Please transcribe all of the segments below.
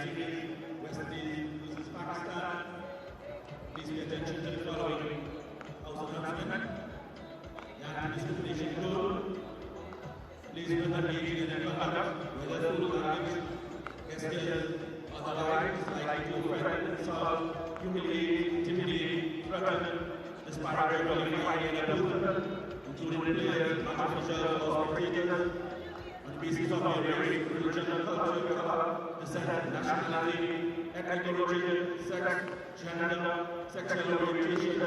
series, West Indies versus Pakistan. Please pay attention to the following house announcement. The anthems to finish include, please do not engage in any conduct, whether through language, gestures, otherwise, likely to offend, insult, humiliate, intimidate, threaten, disparage, or nullify any opponent, including players, match officials, or spectators, on the basis of their race, religion, culture, color, descent, nationality, ethnic origin, sex, gender, sexual orientation,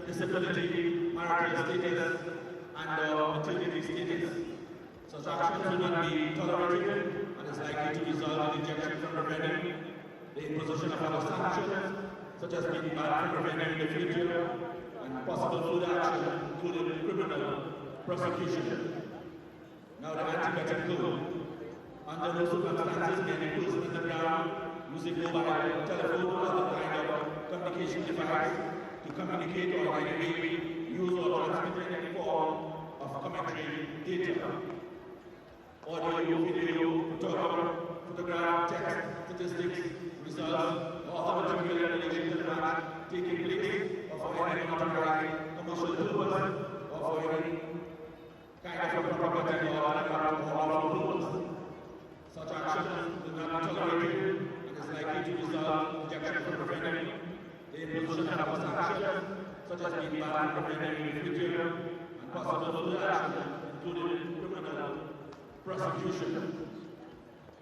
disability, marital status, and maternity status. Such actions will not be tolerated and is likely to result in ejection from revenue, the imposition of other sanctions, such as being banned from revenue in the future, and possible further action, including criminal prosecution. Now the anti-betting code. Under no circumstances may any person on the ground using mobile, telephone, or other kind of communication device to communicate or in any way use or transmit any form of commentary, data, audio, video, photograph, text, statistics, results, or other material in relation to the match taking place, or for any unauthorized commercial purpose, or for any kind of property or lawful purpose. Such actions will not be tolerated and is likely to result in ejection from revenue, the imposition of sanctions, such as being banned from revenue in the future, and possible further action, including criminal prosecution.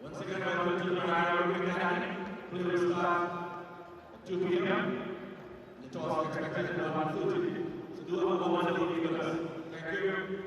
Once again, welcome to the Windies. Play will start at 2 p.m. The toss is expected at 1:30. So do have a wonderful evening with us. Thank you.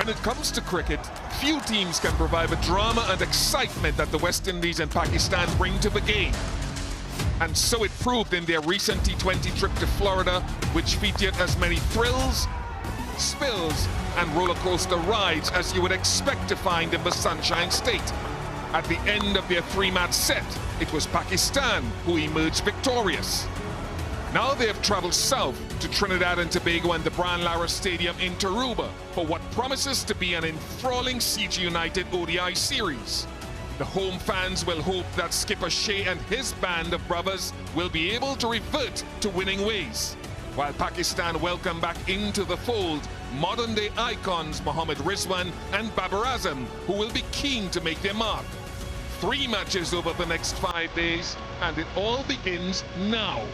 When it comes to cricket, few teams can provide the drama and excitement that the West Indies and Pakistan bring to the game. And so it proved in their recent T20 trip to Florida, which featured as many thrills, spills, and roller coaster rides as you would expect to find in the Sunshine State. At the end of their three-match set, it was Pakistan who emerged victorious. Now they have traveled south to Trinidad and Tobago and the Brian Lara Stadium in Tarouba for what promises to be an enthralling CG United ODI series. The home fans will hope that skipper Shea and his band of brothers will be able to revert to winning ways, while Pakistan welcome back into the fold modern-day icons Mohammad Rizwan and Babar Azam, who will be keen to make their mark. 3 matches over the next 5 days, and it all begins now.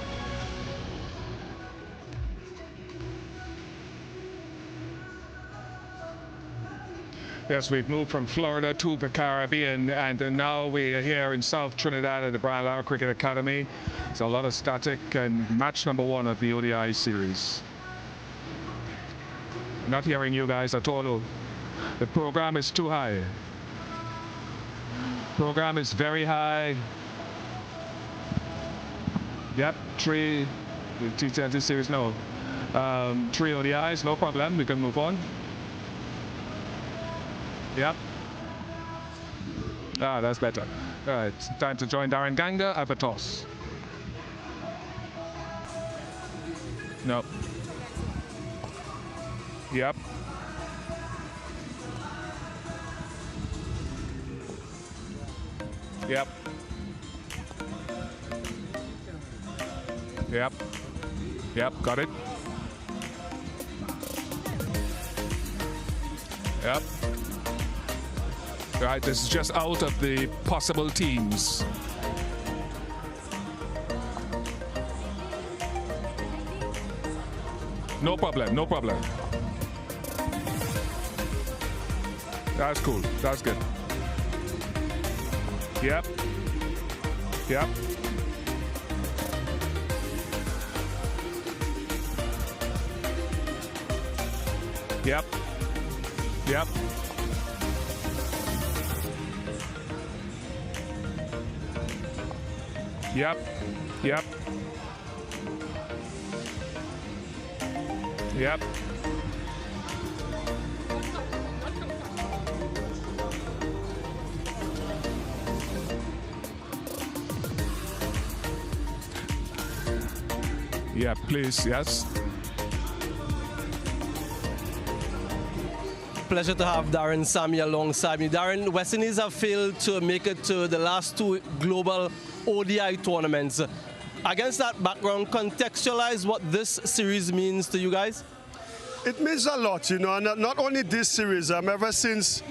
Yes, we've moved from Florida to the Caribbean, and now we're here in South Trinidad at the Brian Lara Cricket Academy. It's a lot of static, and match number 1 of the ODI series. I'm not hearing you guys at all. The program is too high. Program is very high. Yep, 3 T20 series, no. 3 ODIs, no problem, we can move on. Yep. Ah, that's better. All right, time to join Darren Ganga at the toss. No. Yep. Yep. Yep. Yep, got it. Yep. Right, this is just out of the possible teams. No problem, no problem. That's cool, that's good. Yep. Yep. Yep. Yep. Yep. Yep. Yep. Yeah, please, yes. Pleasure to have Darren Sammy alongside me. Darren, West Indies have failed to make it to the last 2 global ODI tournaments. Against that background, contextualize what this series means to you guys. It means a lot, you know, and not only this series. Ever since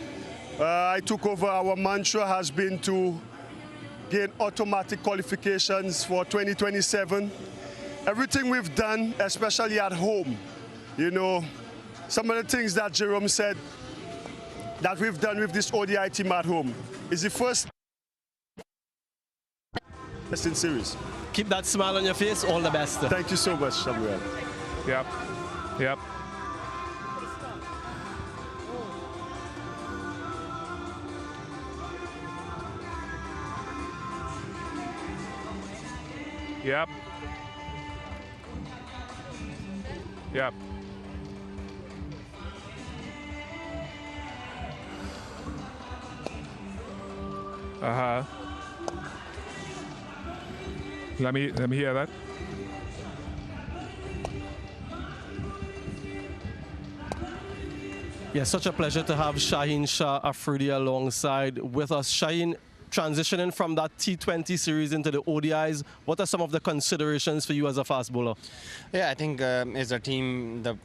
I took over, our mantra has been to gain automatic qualifications for 2027. Everything we've done, especially at home, you know, some of the things that Jerome said that we've done with this ODI team at home is the first in series. Keep that smile on your face. All the best. Thank you so much, Samuel. Yep. Yep. Yep. Yep. Uh-huh. Let me hear that. Yeah, such a pleasure to have Shaheen Shah Afridi alongside with us. Shaheen, transitioning from that T20 series into the ODIs, what are some of the considerations for you as a fast bowler? Yeah, I think as a team, the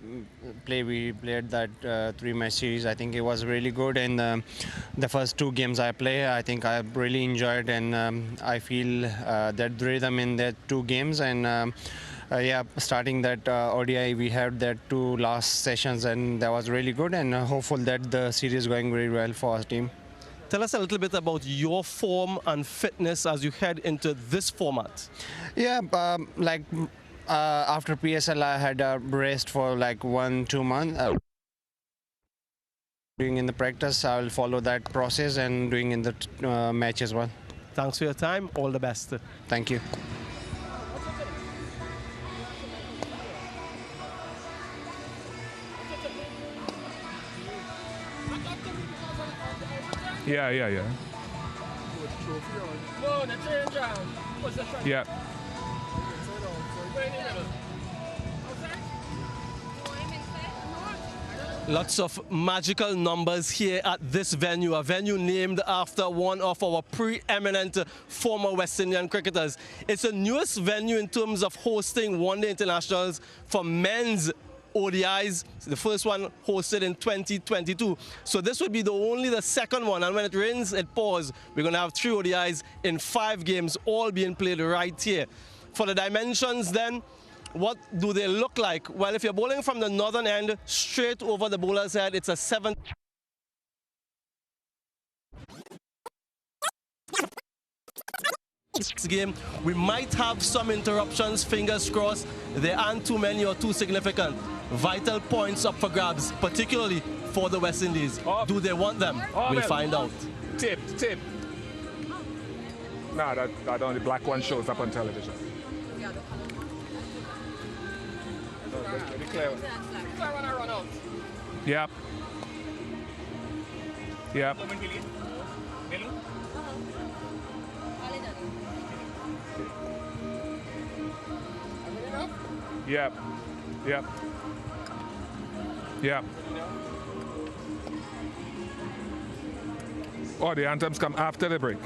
play we played that 3-match series, I think it was really good. And the first 2 games I play, I think I really enjoyed, and I feel that rhythm in that 2 games. And yeah, starting that ODI, we had that 2 last sessions, and that was really good. And hopeful that the series is going very well for our team. Tell us a little bit about your form and fitness as you head into this format. Yeah, like after PSL, I had a rest for like 1-2 months. Doing in the practice, I will follow that process and doing in the match as well. Thanks for your time. All the best. Thank you. Yeah. Yeah. Lots of magical numbers here at this venue, a venue named after one of our preeminent former West Indian cricketers. It's the newest venue in terms of hosting one-day internationals for men's ODIs. The first one hosted in 2022. So this would be the second one. And when it rains, it pours. We're going to have 3 ODIs in 5 games, all being played right here. For the dimensions then, what do they look like? Well, if you're bowling from the northern end, straight over the bowler's head, it's a 7. Game, we might have some interruptions, fingers crossed. There aren't too many or too significant. Vital points up for grabs, particularly for the West Indies. Do they want them? We'll find out. Tip. No, that only black one shows up on television. Very clear. When I run out. Yep. Yep. Yep. Oh, the anthems come after the break.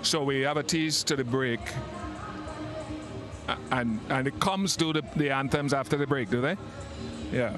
So we have a tease to the break, and it comes to the anthems after the break, do they? Yeah.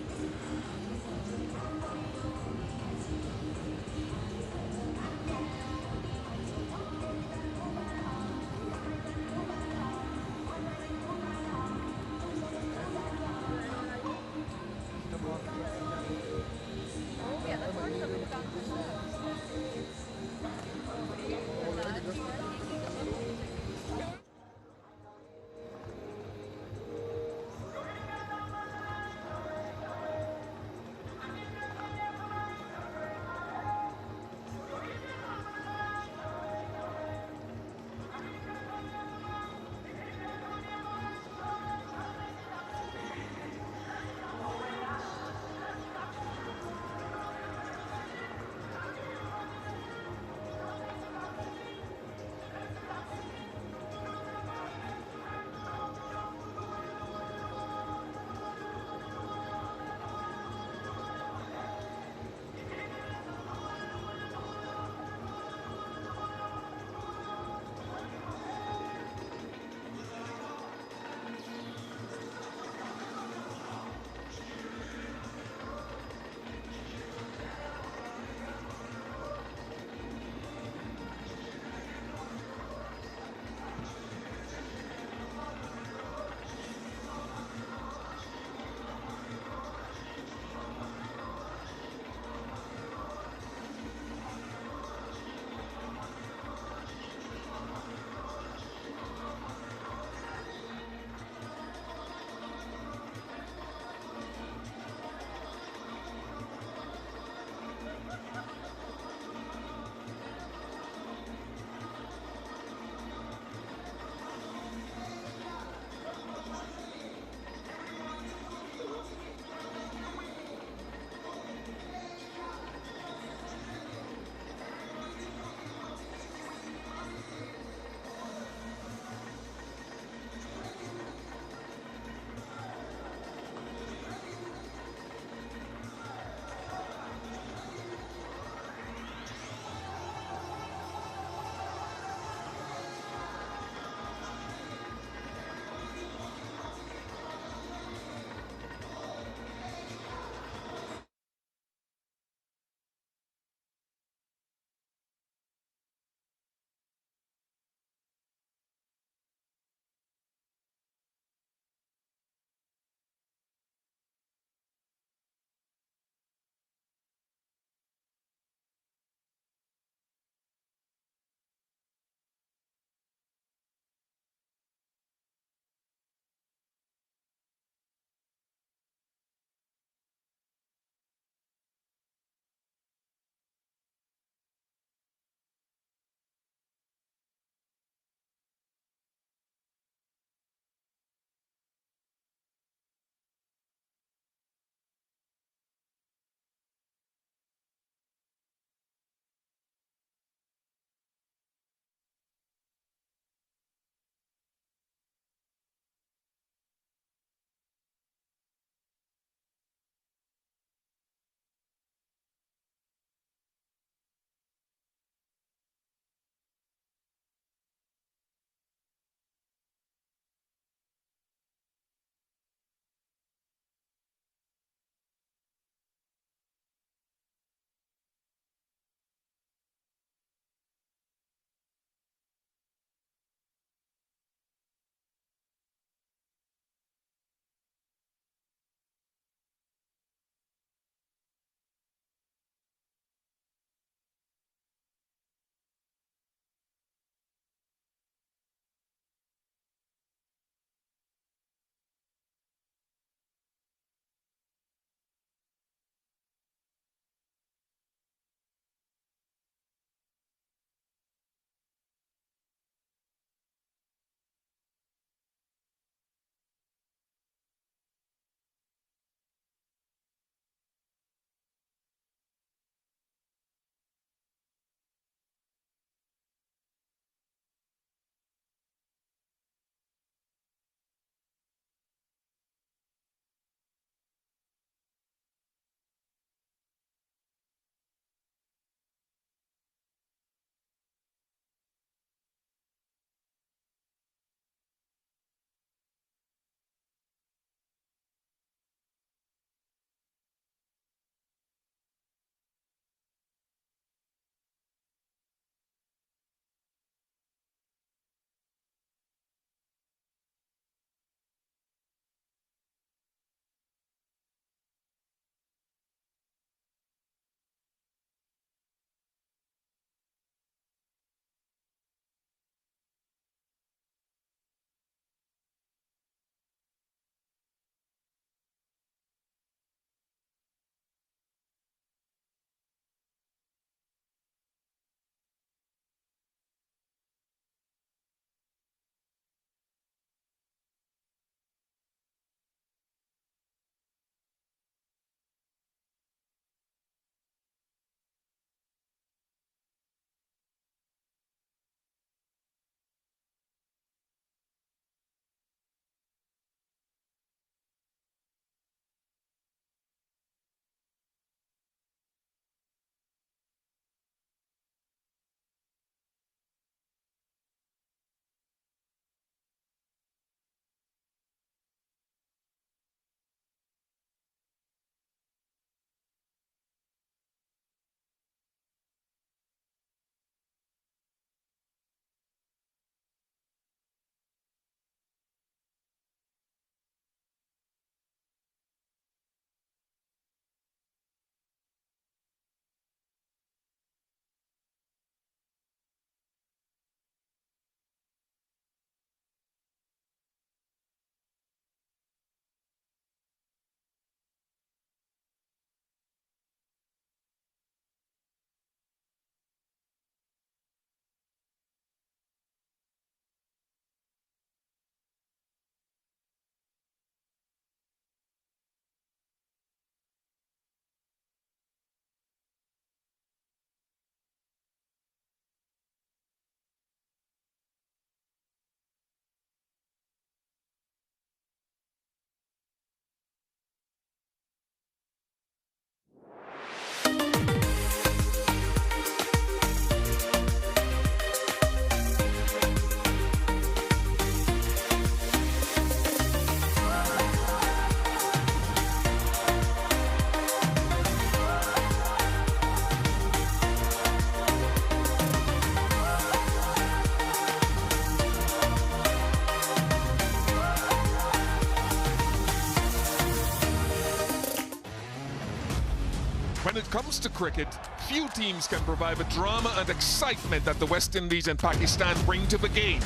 When it comes to cricket, few teams can provide the drama and excitement that the West Indies and Pakistan bring to the game.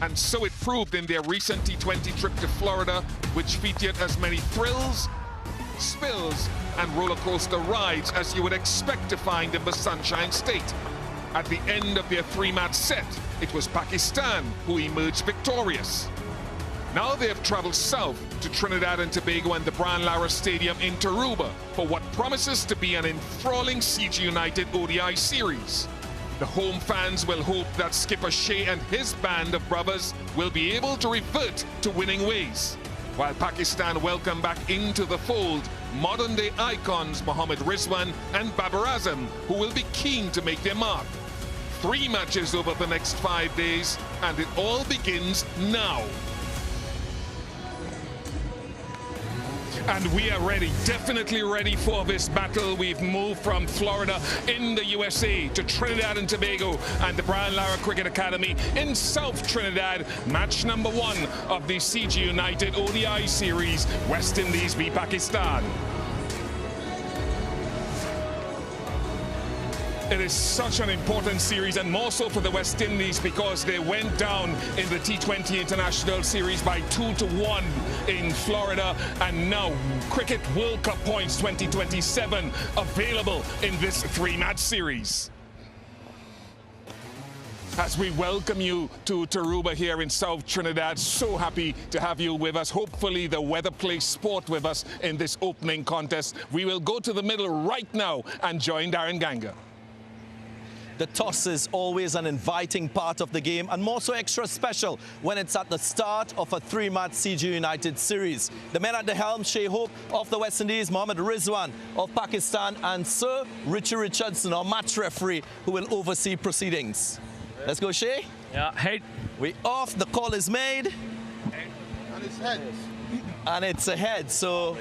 And so it proved in their recent T20 trip to Florida, which featured as many thrills, spills, and roller coaster rides as you would expect to find in the Sunshine State. At the end of their 3-match set, it was Pakistan who emerged victorious. Now they have traveled south to Trinidad and Tobago and the Brian Lara Stadium in Tarouba for what promises to be an enthralling CG United ODI series. The home fans will hope that skipper Shea and his band of brothers will be able to revert to winning ways, while Pakistan welcome back into the fold modern-day icons Mohammad Rizwan and Babar Azam, who will be keen to make their mark. 3 matches over the next 5 days, and it all begins now. And we are ready, definitely ready for this battle. We've moved from Florida in the USA to Trinidad and Tobago and the Brian Lara Cricket Academy in South Trinidad. Match number 1 of the CG United ODI series, West Indies v Pakistan. It is such an important series, and more so for the West Indies because they went down in the T20 International Series by 2-1 in Florida, and now Cricket World Cup points 2027 available in this 3-match series. As we welcome you to Tarouba here in South Trinidad, so happy to have you with us. Hopefully the weather plays sport with us in this opening contest. We will go to the middle right now and join Darren Ganga. The toss is always an inviting part of the game, and more so extra special when it's at the start of a 3-match CG United series. The men at the helm, Shea Hope of the West Indies, Mohammad Rizwan of Pakistan, and Sir Richie Richardson, our match referee, who will oversee proceedings. Let's go, Shea. Yeah, hey. We off, the call is made. And it's head. And it's ahead. So,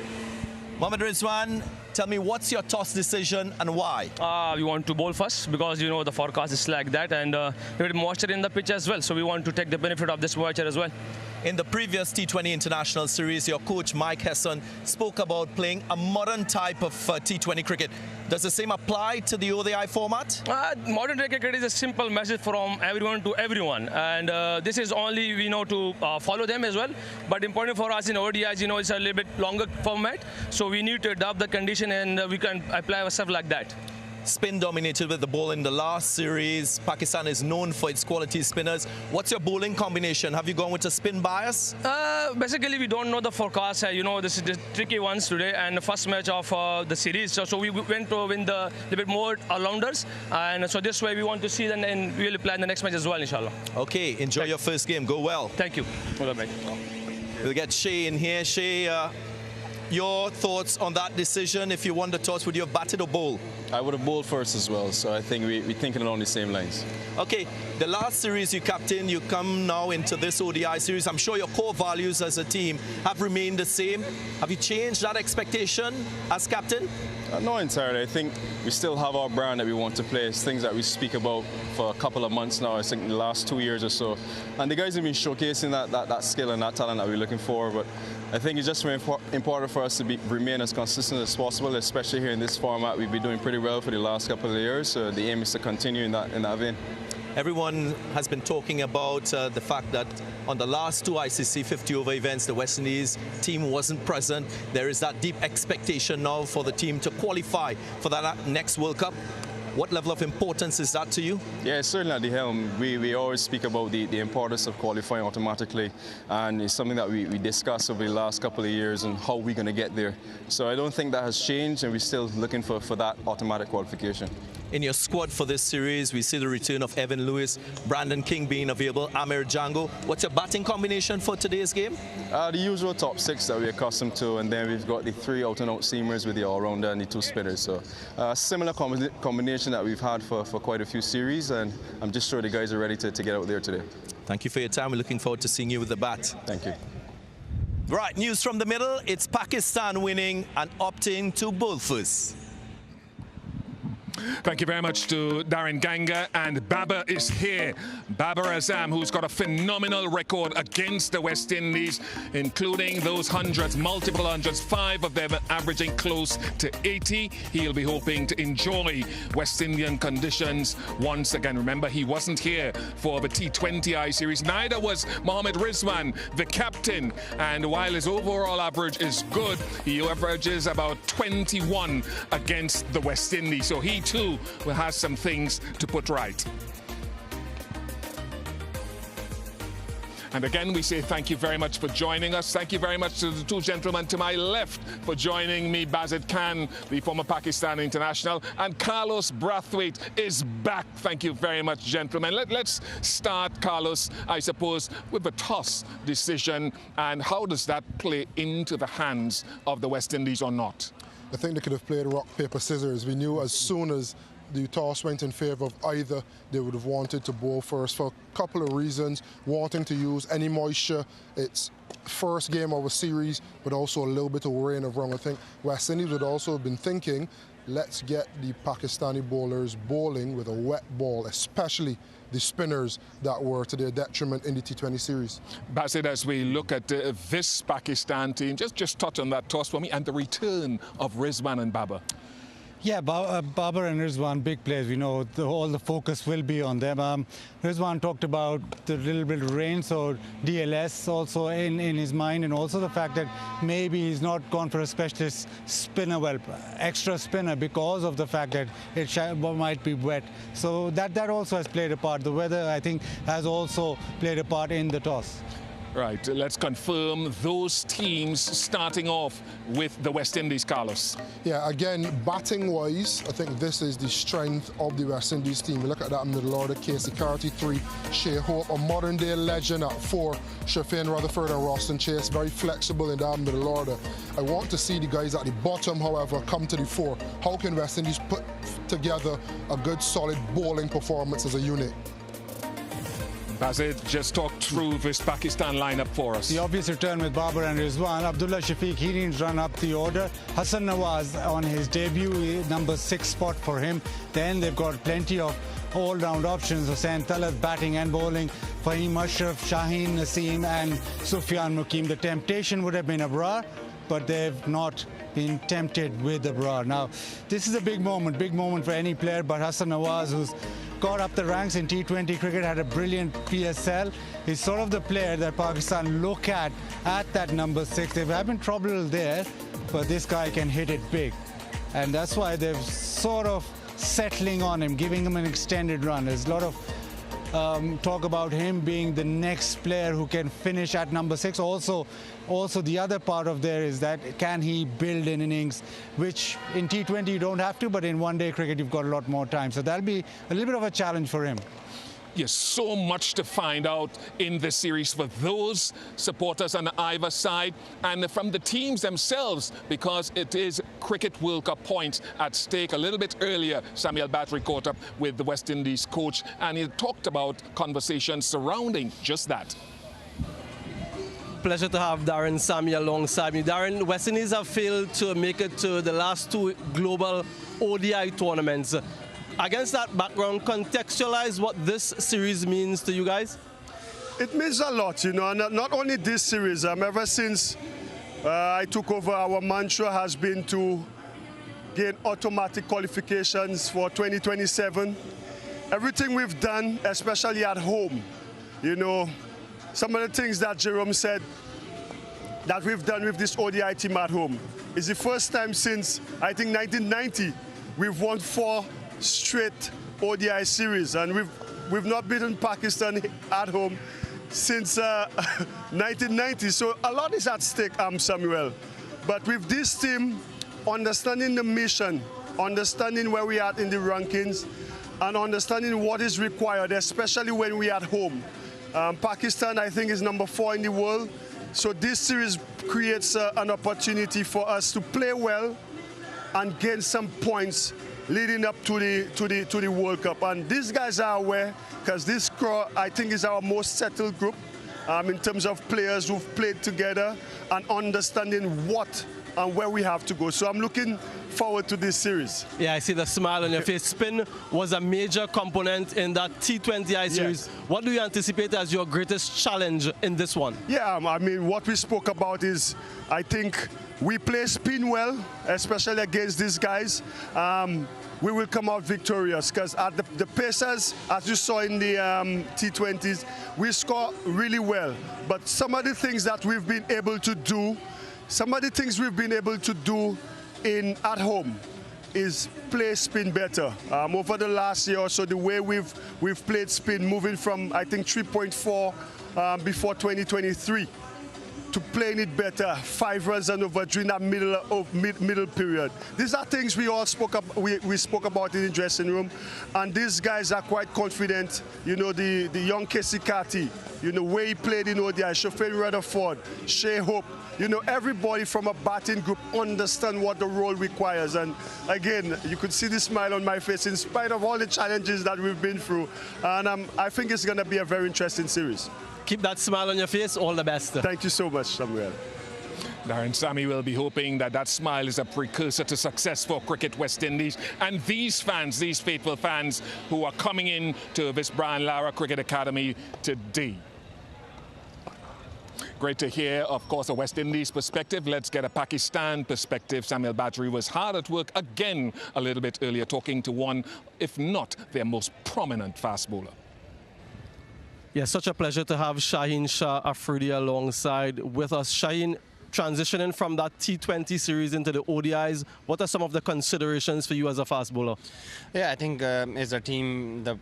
Mohammad Rizwan, tell me, what's your toss decision and why? We want to bowl first because, you know, the forecast is like that, and we have moisture in the pitch as well. So we want to take the benefit of this moisture as well. In the previous T20 International Series, your coach, Mike Hesson, spoke about playing a modern type of T20 cricket. Does the same apply to the ODI format? Modern day cricket is a simple message from everyone to everyone. And this is only, you know, to follow them as well. But important for us in ODIs, you know, it's a little bit longer format. So we need to adapt the condition, and we can apply ourselves like that. Spin dominated with the ball in the last series. Pakistan is known for its quality spinners. What's your bowling combination? Have you gone with a spin bias? Basically, we don't know the forecast. You know, this is the tricky ones today, and the first match of the series. So we went to win the little bit more all-rounders, and so this way we want to see them, and we will play in the next match as well, inshallah. Okay, enjoy your first game. Go well. Thank you. We'll get Shea in here. Shea, your thoughts on that decision? If you won the toss, would you have batted or bowled? I would have bowled first as well, so I think we're thinking along the same lines. Okay, the last series you captained, you come now into this ODI series. I'm sure your core values as a team have remained the same. Have you changed that expectation as captain? Not entirely. I think we still have our brand that we want to play. It's things that we speak about for a couple of months now, I think in the last 2 years or so. And the guys have been showcasing that skill and that talent that we're looking for. But I think it's just very important for us to remain as consistent as possible, especially here in this format. We've been doing pretty well for the last couple of years, so the aim is to continue in that vein. Everyone has been talking about the fact that on the last 2 ICC 50-over events, the West Indies team wasn't present. There is that deep expectation now for the team to qualify for that next World Cup. What level of importance is that to you? Yeah, certainly at the helm. We always speak about the importance of qualifying automatically, and it's something that we discussed over the last couple of years and how we're going to get there. So I don't think that has changed, and we're still looking for that automatic qualification. In your squad for this series, we see the return of Evan Lewis, Brandon King being available, Amir Django. What's your batting combination for today's game? The usual top 6 that we're accustomed to, and then we've got the 3 out-and-out seamers with the all-rounder and the 2 spinners. So similar combination that we've had for quite a few series, and I'm just sure the guys are ready to get out there today. Thank you for your time. We're looking forward to seeing you with the bat. Thank you. Right, news from the middle. It's Pakistan winning and opting to bowl first. Thank you very much to Darren Ganga, and Babar is here. Babar Azam, who's got a phenomenal record against the West Indies, including those hundreds, multiple hundreds, 5 of them averaging close to 80. He'll be hoping to enjoy West Indian conditions once again. Remember, he wasn't here for the T20I series. Neither was Mohammad Rizwan, the captain. And while his overall average is good, he averages about 21 against the West Indies. So he too will have some things to put right. And again, we say thank you very much for joining us. Thank you very much to the 2 gentlemen to my left for joining me. Bazid Khan, the former Pakistan international, and Carlos Brathwaite is back. Thank you very much, gentlemen. Let's start, Carlos, I suppose, with the toss decision. And how does that play into the hands of the West Indies or not? I think they could have played rock, paper, scissors. We knew as soon as the toss went in favour of either, they would have wanted to bowl first for a couple of reasons. Wanting to use any moisture. It's first game of a series, but also a little bit of rain of wrong. I think West Indies would also have been thinking, let's get the Pakistani bowlers bowling with a wet ball, especially the spinners that were to their detriment in the T20 series. Basid, as we look at this Pakistan team, just touch on that toss for me and the return of Rizwan and Babar. Yeah, Babar and Rizwan, big players. We know all the focus will be on them. Rizwan talked about the little bit of rain, so DLS also in his mind, and also the fact that maybe he's not gone for a specialist spinner, extra spinner, because of the fact that it might be wet. So that also has played a part. The weather, I think, has also played a part in the toss. Right, let's confirm those teams starting off with the West Indies, Carlos. Yeah, again, batting-wise, I think this is the strength of the West Indies team. You look at that middle order, Casey Carty 3, Shea Hope, a modern-day legend at 4, Shafin Rutherford and Roston Chase, very flexible in that middle order. I want to see the guys at the bottom, however, come to the fore. How can West Indies put together a good, solid bowling performance as a unit? Bazid, just talk through this Pakistan lineup for us. The obvious return with Babar and Rizwan. Abdullah Shafiq, he didn't run up the order. Hassan Nawaz on his debut, number 6 spot for him. Then they've got plenty of all-round options. Hussain Talat batting and bowling. Fahim Ashraf, Shaheen Naseem and Sufyan Mukim. The temptation would have been Abrar, but they've not been tempted with Abrar. Now, this is a big moment for any player, but Hassan Nawaz, who's got up the ranks in T20 cricket, had a brilliant PSL. He's sort of the player that Pakistan look at that number 6. They've having trouble there, but this guy can hit it big. And that's why they're sort of settling on him, giving him an extended run. There's a lot of talk about him being the next player who can finish at number 6. Also the other part of there is that can he build an innings, which in T20 you don't have to, but in one-day cricket you've got a lot more time. So that'll be a little bit of a challenge for him. Yes, so much to find out in this series for those supporters on either side and from the teams themselves, because it is Cricket World Cup points at stake. A little bit earlier, Samuel Battery caught up with the West Indies coach, and he talked about conversations surrounding just that. Pleasure to have Darren Sammy alongside me. Darren, West Indies have failed to make it to the last 2 global ODI tournaments. Against that background, contextualize what this series means to you guys. It means a lot, you know, and not only this series. Ever since I took over, our mantra has been to gain automatic qualifications for 2027. Everything we've done, especially at home, you know, some of the things that Jerome said that we've done with this ODI team at home is the first time since, I think, 1990, we've won 4 straight ODI series, and we've not beaten Pakistan at home since 1990. So a lot is at stake, Samuel. But with this team, understanding the mission, understanding where we are in the rankings, and understanding what is required, especially when we are at home. Pakistan, I think, is number 4 in the world. So this series creates an opportunity for us to play well and gain some points leading up to the World Cup. And these guys are aware, because this crew, I think, is our most settled group. in terms of players who've played together and understanding what and where we have to go. So I'm looking forward to this series. Yeah, I see the smile on your face. Spin was a major component in that T20I series. Yes. What do you anticipate as your greatest challenge in this one? Yeah, I mean, what we spoke about is, I think we play spin well, especially against these guys. We will come out victorious because at the Pacers, as you saw in the T20s, we score really well. But some of the things that we've been able to do, at home is play spin better. Over the last year or so, the way we've played spin, moving from I think 3.4 before 2023 to playing it better, 5 runs and over during that middle period. These are things we all spoke about in the dressing room, and these guys are quite confident. You know, the young Casey Carty, you know, where he played in ODI, Shafin Rutherford, Shea Hope. You know, everybody from a batting group understand what the role requires. And again, you could see the smile on my face in spite of all the challenges that we've been through. And I think it's going to be a very interesting series. Keep that smile on your face. All the best. Thank you so much, Samuel. Darren, Sammy will be hoping that that smile is a precursor to success for Cricket West Indies. And these fans, these faithful fans who are coming in to this Brian Lara Cricket Academy today. Great to hear, of course, a West Indies perspective. Let's get a Pakistan perspective. Samuel Badri was hard at work again a little bit earlier, talking to one, if not their most prominent fast bowler. Yeah, such a pleasure to have Shaheen Shah Afridi alongside with us. Shaheen, transitioning from that T20 series into the ODIs, what are some of the considerations for you as a fast bowler? Yeah, I think as a team, the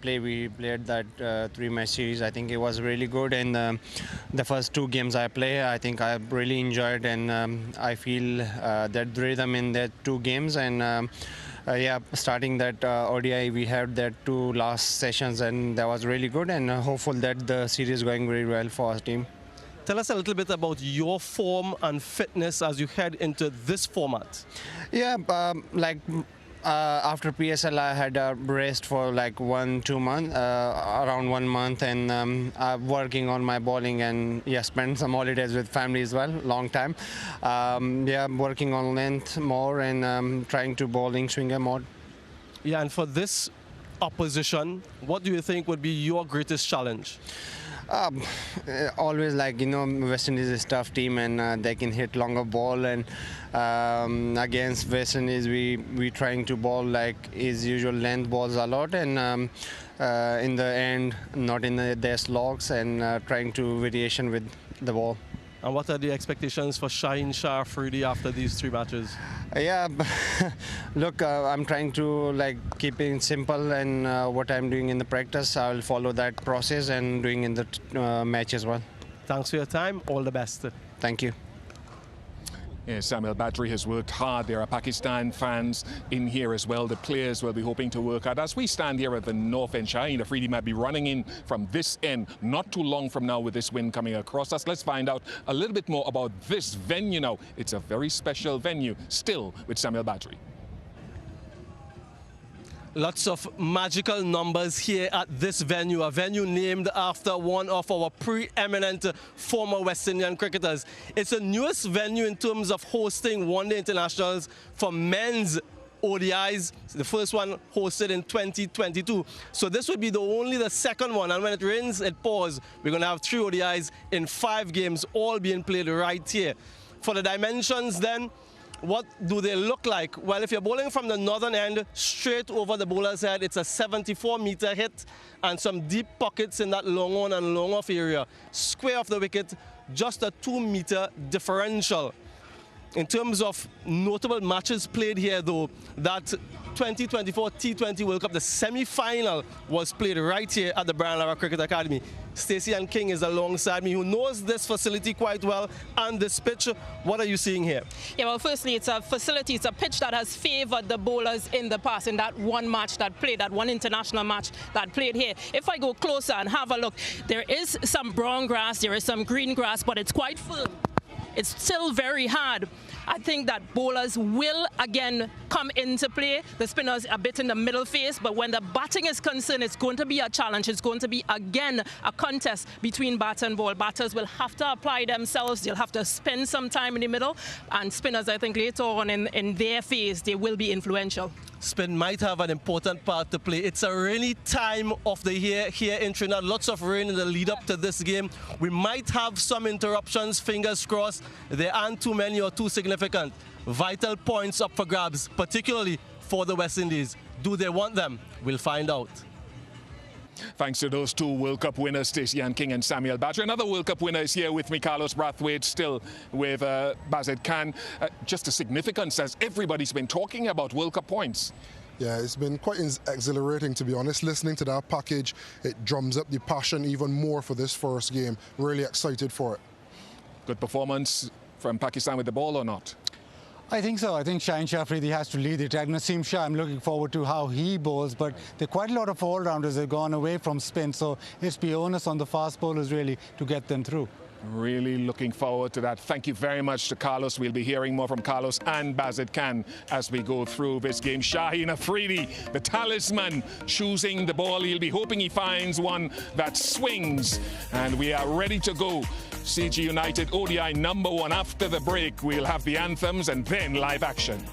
play we played that 3-match series, I think it was really good. And the first 2 games I play, I think I really enjoyed, and I feel that rhythm in that 2 games. And yeah, starting that ODI, we had that 2 last sessions, and that was really good. And hopeful that the series is going very well for our team. Tell us a little bit about your form and fitness as you head into this format. Yeah, after PSL, I had a rest for like 1-2 months, around 1 month, and I'm working on my bowling, and yeah, spend some holidays with family as well, long time. Yeah, I'm working on length more and trying to bowling swinger more. Yeah, and for this opposition, what do you think would be your greatest challenge? Always, like, you know, West Indies is a tough team, and they can hit longer ball, and against West Indies we trying to bowl like his usual length balls a lot, and in the end not in their slogs, and trying to variation with the ball. And what are the expectations for Shaheen Shah Afridi after these 3 matches? Yeah, look, I'm trying to like keep it simple, and what I'm doing in the practice, I will follow that process and doing in the match as well. Thanks for your time. All the best. Thank you. Yes, Samuel Badri has worked hard. There are Pakistan fans in here as well. The players will be hoping to work hard. As we stand here at the north end, Shaheen Afridi might be running in from this end not too long from now with this wind coming across us. Let's find out a little bit more about this venue now. It's a very special venue, still with Samuel Badri. Lots of magical numbers here at this venue, a venue named after one of our preeminent former West Indian cricketers. It's the newest venue in terms of hosting one-day internationals for men's ODIs. The first one hosted in 2022. So this would be the second one. And when it rains, it pours. We're going to have 3 ODIs in 5 games, all being played right here. For the dimensions then, what do they look like? Well, if you're bowling from the northern end, straight over the bowler's head, it's a 74-meter hit and some deep pockets in that long on and long off area. Square of the wicket, just a 2-meter differential. In terms of notable matches played here, though, that 2024 T20 World Cup, the semi-final was played right here at the Brian Lara Cricket Academy. Stacey and King is alongside me, who knows this facility quite well and this pitch. What are you seeing here? Yeah, well, firstly, it's a facility, it's a pitch that has favored the bowlers in the past in that one match that played, that one international match that played here. If I go closer and have a look, there is some brown grass, there is some green grass, but it's quite firm. it's still very hard. I think that bowlers will again come into play. The spinners a bit in the middle phase, but when the batting is concerned, it's going to be a challenge. It's going to be again a contest between bat and ball. Batters will have to apply themselves. They'll have to spend some time in the middle, and spinners, I think later on in their phase, they will be influential. Spin might have an important part to play. It's a rainy time of the year here in Trinidad. Lots of rain in the lead up to this game. We might have some interruptions, fingers crossed. There aren't too many or too significant. Vital points up for grabs, particularly for the West Indies. Do they want them? We'll find out. Thanks to those two World Cup winners, Stacey Ann King and Samuel Badger. Another World Cup winner is here with me, Carlos Brathwaite, still with Bazid Khan. Just the significance, as everybody's been talking about World Cup points. Yeah, it's been quite exhilarating, to be honest. Listening to that package, it drums up the passion even more for this first game. Really excited for it. Good performance from Pakistan with the ball or not? I think so. I think Shaheen Shah Afridi has to lead it. Naseem Shah, I'm looking forward to how he bowls, but there are quite a lot of all-rounders that have gone away from spin, so it's the onus on the fast bowlers really to get them through. Really looking forward to that. Thank you very much to Carlos. We'll be hearing more from Carlos and Bazid Khan as we go through this game. Shaheen Afridi, the talisman, choosing the ball. He'll be hoping he finds one that swings. And we are ready to go. CG United ODI #1. After the break, we'll have the anthems and then live action.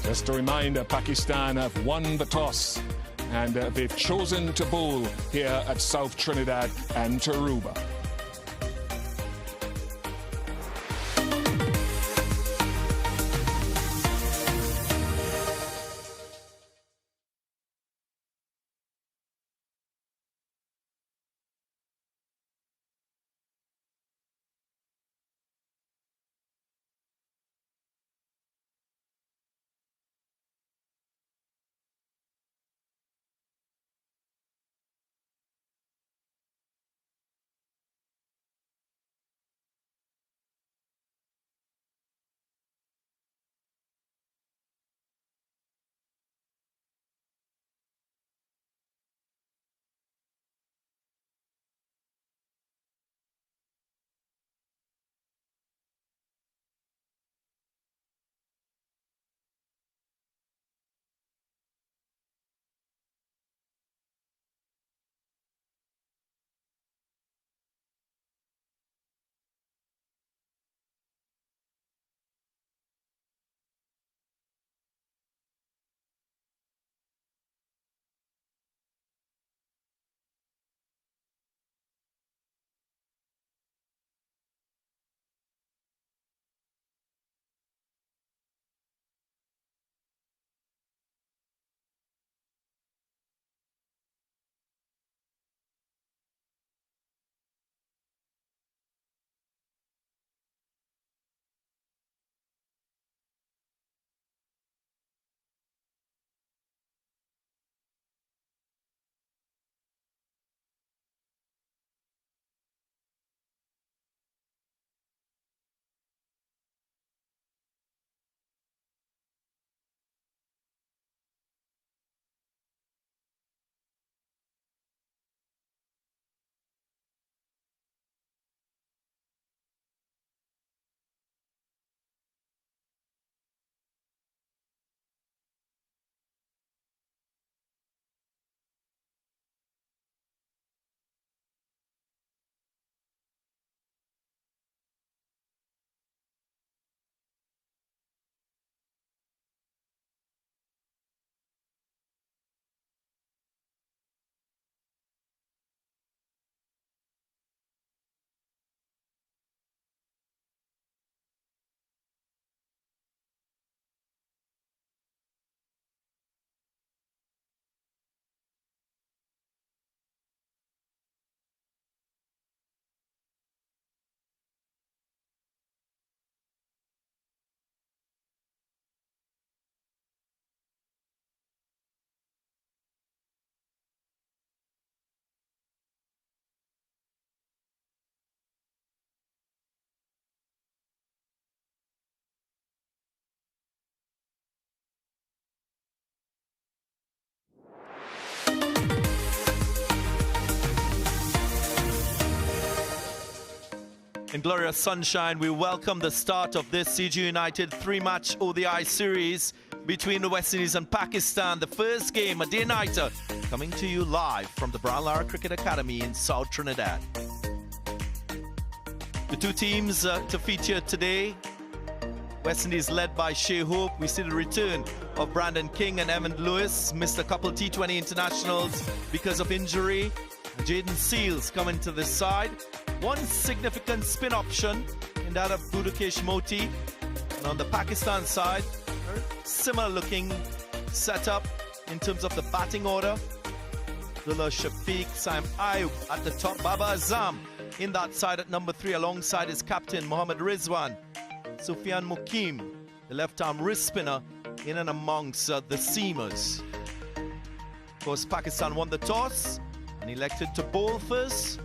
Just a reminder, Pakistan have won the toss and they've chosen to bowl here at South Trinidad and Taruba. In glorious sunshine, we welcome the start of this CG United 3-match ODI series between the West Indies and Pakistan. The first game, a day-nighter, coming to you live from the Brown Lara Cricket Academy in South Trinidad. The two teams to feature today, West Indies led by Shea Hope. We see the return of Brandon King and Evan Lewis. Missed a couple T20 internationals because of injury. Jaden Seals coming to this side. One significant spin option in that of Budukesh Moti. And on the Pakistan side, similar looking setup in terms of the batting order. Abdullah Shafiq, Saim Ayub at the top. Baba Azam in that side at number 3 alongside his captain Mohammad Rizwan. Sufyan Mukim, the left-arm wrist spinner, in and amongst the seamers. Of course, Pakistan won the toss and elected to bowl first.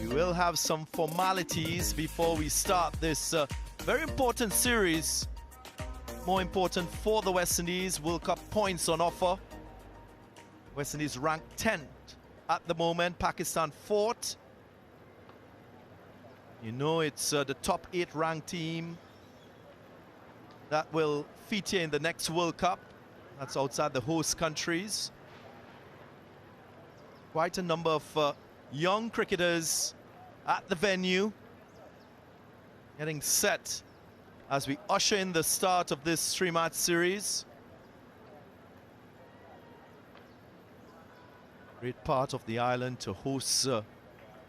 We will have some formalities before we start this very important series. More important for the West Indies, World Cup points on offer. West Indies ranked 10th at the moment, Pakistan 4th. You know it's the top 8 ranked team that will feature in the next World Cup. That's outside the host countries. Quite a number of young cricketers at the venue, getting set as we usher in the start of this 3-match series. Great part of the island to host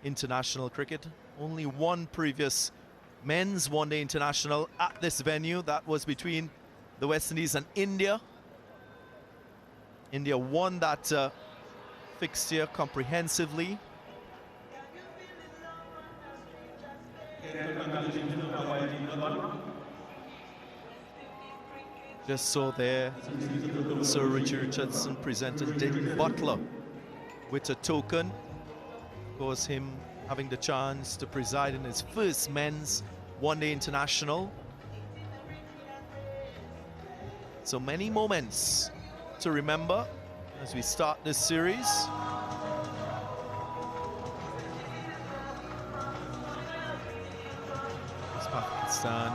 international cricket. Only one previous men's one-day international at this venue. That was between the West Indies and India. India won that fixture comprehensively. Just saw there Sir Richard Richardson presented David Butler with a token. Of course, him having the chance to preside in his first men's one-day international. So many moments to remember as we start this series. Pakistan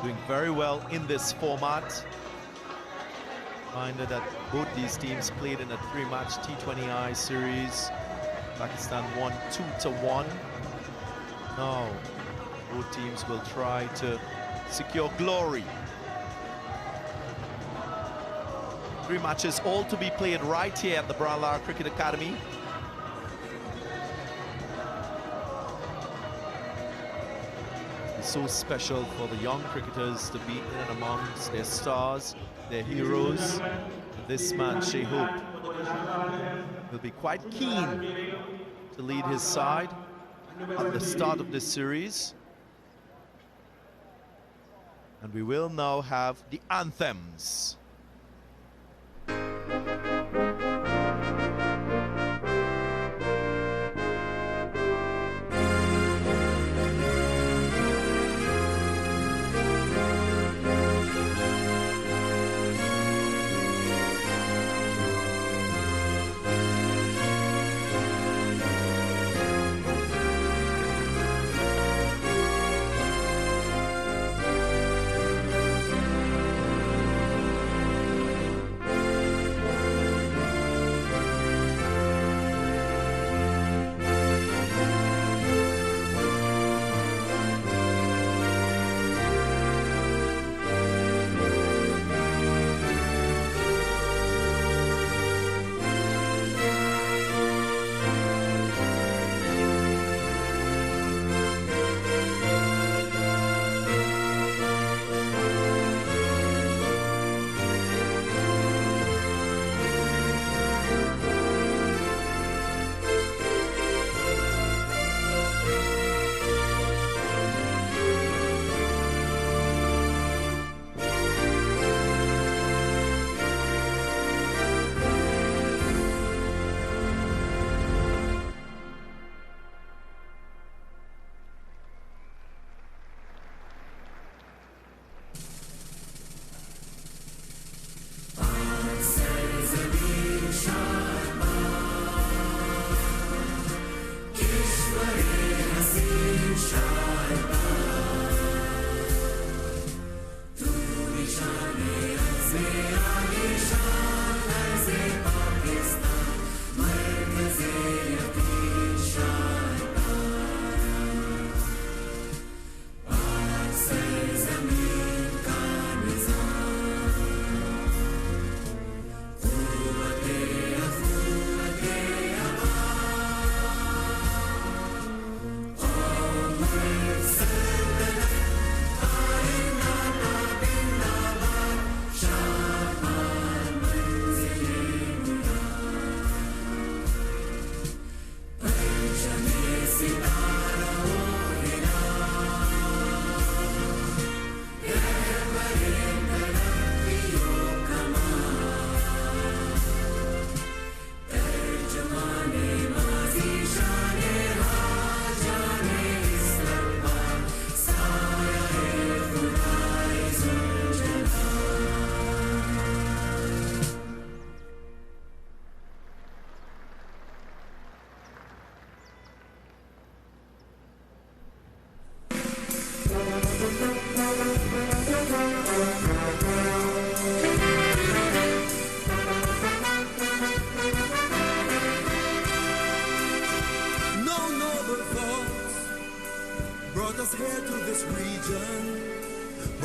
doing very well in this format. Reminder that both these teams played in a 3-match T20I series. Pakistan won 2-1. Now, both teams will try to secure glory. 3 matches, all to be played right here at the Brown Lara Cricket Academy. It's so special for the young cricketers to be in and amongst their stars, their heroes. This man, Shea Hope, will be quite keen to lead his side at the start of this series. And we will now have the anthems.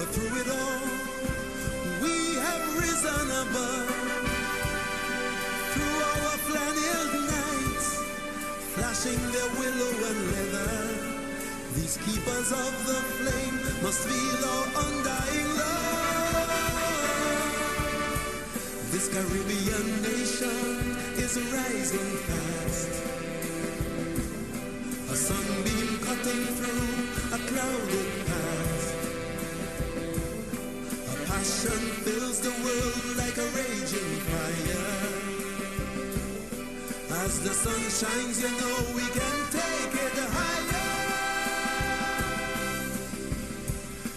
But through it all, we have risen above. Through our flannel nights, flashing their willow and leather, these keepers of the flame must feel our undying love. This Caribbean nation is rising fast, a sunbeam cutting through a clouded past. A passion fills the world like a raging fire. As the sun shines, you know we can take it higher.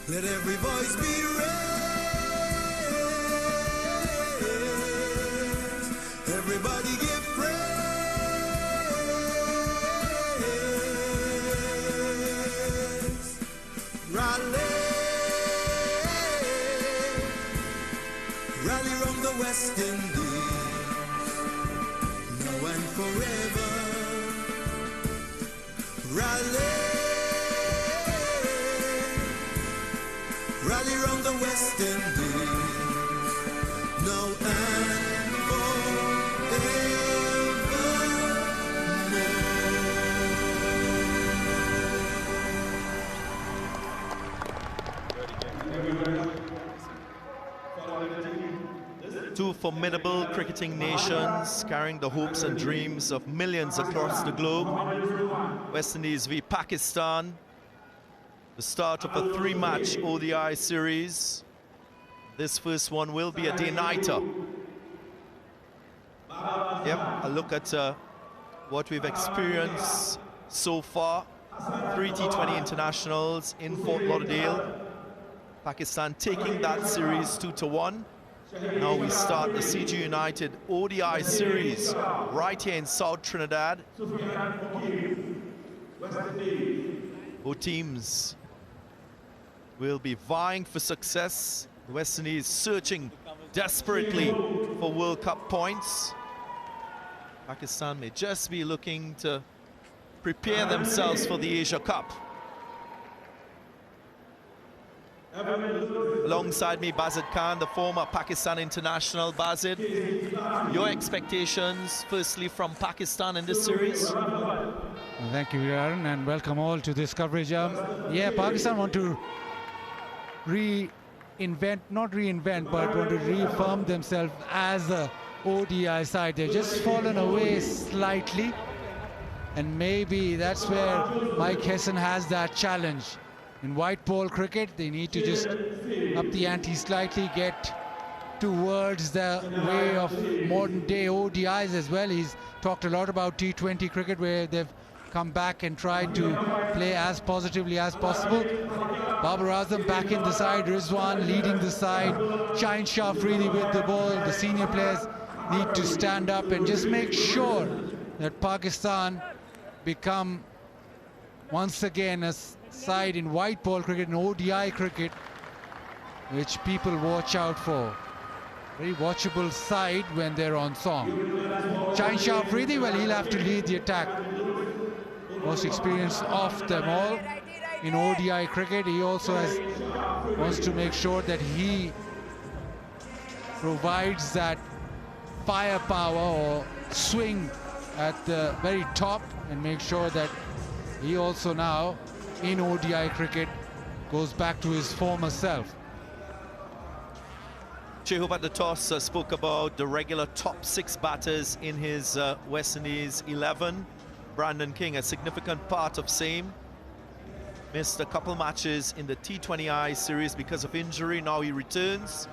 Let every voice be raised. Everybody give praise. Rally, rally round the West Indies, now and forever. Rally, rally round the West Indies, now and Two formidable cricketing nations carrying the hopes and dreams of millions across the globe. West Indies v Pakistan. The start of a 3-match ODI series. This first one will be a day-nighter. Yep, a look at what we've experienced so far. 3 T20 internationals in Fort Lauderdale. Pakistan taking that series 2-1. Now we start the CG United ODI series right here in South Trinidad. Both teams will be vying for success. The West Indies searching desperately for World Cup points. Pakistan may just be looking to prepare themselves for the Asia Cup. Alongside me, Bazid Khan, the former Pakistan international. Bazid, your expectations, firstly, from Pakistan in this series? Well, thank you, Aaron, and welcome all to this coverage. Yeah, Pakistan want to not reinvent, but want to reaffirm themselves as a ODI side. They've just fallen away slightly, and maybe that's where Mike Hesson has that challenge. In white ball cricket, they need to just up the ante slightly, get towards the way of modern day ODIs as well. He's talked a lot about T20 cricket, where they've come back and tried to play as positively as possible. Babar Azam back in the side, Rizwan leading the side, Shaheen Shah Afridi with the ball. The senior players need to stand up and just make sure that Pakistan become once again a side in white ball cricket and ODI cricket, which people watch out for. Very watchable side when they're on song. Shaheen Shah Afridi, well, he'll have to lead the attack. Most experienced of them all in ODI cricket. He also wants to make sure that he provides that firepower or swing at the very top, and make sure that he also now in ODI cricket goes back to his former self. Chehoop at the toss spoke about the regular top 6 batters in his West Indies 11. Brandon King, a significant part of same. Missed a couple matches in the T20I series because of injury. Now he returns.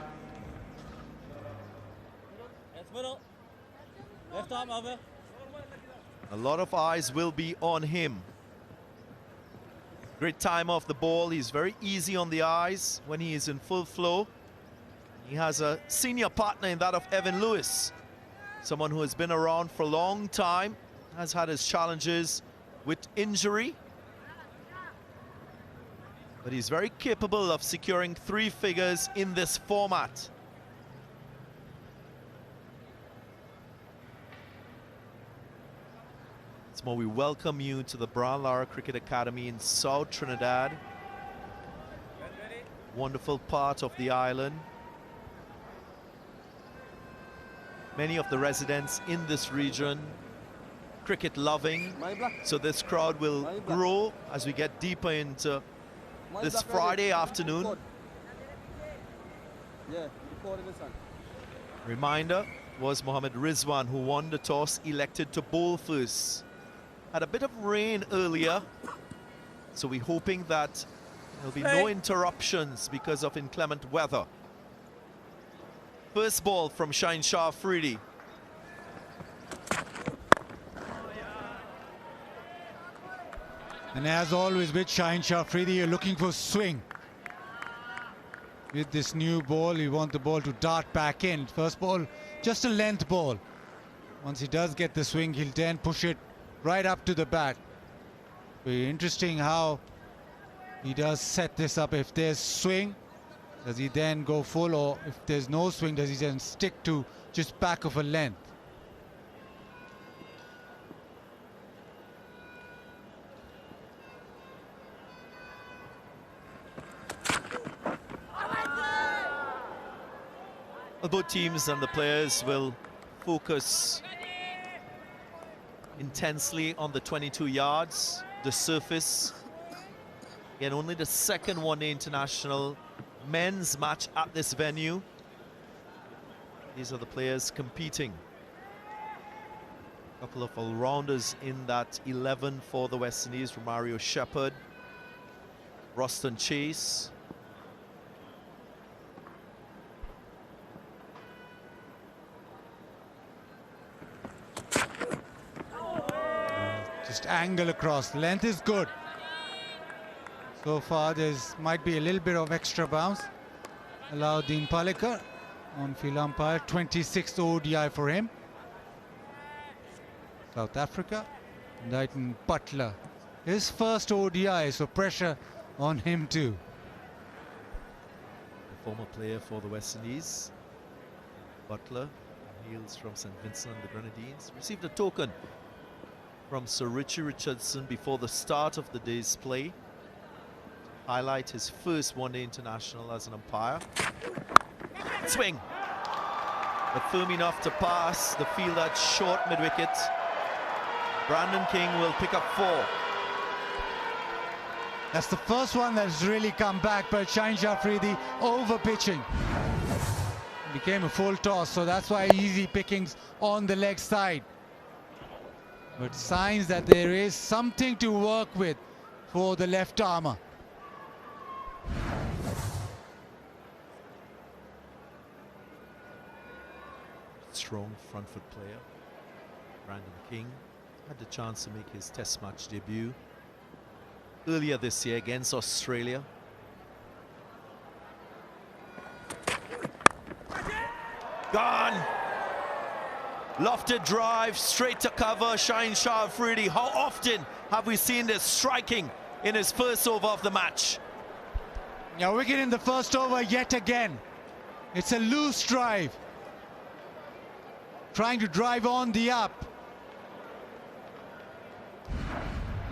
A lot of eyes will be on him. Great time off the ball. He's very easy on the eyes when he is in full flow. He has a senior partner in that of Evan Lewis, someone who has been around for a long time, has had his challenges with injury, but he's very capable of securing 3 figures in this format. Once more, we welcome you to the Brian Lara Cricket Academy in South Trinidad. wonderful part of the island. Many of the residents in this region cricket loving, so this crowd will grow as we get deeper into this Friday afternoon. Reminder was Mohammad Rizwan, who won the toss, elected to bowl first. Had a bit of rain earlier, so we're hoping that there'll be no interruptions because of inclement weather. First ball from Shaheen Shah Afridi. And as always with Shaheen Shah Afridi, you're looking for swing. With this new ball, you want the ball to dart back in. First ball, just a length ball. Once he does get the swing, he'll then push it right up to the bat. Very interesting how he does set this up. If there's swing, does he then go full, or if there's no swing, does he then stick to just back of a length? Well, both teams and the players will focus intensely on the 22 yards, the surface. Again, only the second one-day international men's match at this venue. These are the players competing. A couple of all-rounders in that 11 for the West Indies. Romario Shepherd, Roston Chase. Just angle across. Length is good. So far, might be a little bit of extra bounce. Alauddin Palekar, on-field umpire, 26th ODI for him. South Africa, Leighton Butler. His first ODI, so pressure on him too. The former player for the West Indies, Butler, hails from St. Vincent and the Grenadines. Received a token from Sir Richie Richardson before the start of the day's play. Highlight his first one-day international as an umpire. Swing, but firm enough to pass the fielder short mid-wicket. Brandon King will pick up 4. That's the first one that's really come back, but Shaheen Shah Afridi over pitching. Became a full toss, so that's why easy pickings on the leg side. But signs that there is something to work with for the left armour. Strong front foot player. Brandon King had the chance to make his test match debut earlier this year against Australia. Gone! Lofted drive, straight to cover, Shaheen Shah Afridi. How often have we seen this striking in his first over of the match? Yeah, wicket in the first over yet again. It's a loose drive. Trying to drive on the up.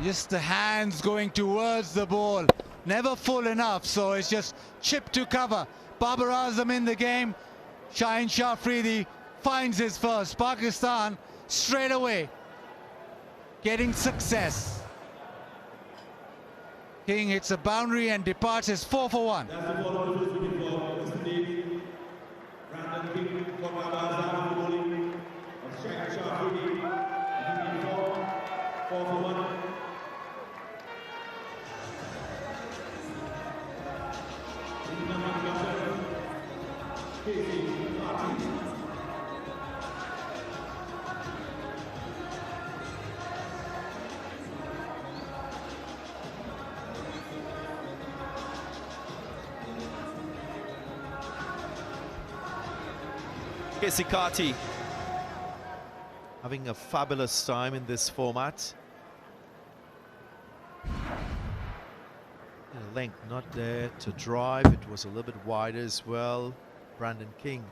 Just the hands going towards the ball. Never full enough, so it's just chipped to cover. Babar Azam in the game. Shaheen Shah Afridi finds his first. Pakistan straight away getting success. King hits a boundary and departs as 4 for 1. Kesikati having a fabulous time in this format. The length not there to drive. It was a little bit wider as well. Brandon King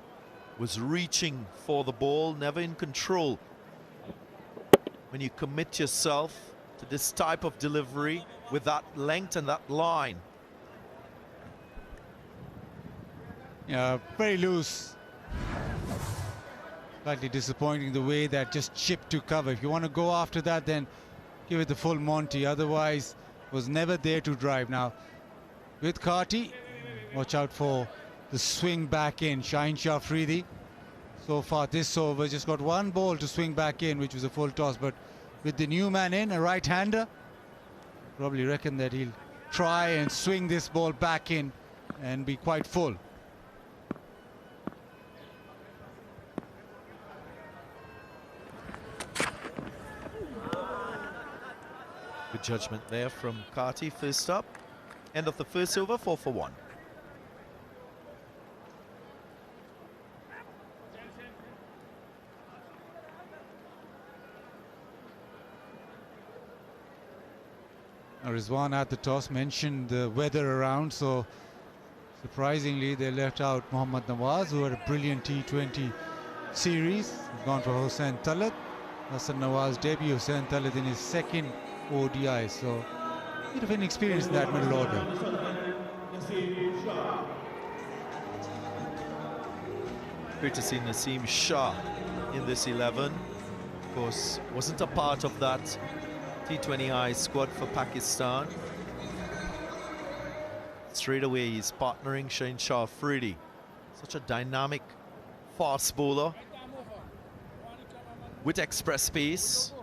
was reaching for the ball, never in control. When you commit yourself to this type of delivery with that length and that line. Yeah, very loose. Slightly disappointing the way that just chipped to cover. If you want to go after that, then give it the full Monty. Otherwise, was never there to drive. Now, with Karti, watch out for the swing back in. Shaheen Shah Afridi. So far this over, just got one ball to swing back in, which was a full toss. But with the new man in, a right-hander, probably reckon that he'll try and swing this ball back in and be quite full. Good judgment there from Karti. First up, end of the first over, 4 for 1. Rizwan at the toss mentioned the weather around, so surprisingly they left out Mohammad Nawaz, who had a brilliant T20 series. He's gone for Hossain Talat. Hassan Nawaz debut, Hossain Talat in his second ODI, so a bit of inexperience in that middle order. Great to see Naseem Shah in this 11. Of course, wasn't a part of that T20I squad for Pakistan. Straight away he's partnering Shaheen Shah Afridi. Such a dynamic fast bowler with express pace.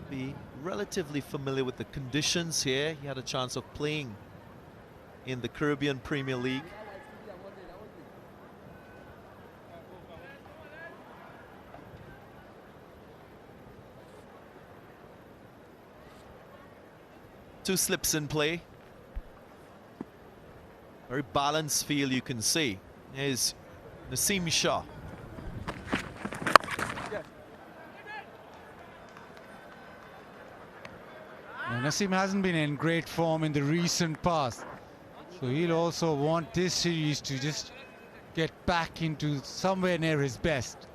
Be relatively familiar with the conditions here. He had a chance of playing in the Caribbean Premier League. Two slips in play. Very balanced feel, you can see. Here's Naseem Shah. Naseem hasn't been in great form in the recent past, so he'll also want this series to just get back into somewhere near his best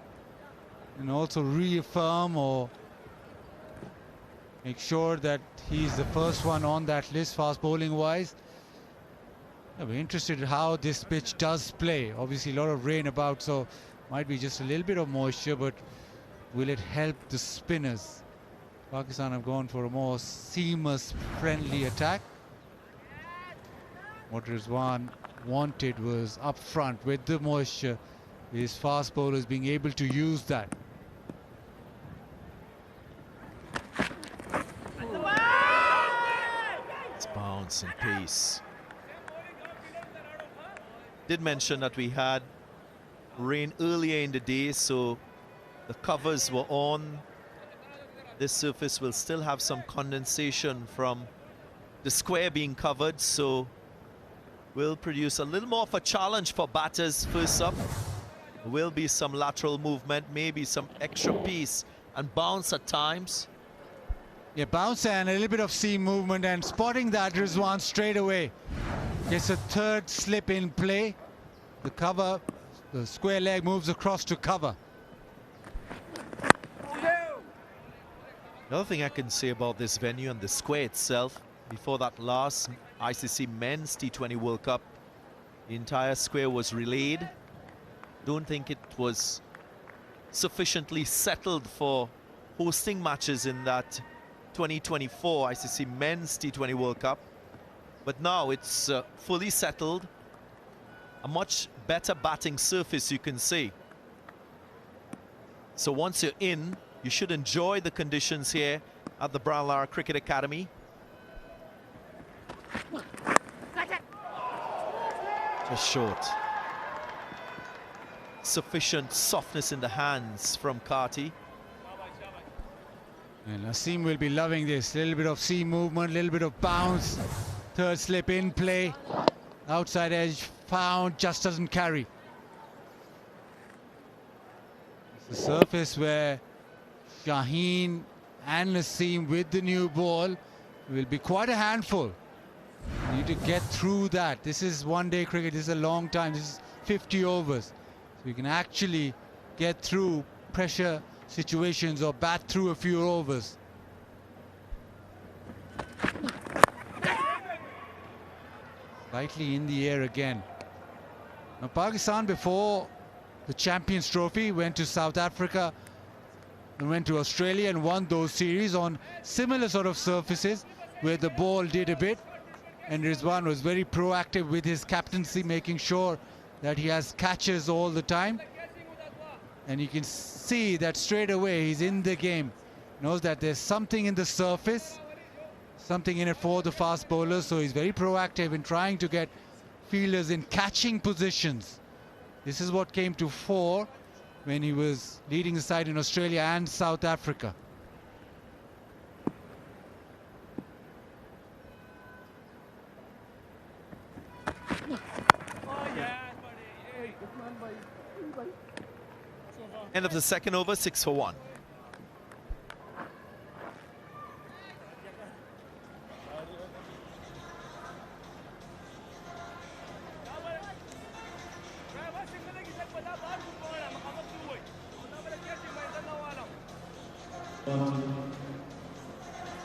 and also reaffirm or make sure that he's the first one on that list fast bowling wise. I'll be interested in how this pitch does play. Obviously a lot of rain about, so might be just a little bit of moisture, but will it help the spinners? Pakistan have gone for a more seamless, friendly attack. What Rizwan wanted was up front with the moisture, his fast bowlers being able to use that. It's bounce and pace. Did mention that we had rain earlier in the day, so the covers were on. This surface will still have some condensation from the square being covered, so will produce a little more of a challenge for batters first up. There will be some lateral movement, maybe some extra pace and bounce at times. Yeah, bounce and a little bit of seam movement, and spotting that Rizwan straight away. Gets a third slip in play. The cover, the square leg moves across to cover. Another thing I can say about this venue and the square itself, before that last ICC Men's T20 World Cup, the entire square was relayed. Don't think it was sufficiently settled for hosting matches in that 2024 ICC Men's T20 World Cup. But now it's fully settled. A much better batting surface, you can see. So once you're in, you should enjoy the conditions here at the Brown Lara Cricket Academy. Just short. Sufficient softness in the hands from Karti. And Naseem will be loving this. A little bit of seam movement, a little bit of bounce. Third slip in play. Outside edge found, just doesn't carry. It's a surface where Shaheen and Naseem with the new ball will be quite a handful. You need to get through that. This is one-day cricket. This is a long time. This is 50 overs. So you can actually get through pressure situations or bat through a few overs. Slightly in the air again. Now Pakistan, before the Champions Trophy, went to South Africa and went to Australia and won those series on similar sort of surfaces where the ball did a bit, and Rizwan was very proactive with his captaincy, making sure that he has catches all the time. And you can see that straight away he's in the game, knows that there's something in the surface, something in it for the fast bowlers, so he's very proactive in trying to get fielders in catching positions. This is what came to fore when he was leading the side in Australia and South Africa. End of the second over, 6 for 1.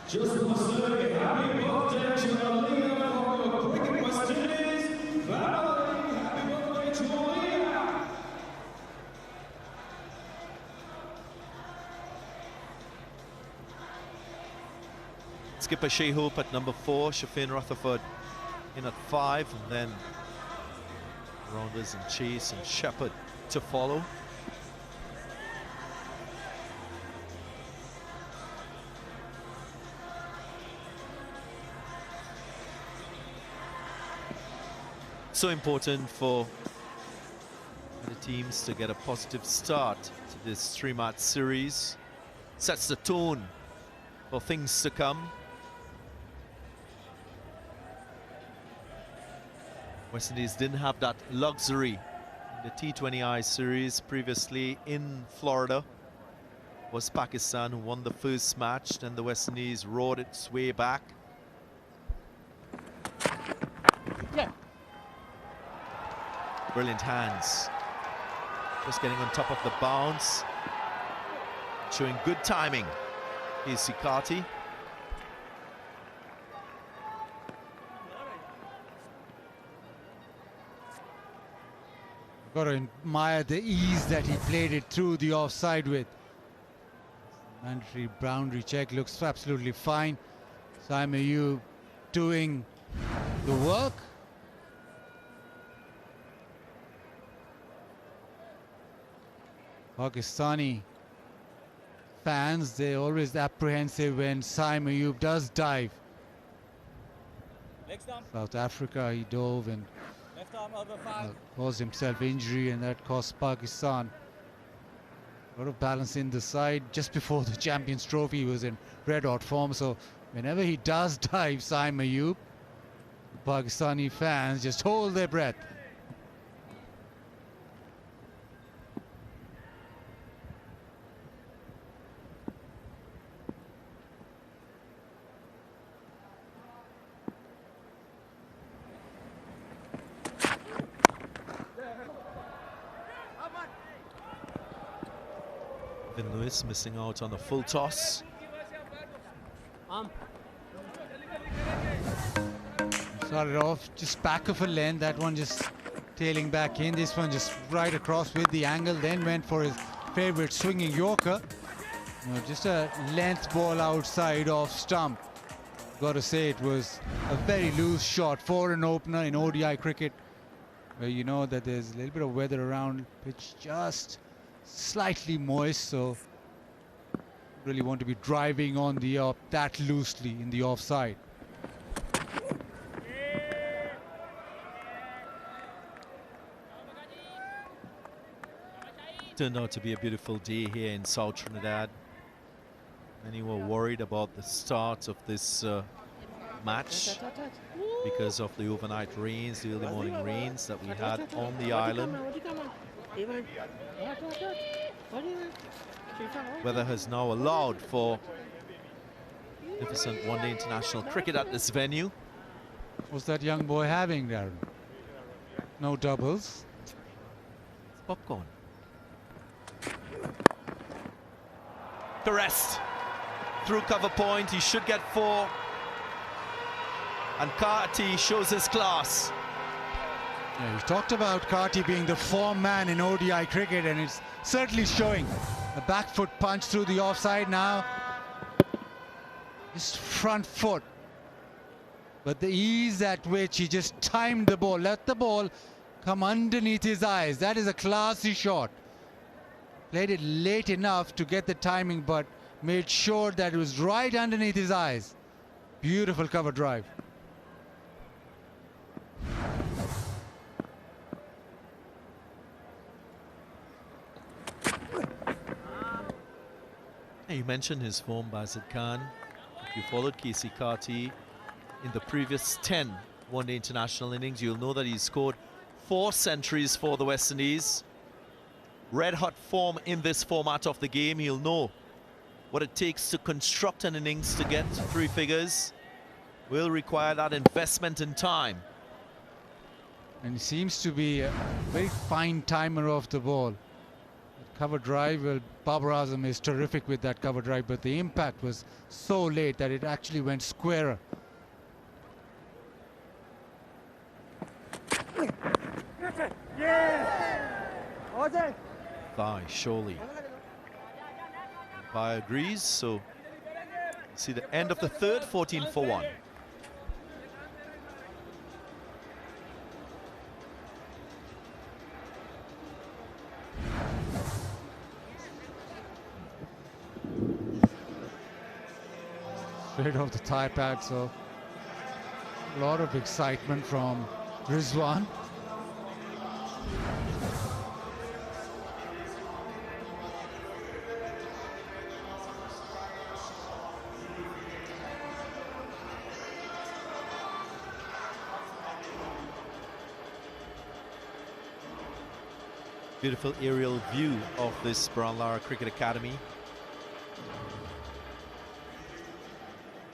Just want to say happy birthday to the leader of the cricket West Indies, Valerie. Happy birthday to the leader. Skipper Shea Hope at number 4, Shafin Rutherford in at 5, and then Rounders and Chase and Shepherd to follow. So important for the teams to get a positive start to this 3-match series. Sets the tone for things to come. West Indies didn't have that luxury in the T20I series previously in Florida. It was Pakistan who won the first match, then the West Indies roared its way back. Yeah. Brilliant hands. Just getting on top of the bounce. Showing good timing. Here's Sikati. Got to admire the ease that he played it through the offside with. Mandatory boundary check looks absolutely fine. Simon, you doing the work. Pakistani fans, they're always apprehensive when Simon Ayub does dive. South Africa, he dove and caused himself injury, and that cost Pakistan a lot of balance in the side. Just before the Champions Trophy, he was in red-hot form, so whenever he does dive, Simon Ayub, Pakistani fans just hold their breath. Lewis missing out on a full toss. Started off just back of a length, that one just tailing back in, this one just right across with the angle, then went for his favorite swinging Yorker. You know, just a length ball outside off stump. Got to say, it was a very loose shot for an opener in ODI cricket, where you know that there's a little bit of weather around, pitch just slightly moist, so really want to be driving on the up that loosely in the offside. Turned out to be a beautiful day here in South Trinidad. Many were worried about the start of this match because of the overnight rains, the early morning rains that we had on the island. Weather has now allowed for magnificent one-day international cricket at this venue. What's that young boy having, Darren? No doubles. It's popcorn. Caressed through cover point. He should get 4. And Carty shows his class. Yeah, you talked about Carty being the form man in ODI cricket, and it's certainly showing. A back foot punch through the offside now. Just front foot. But the ease at which he just timed the ball, let the ball come underneath his eyes. That is a classy shot. Played it late enough to get the timing, but made sure that it was right underneath his eyes. Beautiful cover drive. You mentioned his form, Bazid Khan. If you followed Casey Carty in the previous 10 one-day international innings, you'll know that he scored 4 centuries for the West Indies. Red-hot form in this format of the game. He'll know what it takes to construct an innings to get 3 figures. Will require that investment in time. And he seems to be a very fine timer of the ball. Cover drive, well, Babar Azam is terrific with that cover drive, but the impact was so late that it actually went squarer. Thigh, surely. Umpire agrees, so you see the end of the third, 14 for 1. Straight off the thigh pad, so a lot of excitement from Rizwan. Beautiful aerial view of this Brown Lara Cricket Academy.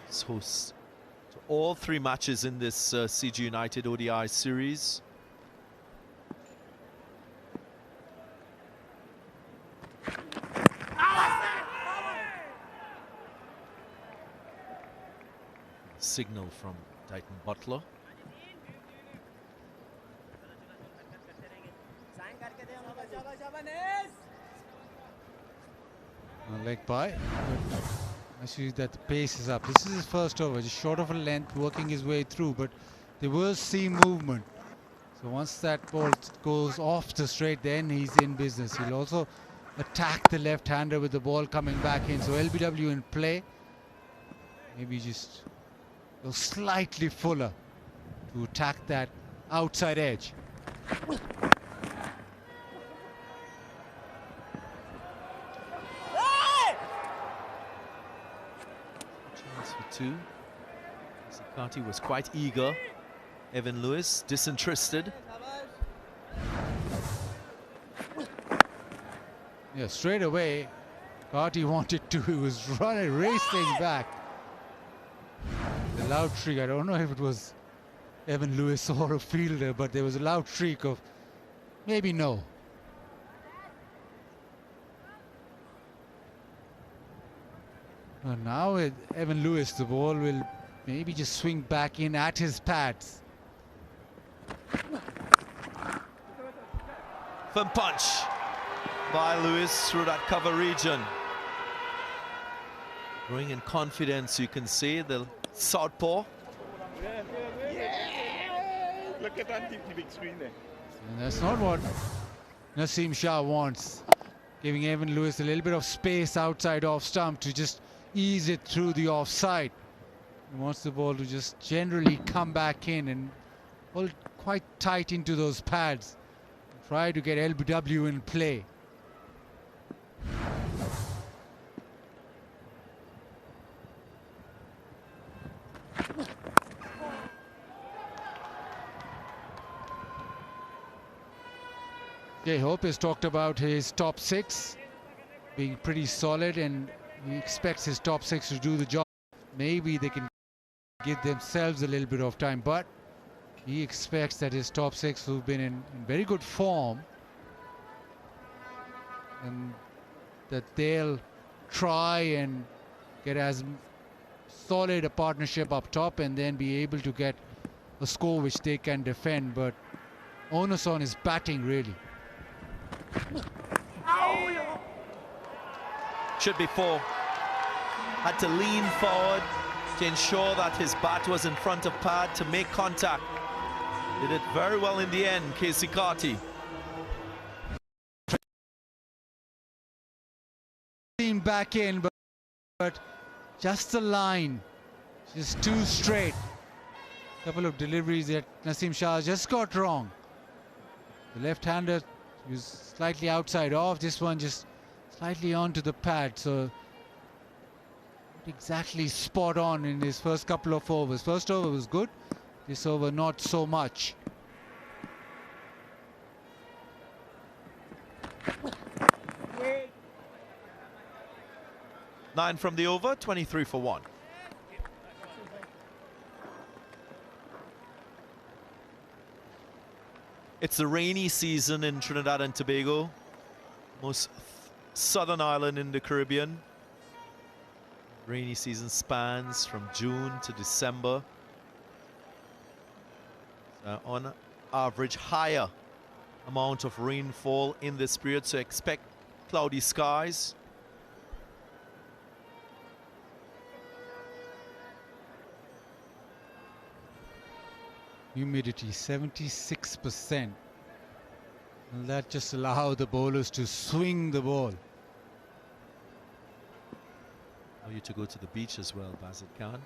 It's host to all 3 matches in this CG United ODI series. Signal from Titan Butler. Leg by. I see that the pace is up. This is his first over, just short of a length, working his way through, but there was seam movement. So once that ball goes off the straight, then he's in business. He'll also attack the left-hander with the ball coming back in. So LBW in play. Maybe just go slightly fuller to attack that outside edge. Two. Carty was quite eager. Evan Lewis disinterested. Yeah, straight away, Carty wanted to. He was running, racing back. The loud shriek. I don't know if it was Evan Lewis or a fielder, but there was a loud shriek of maybe no. And now with Evan Lewis, the ball will maybe just swing back in at his pads. Firm punch by Lewis through that cover region. Growing in confidence, you can see the southpaw. Yeah. Look at that the big screen there. And that's not what Naseem Shah wants. Giving Evan Lewis a little bit of space outside off stump to just ease it through the offside. He wants the ball to just generally come back in and hold quite tight into those pads. Try to get LBW in play. Jay Hope has talked about his top 6 being pretty solid, and he expects his top 6 to do the job. Maybe they can give themselves a little bit of time, but he expects that his top 6 who've been in very good form, and that they'll try and get as solid a partnership up top and then be able to get a score which they can defend. But onus on his batting, really. Should be 4. Had to lean forward to ensure that his bat was in front of pad to make contact. Did it very well in the end, Casey Carty. Back in, but just the line, just too straight. Couple of deliveries that Naseem Shah just got wrong. The left-hander was slightly outside off. This one just slightly onto the pad, so not exactly spot on in his first couple of overs. First over was good. This over not so much. Nine from the over, 23 for 1. It's the rainy season in Trinidad and Tobago, most southern island in the Caribbean. Rainy season spans from June to December. On average, higher amount of rainfall in this period, so expect cloudy skies. Humidity 76%. Will that just allow the bowlers to swing the ball? Allow you to go to the beach as well, Basit Khan.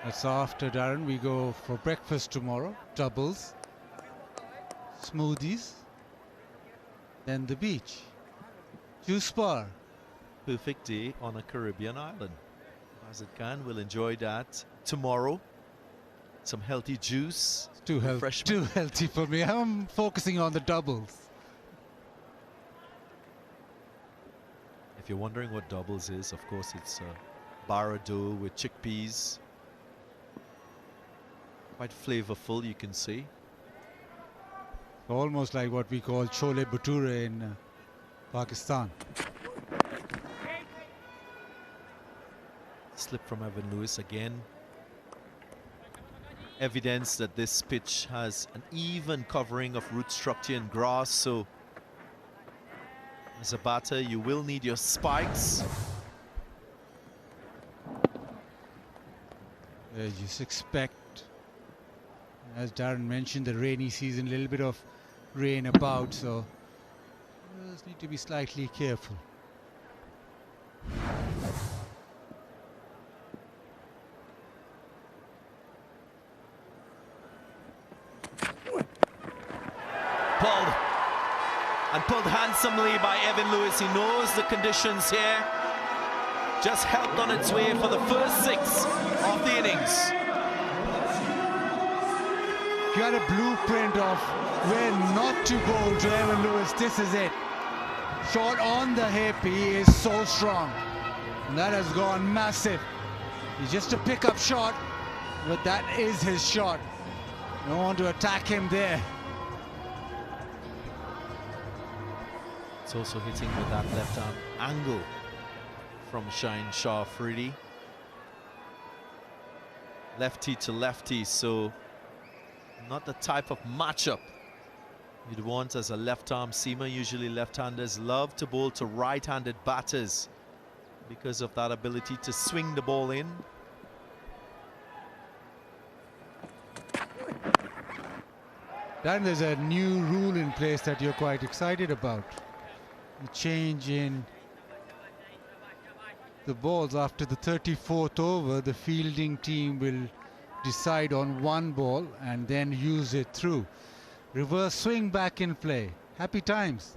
That's after, Darren. We go for breakfast tomorrow. Doubles, smoothies, then the beach. Juice bar. Perfect day on a Caribbean island. Basit Khan will enjoy that tomorrow. Some healthy juice. Too healthy for me. I'm focusing on the doubles. If you're wondering what doubles is, of course it's barado with chickpeas. Quite flavorful, you can see. Almost like what we call chole bhature in Pakistan. Slip from Evan Lewis again. Evidence that this pitch has an even covering of root structure and grass, so as a batter you will need your spikes. You just expect, as Darren mentioned, the rainy season, a little bit of rain about, so you just need to be slightly careful. Pulled handsomely by Evan Lewis. He knows the conditions here. Just helped on its way for the first 6 of the innings. If you had a blueprint of where not to bowl to Evan Lewis, this is it. Short on the hip, he is so strong. And that has gone massive. He's just a pickup shot, but that is his shot. You don't want to attack him there. It's also hitting with that left arm angle from Shaheen Shah Afridi. Lefty to lefty, so not the type of matchup you'd want as a left-arm seamer. Usually left-handers love to bowl to right-handed batters because of that ability to swing the ball in. Dan, there's a new rule in place that you're quite excited about. The change in the balls after the 34th over, the fielding team will decide on one ball and then use it through. Reverse swing back in play. Happy times.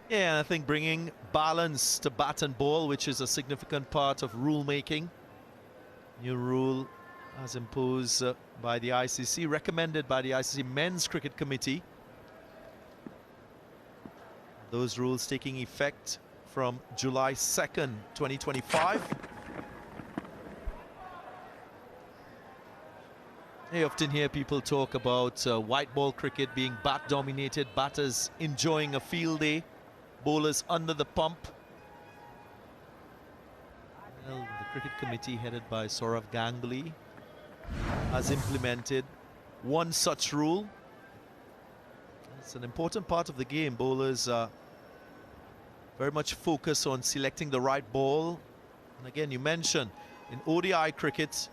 Yeah, and I think bringing balance to bat and ball, which is a significant part of rule making. New rule as imposed by the ICC, recommended by the ICC Men's Cricket Committee. Those rules taking effect from July 2nd, 2025. I often hear people talk about white ball cricket being bat-dominated, batters enjoying a field day, bowlers under the pump. Well, the cricket committee headed by Saurav Ganguly has implemented one such rule. It's an important part of the game. Bowlers are very much focused on selecting the right ball. And again, you mentioned in ODI cricket,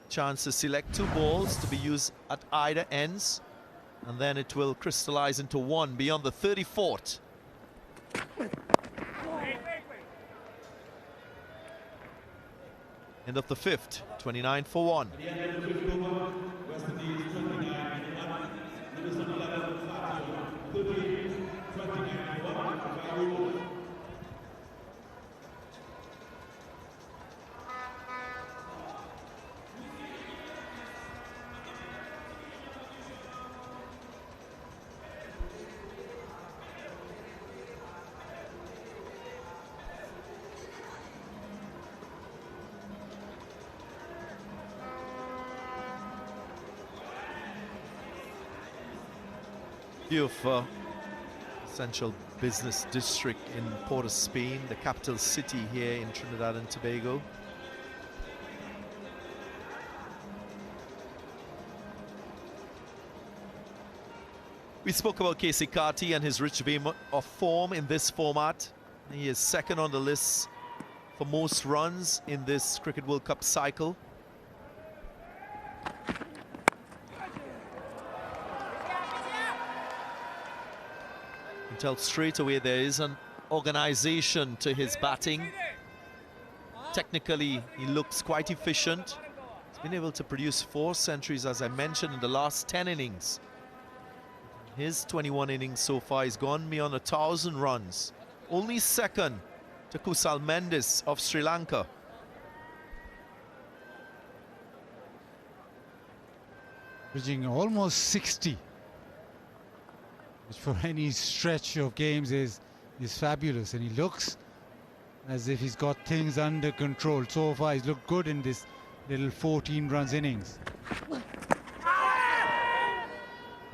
chance to select 2 balls to be used at either ends, and then it will crystallize into one beyond the 34th. End of the 5th, 29 for 1. View of central business district in Port of Spain, the capital city here in Trinidad and Tobago. We spoke about Casey Carty and his rich vein of form in this format. He is second on the list for most runs in this Cricket World Cup cycle. Tell straight away there is an organization to his batting. Technically, he looks quite efficient. He's been able to produce 4 centuries, as I mentioned, in the last 10 innings. His 21 innings so far, he's gone beyond 1,000 runs. Only second to Kusal Mendis of Sri Lanka. Reaching almost 60. Which for any stretch of games is fabulous, and he looks as if he's got things under control. So far he's looked good in this little 14 runs innings.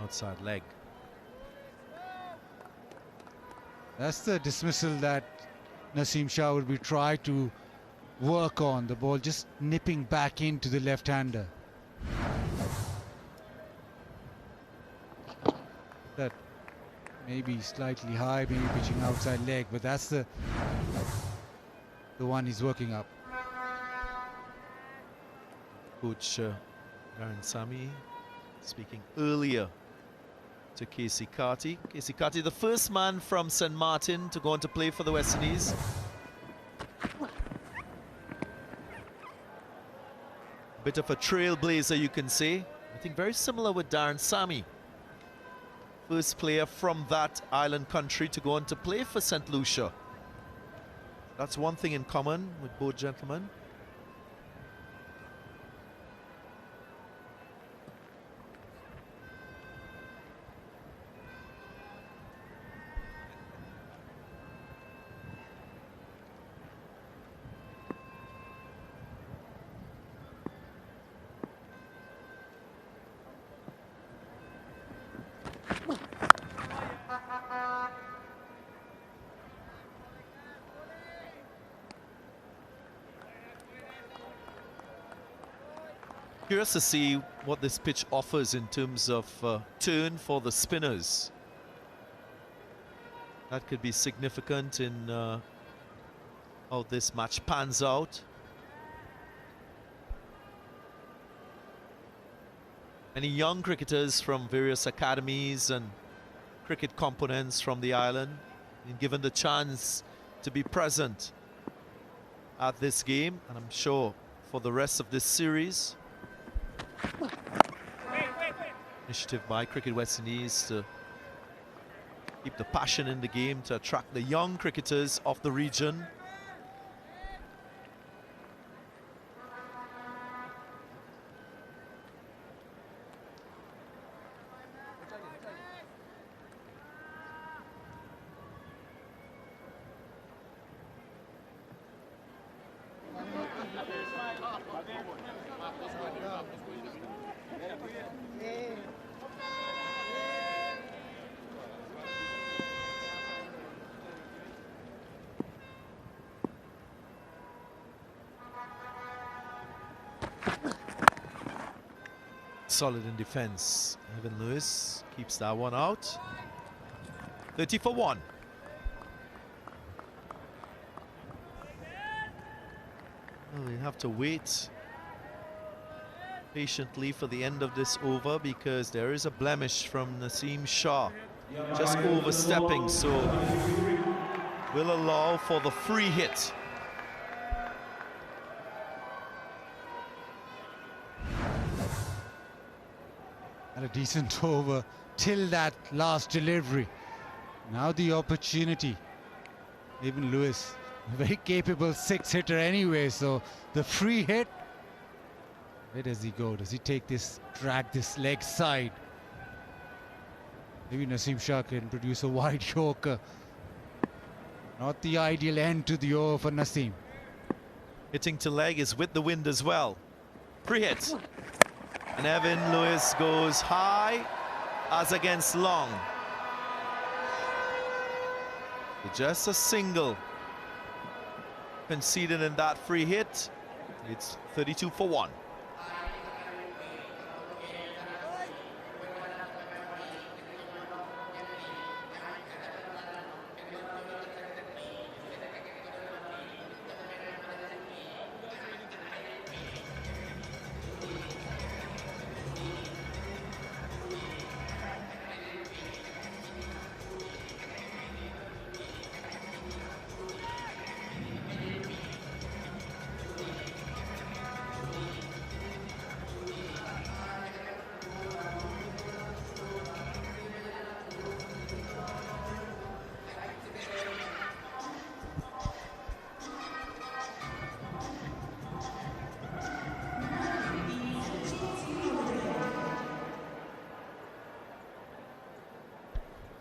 Outside leg. That's the dismissal that Naseem Shah would be trying to work on. The ball just nipping back into the left-hander. That maybe slightly high, maybe pitching outside leg, but that's the one he's working up. Coach Darren Sammy speaking earlier to Casey Carty. Casey Carty, the first man from St. Martin to go on to play for the West Indies. Bit of a trailblazer, you can say. I think very similar with Darren Sammy. First player from that island country to go on to play for St. Lucia. That's one thing in common with both gentlemen. Curious to see what this pitch offers in terms of turn for the spinners. That could be significant in how this match pans out. Many young cricketers from various academies and cricket components from the island been given the chance to be present at this game, and I'm sure for the rest of this series. Initiative by Cricket West Indies to keep the passion in the game, to attract the young cricketers of the region. Solid in defense. Evan Lewis keeps that one out. 30 for 1. Well, we have to wait patiently for the end of this over because there is a blemish from Naseem Shah. Just overstepping, so will allow for the free hit. Had a decent over till that last delivery. Now the opportunity. Even Lewis, a very capable 6-hitter anyway, so the free hit. Where does he go? Does he take this, drag this leg side? Maybe Naseem Shah can produce a wide Yorker. Not the ideal end to the over for Naseem. Hitting to leg is with the wind as well. Free hit. And Evan Lewis goes high as against long. Just a single conceded in that free hit. It's 32 for 1.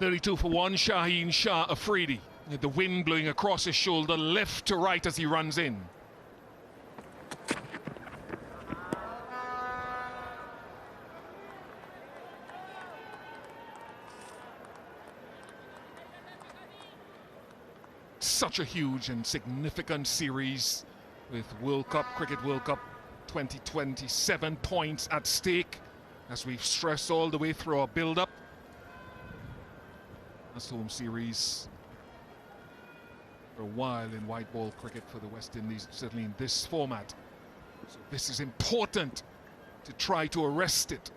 .32 for 1, Shaheen Shah Afridi. The wind blowing across his shoulder, left to right as he runs in. Such a huge and significant series with Cricket World Cup 2027 points at stake, as we've stressed all the way through our build-up. Last home series for a while in white ball cricket for the West Indies, certainly in this format. So this is important to try to arrest it.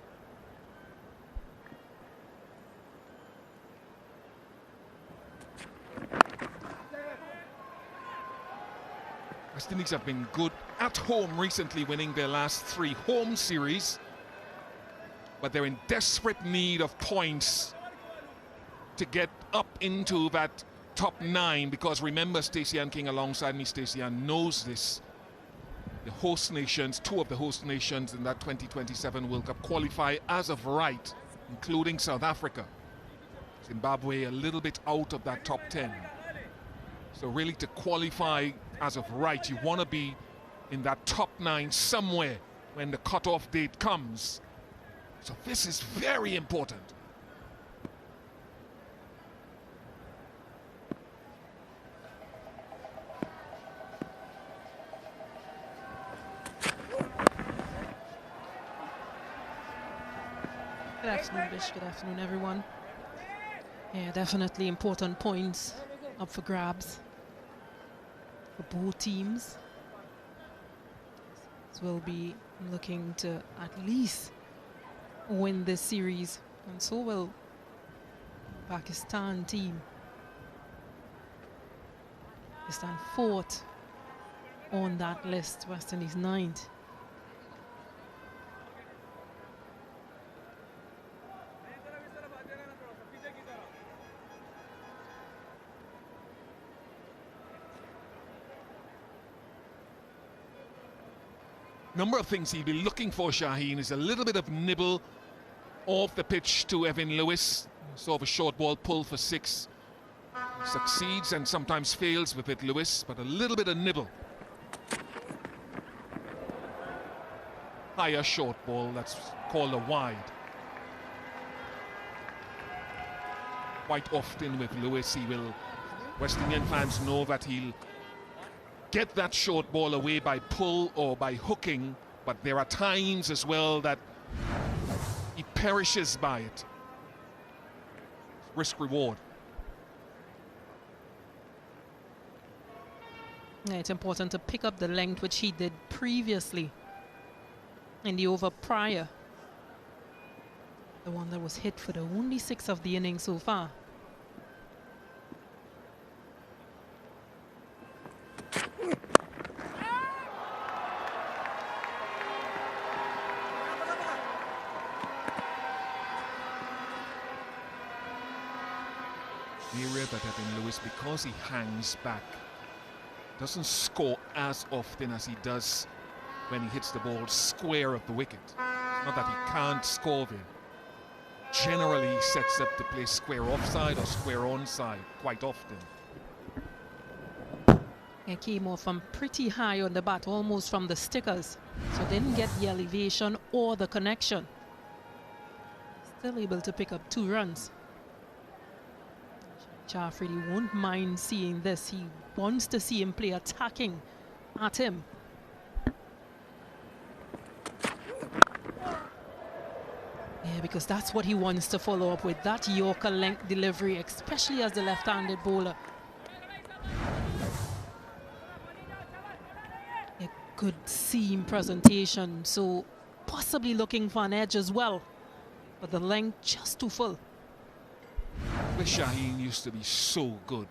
West Indies have been good at home recently, winning their last 3 home series, but they're in desperate need of points to get up into that top 9, because remember, Stacey Ann King alongside me, Stacey Ann knows this. The host nations, 2 of the host nations in that 2027 World Cup qualify as of right, including South Africa. Zimbabwe a little bit out of that top 10. So really, to qualify as of right, you want to be in that top 9 somewhere when the cutoff date comes. So this is very important. Good afternoon, Bish. Good afternoon, everyone. Yeah, definitely important points up for grabs for both teams. So we'll be looking to at least win this series, and so will Pakistan team. Pakistan 4th on that list, West Indies 9th. Number of things he'll be looking for, Shaheen, is a little bit of nibble off the pitch to Evan Lewis. Sort of a short ball pull for 6. Succeeds and sometimes fails with it, Lewis, but a little bit of nibble. higher short ball that's called a wide. Quite often with Lewis, he will, West Indian fans know that he'll get that short ball away by pull or by hooking, but there are times as well that he perishes by it. Risk reward. Yeah, it's important to pick up the length which he did previously in the over prior. The one that was hit for the only 6 of the innings so far. The area that Evan Lewis, because he hangs back, doesn't score as often as he does when he hits the ball square of the wicket. It's not that he can't score there. Generally, he sets up to play square offside or square onside quite often. It came off from pretty high on the bat, almost from the stickers. So didn't get the elevation or the connection. Still able to pick up 2 runs. Jaffrey won't mind seeing this. He wants to see him play attacking at him. Yeah, because that's what he wants to follow up with, that Yorker length delivery, especially as the left-handed bowler. A good seam presentation, so possibly looking for an edge as well, but the length just too full. Shaheen used to be so good,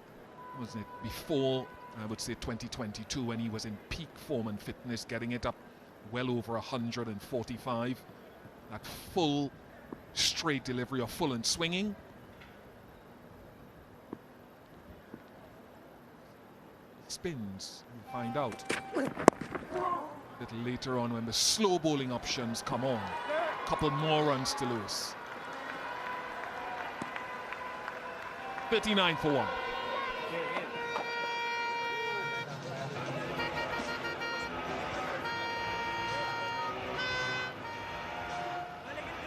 wasn't it? Before, I would say 2022, when he was in peak form and fitness, getting it up well over 145. That full straight delivery of full and swinging. Spins, we'll find out. A little later on when the slow bowling options come on. A couple more runs to Lewis. 39 for 1.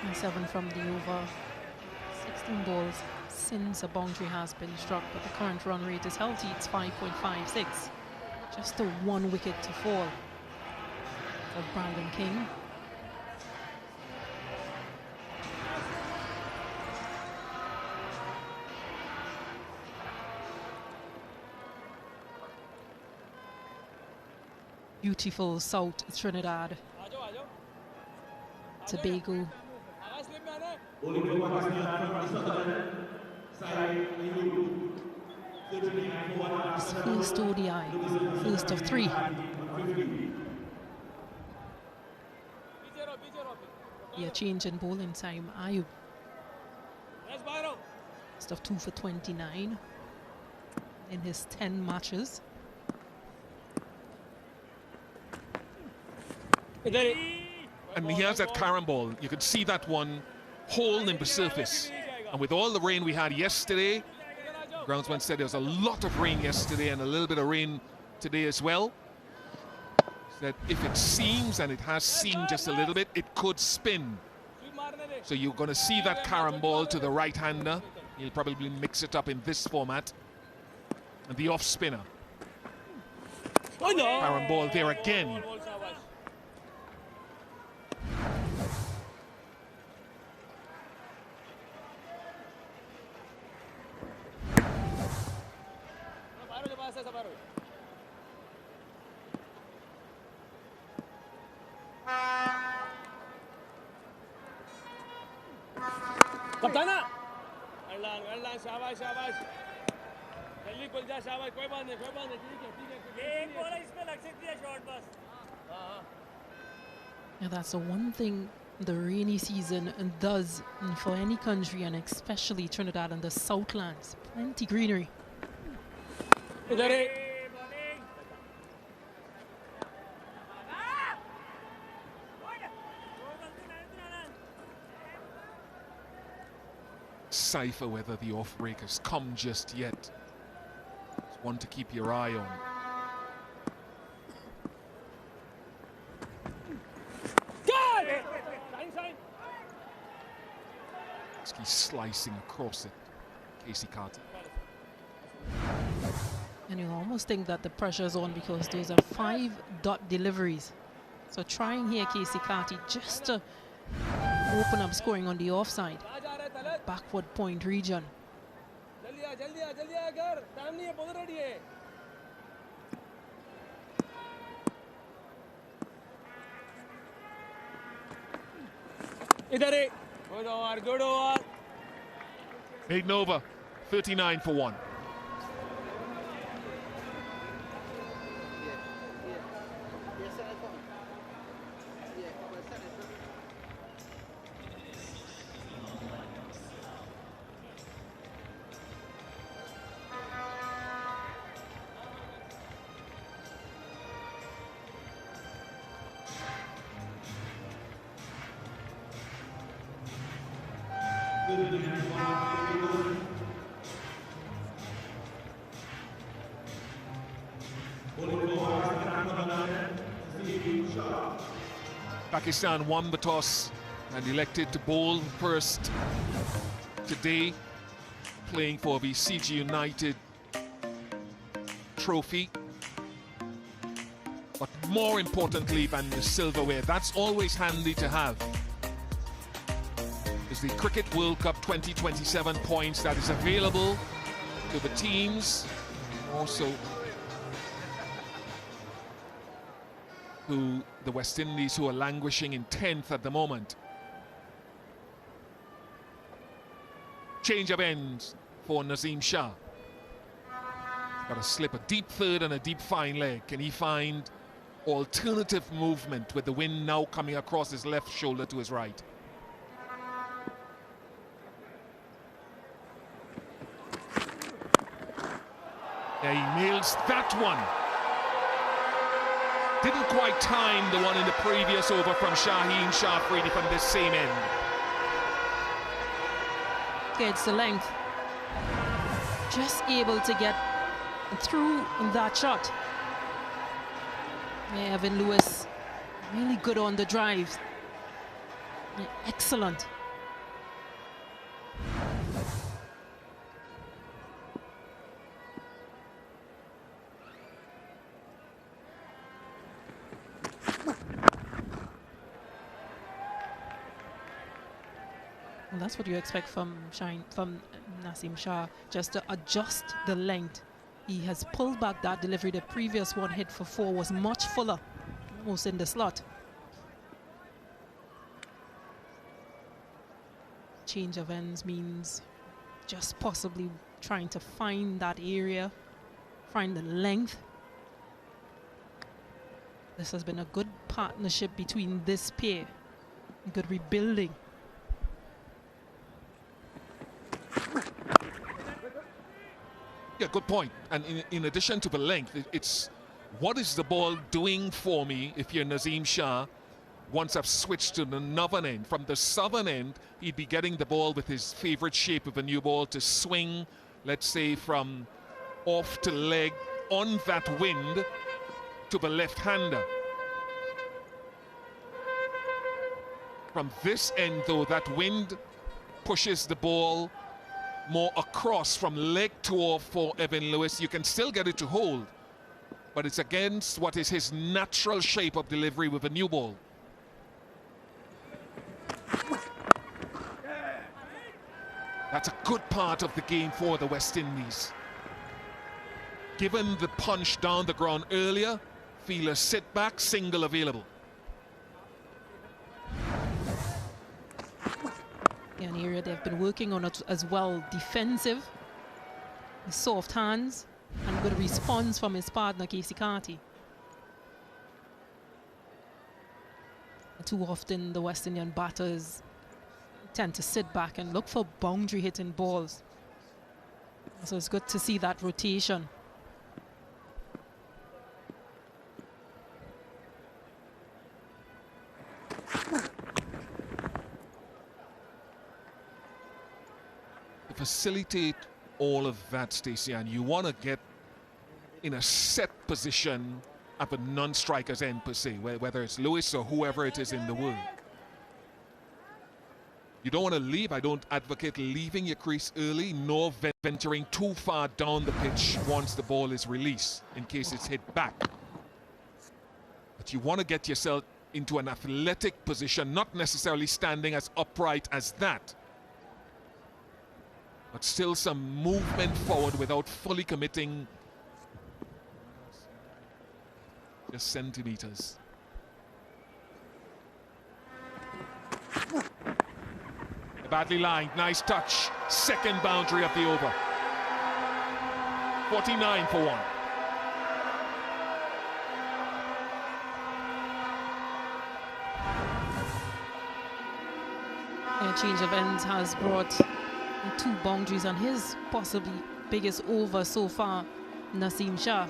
And 7 from the over. 16 balls since a boundary has been struck, but the current run rate is healthy. It's 5.56. Just a 1 wicket to fall for Brandon King. Beautiful South Trinidad, Tobago. His first ODI, first of 3. Yeah, change in bowling time. Ayub. First of 2 for 29 in his 10 matches. And he has that carom ball. You could see that one hole in the surface. And with all the rain we had yesterday, groundsman said there was a lot of rain yesterday and a little bit of rain today as well. That if it seams, and it has seamed just a little bit, it could spin. So you're going to see that carom ball to the right-hander. He'll probably mix it up in this format. And the off-spinner. Carom ball there again. Kaptana! Well done, शाबाश शाबाश जल्दी खुल जा शाबाश कोई बात नहीं ठीक है एक बॉल है इसमें लग सकती है शॉट बस Yeah, that's the one thing the rainy season does for any country, and especially Trinidad and the Southlands. Plenty greenery. Decipher whether the off-break has come just yet. It's one to keep your eye on. He's slicing across it. Casey Carty. And you almost think that the pressure is on because those are 5-dot deliveries. So trying here, Casey Carty, just to open up scoring on the offside. Backward point region. Good over. Maiden over, 39 for 1. Pakistan won the toss and elected to bowl first today, playing for the CG United trophy. But more importantly than the silverware, that's always handy to have, is the Cricket World Cup 2027 points that is available to the teams, also to the West Indies, who are languishing in 10th at the moment. Change of ends for Nazim Shah. Got to slip a deep third and a deep fine leg. Can he find alternative movement with the wind now coming across his left shoulder to his right? Yeah, he nails that one. Didn't quite time the one in the previous over from Shaheen Shafridi from this same end. Gets the length. Just able to get through that shot. Yeah, Evan Lewis, really good on the drives. Yeah, excellent. Well, that's what you expect from Nasim Shah, just to adjust the length. He has pulled back that delivery. The previous one hit for 4 was much fuller, almost in the slot. Change of ends means just possibly trying to find that area, find the length. This has been a good partnership between this pair, good rebuilding. Yeah, good point. And in addition to the length, it's what is the ball doing for me if you're Nazim Shah once I've switched to the northern end. From the southern end, he'd be getting the ball with his favorite shape of a new ball to swing, let's say, from off to leg on that wind to the left-hander. From this end, though, that wind pushes the ball more across from leg to off for Evan Lewis. You can still get it to hold, but it's against what is his natural shape of delivery with a new ball. That's a good part of the game for the West Indies. Given the punch down the ground earlier, fielder sit back, single available. An area they've been working on it as well, defensive, soft hands, and good response from his partner, Casey Carty. Too often the West Indian batters tend to sit back and look for boundary hitting balls. So it's good to see that rotation. Facilitate all of that, Stacey, and you want to get in a set position at the non-striker's end per se, whether it's Lewis or whoever it is in the world. You don't want to leave. I don't advocate leaving your crease early, nor venturing too far down the pitch once the ball is released, in case it's hit back. But you want to get yourself into an athletic position, not necessarily standing as upright as that, but still some movement forward without fully committing just centimeters. Badly lined, nice touch. Second boundary of the over. 49 for 1. A change of ends has brought 2 boundaries on his possibly biggest over so far, Naseem Shah.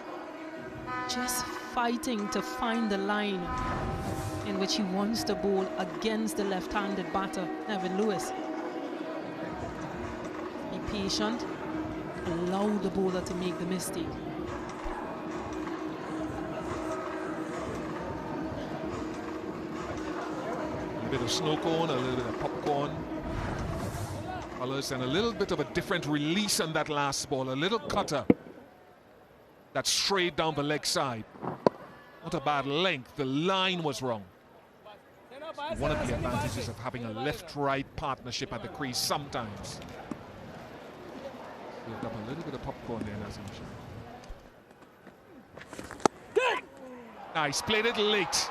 Just fighting to find the line in which he wants the ball against the left-handed batter, Evan Lewis. Be patient, allow the bowler to make the mistake. A bit of snow cone, a little bit of popcorn colors, and a little bit of a different release on that last ball. A little cutter that's straight down the leg side. Not a bad length, the line was wrong. One of the advantages of having a left-right partnership at the crease sometimes. Built up a little bit of popcorn there, Naseem Shah. Nice, played it late.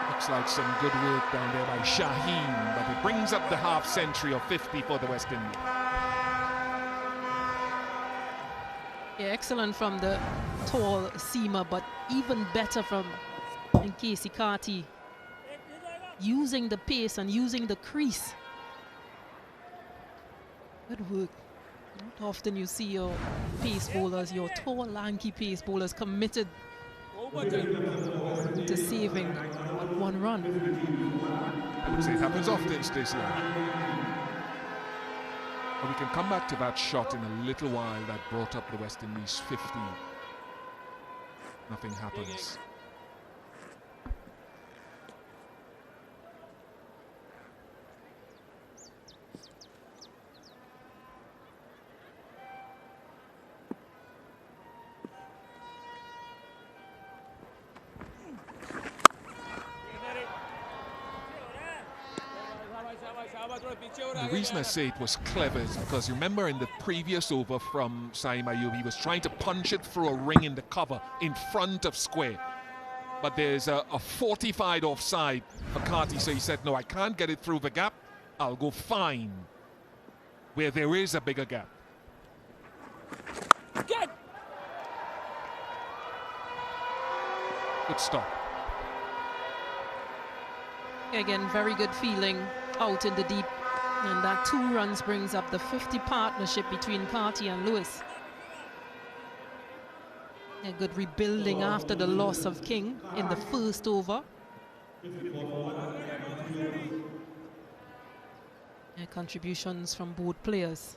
Looks like some good work down there by Shaheen, but it brings up the half century of 50 for the West Indies. Yeah, excellent from the tall seamer, but even better from Casey Carty, using the pace and using the crease. Good work. Not often you see your pace bowlers, your tall, lanky pace bowlers committed to saving but 1 run. I would say it happens often, Stacey. But we can come back to that shot in a little while that brought up the West Indies 50. Nothing happens. The reason I say it was clever is because you remember in the previous over from Saeem Ayub, he was trying to punch it through a ring in the cover in front of square. But there's a fortified offside for Carty, so he said, no, I can't get it through the gap. I'll go fine where there is a bigger gap. Good stop. Again, very good feeling out in the deep. And that 2 runs brings up the 50 partnership between Carty and Lewis. A good rebuilding after the loss of King in the first over. And contributions from both players.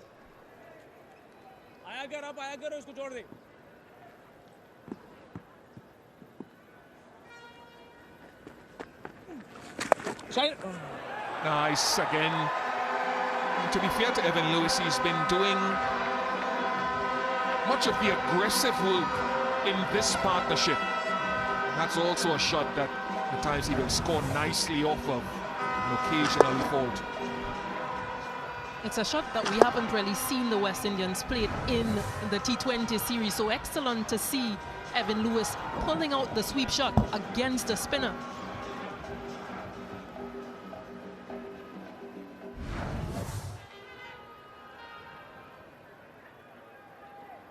Nice again. And to be fair to Evan Lewis, he's been doing much of the aggressive work in this partnership. That's also a shot that at times he will score nicely off of and occasionally fault. It's a shot that we haven't really seen the West Indians play in the T20 series. So excellent to see Evan Lewis pulling out the sweep shot against the spinner.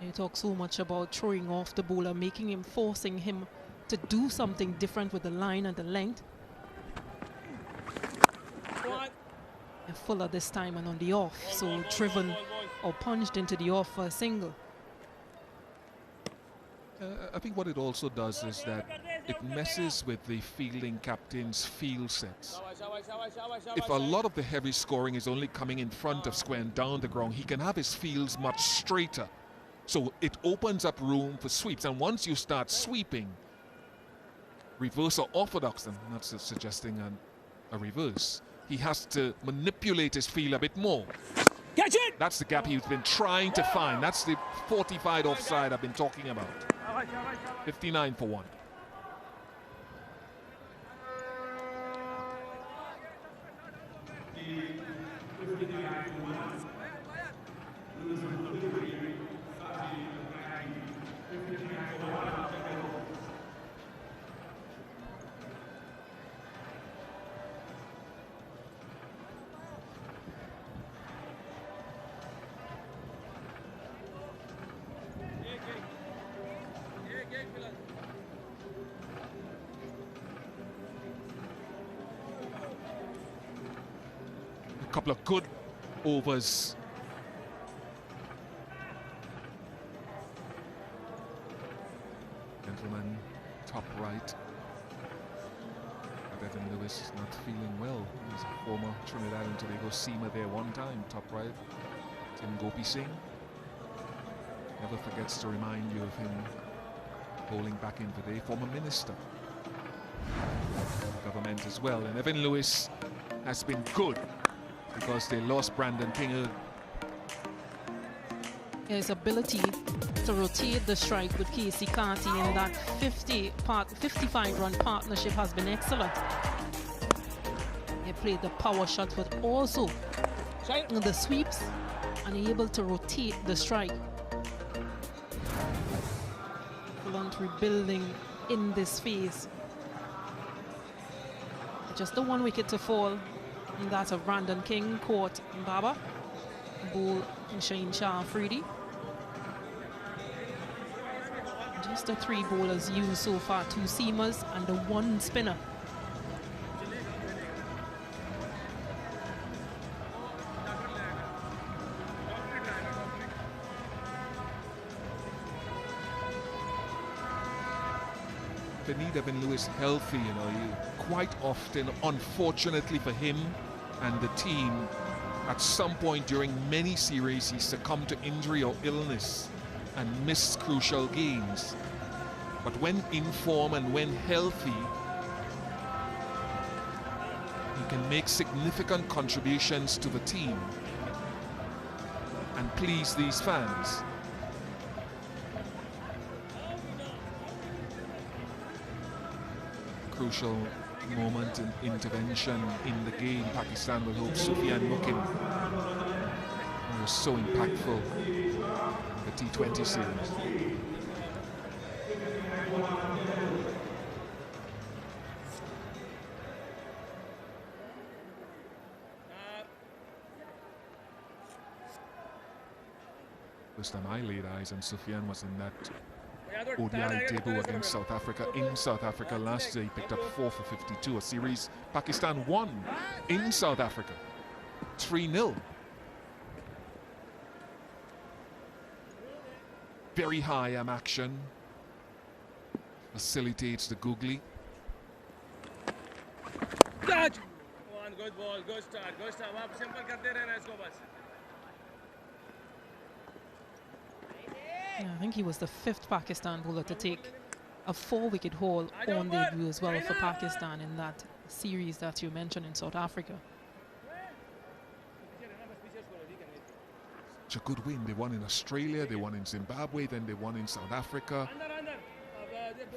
You talk so much about throwing off the bowler, making him, forcing him to do something different with the line and the length. And Fuller this time and on the off, so driven or punched into the off for a single. I think what it also does is that it messes with the fielding captain's field sets. If a lot of the heavy scoring is only coming in front of square and down the ground, he can have his fields much straighter. So it opens up room for sweeps. And once you start sweeping, reverse or orthodox, I'm not suggesting a reverse. He has to manipulate his field a bit more. Catch it! That's the gap he's been trying to find. That's the fortified offside I've been talking about. 59 for 1. Couple of good overs. Gentleman, top right. But Evan Lewis is not feeling well. He's a former Trinidad and Tobago seamer there one time, top right. Tim Gopi Singh. Never forgets to remind you of him bowling back in the day, former minister. Government as well. And Evan Lewis has been good, because they lost Brandon King. His ability to rotate the strike with Casey Carty in that 55-run partnership has been excellent. He played the power shot, but also the sweeps, and able to rotate the strike. Excellent rebuilding in this phase. Just the 1 wicket to fall. And that of Brandon King, caught Baba, ball Shane Shah Afridi. Just the 3 bowlers used so far, 2 seamers and the 1 spinner. They need Evan Lewis healthy, you know. Quite often, unfortunately for him and the team, at some point during many series he succumbed to injury or illness and missed crucial games. But when in form and when healthy, he can make significant contributions to the team and please these fans. Crucial moment in intervention in the game. Pakistan will hope Sufyan Mukim was so impactful in the T20 series. First time I laid eyes on Sufyan was in that ODI debut against South Africa in South Africa last year. He picked up 4 for 52, a series Pakistan won in South Africa 3-0. Very high action, facilitates the googly. Catch! One good ball, good start, good start. आप simple करते रहना इसको बस. Yeah, I think he was the 5th Pakistan bowler to take a 4-wicket haul on debut as well for Pakistan in that series that you mentioned in South Africa. It's a good win. They won in Australia, they won in Zimbabwe, then they won in South Africa.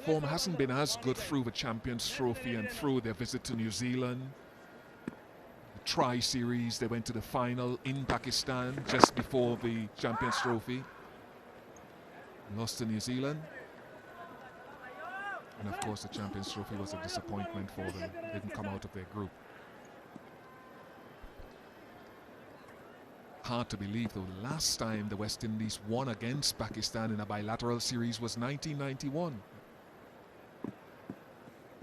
Form hasn't been as good through the Champions Trophy and through their visit to New Zealand. The Tri-Series, they went to the final in Pakistan just before the Champions Trophy. Lost to New Zealand. And of course the Champions Trophy was a disappointment for them. They didn't come out of their group. Hard to believe though, the last time the West Indies won against Pakistan in a bilateral series was 1991.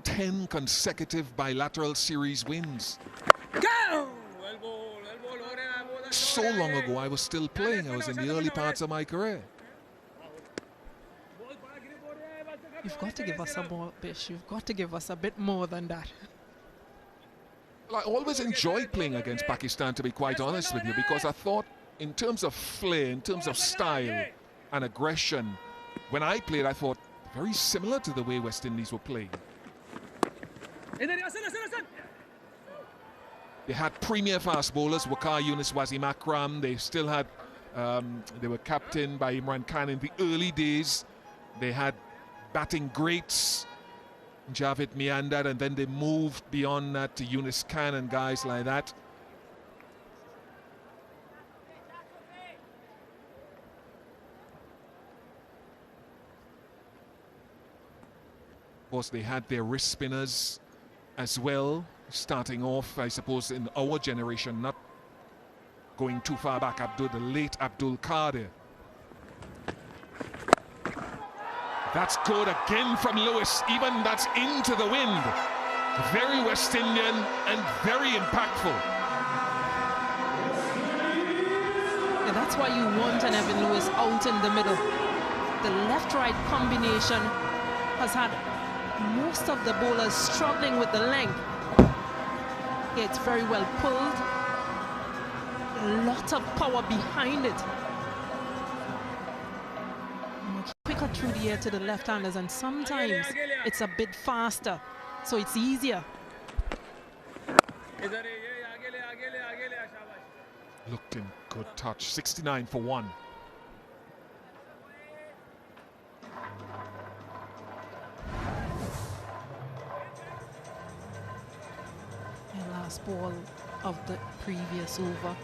10 consecutive bilateral series wins. So long ago I was still playing. I was in the early parts of my career. You've got to give us some more, Bish. You've got to give us a bit more than that. Well, I always enjoyed playing against Pakistan, to be quite honest with you, because I thought in terms of flair, in terms of style and aggression, when I played, I thought very similar to the way West Indies were playing. They had premier fast bowlers, Waqar Yunus, Wazim Akram. They still had, they were captained by Imran Khan in the early days. They had batting greats, Javed Miandar, and then they moved beyond that to Yunus Khan and guys like that. Of course, they had their wrist spinners as well, starting off, I suppose, in our generation, not going too far back, the late Abdul Qadir. That's good again from Lewis, even that's into the wind. Very West Indian and very impactful. Yeah, that's why you want an Evan Lewis out in the middle. The left-right combination has had most of the bowlers struggling with the length. Yeah, it's very well pulled. A lot of power behind it. Quicker through the air to the left-handers, and sometimes it's a bit faster, so it's easier. Looked in good touch. 69 for 1. Last ball of the previous over,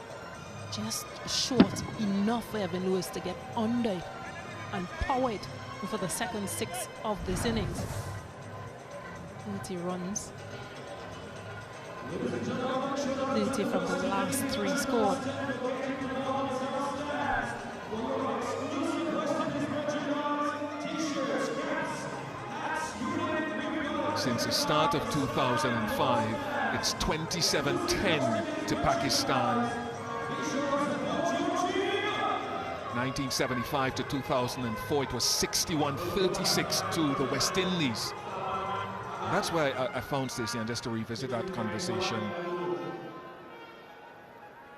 just short enough for Evan Lewis to get under it and power it for the second 6 of this innings. 30 runs, 30 from the last 3 scored. Since the start of 2005, it's 27-10 to Pakistan. 1975 to 2004, it was 61-36 to the West Indies. And that's why I found, Stacey, and just to revisit that conversation,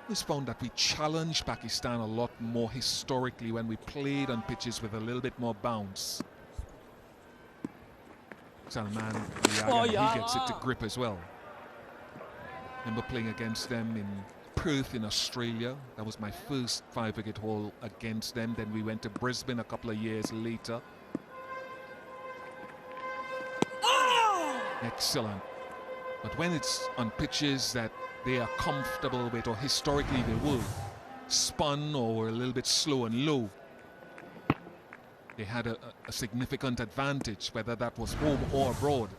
I just found that we challenged Pakistan a lot more historically when we played on pitches with a little bit more bounce. Salman, he gets it to grip as well. Remember playing against them in Perth in Australia. That was my first 5-wicket haul against them. Then we went to Brisbane a couple of years later. Excellent. But when it's on pitches that they are comfortable with, or historically they were, spun or were a little bit slow and low, they had a significant advantage, whether that was home or abroad.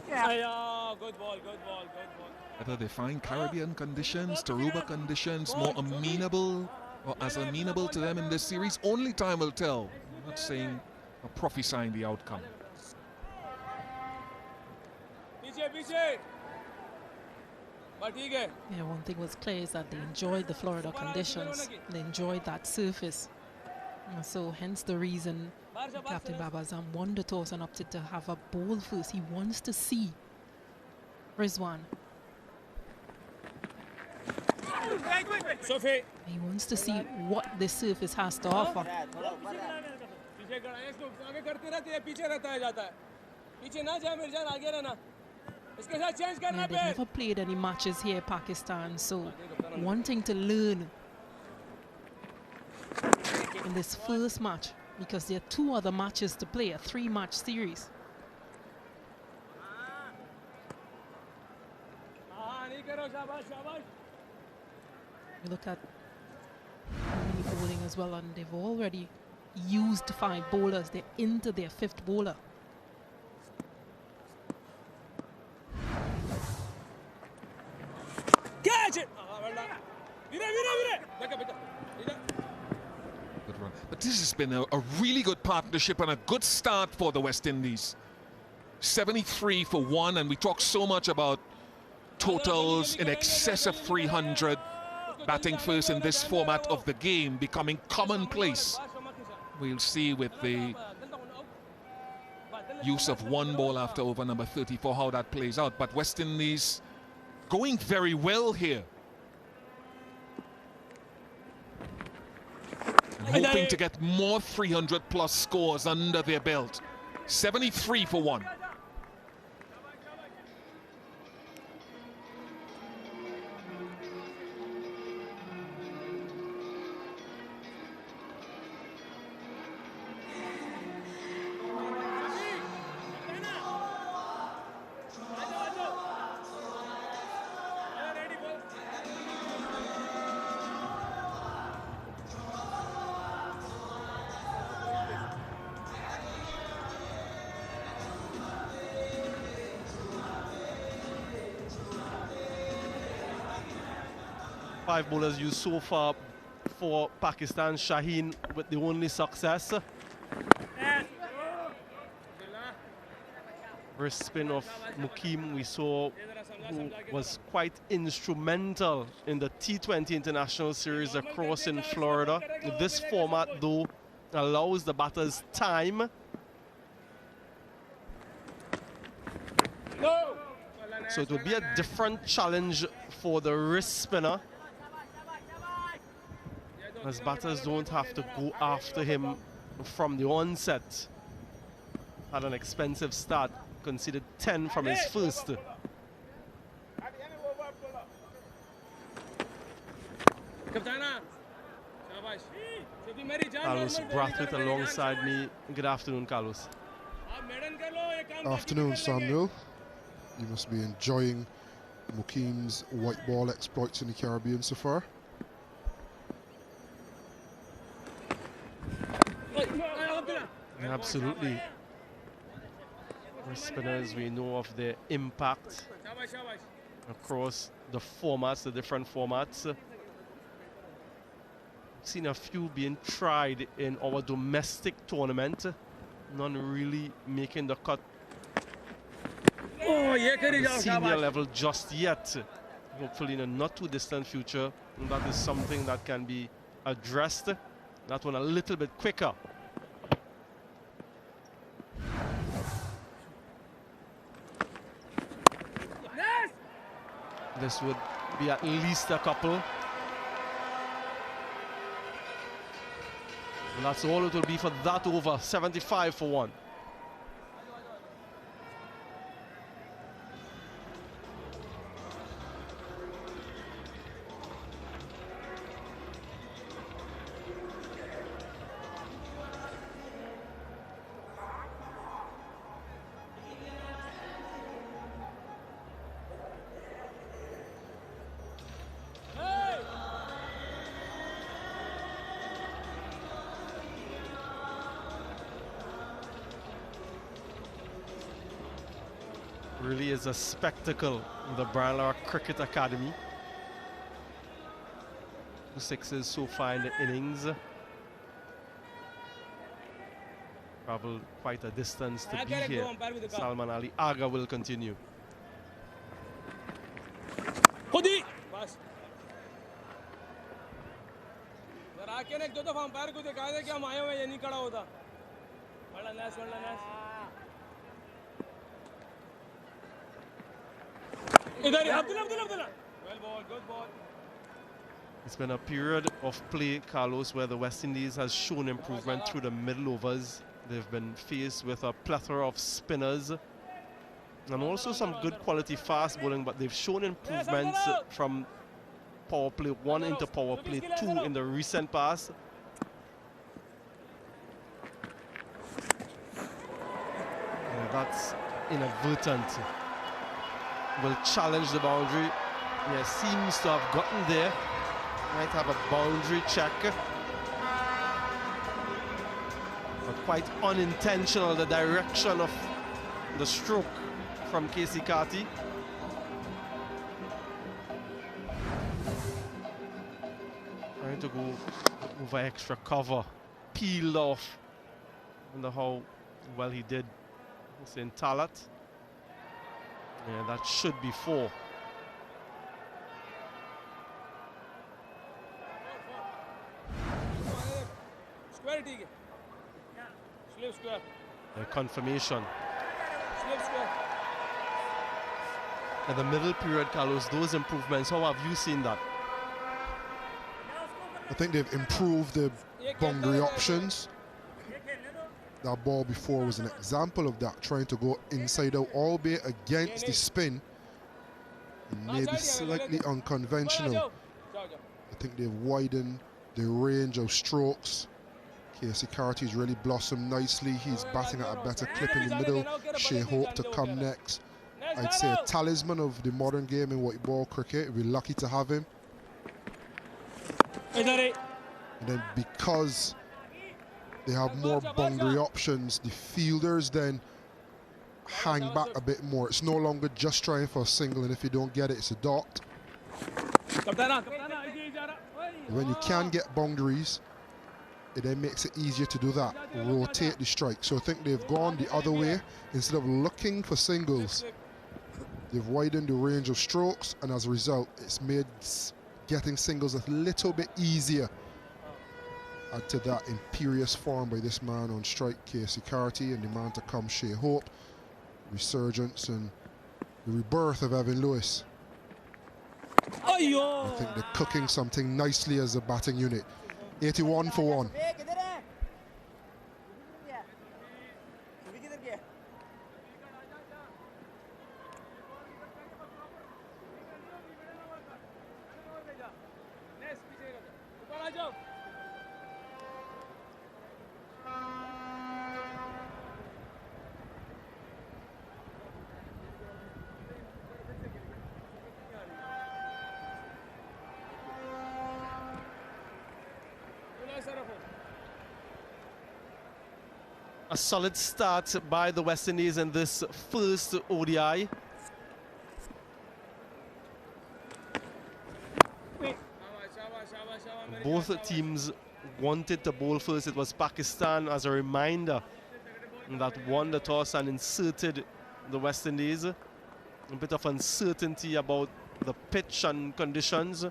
Yeah, good ball, good ball, good ball. Whether they find Caribbean conditions, Taruba conditions more amenable or as amenable to them in this series, only time will tell. I'm not saying or prophesying the outcome. Yeah, one thing was clear is that they enjoyed the Florida conditions. They enjoyed that surface. And so hence the reason Captain Babazam won the toss and opted to have a bowl first. He wants to see Rizwan. He wants to see what this surface has to offer. Yeah, they've never played any matches here, Pakistan, so wanting to learn in this first match, because there are 2 other matches to play, a 3-match series. You look at bowling as well, and they've already used 5 bowlers. They're into their 5th bowler. Catch it! Good run. But this has been a really good partnership and a good start for the West Indies. 73 for 1, and we talk so much about totals in excess of 300. Batting first in this format of the game becoming commonplace. We'll see with the use of 1 ball after over number 34 how that plays out. But West Indies going very well here. And hoping to get more 300+ scores under their belt. 73 for 1. 5 bowlers used so far for Pakistan. Shaheen with the only success. Wrist spin of Mukim, we saw, who was quite instrumental in the T20 International Series across in Florida. This format, though, allows the batters time. So it will be a different challenge for the wrist spinner, as batters don't have to go after him from the onset. Had an expensive start, conceded 10 from his first. Carlos Brathwaite alongside me. Good afternoon, Carlos. Afternoon, Samuel. You must be enjoying Mukim's white ball exploits in the Caribbean so far. Absolutely. The spinners, we know of their impact across the formats, the different formats. We've seen a few being tried in our domestic tournament, none really making the cut at the senior level just yet. Hopefully in a not too distant future, and that is something that can be addressed, that one a little bit quicker. This would be at least a couple. And that's all it will be for that over. 75 for 1. Really is a spectacle in the Branlar Cricket Academy. 2 sixes so far in the innings. Traveled quite a distance to be here. Salman Ali Aga will continue. It's been a period of play, Carlos, where the West Indies has shown improvement through the middle overs. They've been faced with a plethora of spinners and also some good quality fast bowling, but they've shown improvements from power play 1 into power play 2 in the recent past. Yeah, that's inadvertent. Will challenge the boundary. Yeah, seems to have gotten there. Might have a boundary check. But quite unintentional, the direction of the stroke from Casey Carty. Trying to go over extra cover. Peeled off. I wonder how well he did. It's in Talat. Yeah, that should be 4. A confirmation. At the middle period, Carlos, those improvements, how have you seen that? I think they've improved the boundary options. That ball before was an example of that, trying to go inside out, albeit against the spin. Maybe slightly unconventional. I think they've widened the range of strokes. Casey Carty's really blossomed nicely. He's batting at a better clip in the middle. Shea Hope to come next. I'd say a talisman of the modern game in white ball cricket. We're lucky to have him. And then because they have more boundary options, the fielders then hang back a bit more. It's no longer just trying for a single, and if you don't get it, it's a dot. When you can get boundaries, it then makes it easier to do that, rotate the strike. So I think they've gone the other way. Instead of looking for singles, they've widened the range of strokes, and as a result, it's made getting singles a little bit easier. Add to that imperious form by this man on strike, Casey Carty, and the man to come, Shea Hope. Resurgence and the rebirth of Evan Lewis. I think they're cooking something nicely as a batting unit. 81 for 1. A solid start by the West Indies in this first ODI. Both teams wanted to bowl first. It was Pakistan, as a reminder, that won the toss and inserted the West Indies. A bit of uncertainty about the pitch and conditions.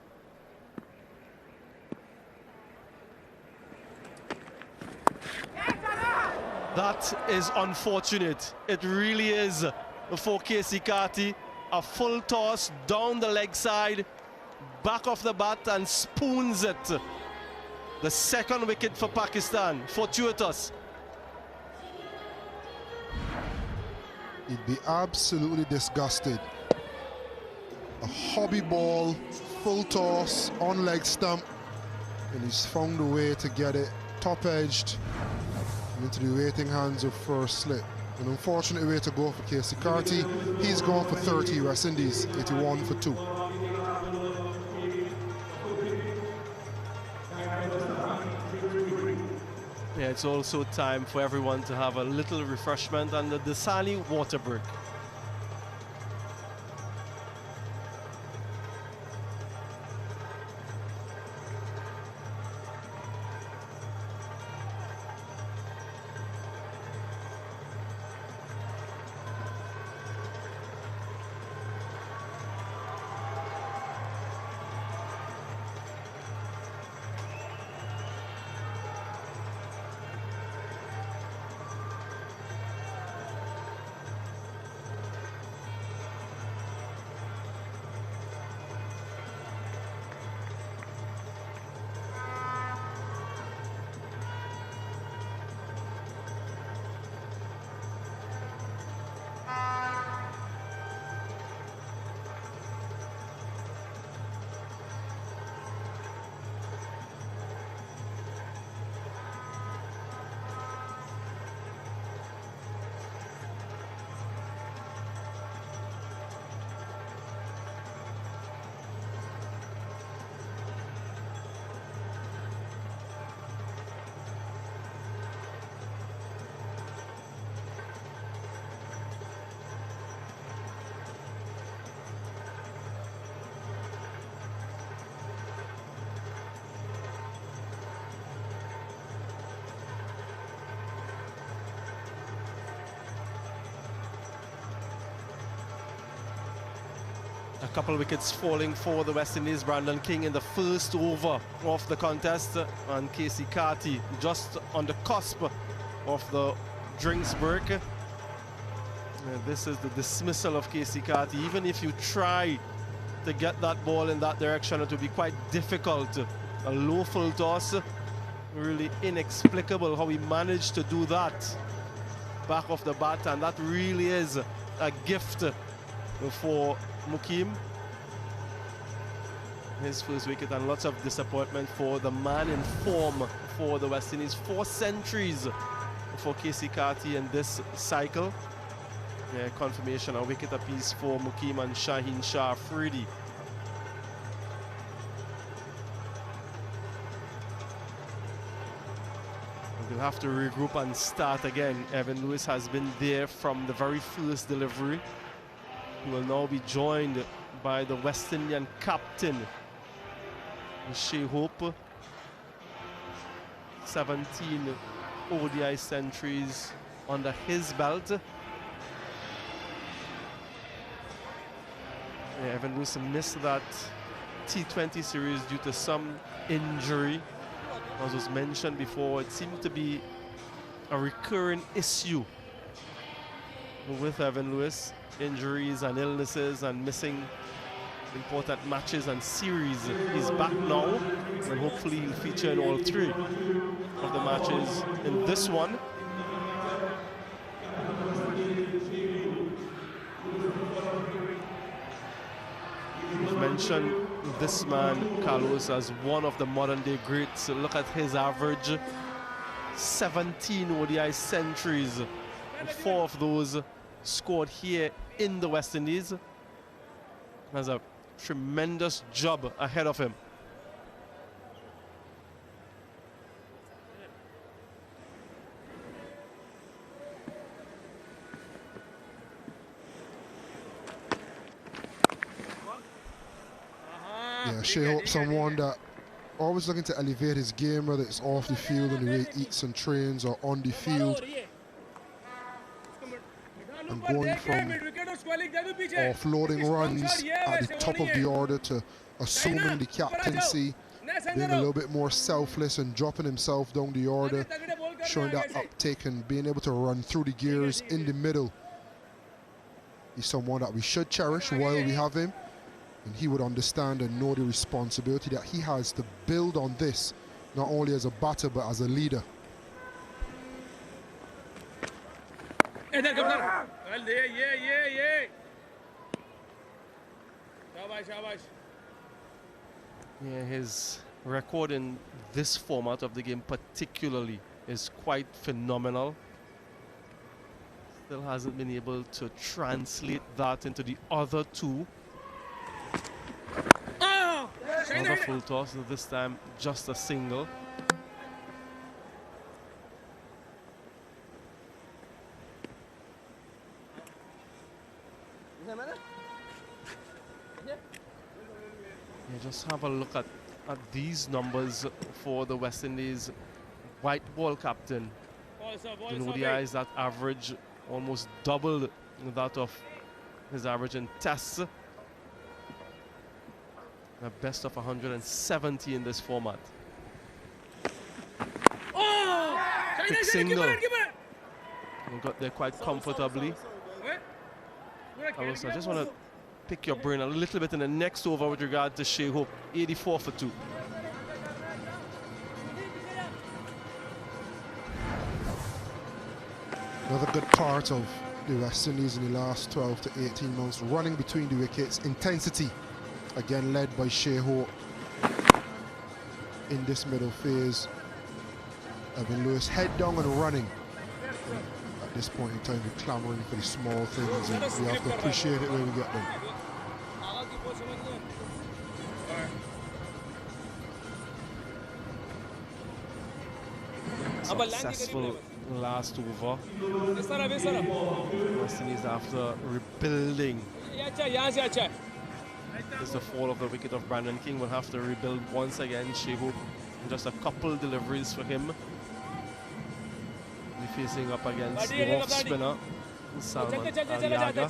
That is unfortunate. It really is for Casey Carty. A full toss down the leg side, back off the bat, and spoons it. The second wicket for Pakistan. Fortuitous. He'd be absolutely disgusted. A hobby ball, full toss, on leg stump, and he's found a way to get it top-edged into the waiting hands of first slip. An unfortunate way to go for Casey Carty. He's gone for 30, West Indies, 81 for 2. Yeah, it's also time for everyone to have a little refreshment and the Desali water break. A couple of wickets falling for the West Indies. Brandon King in the first over of the contest, and Casey Carty just on the cusp of the drinks break. This is the dismissal of Casey Carty. Even if you try to get that ball in that direction, it will be quite difficult. A low full toss, really inexplicable how he managed to do that back off the bat, and that really is a gift for Mukim. His first wicket, and lots of disappointment for the man in form for the West Indies. 4 centuries for Casey Carty in this cycle. Yeah, confirmation, a wicket apiece for Mukim and Shaheen Shah Afridi. We'll have to regroup and start again. Evan Lewis has been there from the very first delivery. He will now be joined by the West Indian captain, Shea Hope, 17 ODI centuries under his belt. Yeah, Evan Lewis missed that T20 series due to some injury. As was mentioned before, it seemed to be a recurring issue with Evan Lewis. Injuries and illnesses and missing important matches and series. He's back now, and hopefully he'll feature in all 3 of the matches in this one. We've mentioned this man, Carlos, as one of the modern-day greats. Look at his average. 17 ODI centuries. 4 of those scored here in the West Indies. Has a tremendous job ahead of him. Yeah, Shea Hope, someone that always looking to elevate his game, whether it's off the field and the way he eats and trains, or on the field. And going from offloading runs at the top of the order to assuming the captaincy, being a little bit more selfless and dropping himself down the order, showing that uptake and being able to run through the gears in the middle. He's someone that we should cherish while we have him, and he would understand and know the responsibility that he has to build on this, not only as a batter but as a leader. Yeah, his record in this format of the game particularly is quite phenomenal. Still hasn't been able to translate that into the other 2. Another full toss, this time just a single. Yeah, just have a look at these numbers for the West Indies white ball captain. In ODIs, that average almost doubled that of his average in tests. A best of 170 in this format. Big single. He got there quite comfortably. Also, I just want to pick your brain a little bit in the next over with regard to Shea Hope. 84 for 2. Another good part of the West Indies in the last 12 to 18 months, running between the wickets, intensity, again led by Shea Hope in this middle phase. Evan Lewis head down and running. At this point in time, we're clamoring for the small things, and we have to appreciate it when we get them. Successful last over. West Indies after rebuilding. It's the fall of the wicket of Brandon King. Will have to rebuild once again. Shea Hope, just a couple deliveries for him. Be facing up against the off spinner, Salman Aliaga.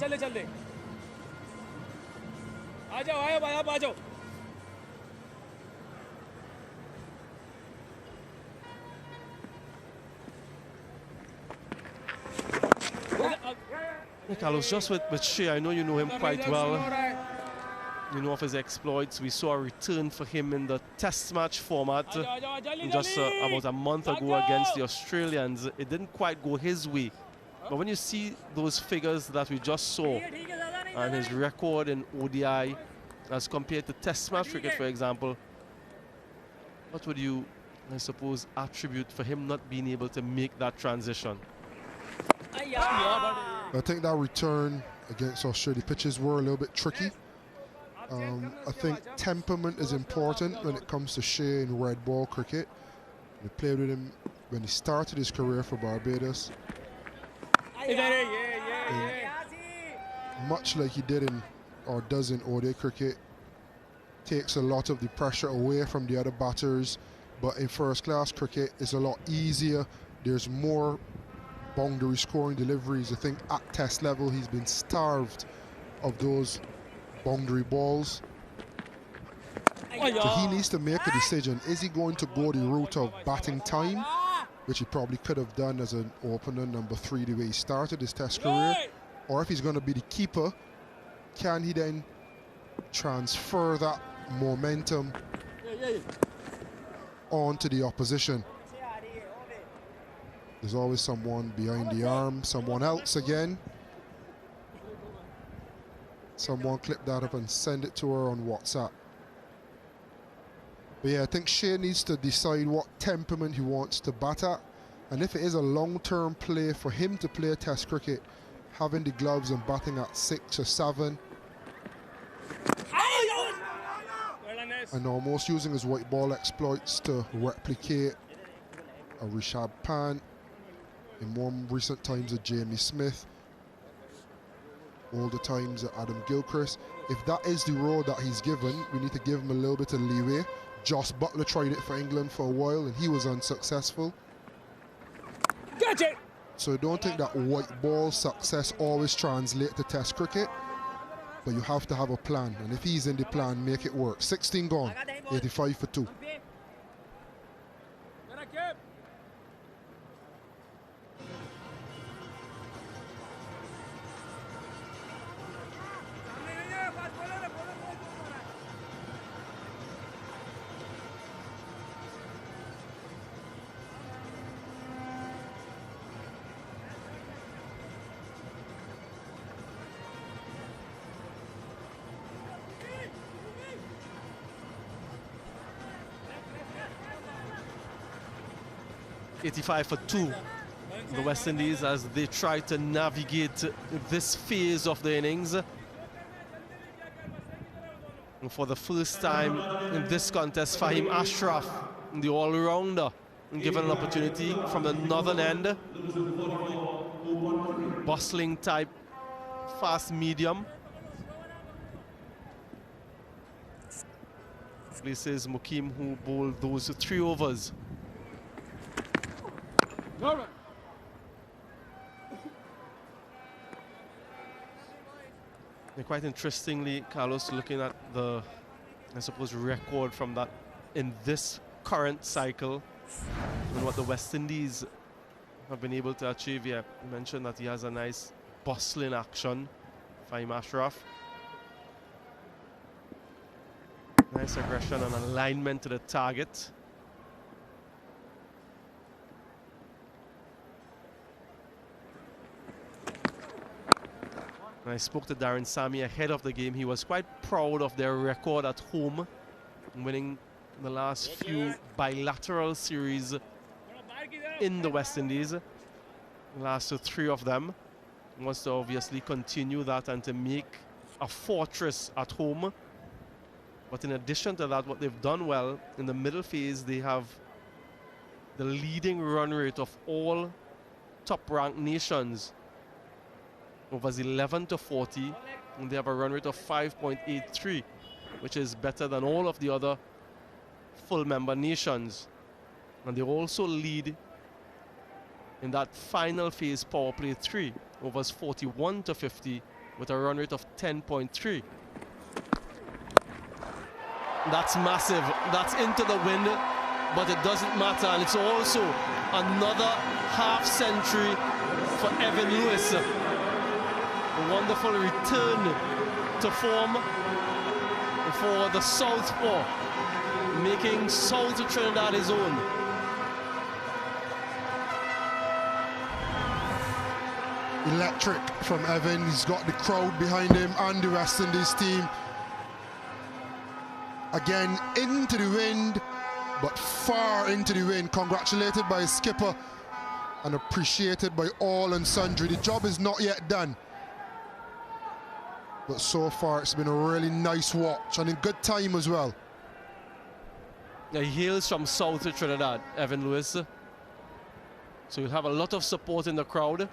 Carlos, just with Shea, I know you know him quite well. You know of his exploits. We saw a return for him in the test match format just about a month ago against the Australians. It didn't quite go his way. But when you see those figures that we just saw and his record in ODI as compared to test match cricket, for example, what would you, I suppose, attribute for him not being able to make that transition? I think that return against Australia pitches were a little bit tricky. I think temperament is important when it comes to Shea in red ball cricket. We played with him when he started his career for Barbados. Much like he did in, or does in ODI cricket, takes a lot of the pressure away from the other batters. But in first-class cricket, it's a lot easier. There's more boundary scoring deliveries. I think at test level, he's been starved of those boundary balls. So he needs to make a decision. Is he going to go the route of batting time, which he probably could have done as an opener, number 3, the way he started his test career? Or if he's going to be the keeper, can he then transfer that momentum onto the opposition? There's always someone behind the arm, someone else again. Someone clip that up and send it to her on WhatsApp. But yeah, I think Shea needs to decide what temperament he wants to bat at. And if it is a long-term play for him to play Test cricket, having the gloves and batting at 6 or 7, and almost using his white ball exploits to replicate a Rishabh Pant, in more recent times a Jamie Smith, older times a Adam Gilchrist. If that is the role that he's given, we need to give him a little bit of leeway. Josh Butler tried it for England for a while and he was unsuccessful. Gotcha. So I don't think that white ball success always translates to Test cricket, but you have to have a plan, and if he's in the plan, make it work. 16 gone, 85 for 2. $85 for 2, the West Indies, as they try to navigate this phase of the innings. And for the first time in this contest, Fahim Ashraf, the all-rounder, given an opportunity from the northern end. Bustling type, fast medium. Places Mukim, who bowled those 3 overs. And quite interestingly, Carlos, looking at the, I suppose, record from that in this current cycle and what the West Indies have been able to achieve here. You mentioned that he has a nice bustling action, Fahim Ashraf. Nice aggression and alignment to the target. I spoke to Darren Sammy ahead of the game. He was quite proud of their record at home, winning the last few bilateral series in the West Indies. The last 3 of them. He wants to obviously continue that and to make a fortress at home. But in addition to that, what they've done well in the middle phase, they have the leading run rate of all top-ranked nations. Overs 11 to 40, and they have a run rate of 5.83, which is better than all of the other full member nations. And they also lead in that final phase power play 3, overs 41 to 50, with a run rate of 10.3. That's massive. That's into the wind, but it doesn't matter. And it's also another half century for Evan Lewis. A wonderful return to form for the Southpaw, making South Trinidad his own. Electric from Evan. He's got the crowd behind him and the West Indies team. Again, into the wind, but far into the wind. Congratulated by his skipper and appreciated by all and sundry. The job is not yet done, but so far it's been a really nice watch and in good time as well. Yeah, he hails from South Trinidad, Evan Lewis. So you'll have a lot of support in the crowd.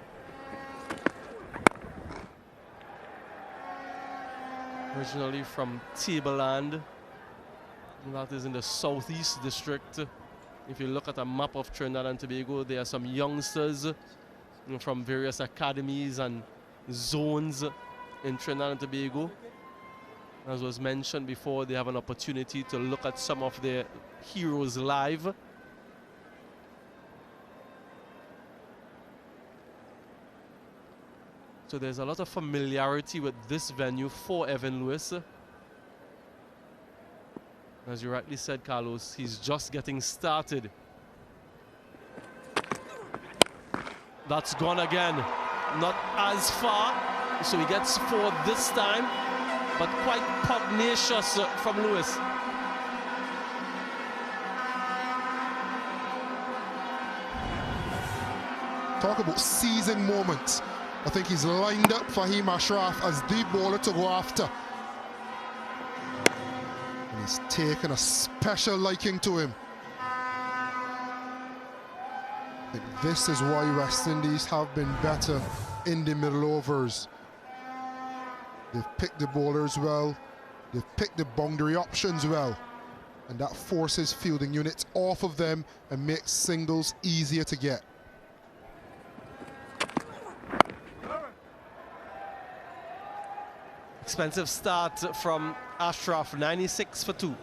Originally from Tableland, That is in the southeast district. If you look at a map of Trinidad and Tobago, there are some youngsters from various academies and zones in Trinidad and Tobago. As was mentioned before, they have an opportunity to look at some of their heroes live. So there's a lot of familiarity with this venue for Evan Lewis. As you rightly said, Carlos, he's just getting started. That's gone again. Not as far, so he gets 4 this time, but quite pugnacious from Lewis. Talk about seizing moments. I think he's lined up Fahim Ashraf as the bowler to go after. And he's taken a special liking to him. I think this is why West Indies have been better in the middle overs. They've picked the bowlers well. They've picked the boundary options well. And that forces fielding units off of them and makes singles easier to get. Expensive start from Ashraf, 96 for 2.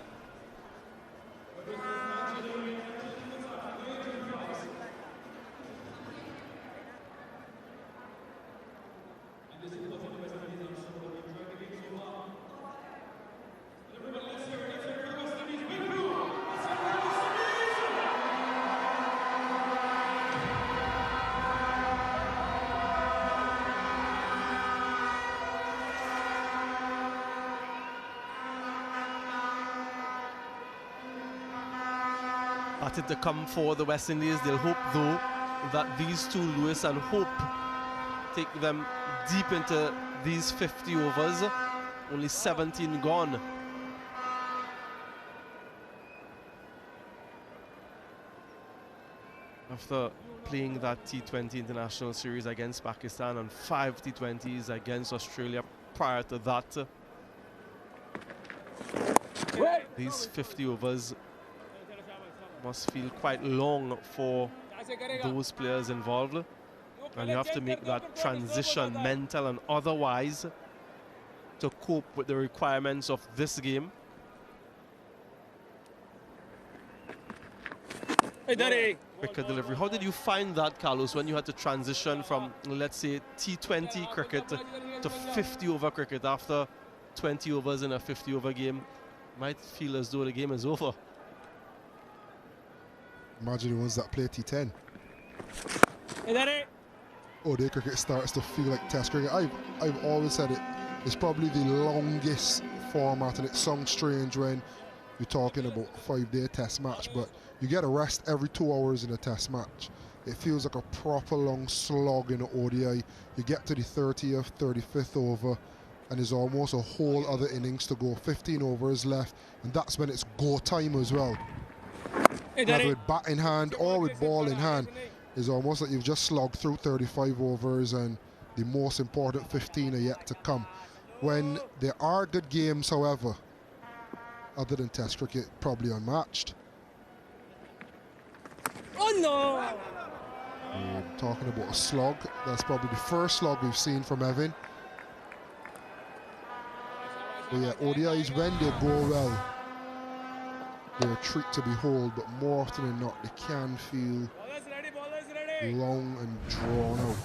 Batted to come for the West Indies. They'll hope, though, that these two, Lewis and Hope, take them deep into these 50 overs. Only 17 gone. After playing that T20 International Series against Pakistan and 5 T20s against Australia prior to that. These 50 overs must feel quite long for those players involved, and you have to make that transition, mental and otherwise, to cope with the requirements of this game. Quicker delivery. How did you find that, Carlos, when you had to transition from, let's say, T20 cricket to 50 over cricket after 20 overs in a 50 over game? Might feel as though the game is over. Imagine the ones that play T10. ODI cricket starts to feel like Test cricket. I've always said it's probably the longest format, and it sounds strange when you're talking about a 5-day Test match, but you get a rest every 2 hours in a Test match. It feels like a proper long slog in an ODI. You get to the 30th, 35th over, and there's almost a whole other innings to go. 15 overs left, and that's when it's go time as well. Whether with bat in hand or with ball in hand, it's almost like you've just slogged through 35 overs and the most important 15 are yet to come. When there are good games, however, other than Test cricket, probably unmatched. Oh no! Talking about a slog, that's probably the first slog we've seen from Evan. But yeah, ODIs, when they go well, they're a treat to behold, but more often than not, they can feel long and drawn out.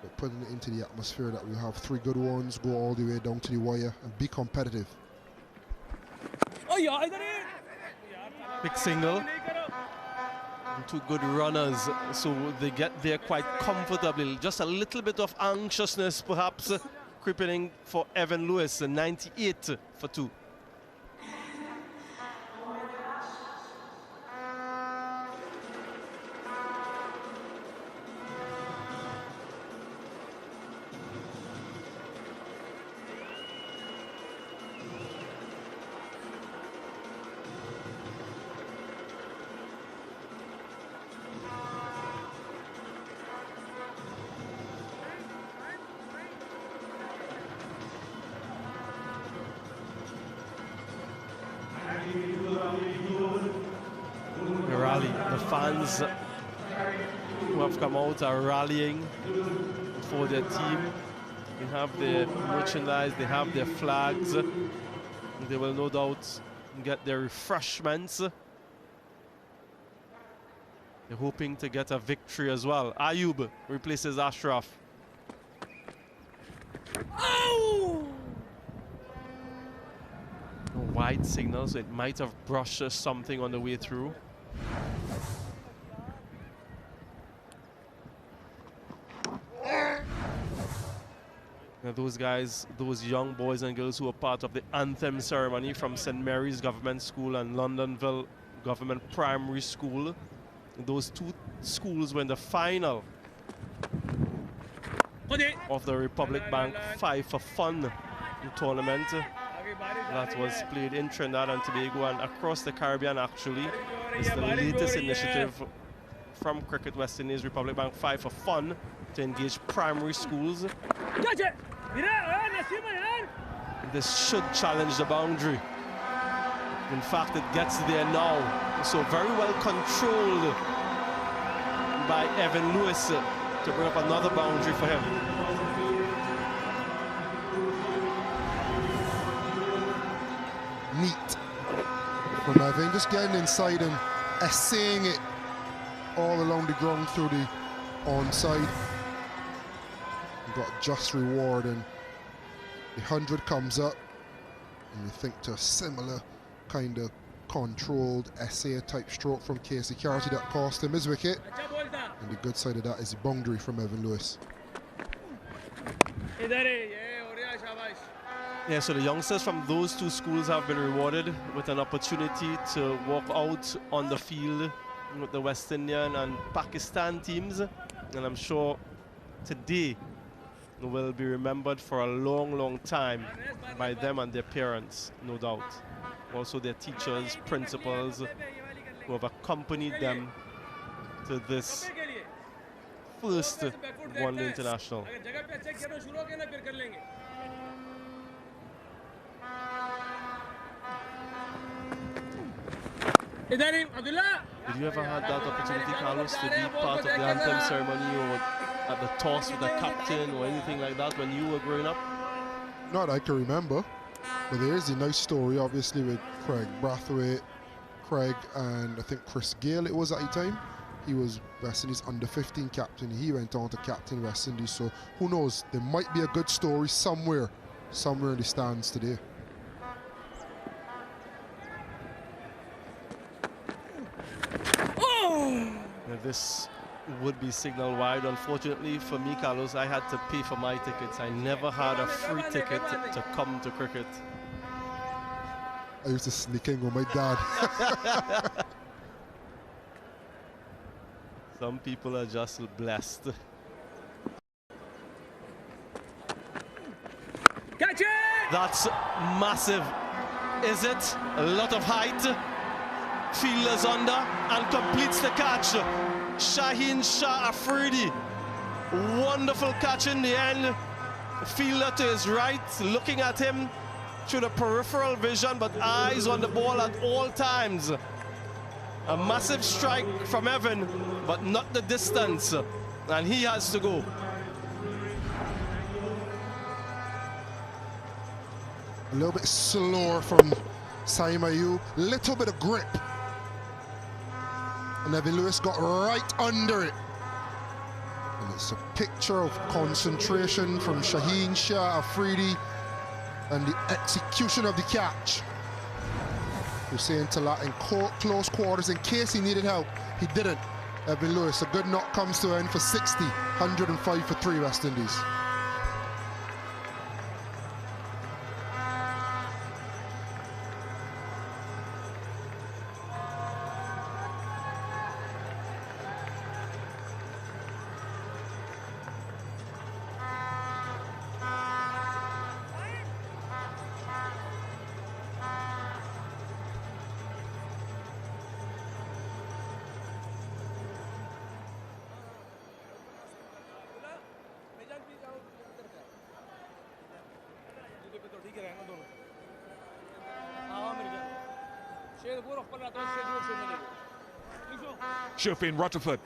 But putting it into the atmosphere that we have 3 good ones, go all the way down to the wire and be competitive. Big single. And 2 good runners, so they get there quite comfortably. Just a little bit of anxiousness perhaps creeping in for Evan Lewis, 98 for 2. fans who have come out are rallying for their team. They have their merchandise, they have their flags. They will no doubt get their refreshments. They're hoping to get a victory as well. Ayub replaces Ashraf. Oh! A wide signal, so it might have brushed something on the way through. Now those guys, those young boys and girls who were part of the anthem ceremony from St. Mary's Government School and Londonville Government Primary School. Those two schools were in the final of the Republic Bank 5 for Fun tournament that was played in Trinidad and Tobago and across the Caribbean. Actually, it's the latest initiative from Cricket West Indies Republic Bank 5 for Fun to engage primary schools. This should challenge the boundary. In fact, it gets there now. So very well controlled by Evan Lewis to bring up another boundary for him. Neat from Evan, just getting inside and essaying it all along the ground through the onside. Got a just reward, and the 100 comes up, and you think to a similar kind of controlled essay type stroke from Casey Carty that cost him his wicket, and the good side of that is the boundary from Evan Lewis. Yeah, so the youngsters from those two schools have been rewarded with an opportunity to walk out on the field with the West Indian and Pakistan teams, and I'm sure today will be remembered for a long, long time by them and their parents, no doubt. Also their teachers, principals, who have accompanied them to this first one international. Did you ever have that opportunity, Carlos, to be part of the anthem ceremony or at the toss with the captain or anything like that when you were growing up? Not that I can remember, but there is a nice story, obviously, with Craig Brathwaite, Craig, and I think Chris Gale it was at the time. He was West Indies under-15 captain. He went on to captain West Indies, so who knows, there might be a good story somewhere in the stands today. This would be signal wide. Unfortunately for me, Carlos, I had to pay for my tickets. I never had a free ticket to come to cricket. I used to sneak in with my dad. Some people are just blessed. Catch it! That's massive. Is it? A lot of height. Fielders under and completes the catch. Shaheen Shah Afridi. Wonderful catch in the end. Fielder to his right, looking at him through the peripheral vision, but eyes on the ball at all times. A massive strike from Evan, but not the distance. And he has to go. A little bit slower from Saim Ayub, little bit of grip. And Evan Lewis got right under it. And it's a picture of concentration from Shaheen Shah Afridi and the execution of the catch. Hussein Talat in close quarters in case he needed help. He didn't. Evan Lewis, a good knock comes to an end for 60. 105 for 3 West Indies. Shofin Rutherford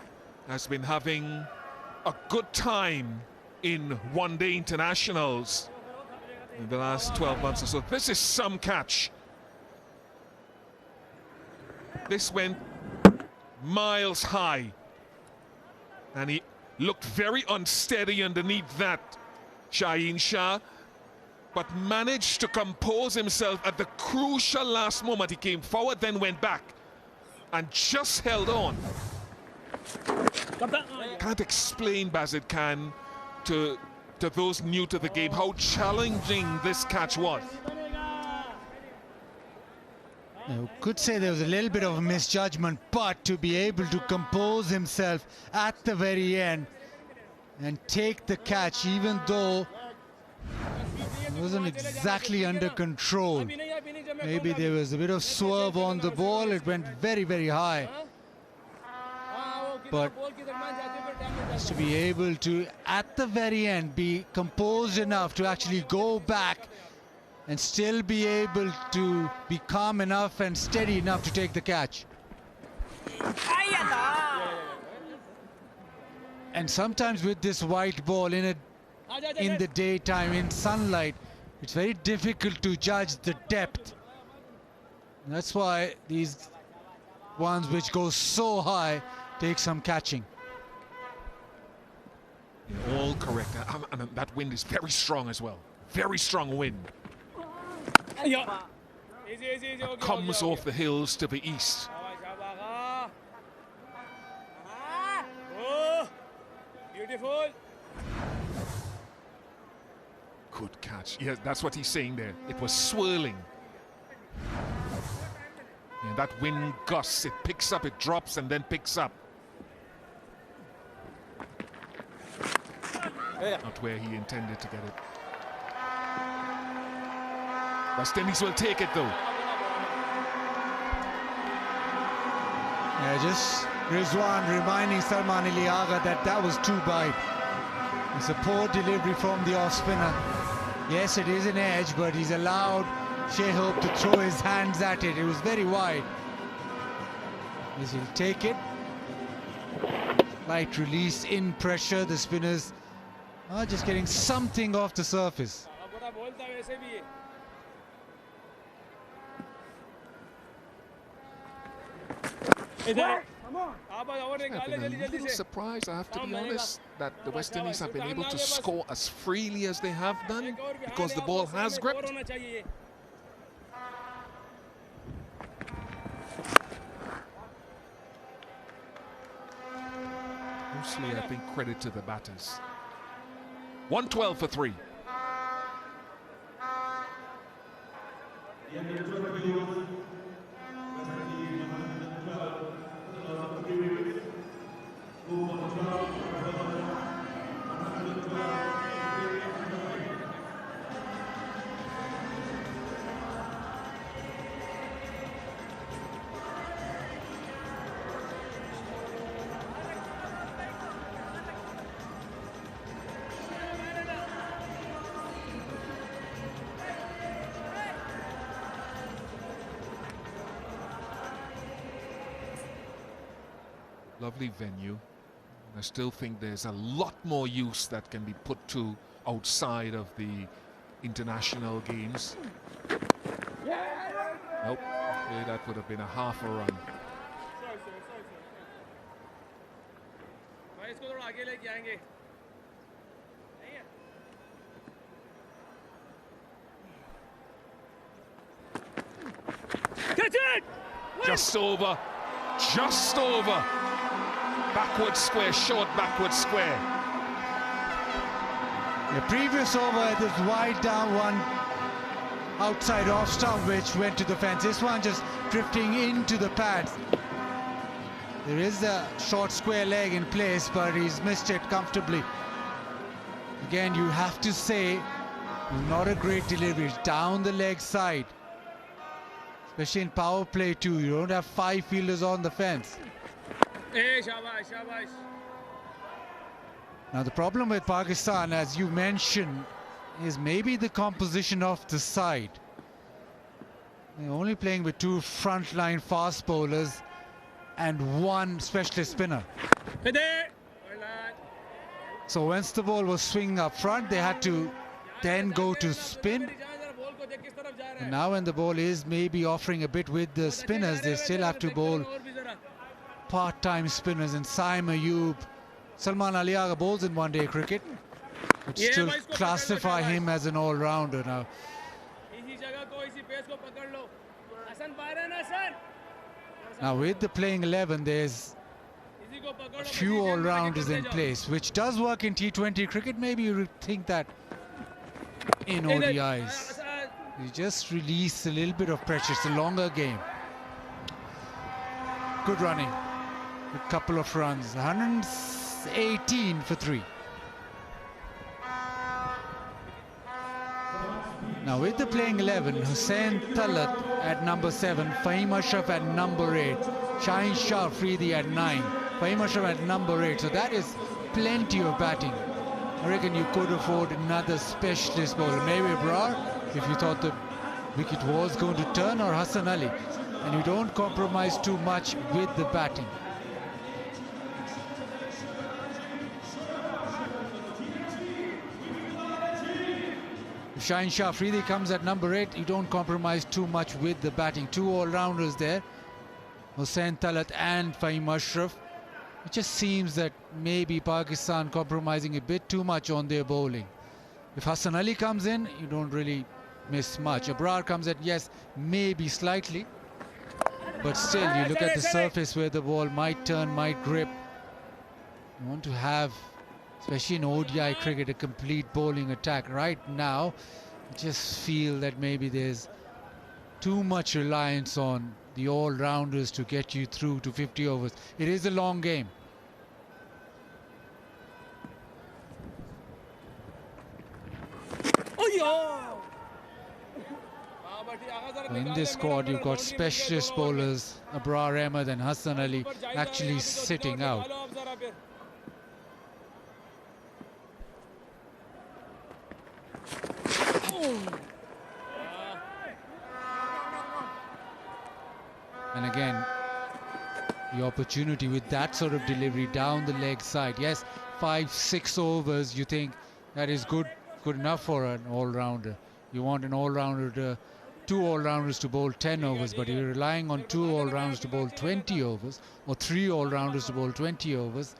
has been having a good time in one-day internationals in the last 12 months or so. This is some catch. This went miles high, and he looked very unsteady underneath that, Shaheen Shah, but managed to compose himself at the crucial last moment. He came forward, then went back, and just held on. Can't explain, Bazid Khan, to those new to the game how challenging this catch was. You could say there was a little bit of a misjudgment, but to be able to compose himself at the very end and take the catch, even though it wasn't exactly under control. Maybe there was a bit of swerve on the ball. It went very, very high. But to be able to, at the very end, be composed enough to actually go back and still be able to be calm enough and steady enough to take the catch. And sometimes with this white ball in the daytime, in sunlight, it's very difficult to judge the depth. And that's why these ones which go so high take some catching. Yeah, all correct. And that wind is very strong as well. Very strong wind. It comes off the hills to the east. Beautiful. Good catch. Yeah, that's what he's saying there. It was swirling. Yeah, that wind gusts. It picks up, it drops, and then picks up. Not where he intended to get it. West Indies will take it though. Yeah, just Rizwan reminding Salman Ali Agha that was too wide. It's a poor delivery from the off spinner. Yes, it is an edge, but he's allowed Shaheen to throw his hands at it. It was very wide. Yes, he'll take it. Light release in pressure. The spinners are just getting something off the surface. I've been a little surprised, I have to be honest, that the West Indies have been able to score as freely as they have done because the ball has gripped. Mostly, I think, credit to the batters. 112 for 3. Lovely venue. I still think there's a lot more use that can be put to outside of the international games. Nope, okay, that would have been a half a run. Catch it! Just over, just over. Backward square, short backward square. The previous over, this wide down one outside off stump which went to the fence. This one just drifting into the pads. There is a short square leg in place, but he's missed it comfortably. Again, you have to say, not a great delivery. It's down the leg side. Especially in power play too. You don't have 5 fielders on the fence. Now the problem with Pakistan, as you mentioned, is maybe the composition of the side. They're only playing with 2 frontline fast bowlers. and 1 specialist spinner. So once the ball was swinging up front, they had to then go to spin. And now when the ball is maybe offering a bit with the spinners, they still have to bowl part-time spinners. And Saim Ayub, Salman Ali Agha bowls in one-day cricket, but still classify him as an all-rounder now. Now with the playing 11, there's a few all-rounders in place, which does work in T20 cricket. Maybe you think that in ODIs. You just release a little bit of pressure. It's a longer game. Good running. A couple of runs. 118 for 3. Now with the playing 11, Hussain Talat at number 7, Fahim Ashraf at number 8, Shaheen Shah Afridi at 9, Fahim Ashraf at number 8. So that is plenty of batting. I reckon you could afford another specialist bowler. Maybe Abrar, if you thought the wicket was going to turn, or Hassan Ali. And you don't compromise too much with the batting. If Shaheen Shah Afridi comes at number 8, you don't compromise too much with the batting. 2 all-rounders there, Hussain Talat and Fahim Ashraf. It just seems that maybe Pakistan compromising a bit too much on their bowling. If Hassan Ali comes in, you don't really miss much. Abrar comes at, yes, maybe slightly, but still you look at the surface where the ball might turn, might grip. You want to have, especially in ODI cricket, a complete bowling attack. Right now, I just feel that maybe there's too much reliance on the all-rounders to get you through to 50 overs. It is a long game. In this squad, you've got specialist bowlers, Abrar Ahmed and Hassan Ali, actually sitting out. And again, the opportunity with that sort of delivery down the leg side. Yes, 5-6 overs, you think that is good enough for an all-rounder. You want an all-rounder to, 2 all-rounders to bowl 10 overs, but you're relying on 2 all-rounders to bowl 20 overs, or 3 all-rounders to bowl 20 overs.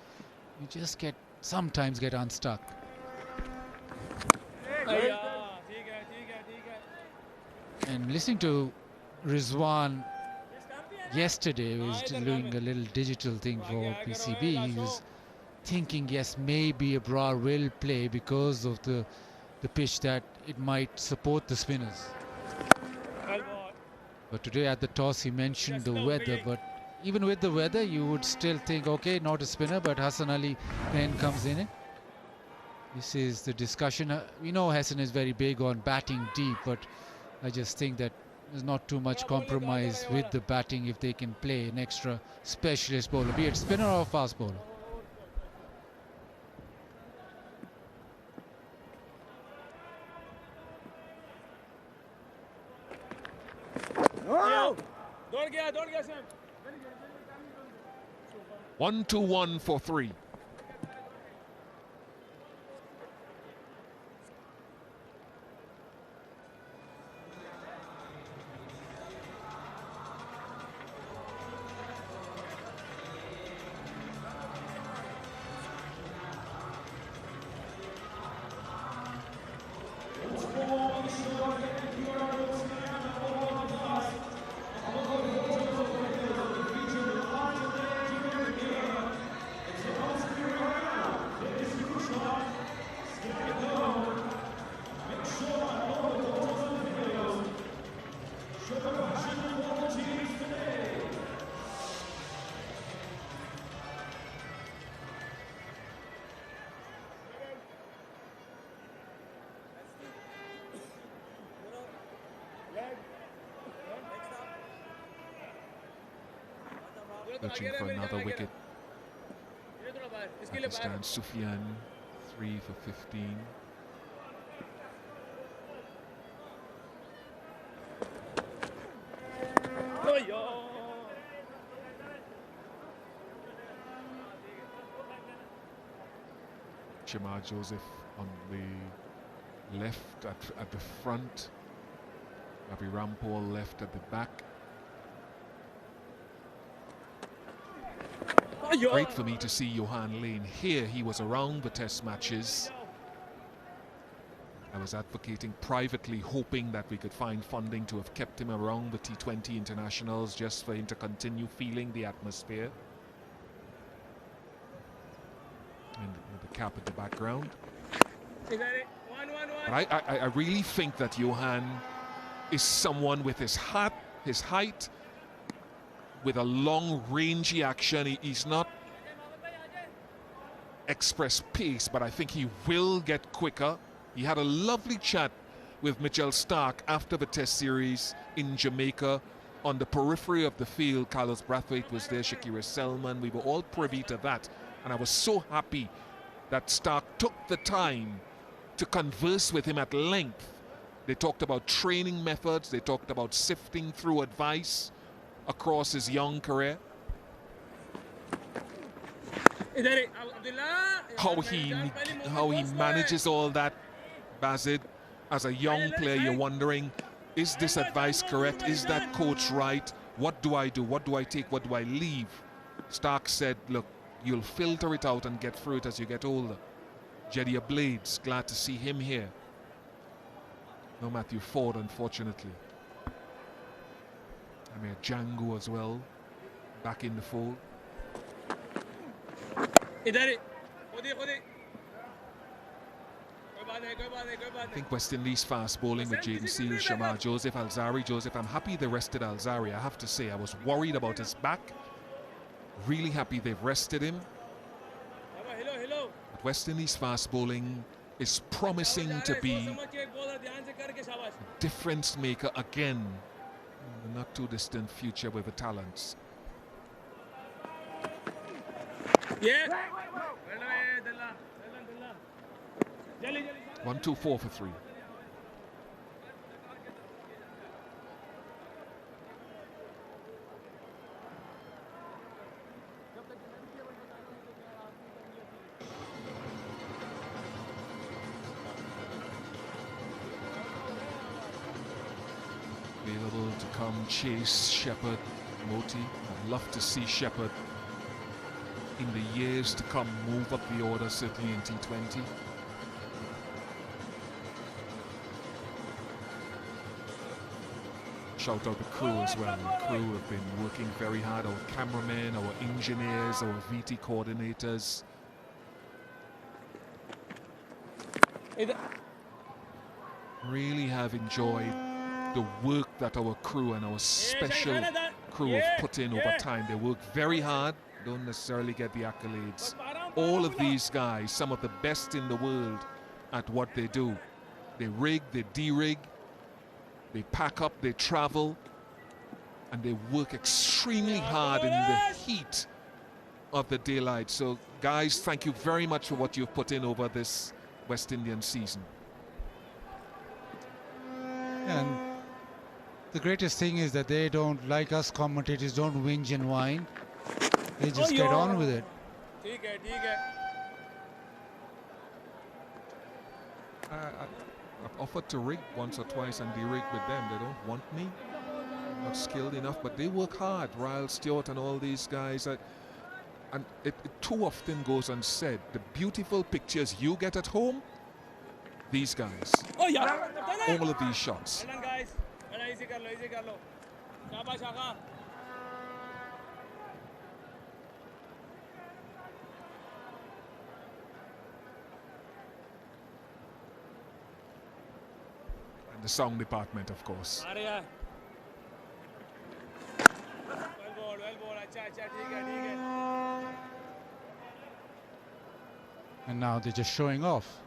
You just sometimes get unstuck. And listening to Rizwan yesterday, he was doing a little digital thing for PCB. He was thinking, yes, maybe Abrar will play because of the pitch, that it might support the spinners. But today at the toss, he mentioned the weather. But even with the weather, you would still think, okay, not a spinner, but Hassan Ali then comes in. This is the discussion. We know Hassan is very big on batting deep, but I just think that there's not too much compromise with the batting if they can play an extra specialist bowler, be it spinner or fast bowler. No! 1-1 for 3. Searching for another wicket. Pakistan, Sufyan, 3 for 15. Shamar Joseph on the left at the front. Ravi Rampal left at the back. Great for me to see Johan Lane here. He was around the test matches. I was advocating privately, hoping that we could find funding to have kept him around the T20 internationals just for him to continue feeling the atmosphere. And with the cap at the background. But I really think that Johan is someone with his height, with a long rangy action. He's not express pace, but I think he will get quicker. He had a lovely chat with Mitchell Stark after the test series in Jamaica. On the periphery of the field, Carlos Brathwaite was there, Shakira Selman. We were all privy to that. And I was so happy that Stark took the time to converse with him at length. They talked about training methods. They talked about sifting through advice across his young career. How he manages all that, Bazid. As a young player, you're wondering, is this advice correct? Is that coach right? What do I do? What do I take? What do I leave? Stark said, look, you'll filter it out and get through it as you get older. Jediah Blades, glad to see him here. No Matthew Ford, unfortunately. I mean, Django as well, back in the fold. I think West Indies fast bowling with Jaden Seal, Shamar Joseph, Alzari Joseph. I'm happy they rested Alzari. I have to say, I was worried about his back. Really happy they've rested him. But West Indies fast bowling is promising to be a difference maker again in the not too distant future with the talents. Yeah. 1-2-4 for 3. Available to come chase Shepherd, Moti. I'd love to see Shepherd in the years to come move up the order, certainly in T20. Shout out the crew as well. The crew have been working very hard. Our cameramen, our engineers, our VT coordinators. Really have enjoyed the work that our crew and our special crew have put in over time. They work very hard, don't necessarily get the accolades. All of these guys, some of the best in the world at what they do. They rig, they de-rig, they pack up, they travel, and they work extremely hard in the heat of the daylight. So guys, thank you very much for what you've put in over this West Indian season. And the greatest thing is that they don't, like us commentators, don't whinge and whine. They just get on with it. I've offered to rig once or twice and de-rig with them. They don't want me. I'm not skilled enough, but they work hard. Ryle Stewart and all these guys. And it too often goes unsaid. The beautiful pictures you get at home, these guys. All of these shots. The sound department, of course. And now they're just showing off.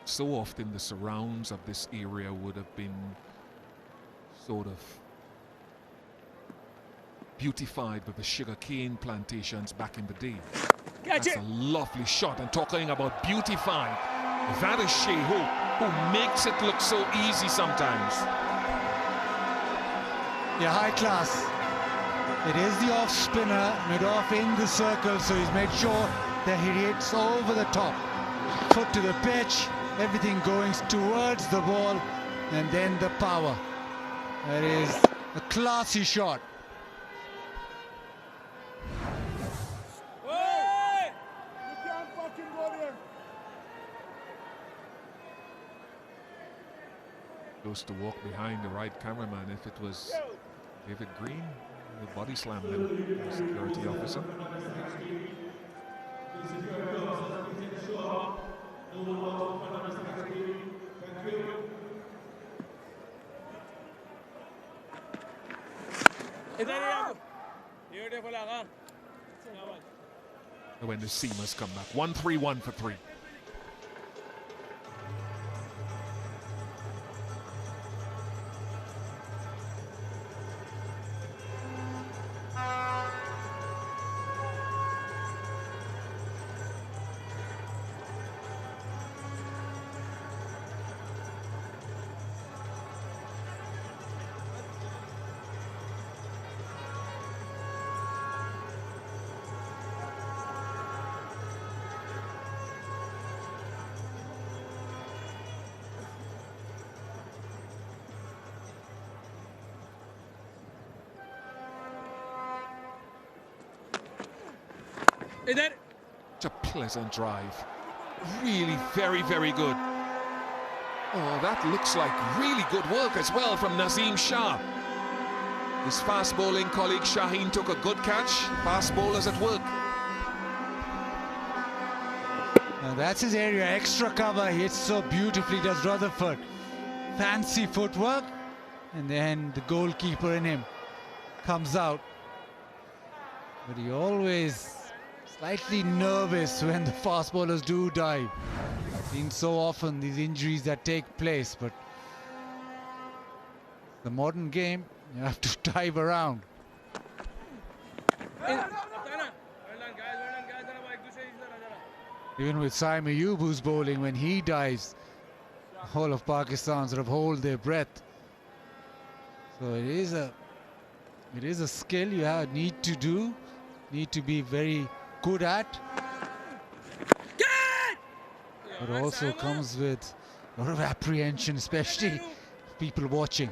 So often the surrounds of this area would have been sort of beautified with the sugarcane plantations back in the day. That's a lovely shot. And talking about beautified, that is Shea Hope, who makes it look so easy sometimes. Yeah, high class. It is the off spinner, mid-off in the circle, so he's made sure that he hits over the top. Foot to the pitch, everything going towards the ball, and then the power. That is a classy shot. Goes to walk behind the right cameraman. If it was David Green, the body slammed him, the security officer. When the Seamers come back, 1-3-1 for 3. Such a pleasant drive. Really very, very good. Oh, that looks like really good work as well from Nazim Shah. His fast bowling colleague Shaheen took a good catch. Fast bowlers at work. Now that's his area, extra cover. He hits so beautifully, does Rutherford. Fancy footwork. And then the goalkeeper in him comes out. But he always slightly nervous when the fast bowlers do dive. Seen so often these injuries that take place, but the modern game, you have to dive around. Even with Saim Ayub who's bowling, when he dives, all of Pakistan sort of hold their breath. So it is a skill you need to be very good at, but also comes with a lot of apprehension, especially people watching.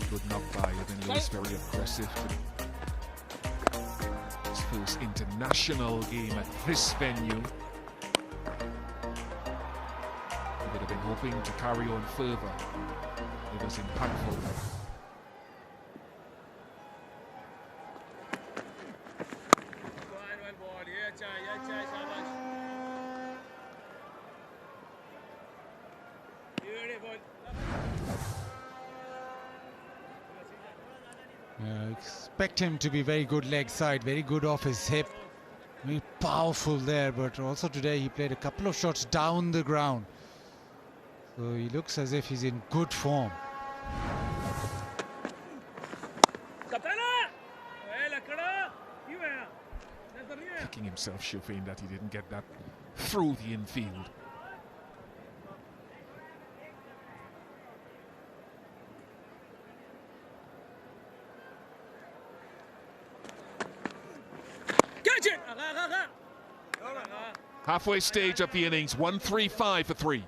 Good knock by Evan Lewis, very aggressive. His first international game at this venue. Would have been hoping to carry on further. It was impactful. Expect him to be very good leg side, very good off his hip, very powerful there, but also today he played a couple of shots down the ground. So he looks as if he's in good form. Kicking himself, Shufin, that he didn't get that through the infield. Halfway stage of the innings, 1-3-5 for 3.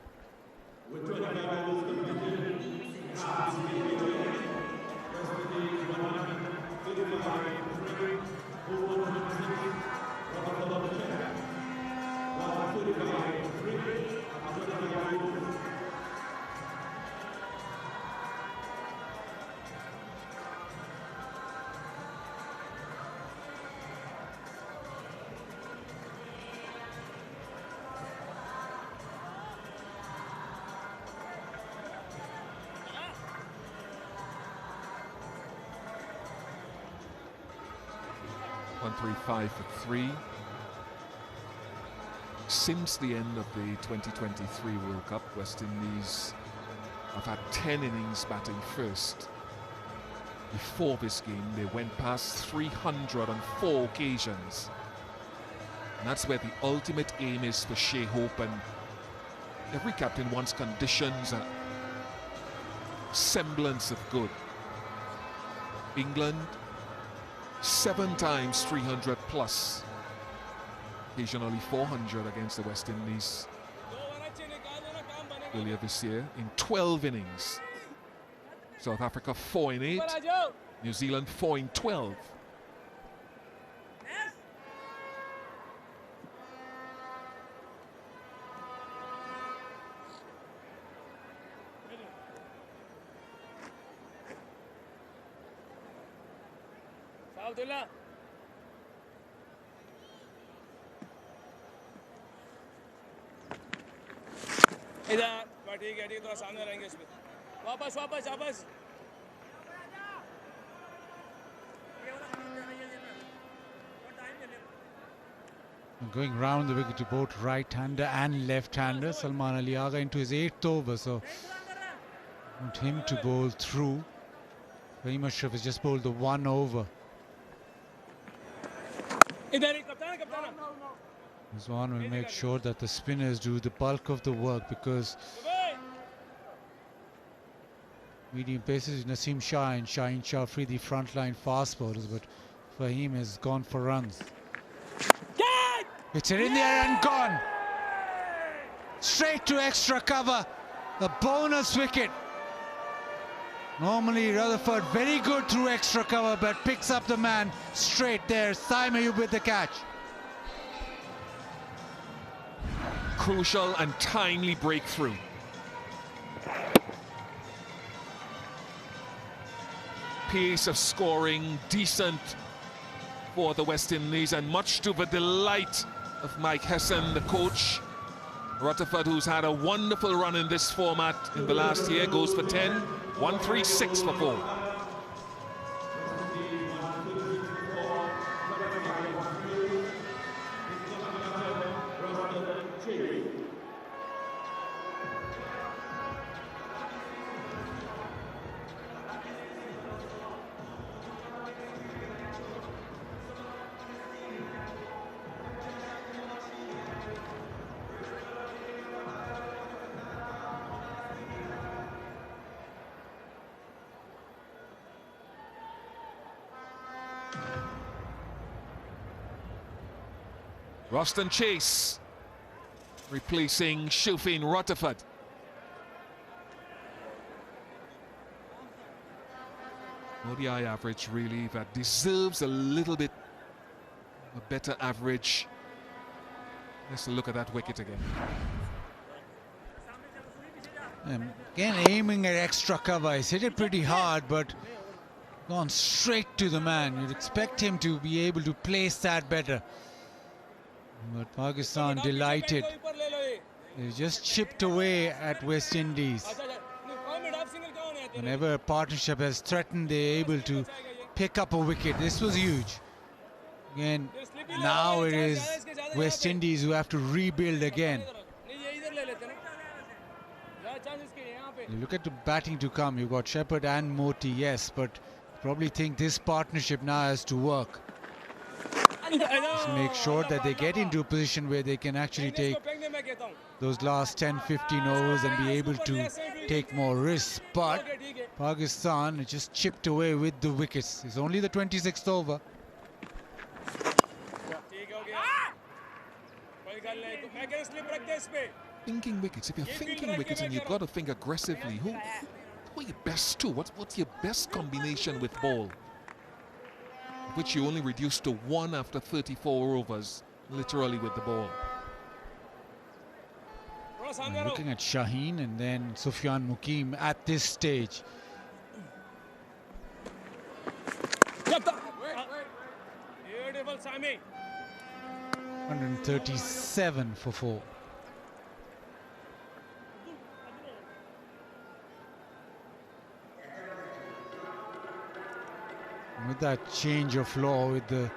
Five for 3. Since the end of the 2023 World Cup, West Indies have had 10 innings batting first. Before this game, they went past 300 on 4 occasions. And that's where the ultimate aim is for Shea Hope, and every captain wants conditions and semblance of good. England 7 times 300 plus, occasionally 400 against the West Indies earlier this year in 12 innings. South Africa 4 in 8, New Zealand 4 in 12. इधर ठीक है थोड़ा सामने रहेंगे इसमें वापस वापस वापस Going round the wicket to both right-hander and left-hander. Salman Ali Agha into his 8th over, so want him to bowl through. Fahim Ashraf has just bowled the 1 over. This one will make sure that the spinners do the bulk of the work, because medium paces, Naseem Shah and Shaheen Shah free the frontline fast bowlers, but Fahim has gone for runs. It's in there and gone. Straight to extra cover. The bonus wicket. Normally Rutherford very good through extra cover, but picks up the man straight there. Saim Ayub with the catch. Crucial and timely breakthrough. Pace of scoring decent for the West Indies, and much to the delight of Mike Hesson, the coach. Rutherford, who's had a wonderful run in this format in the last year, goes for 10, 136 for 4. Roston Chase replacing Shufin Rutherford. ODI average really that deserves a little bit a better average. Let's look at that wicket again. Again aiming at extra cover. He's hit it pretty hard, but gone straight to the man. You'd expect him to be able to place that better. But Pakistan delighted. They just chipped away at West Indies. Whenever a partnership has threatened, they're able to pick up a wicket. This was huge. Again, now it is West Indies who have to rebuild again. You look at the batting to come. You've got Shepherd and Moti, yes, but probably think this partnership now has to work. Just make sure that they get into a position where they can actually take those last 10-15 overs and be able to take more risks. But Pakistan just chipped away with the wickets. It's only the 26th over. Thinking wickets, if you're thinking wickets and you've got to think aggressively, who are your best two? What's your best combination with ball? Which you only reduced to 1 after 34 overs, literally with the ball. And looking at Shaheen and then Sufyan Mukim at this stage. 137 for 4. With that change of law, with the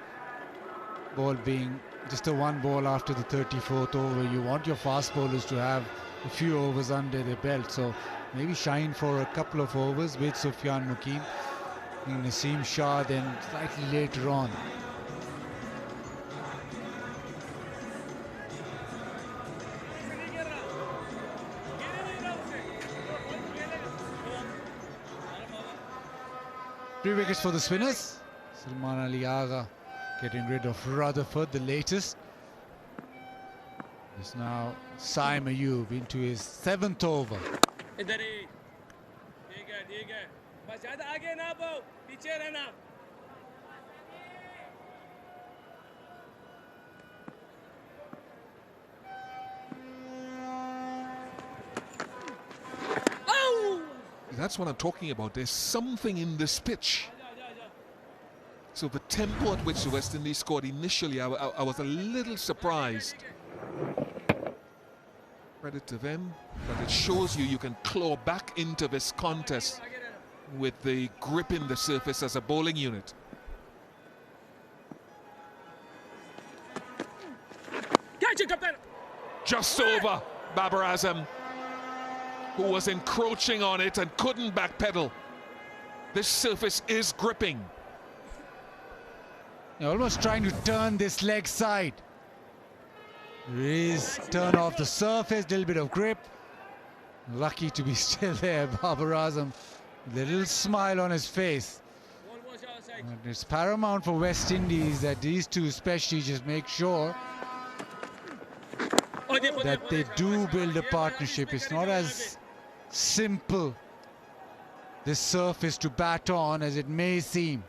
ball being just a 1 ball after the 34th over, you want your fast bowlers to have a few overs under their belt. So maybe Shaheen for a couple of overs with Sufyan Mukim and Naseem Shah then slightly later on. 3 wickets for the spinners. Salman Ali Agha getting rid of Rutherford, the latest. It's now Saim Ayub into his 7th over. That's what I'm talking about. There's something in this pitch. So the tempo at which the West Indies scored initially, I was a little surprised. Credit to them, but it shows you can claw back into this contest with the grip in the surface as a bowling unit. Just over Babar Azam, who was encroaching on it and couldn't backpedal. This surface is gripping. You're almost trying to turn this leg side. Raise, turn off the surface, little bit of grip. Lucky to be still there, Babar Azam, with a little smile on his face. And it's paramount for West Indies that these two especially just make sure that they do build a partnership. It's not as simple, this surface to bat on, as it may seem.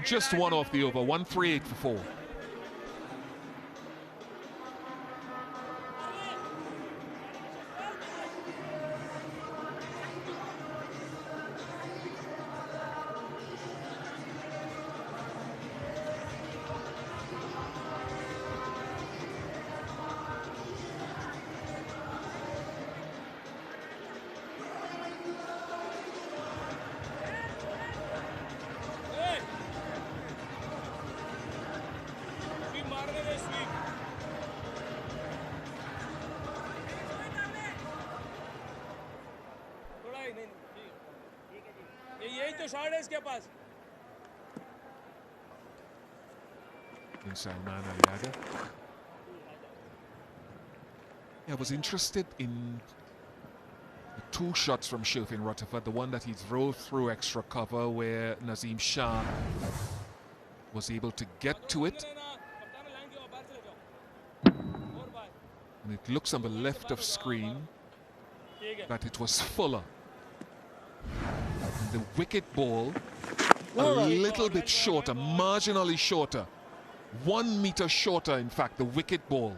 Just one off the over, 138 for 4. Salman Ali Agha. I was interested in the 2 shots from Shofin Rutherford, the one that he drove through extra cover where Nazim Shah was able to get to it. And it looks on the left of screen that it was fuller. And the wicket ball a little bit shorter, marginally shorter. 1 meter shorter, in fact, the wicket ball.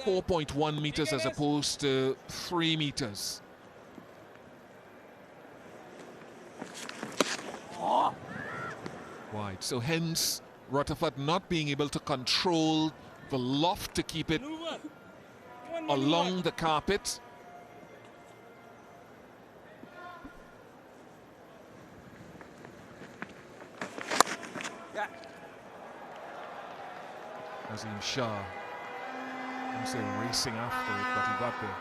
4.1 meters as opposed to 3 meters. Wide. So hence, Rutherford not being able to control the loft to keep it along the carpet. Nazim Shah, I'm saying racing after it, but he got there.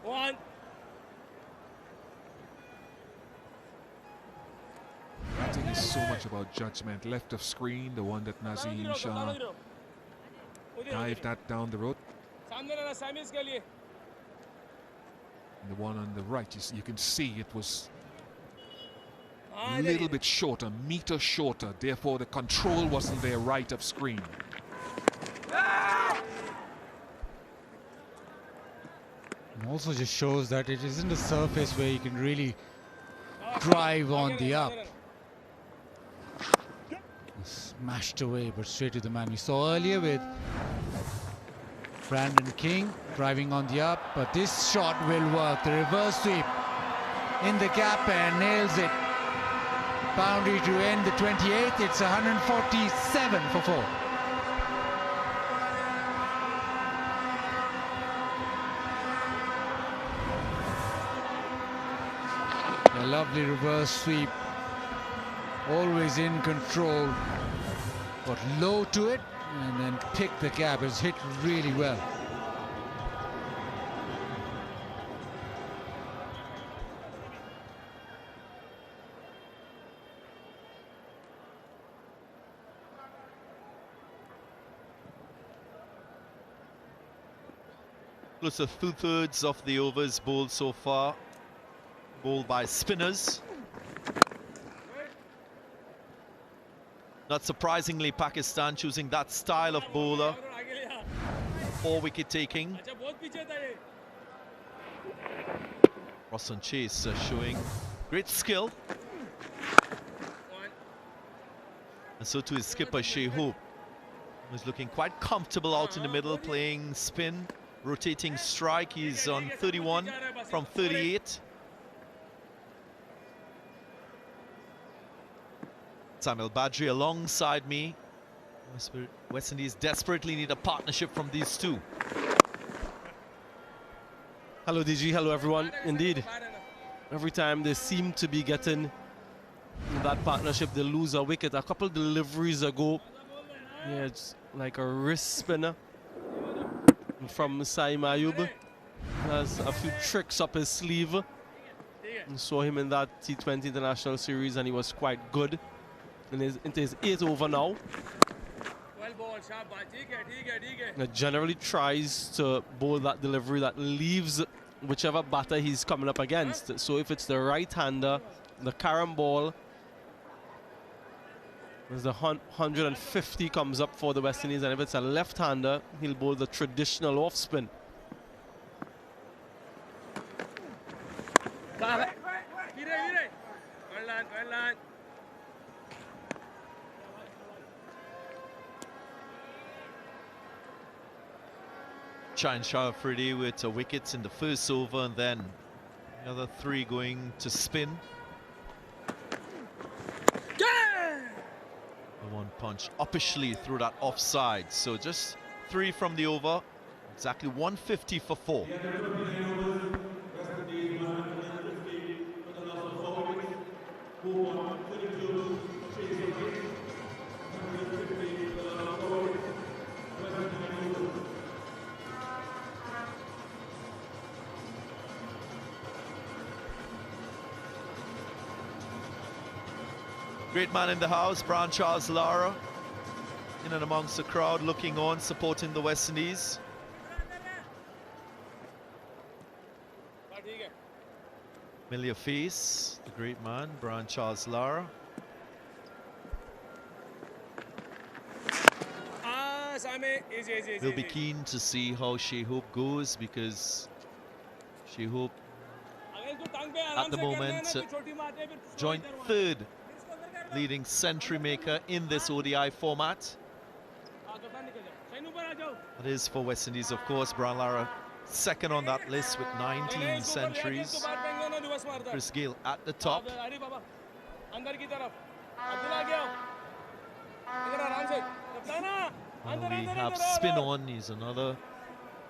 One. Batting is so much about judgment. Left of screen, the one that Nazim Shah dived that down the road. And the one on the right, you can see it was a little bit shorter, meter shorter. Therefore, the control wasn't there right of screen. And also just shows that it isn't a surface where you can really drive on the up. Smashed away, but straight to the man. We saw earlier with Brandon King driving on the up, but this shot will work. The reverse sweep in the gap and nails it. Boundary to end the 28th. It's 147 for 4. A lovely reverse sweep, always in control, got low to it and then picked the gap. It's hit really well. Close to 2/3 of the overs bowled so far. Bowled by spinners. Not surprisingly, Pakistan choosing that style of bowler for wicket taking. Roshan Chase showing great skill. And so too is skipper Shea Hope, who's looking quite comfortable out in the middle, playing spin, rotating strike. He's on 31 from 38. Samuel Badri alongside me. West Indies desperately need a partnership from these two. Hello DG, hello everyone. Indeed, every time they seem to be getting that partnership, they lose a wicket. A couple deliveries ago, yeah, it's like a wrist spinner from Saim Ayub. Has a few tricks up his sleeve. We saw him in that T20 International Series and he was quite good. Into his 8th over now. Generally tries to bowl that delivery that leaves whichever batter he's coming up against. So if it's the right-hander, the carom ball, as the 150 comes up for the West Indies, and if it's a left-hander, he'll bowl the traditional off-spin. Shine Shah Afridi with wickets in the first over, and then the other 3 going to spin. The one punch uppishly through that offside. So just 3 from the over, exactly 150 for 4. Great man in the house, Brian Charles Lara, in and amongst the crowd, looking on, supporting the West Indies. Familiar face, the great man, Brian Charles Lara. We'll be keen to see how Shea Hope goes, because Shea Hope at the moment joint 3rd leading century maker in this ODI format. That is for West Indies, of course. Brian Lara 2nd on that list with 19 centuries. Chris Gayle at the top. We have Spin On. He's another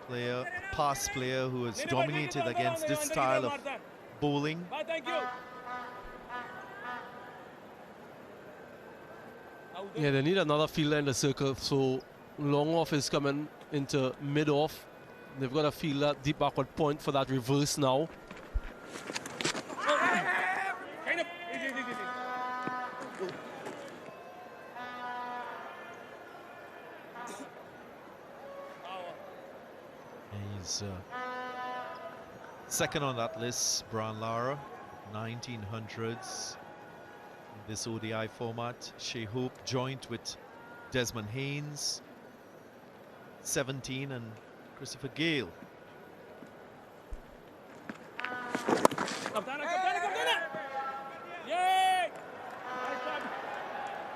player, a past player who has dominated against this style of bowling. Yeah, they need another fielder in the circle, so long off is coming into mid off. They've got a fielder deep backward point for that reverse now. He's 2nd on that list, Brian Lara, 1900s. This ODI format. Shea Hope joint with Desmond Haynes, 17, and Christopher Gayle.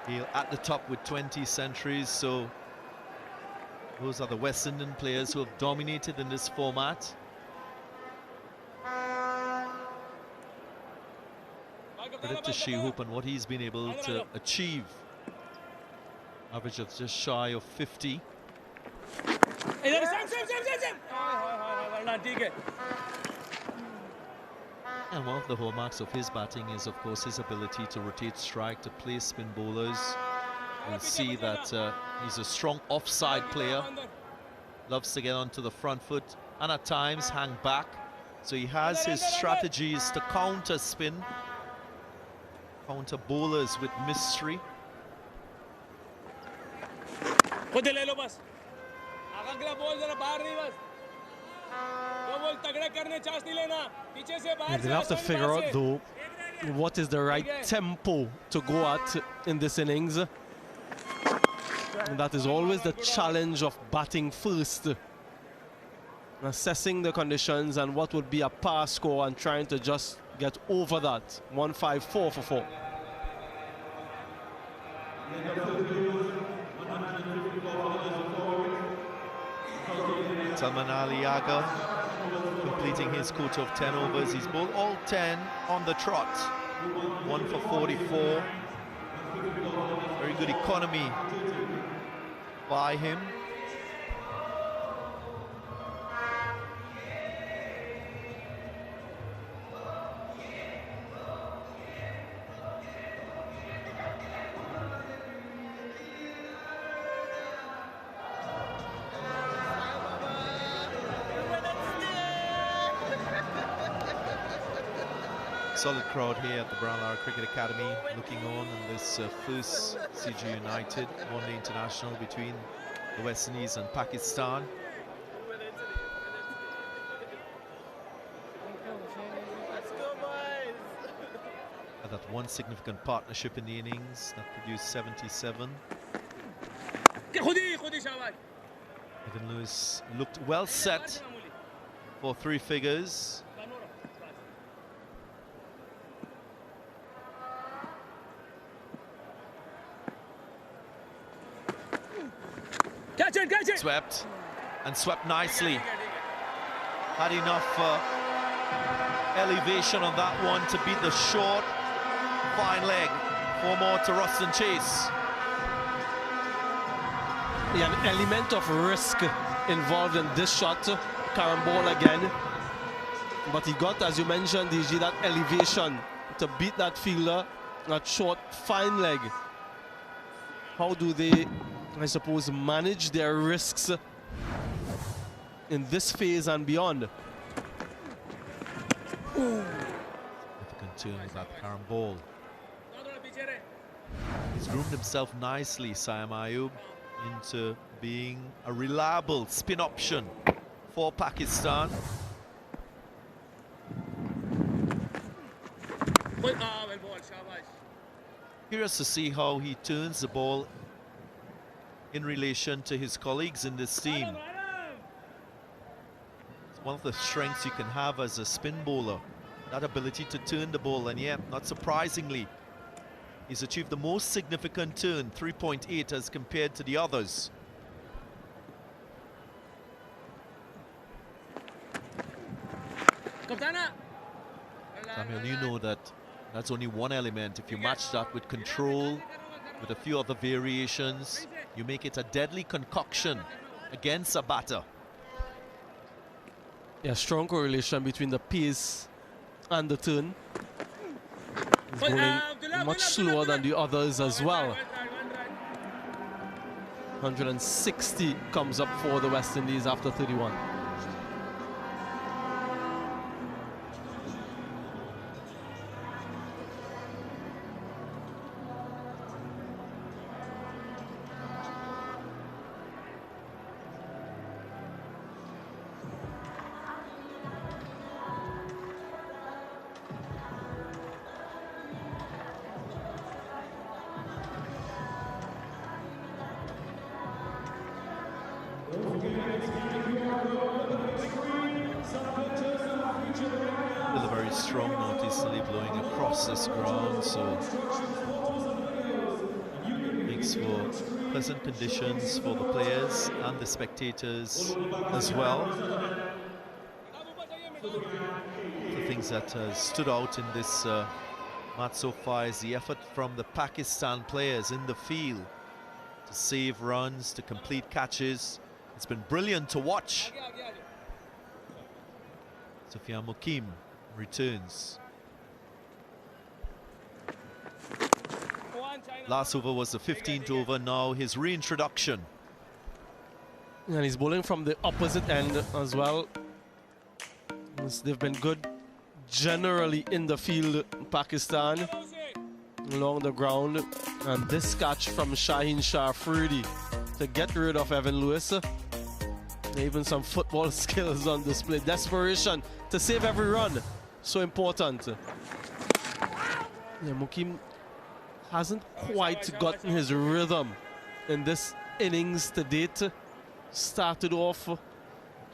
Gayle at the top with 20 centuries, so Those are the West Indian players who have dominated in this format. Credit to Shehoop and what he's been able to achieve. Average of just shy of 50. And one of the hallmarks of his batting is, of course, his ability to rotate strike, to play spin bowlers. You'll see that he's a strong offside player. Loves to get onto the front foot and at times hang back. So he has his strategies to counter spin, counter bowlers with mystery. Yeah, they'll have to figure out, though, what is the right tempo to go at in this innings. And that is always the challenge of batting first. Assessing the conditions and what would be a par score and trying to just get over that. 154 for 4. Salman Ali Aga completing his quota of 10 overs. He's bowled all 10 on the trot. 1 for 44. Very good economy by him. Solid crowd here at the Brown Lara Cricket Academy looking on in this first CG United one-day international between the West Indies and Pakistan. And that one significant partnership in the innings that produced 77. Evan Lewis looked well set for 3 figures. Swept and swept nicely. Had enough elevation on that one to beat the short. Fine leg. 4 more to Ruston Chase. Yeah, an element of risk involved in this shot. Carambole again. But he got, as you mentioned, DG, that elevation to beat that fielder. That short, fine leg. How do they, I suppose, manage their risks in this phase and beyond? Significant turn with that Carambole. He's groomed himself nicely, Siam Ayub, into being a reliable spin option for Pakistan. Curious to see how he turns the ball in relation to his colleagues in this team. It's one of the strengths you can have as a spin bowler, that ability to turn the ball, and yeah, not surprisingly, he's achieved the most significant turn, 3.8 as compared to the others. Samuel, you know that that's only one element. If you match that with control, with a few other variations, you make it a deadly concoction against a batter. Yeah, strong correlation between the pace and the turn. He's bowling much slower than the others as well. 160 comes up for the West Indies after 31. Still a very strong northeasterly blowing across this ground, so makes makes for pleasant conditions for the players and the spectators as well. The things that stood out in this match so far is the effort from the Pakistan players in the field to save runs, to complete catches. It's been brilliant to watch. Sufyan Mukim returns. Last over was the 15th over, now his reintroduction. And he's bowling from the opposite end as well. They've been good generally in the field, Pakistan, along the ground. And this catch from Shaheen Shah Afridi to get rid of Evan Lewis. Even some football skills on display. Desperation to save every run. So important. Yeah, Mukim hasn't quite gotten his rhythm in this innings to date. Started off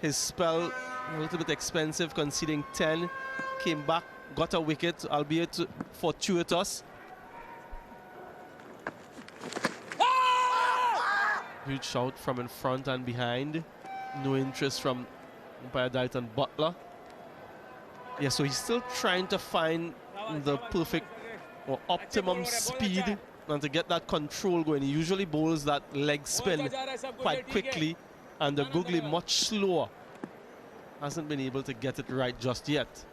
his spell a little bit expensive, conceding 10. Came back, got a wicket, albeit fortuitous. Huge shout from in front and behind. No interest from umpire Dalton Butler. Yeah, so he's still trying to find the perfect or optimum speed and to get that control going. He usually bowls that leg spin quite quickly, and the googly much slower. Hasn't been able to get it right just yet.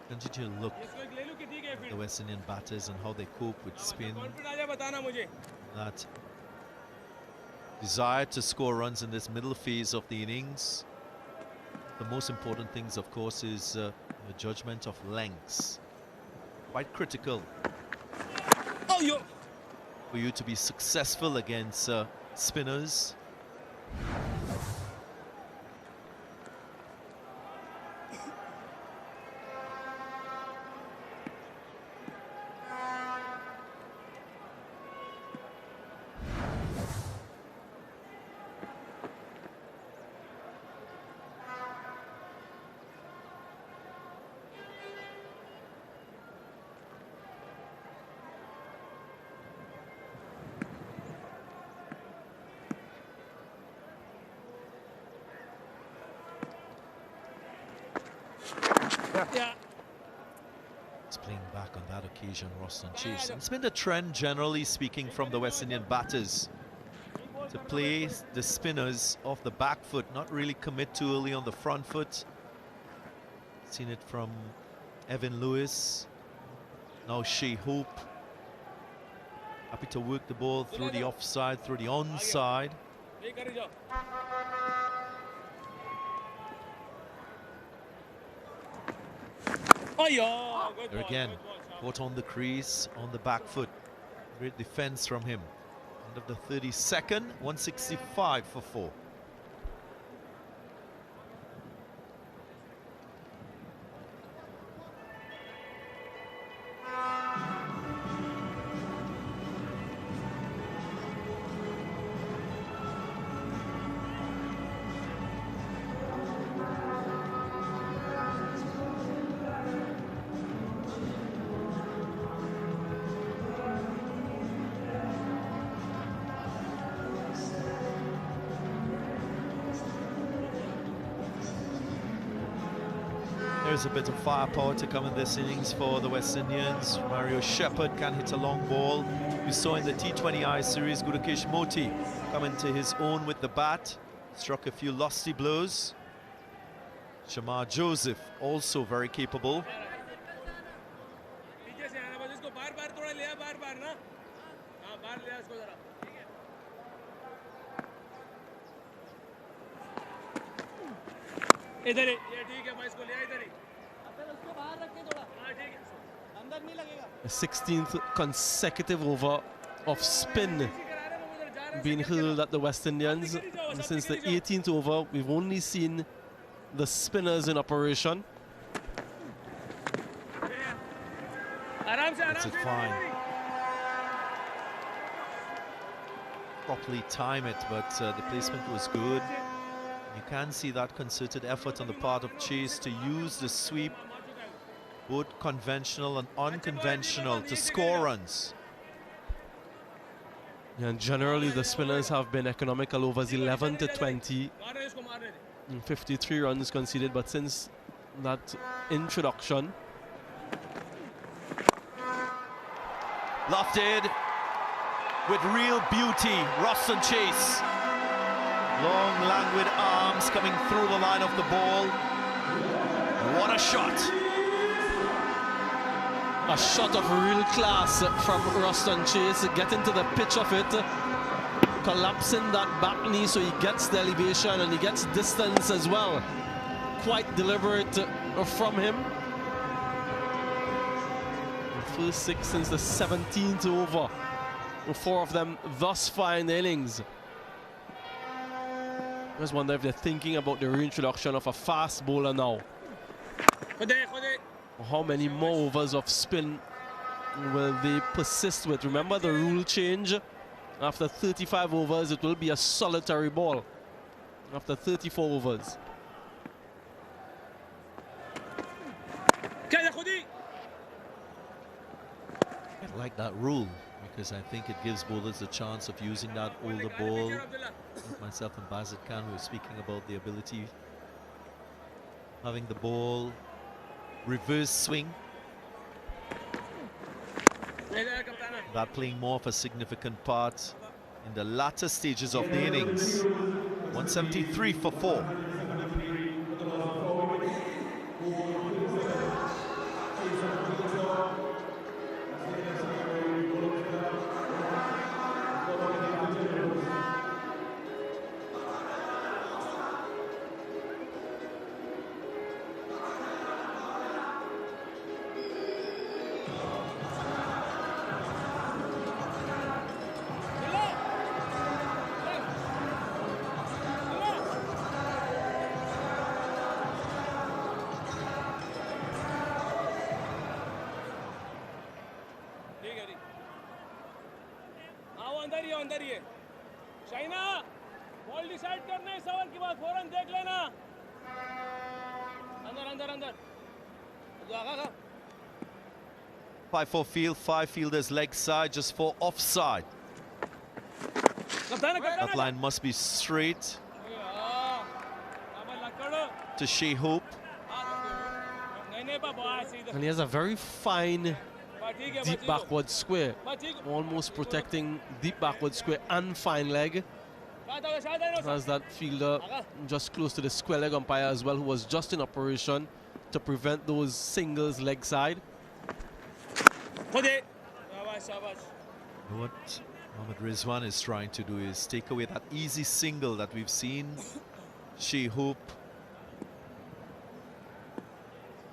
Continue to look at the West Indian batters and how they cope with spin. That desire to score runs in this middle phase of the innings. The most important things, of course, is the judgment of lengths. Quite critical for you to be successful against spinners. It's playing back on that occasion, Roston Chase. And it's been the trend, generally speaking, from the West Indian batters to play the spinners off the back foot, not really commit too early on the front foot. Seen it from Evan Lewis, now Shea Hope. Happy to work the ball through the offside, through the onside. There again, caught on the crease, on the back foot. Great defense from him. End of the 32nd, 165 for 4. There's a bit of firepower to come in this innings for the West Indians. Mario Shepherd can hit a long ball. We saw in the T20I series Gurukesh Moti come into his own with the bat, struck a few lusty blows. Shamar Joseph also very capable. A 16th consecutive over of spin being hurled at the West Indians. And since the 18th over, we've only seen the spinners in operation. That's it fine. Properly time it, but the placement was good. You can see that concerted effort on the part of Chase to use the sweep, both conventional and unconventional, to score runs. Yeah, and generally the spinners have been economical, overs 11 to 20, 53 runs conceded, but since that introduction, lofted with real beauty, Roston Chase. Long, languid arms coming through the line of the ball. What a shot! a shot of real class from Roston Chase, getting to the pitch of it, collapsing that back knee so he gets the elevation and he gets distance as well. Quite deliberate from him. The first 6 since the 17th over. 4 of them thus far in the innings. I just wonder if they're thinking about the reintroduction of a fast bowler now. How many more overs of spin will they persist with? Remember the rule change? After 35 overs, it will be a solitary ball. After 34 overs. I like that rule because I think it gives bowlers a chance of using that older ball. Myself and Bazit Khan were speaking about the ability having the ball reverse swing. That playing more of a significant part in the latter stages of the innings. 173 for 4. Shaina ball decide करना है सवाल की बात फौरन देख लेना अंदर अंदर अंदर 5-4 field, 5 fielders leg side, just 4 offside. That line must be straight to Shea Hope. And he has a very fine deep backward square, almost protecting deep backward square and fine leg. Has that fielder just close to the square leg umpire as well, who was just in operation to prevent those singles leg side. What Mohammad Rizwan is trying to do is take away that easy single that we've seen Shea Hope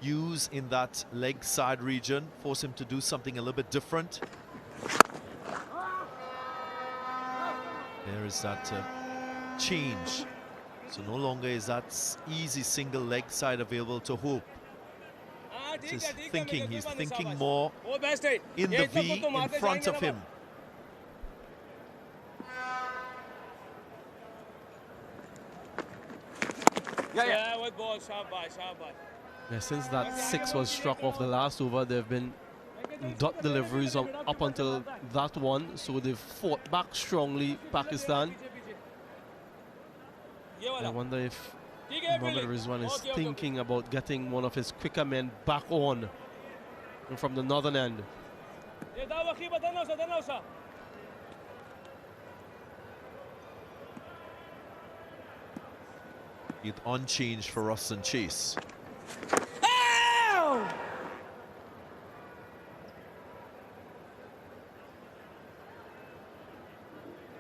use in that leg side region, force him to do something a little bit different. There is that change. So no longer is that easy single leg side available to Hope. He's thinking more in the V in front of him. Yeah, since that 6 was struck off the last over, there have been dot deliveries up until that one, so they've fought back strongly, Pakistan. I wonder if Mohammad Rizwan is thinking about getting one of his quicker men back on from the northern end. It unchanged for Roston Chase.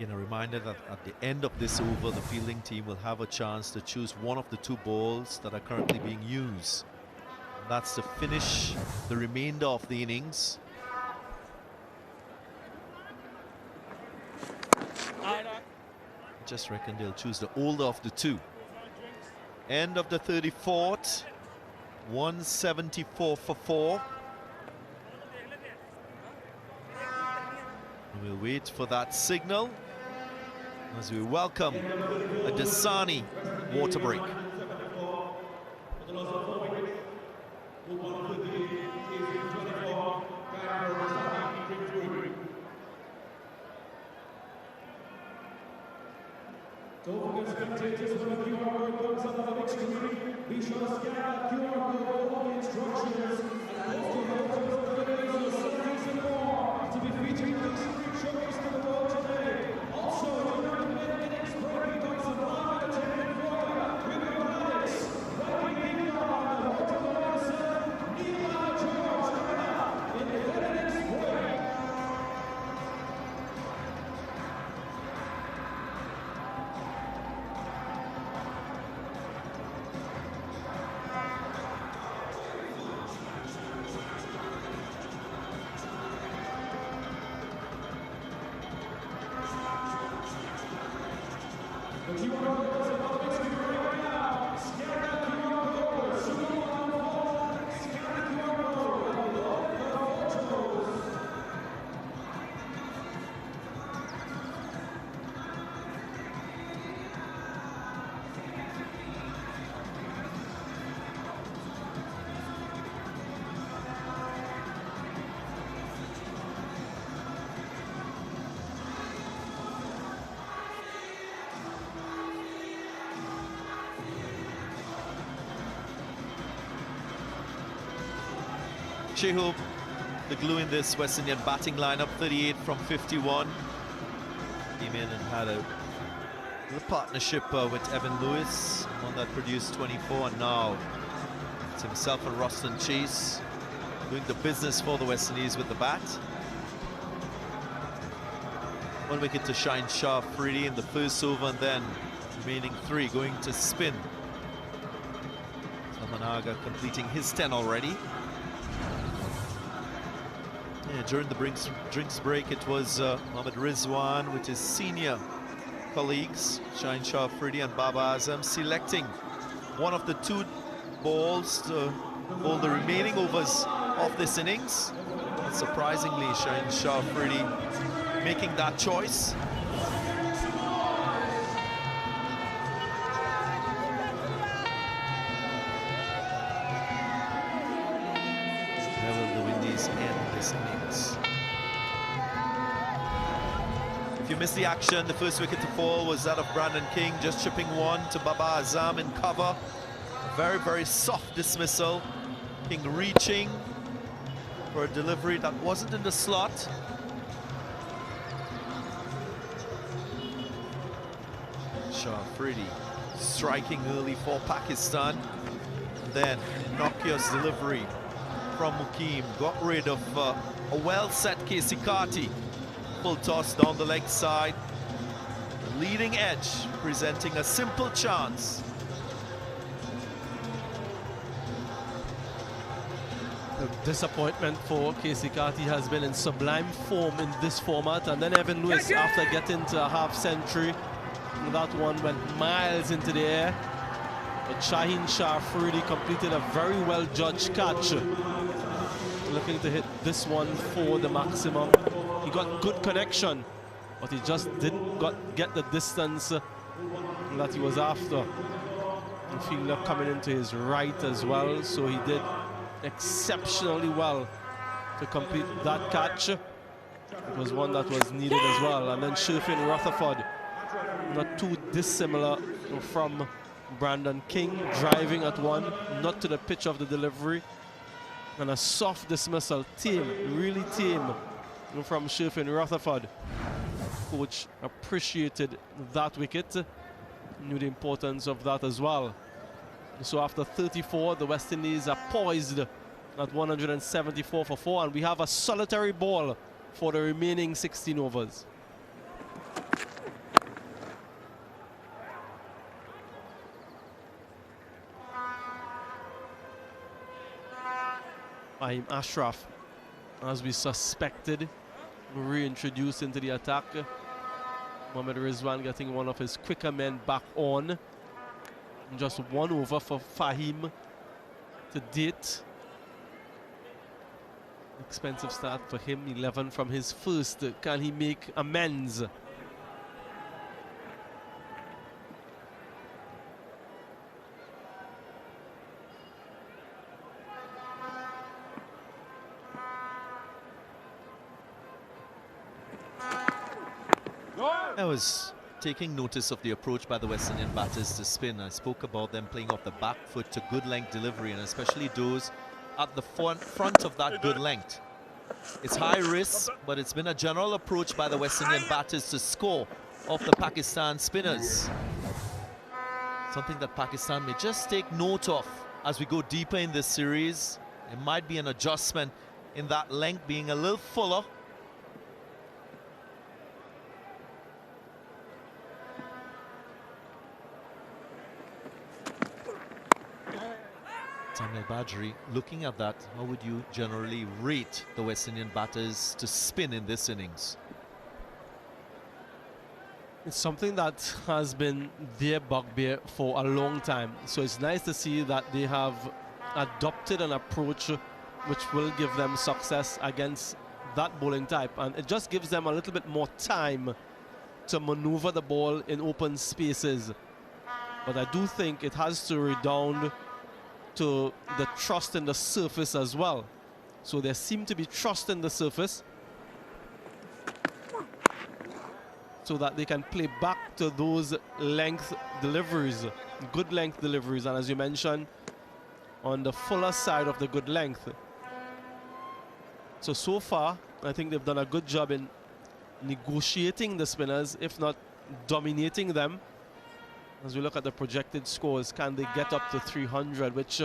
A reminder that at the end of this over, the fielding team will have a chance to choose one of the 2 balls that are currently being used. And that's to finish the remainder of the innings. Just reckon they'll choose the older of the 2. End of the 34th, 174 for 4. We'll wait for that signal as we welcome a Dasani water break. Don't forget, spectators, when the QR code comes up on the big screen, be sure to scan that QR code for all the instructions and post your photos of the videos of series and more to be featured in the exclusive showcase to the world today. Also, during the mid-innings break, we got some live entertainment for you. We've got Alex, Viking Yard, Walter Morrison, Neil and George coming up in the mid-innings break. Shehoop, the glue in this West Indian batting lineup, 38 from 51. Came in and had a little partnership with Evan Lewis, one that produced 24, and now it's himself and Roston Chase doing the business for the West Indies with the bat. 1 wicket to Shine Shah Afridi in the first over, and then remaining 3 going to spin. Samanaga completing his 10 already. Yeah, during the drinks break, it was Mohammad Rizwan with his senior colleagues, Shine Shah Afridi and Baba Azam, selecting one of the 2 balls to hold the remaining overs of this innings. And surprisingly, Shine Shah Afridi making that choice. Where will the Windies end this innings? If you missed the action, the first wicket to fall was that of Brandon King, just chipping one to Baba Azam in cover. Very, very soft dismissal. King reaching for a delivery that wasn't in the slot. Shah Afridi striking early for Pakistan. And then Nokia's delivery from Mukim got rid of a well-set Casey Carty. Full toss down the leg side. Leading edge presenting a simple chance. The disappointment for Casey Carty has been in sublime form in this format, and then Evan Lewis, after getting to a half century, that one went miles into the air. But Shaheen Shah Afridi completed a very well judged catch, looking to hit this one for the maximum. He got good connection, but he just didn't get the distance that he was after. The fielder coming into his right as well, so he did exceptionally well to complete that catch. It was one that was needed as well. And then Sherfin Rutherford, not too dissimilar from Brandon King, driving at one, not to the pitch of the delivery, and a soft dismissal. Really tame from Sherfin Rutherford. Coach appreciated that wicket, knew the importance of that as well. So after 34, the West Indies are poised at 174 for 4, and we have a solitary ball for the remaining 16 overs. Fahim Ashraf, as we suspected, reintroduced into the attack. Mohammad Rizwan getting one of his quicker men back on. Just 1 over for Fahim to date. Expensive start for him, 11 from his first. Can he make amends? I was taking notice of the approach by the West Indian batters to spin. I spoke about them playing off the back foot to good length delivery, and especially those at the front of that good length. It's high risk, but it's been a general approach by the West Indian batters to score off the Pakistan spinners. Something that Pakistan may just take note of as we go deeper in this series. There might be an adjustment in that length being a little fuller. Tamil Badri, looking at that, how would you generally rate the West Indian batters to spin in this innings? It's something that has been their bugbear for a long time. So it's nice to see that they have adopted an approach which will give them success against that bowling type. And it just gives them a little bit more time to maneuver the ball in open spaces. But I do think it has to redound to the trust in the surface as well. So there seem to be trust in the surface so that they can play back to those length deliveries, good length deliveries, and as you mentioned, on the fuller side of the good length. So far, I think they've done a good job in negotiating the spinners, if not dominating them. As we look at the projected scores, can they get up to 300, which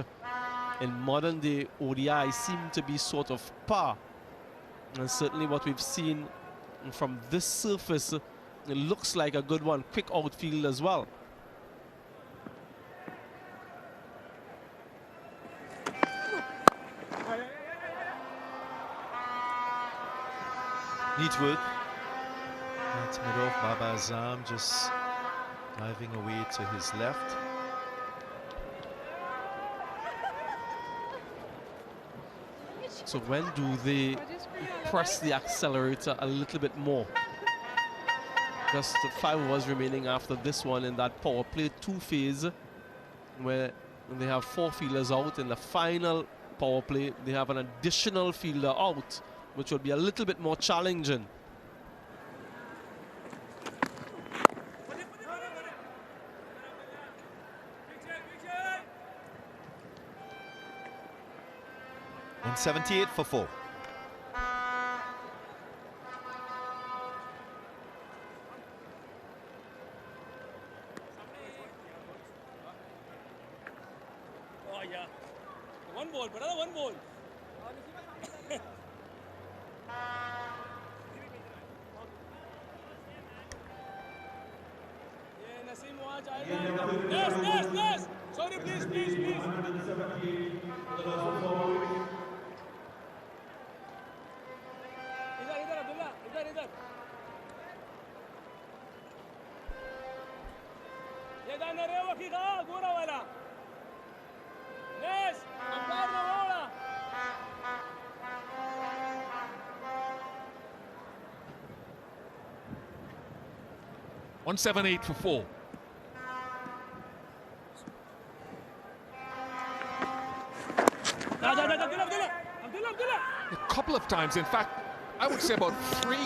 in modern day ODI seem to be sort of par. And certainly what we've seen from this surface, it looks like a good one. Quick outfield as well. Neat work. That's mid-off. Baba Azam just diving away to his left. So when do they press the accelerator a little bit more? Just 5 overs remaining after this one in that power play 2 phase, where they have 4 fielders out. In the final power play, they have an additional fielder out, which will be a little bit more challenging. .178 for 4. Oh yeah, one ball, brother, one ball. Yes. Sorry, please. इधर ये दाना रे वकी का गोरा वाला नेस umpire ना होड़ा 178 for 4. A couple of times, in fact, I would say about 3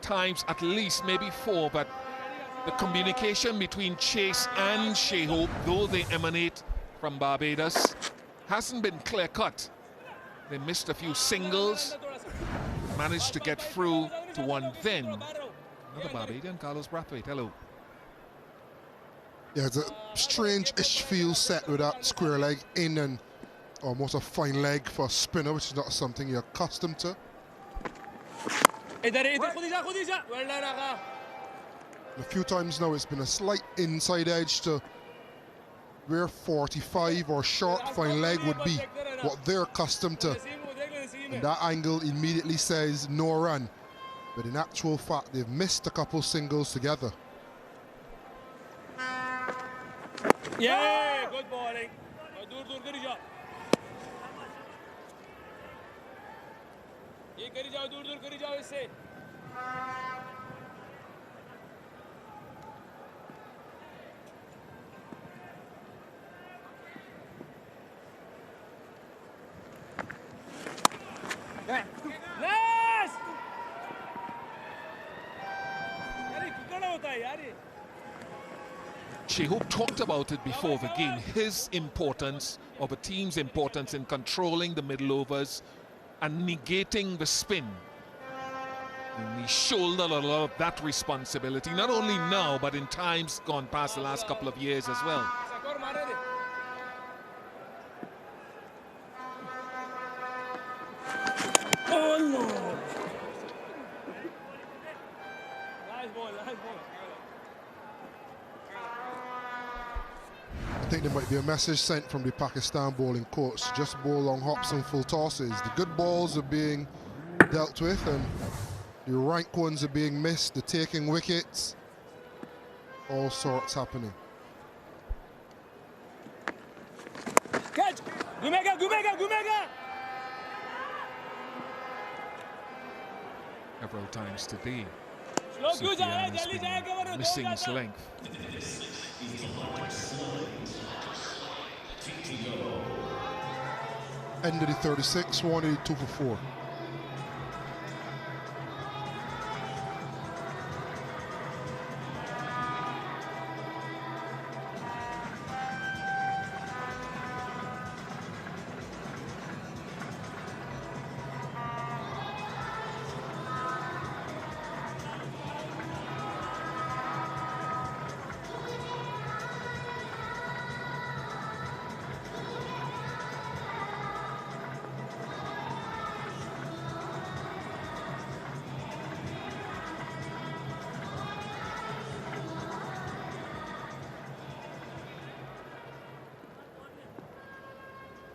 times at least, maybe 4, but the communication between Chase and Shai, though they emanate from Barbados, hasn't been clear-cut. They missed a few singles, managed to get through to one then. Another Barbadian, Carlos Brathwaite, hello. Yeah, it's a strange-ish feel set with that square leg in and almost a fine leg for a spinner, which is not something you're accustomed to. A few times now it's been a slight inside edge to where 45 or short fine leg would be what they're accustomed to. And that angle immediately says no run. But in actual fact, they've missed a couple singles together. Yeah, good bowling. दूर करी जाओ. ये करी जाओ, दूर करी जाओ इससे. Nice! यार कितना होता Shehope talked about it before the game, his importance, or the team's importance in controlling the middle overs and negating the spin. And he shouldered a lot of that responsibility, not only now, but in times gone past the last couple of years as well. Oh no! Nice ball, nice ball. I think there might be a message sent from the Pakistan bowling coach. Just bowl long hops and full tosses. The good balls are being dealt with and the rank ones are being missed. The taking wickets. All sorts happening. Catch! Gumega, Gumega, Gumega! Several times today. Slow Sufyan has been missing his length. End of the 36, 182 for 4.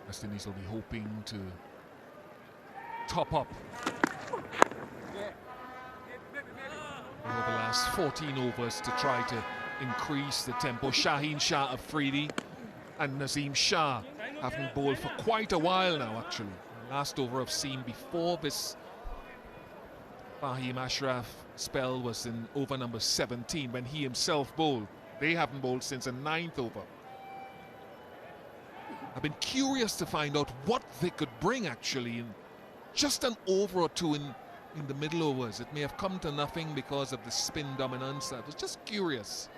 West Indies will be hoping to top up over the last 14 overs to try to increase the tempo. Shaheen Shah, Afridi and Nazim Shah haven't bowled for quite a while now, actually. The last over I've seen before this Fahim Ashraf spell was in over number 17 when he himself bowled. They haven't bowled since the 9th over. I've been curious to find out what they could bring actually in just an over or two in the middle overs. It may have come to nothing because of the spin dominance. I was just curious.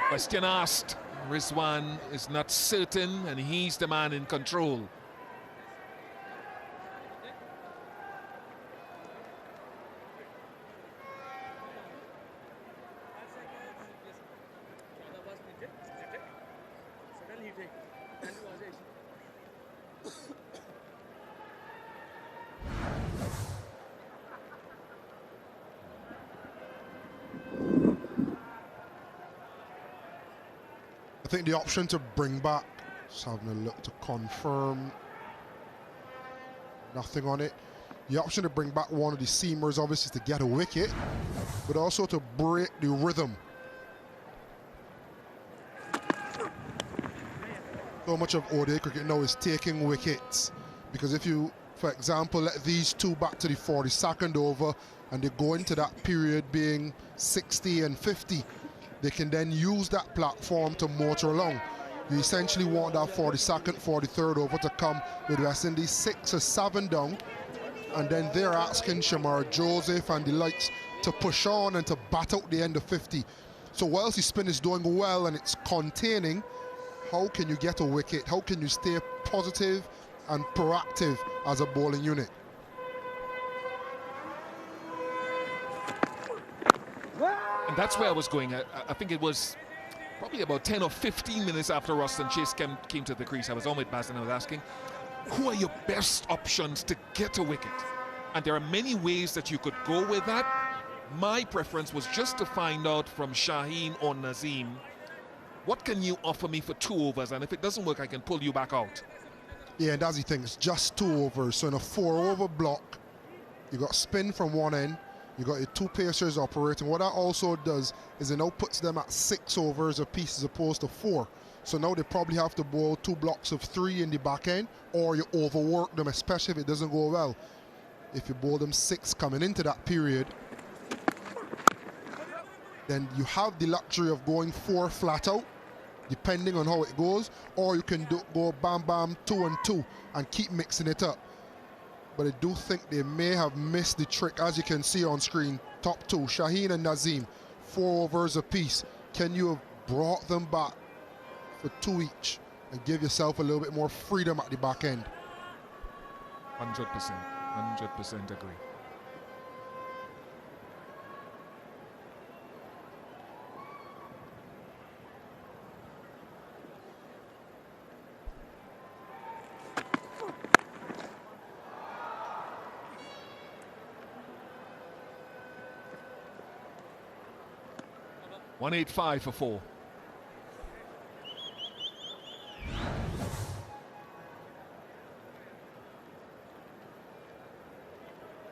Question asked. Rizwan is not certain and he's the man in control. I think the option to bring back, just having a look to confirm, nothing on it. The option to bring back one of the seamers obviously is to get a wicket, but also to break the rhythm. So much of ODI cricket now is taking wickets, because if you, for example, let these two back to the 42nd over and they go into that period being 60 and 50, they can then use that platform to motor along. You essentially want that 42nd, 43rd over to come with West Indies 6 or 7 down, and then they're asking Shamar Joseph and the likes to push on and to bat out the end of 50. So whilst the spin is doing well and it's containing, how can you get a wicket? How can you stay positive and proactive as a bowling unit? And that's where I was going. I think it was probably about 10 or 15 minutes after Ruston Chase came to the crease. I was on with Baz and I was asking, who are your best options to get a wicket? And there are many ways that you could go with that. My preference was just to find out from Shaheen or Nazim, what can you offer me for 2 overs? And if it doesn't work, I can pull you back out. Yeah, and that's the thing, it's just 2 overs. So in a 4-over block, you got spin from one end, you got your 2 pacers operating. What that also does is it now puts them at 6 overs apiece as opposed to 4. So now they probably have to bowl 2 blocks of 3 in the back end, or you overwork them, especially if it doesn't go well. If you bowl them 6 coming into that period, then you have the luxury of going 4 flat out, depending on how it goes, or you can go bam bam 2 and 2 and keep mixing it up. but I do think they may have missed the trick. As you can see on screen, top two, Shaheen and Nazim, 4 overs apiece. Can you have brought them back for 2 each and give yourself a little bit more freedom at the back end? 100% agree. $185 for 4.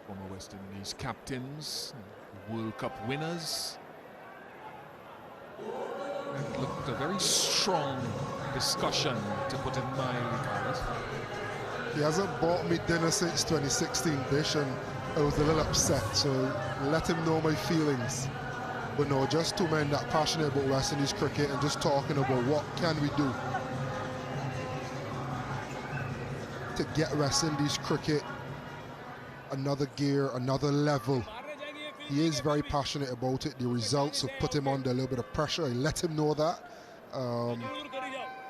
Former West Indies captains, World Cup winners. It looked a very strong discussion, to put it mildly, Carlos. He hasn't bought me dinner since 2016, Bish, and I was a little upset, so let him know my feelings. But no, just 2 men that passionate about West Indies cricket and just talking about what can we do to get West Indies cricket another gear, another level. He is very passionate about it. The results have put him under a little bit of pressure. I let him know that.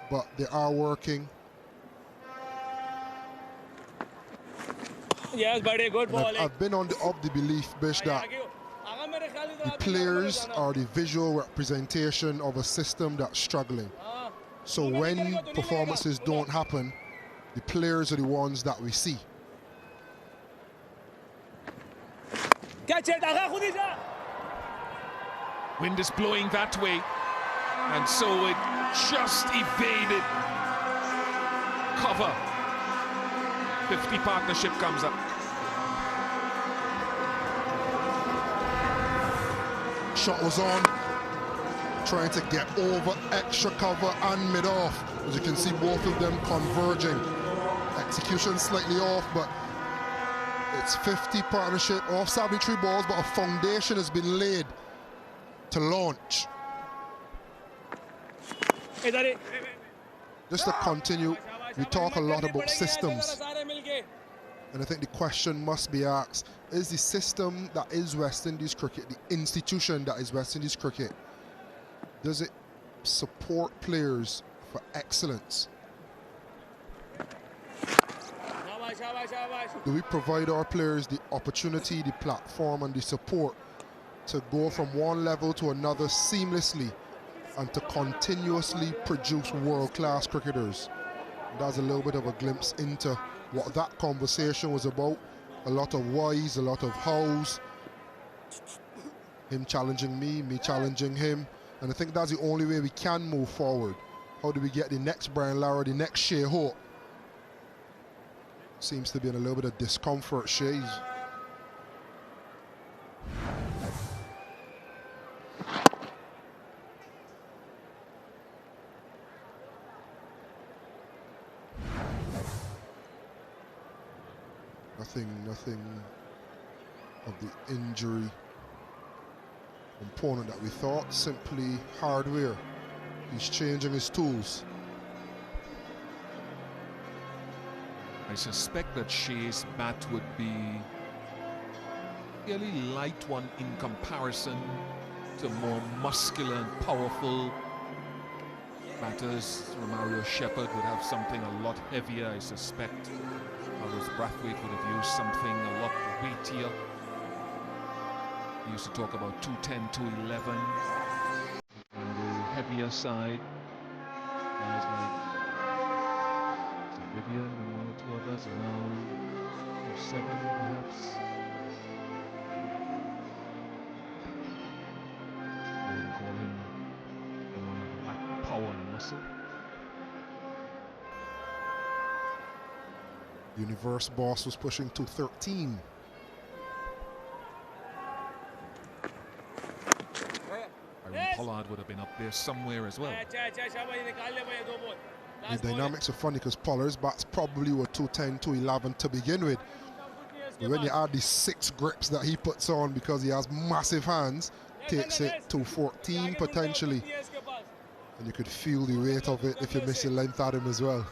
But they are working. Yes, buddy, good ball. I've been of the belief, Bish, that the players are the visual representation of a system that's struggling. So when performances don't happen, the players are the ones that we see. Wind is blowing that way, and so it just evaded cover. 50 partnership comes up. Shot was on, trying to get over extra cover and mid-off. As you can see, both of them converging. Execution slightly off, but it's 50 partnership off Savitri balls, but a foundation has been laid to launch. Just to continue, we talk a lot about systems, and I think the question must be asked, is the system that is West Indies cricket, the institution that is West Indies cricket, does it support players for excellence? Do we provide our players the opportunity, the platform and the support to go from one level to another seamlessly and to continuously produce world-class cricketers? That's a little bit of a glimpse into what that conversation was about. A lot of whys, a lot of hows. Him challenging me, me challenging him. And I think that's the only way we can move forward. How do we get the next Brian Lara, the next Shea Hope? Seems to be in a little bit of discomfort, Shea. Nothing of the injury component that we thought, simply hardware. He's changing his tools. I suspect that Shea's bat would be a fairly light one in comparison to more muscular and powerful batters. Romario Shepherd would have something a lot heavier, I suspect. Carlos Brathwaite would have used something a lot weightier. He used to talk about 210, 211 on the heavier side. Guys like Vivian and 1 or 2 others around 7 perhaps. I would call him like power and muscle. Universe Boss was pushing 213. Aaron Pollard would have been up there somewhere as well. The dynamics are funny because Pollard's bats probably were 210, 211 to begin with. But when you add these 6 grips that he puts on because he has massive hands, takes it to 14 potentially. And you could feel the weight of it if you miss your length at him as well.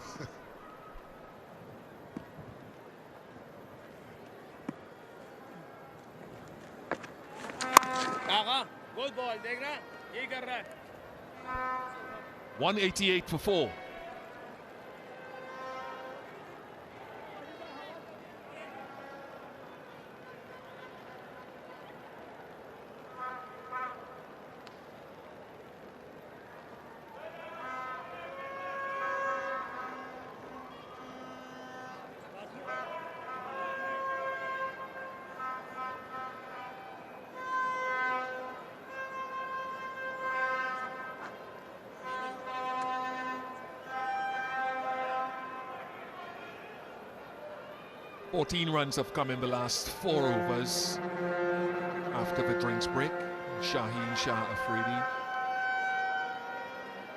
Good ball, देखना ये कर रहा है. 188 for 4. Fourteen runs have come in the last 4 overs after the drinks break. Shaheen Shah Afridi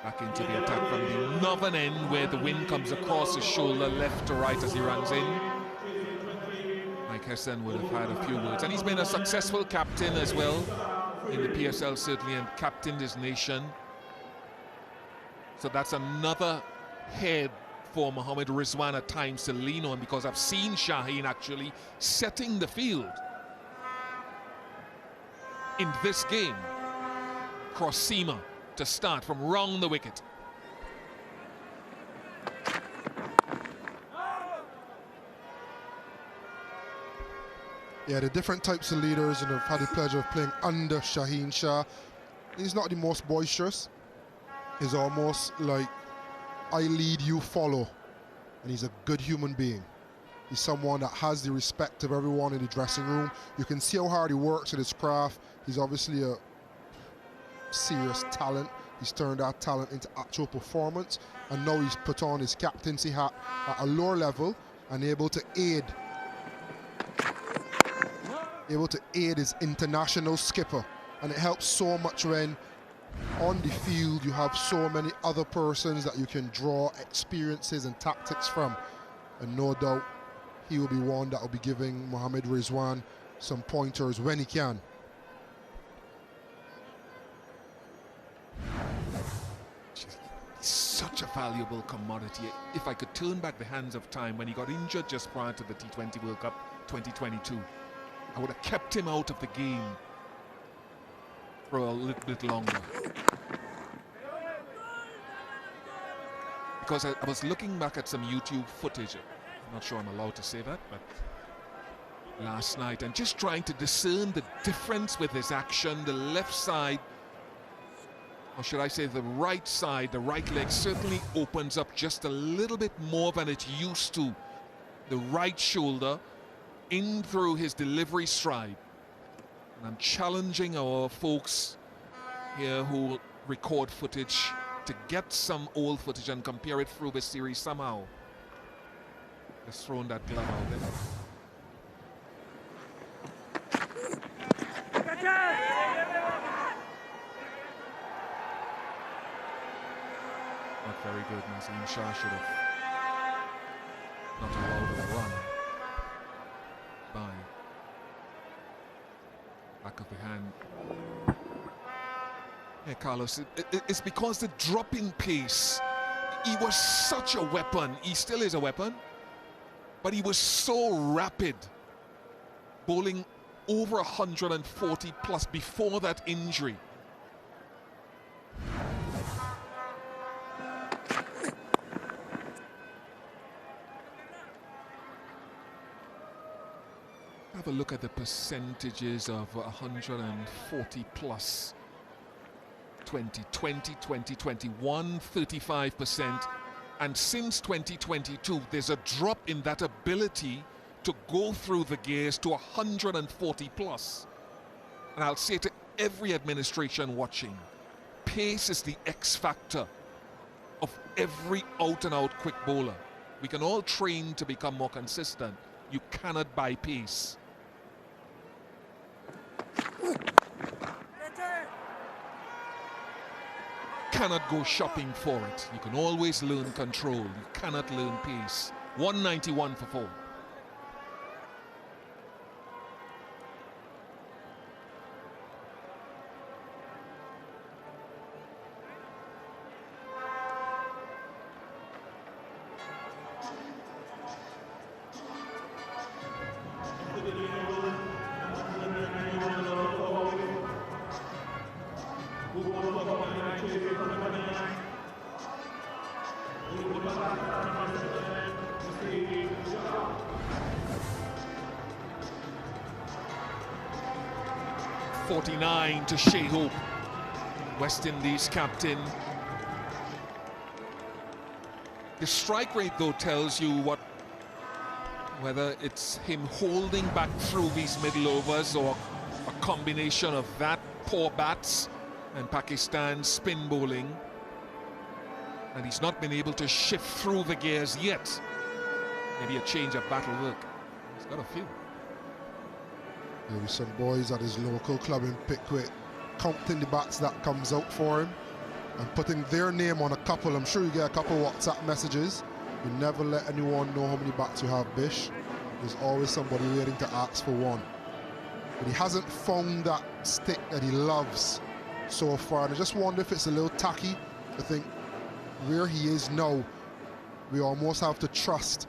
back into the attack from the northern end where the wind comes across his shoulder left to right as he runs in. Mike Hesson would have had a few words, and he's been a successful captain as well in the PSL certainly, and captained his nation. So that's another head for Mohammad Rizwan at times to lean on, because I've seen Shaheen actually setting the field in this game. Cross seamer to start from round the wicket. Yeah, the different types of leaders, and I've had the pleasure of playing under Shaheen Shah. He's not the most boisterous. He's almost like, I lead, you follow. And he's a good human being. He's someone that has the respect of everyone in the dressing room. You can see how hard he works at his craft. He's obviously a serious talent. He's turned that talent into actual performance. And now he's put on his captaincy hat at a lower level and able to aid his international skipper. And it helps so much when on the field you have so many other persons that you can draw experiences and tactics from, and no doubt he will be one that will be giving Mohammad Rizwan some pointers when he can. Such a valuable commodity. If I could turn back the hands of time, when he got injured just prior to the T20 World Cup 2022, I would have kept him out of the game for a little bit longer. Because I was looking back at some YouTube footage, I'm not sure I'm allowed to say that, but last night, and just trying to discern the difference with his action. The left side, or should I say the right side, the right leg certainly opens up just a little bit more than it used to. The right shoulder in through his delivery stride. And I'm challenging our folks here who record footage to get some old footage and compare it through the series somehow. Just throwing that glove out there. Not very good. Nazim Shah should have not allowed a run by back of the hand. Yeah, Carlos, it's because the drop in pace, he was such a weapon. He still is a weapon, but he was so rapid, bowling over 140 plus before that injury. Have a look at the percentages of 140 plus. 2020, 2021, 35%. And since 2022, there's a drop in that ability to go through the gears to 140 plus. And I'll say to every administration watching, pace is the X factor of every out-and-out quick bowler. We can all train to become more consistent. You cannot buy pace. Cannot go shopping for it. You can always learn control. You cannot learn pace. 191 for 4. 49 to Shea Hope, West Indies captain. The strike rate, though, tells you whether it's him holding back through these middle overs or a combination of that, poor bats, and Pakistan's spin bowling. And he's not been able to shift through the gears yet. Maybe a change of bat will work. He's got a few. Maybe some boys at his local club in Pickwick counting the bats that comes out for him and putting their name on a couple. I'm sure you get a couple WhatsApp messages. You never let anyone know how many bats you have, Bish. There's always somebody waiting to ask for one. But he hasn't found that stick that he loves so far. And I just wonder if it's a little tacky. I think where he is now, we almost have to trust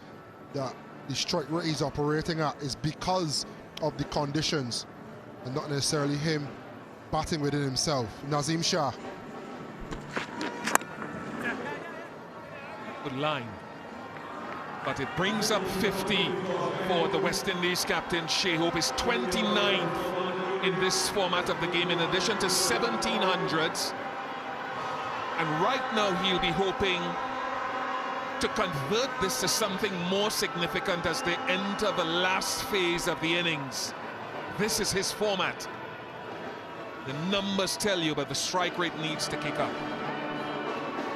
that the strike rate he's operating at is because of the conditions and not necessarily him batting within himself. Nazim Shah. Good line. But it brings up 50 for the West Indies captain. Shea Hope is 29th in this format of the game, in addition to 1700s. And right now he'll be hoping to convert this to something more significant as they enter the last phase of the innings. This is his format. The numbers tell you, but the strike rate needs to kick up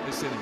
this inning.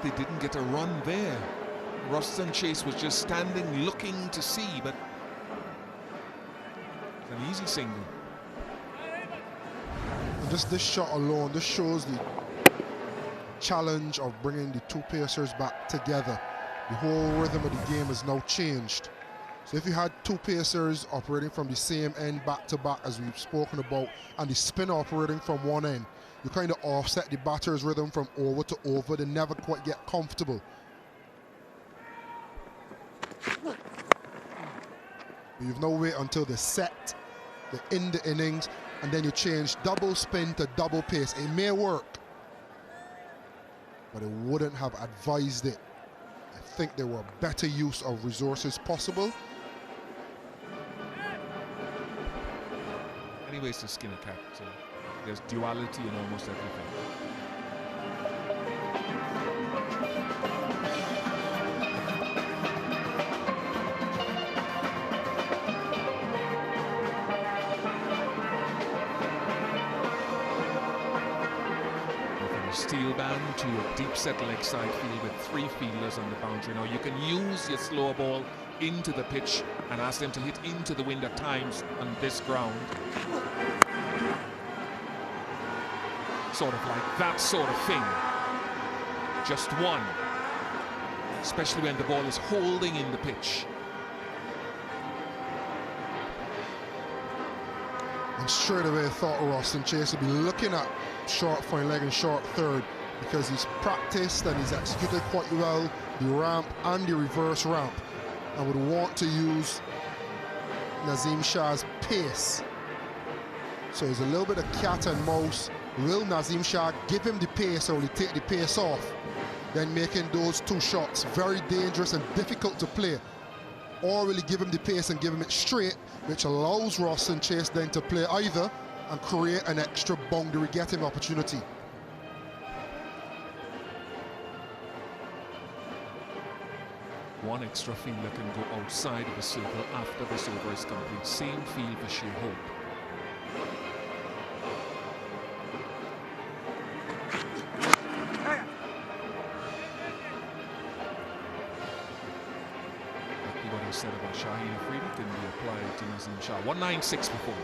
They didn't get a run there. Roston Chase was just standing looking to see, but it's an easy single. And just this shot alone, this shows the challenge of bringing the two pacers back together. The whole rhythm of the game has now changed. So if you had two pacers operating from the same end back to back, as we've spoken about, and the spinner operating from one end, you kind of offset the batter's rhythm from over to over. They never quite get comfortable. You've no wait until they set, they're in the innings, and then you change double spin to double pace. It may work, but I wouldn't have advised it. I think there were better use of resources possible. Anyways, to skin a cat, so there's duality in almost everything. From a steel band to a deep set leg side field with 3 fielders on the boundary. Now you can use your slower ball into the pitch and ask them to hit into the wind at times on this ground. Sort of like that sort of thing. Just one. Especially when the ball is holding in the pitch. And straight away I thought Roston Chase would be looking at short fine leg and short third, because he's practiced and he's executed quite well the ramp and the reverse ramp, and would want to use Nazim Shah's pace. So there's a little bit of cat and mouse. Will Nazim Shah give him the pace, or will he take the pace off? Then making those two shots very dangerous and difficult to play. Or will he give him the pace and give him it straight, which allows Roston Chase then to play either and create an extra boundary getting opportunity. One extra fielder can go outside of the circle after this over is complete. Same field for Shea Hope. said about Shaheen Afridi can be applied to Nazim Shah. 196 before.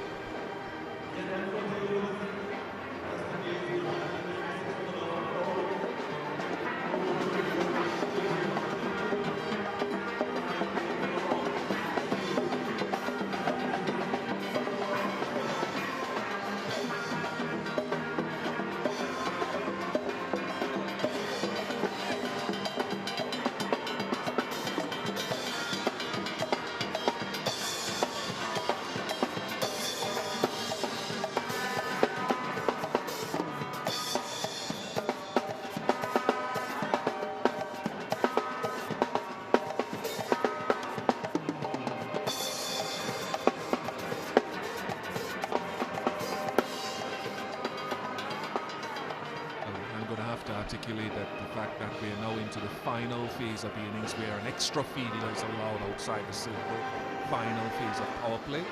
Articulate that the fact that we are now into the final phase of the innings where an extra fielder is allowed outside the circle. Final phase of power play.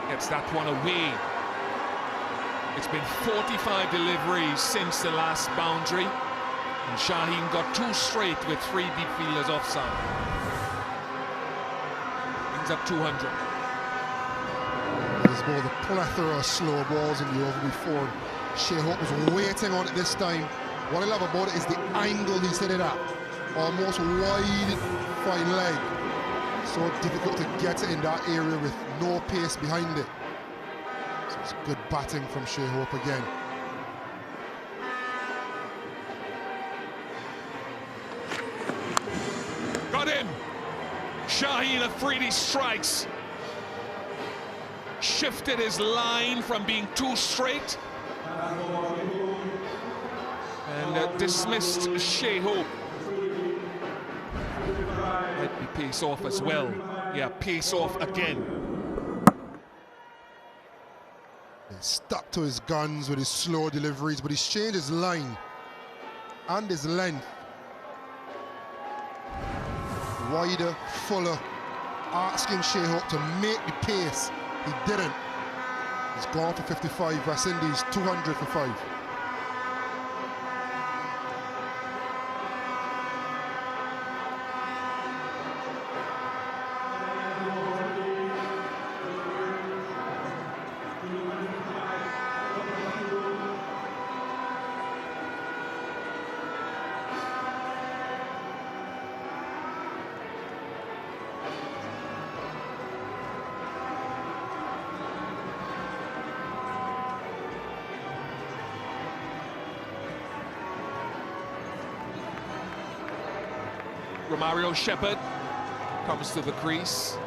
Gets that one away. It's been 45 deliveries since the last boundary. And Shaheen got 2 straight with 3 deep fielders offside. Brings up 200. There's more the plethora of slow balls in the over before. Shea Hope was waiting on it this time. What I love about it is the angle he's hit it at. Almost wide, fine leg. So difficult to get it in that area with no pace behind it. So it's good batting from Shea Hope again. Got him! Shaheen Afridi strikes. Shifted his line from being 2 straight. And dismissed Shea Hope. Might be pace off as well. Yeah, pace off again. He's stuck to his guns with his slow deliveries, but he's changed his line and his length. Wider, fuller, asking Shea Hope to make the pace. He didn't. He's gone for 55. West Indies 200 for 5. Romario Shepherd comes to the crease.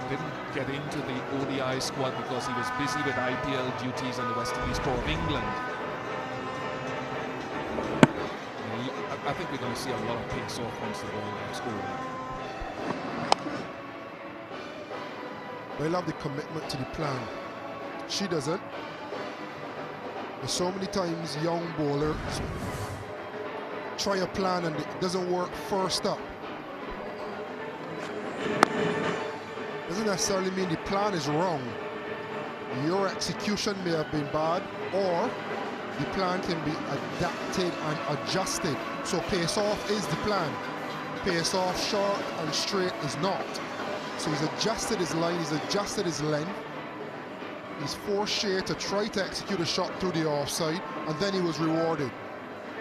Didn't get into the ODI squad because he was busy with IPL duties on the West Indies tour of England. I think we're going to see a lot of pace off once the ball gets over. I love the commitment to the plan. She doesn't. There's so many times young bowlers try a plan and it doesn't work first up. Doesn't necessarily mean the plan is wrong. Your execution may have been bad, or the plan can be adapted and adjusted. So pace off is the plan. Pace off short and straight is not. So he's adjusted his line, he's adjusted his length. He's forced Shea to try to execute a shot through the offside, and then he was rewarded.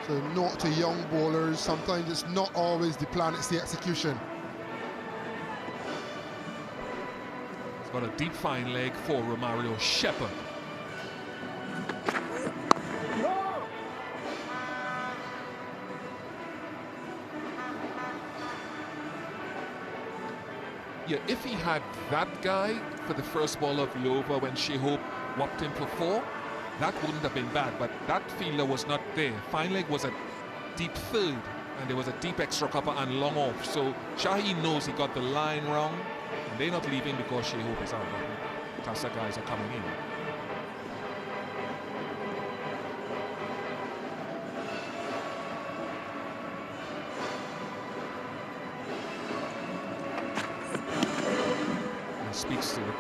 So note to young bowlers, sometimes it's not always the plan, it's the execution. He's got a deep fine leg for Romario Shepherd. Yeah, if he had that guy for the first ball of the over when Shea Hope whopped him for 4, that wouldn't have been bad, but that fielder was not there. Fine leg was a deep third, and there was a deep extra cover and long off. So Shaheen knows he got the line wrong, and they're not leaving because Shea Hope is out. Tassa guys are coming in.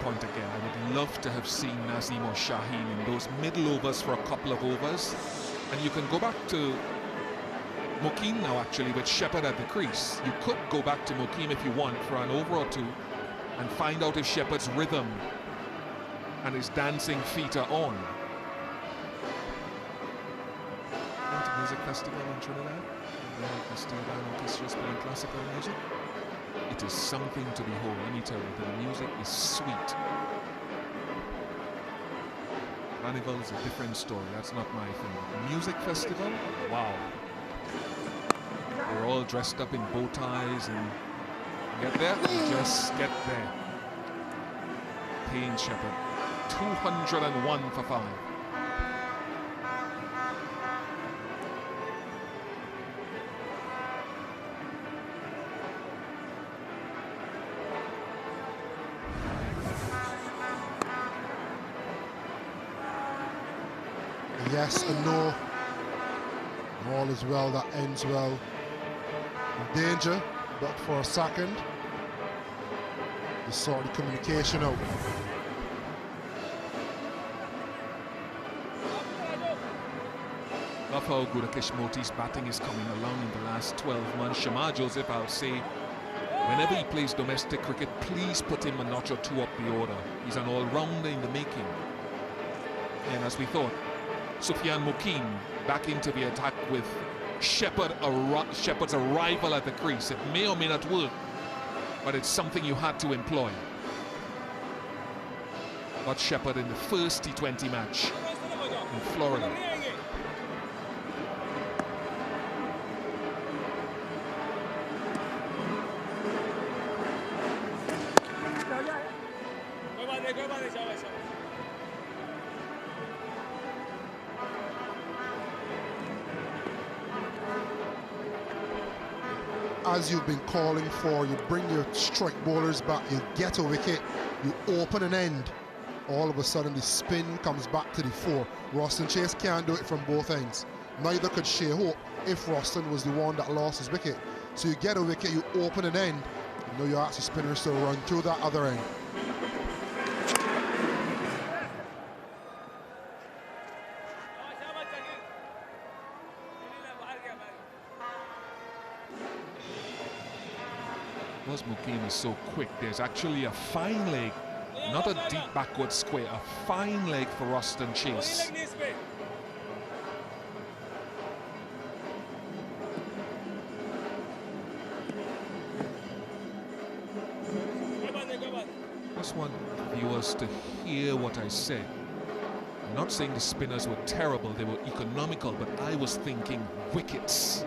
point again. I would love to have seen Nazim or Shaheen in those middle overs for a couple of overs. And you can go back to Mokeem now, actually, with Shepherd at the crease. You could go back to Mokeem if you want for an over or two and find out if Shepherd's rhythm and his dancing feet are on. Music festival in Trinidad. The Trinidad Orchestra is playing classical music. It is something to behold. Let me tell you, the music is sweet. Carnival is a different story. That's not my thing. Music festival, wow. They're all dressed up in bow ties and get there. Just get there. Payne Shepherd, 201 for 5. Yes and no. All is well that ends well. In danger, but for a second, you sort the communication out. Love how good Akishmoti's batting is coming along in the last 12 months. Shamar Joseph, I'll say, whenever he plays domestic cricket, please put him a notch or two up the order. He's an all-rounder in the making. And as we thought, Sufyan Mokeem back into the attack with Shepherd's arrival at the crease. It may or may not work, but it's something you had to employ. Got Shepherd in the first T20 match in Florida. As you've been calling for, you bring your strike bowlers back, you get a wicket, you open an end. All of a sudden the spin comes back to the fore. Roston Chase can't do it from both ends. Neither could Shea Hope if Roston was the one that lost his wicket. So you get a wicket, you open an end, you know you ask the spinners to run through that other end. Because Mokeem is so quick, there's actually a fine leg, not a deep backward square, a fine leg for Roston Chase. Just want viewers to hear what I said. I'm not saying the spinners were terrible, they were economical, but I was thinking wickets.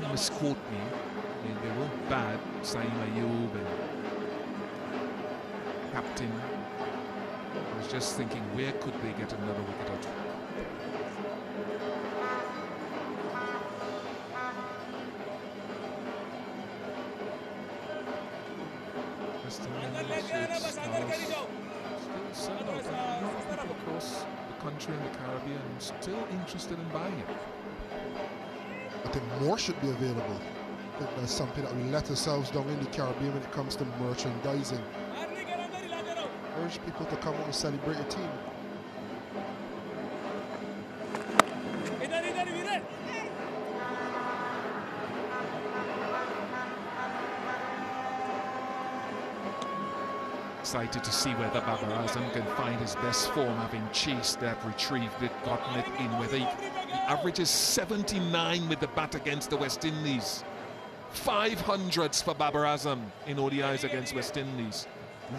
Don't misquote me. I mean, they weren't bad. Saeem Ayub and Captain. I was just thinking, where could they get another wicket or two? Across the country and the Caribbean, still interested in buying it. I think more should be available. I think that's something that we let ourselves down in the Caribbean when it comes to merchandising. Urge people to come out and celebrate a team. Excited to see whether Babar Azam can find his best form, having chased that, retrieved it, gotten it in. Whether he averages 79 with the bat against the West Indies. 500s for Babar Azam in ODIs against West Indies.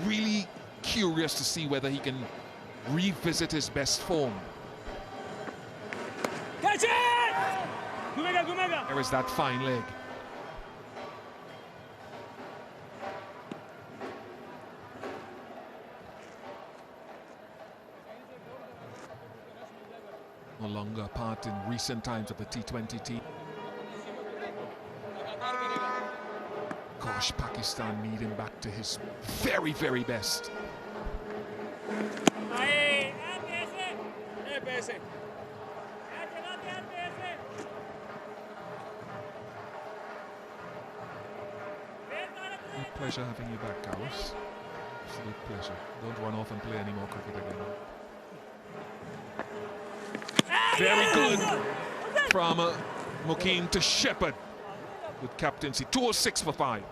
Really curious to see whether he can revisit his best form. Catch it! There is that fine leg. No longer a part in recent times of the T20 team. Gosh, Pakistan need him back to his very, very best. Pleasure having you back, Carlos. Absolute pleasure. Don't run off and play any more cricket again. Very good from Mukeen to Shepherd with captaincy. 206 for 5.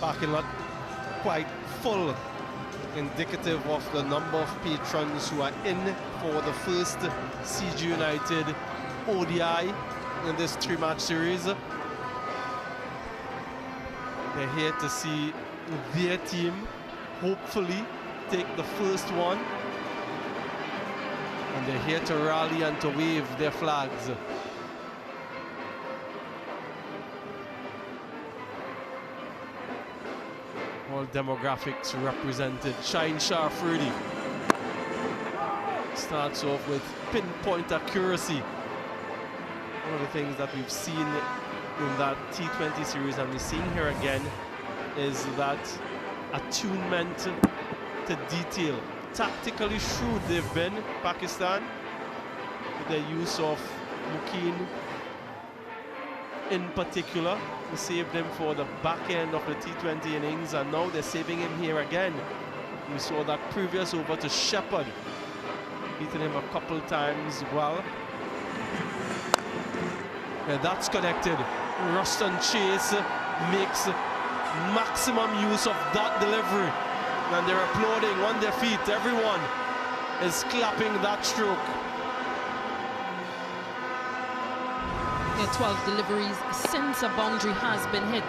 Parking lot quite full, indicative of the number of patrons who are in for the first CG United ODI in this 3-match series. They're here to see their team hopefully take the first one, and they're here to rally and to wave their flags. All demographics represented. Shine Shafrudi starts off with pinpoint accuracy. One of the things that we've seen in that T20 series, and we're seeing here again, is that attunement to detail. Tactically shrewd they've been, Pakistan, with their use of Mukeen in particular. They saved him for the back end of the T20 innings, and now they're saving him here again. We saw that previous over to Shepherd, beating him a couple times well. Yeah, that's connected. Ruston Chase makes maximum use of that delivery, and they're applauding on their feet. Everyone is clapping that stroke. 12 deliveries since a boundary has been hit.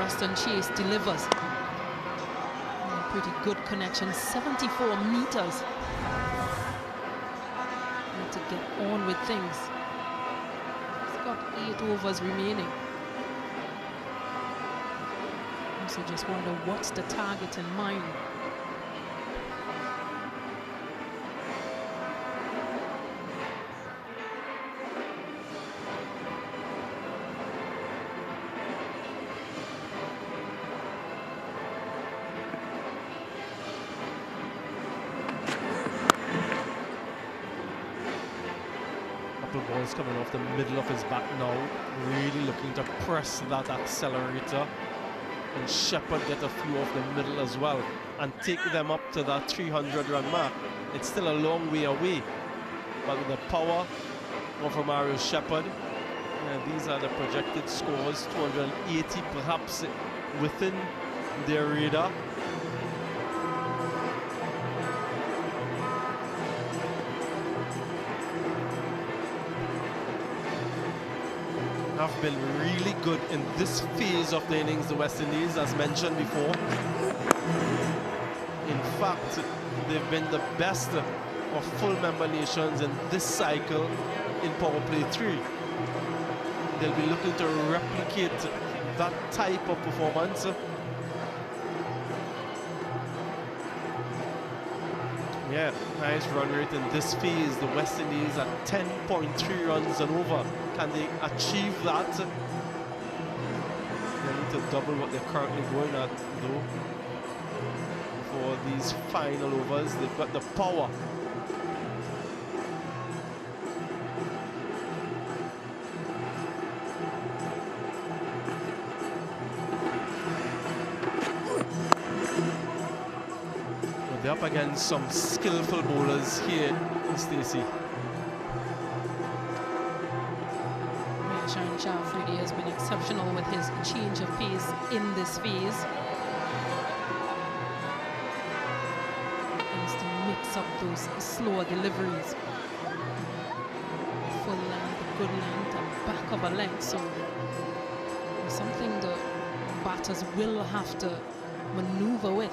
Ruston Chase delivers. Pretty good connection, 74 meters. Need to get on with things. He's got 8 overs remaining. So just wonder what's the target in mind. Balls coming off the middle of his back now, really looking to press that accelerator, and Shepherd get a few off the middle as well and take them up to that 300-run mark. It's still a long way away, but with the power of Mario Shepherd, these are the projected scores. 280 perhaps within their radar. Have been really good in this phase of the innings, the West Indies, as mentioned before. In fact, they've been the best of full member nations in this cycle in Power Play 3. They'll be looking to replicate that type of performance. Yeah, nice run rate in this phase. The West Indies at 10.3 runs and over. Can they achieve that? They need to double what they're currently going at, though, for these final overs. They've got the power. They're up against some skillful bowlers here in Stacey. Shine Shafridi has been exceptional with his change of pace in this phase. He needs to mix up those slower deliveries. Full length, a good length, and back of a length. So it's something the batters will have to maneuver with.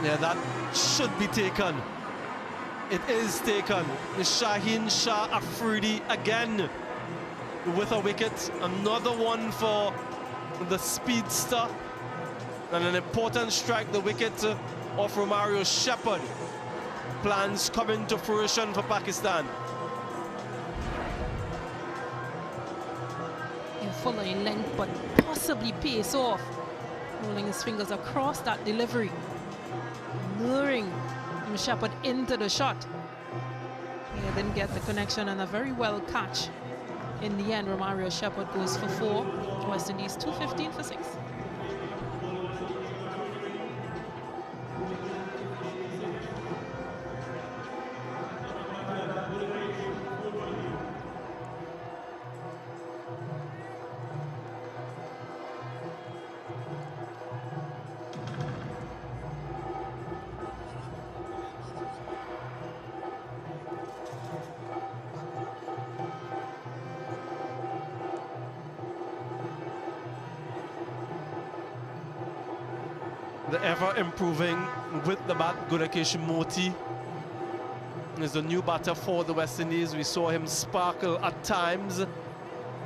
Yeah, that should be taken. It is taken. Shaheen Shah Afridi again with a wicket. Another one for the speedster. And an important strike, the wicket of Romario Shepherd. Plans coming to fruition for Pakistan. Fuller in length, but possibly pace off. Rolling his fingers across that delivery. Luring Shepherd into the shot. He didn't get the connection, and a very well catch. In the end, Romario Shepherd goes for 4. West Indies 215 for 6. The ever-improving with the bat, Gudakesh Moti is the new batter for the West Indies. We saw him sparkle at times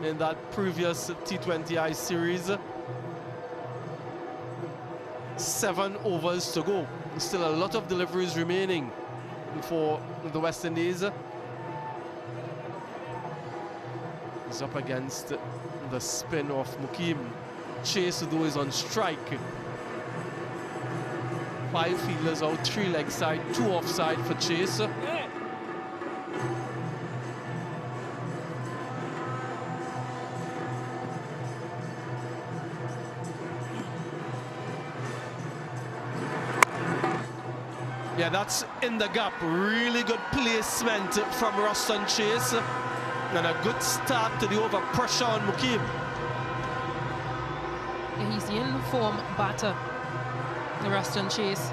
in that previous T20I series. 7 overs to go. Still a lot of deliveries remaining for the West Indies. He's up against the spin of Mukim. Chase, though, is on strike. 5 fielders out, 3 leg side, 2 offside for Chase. Yeah, that's in the gap. Really good placement from Ruston Chase. And a good start to the over pressure on Mukim. Yeah, he's the in-form batter, the Ruston Chase,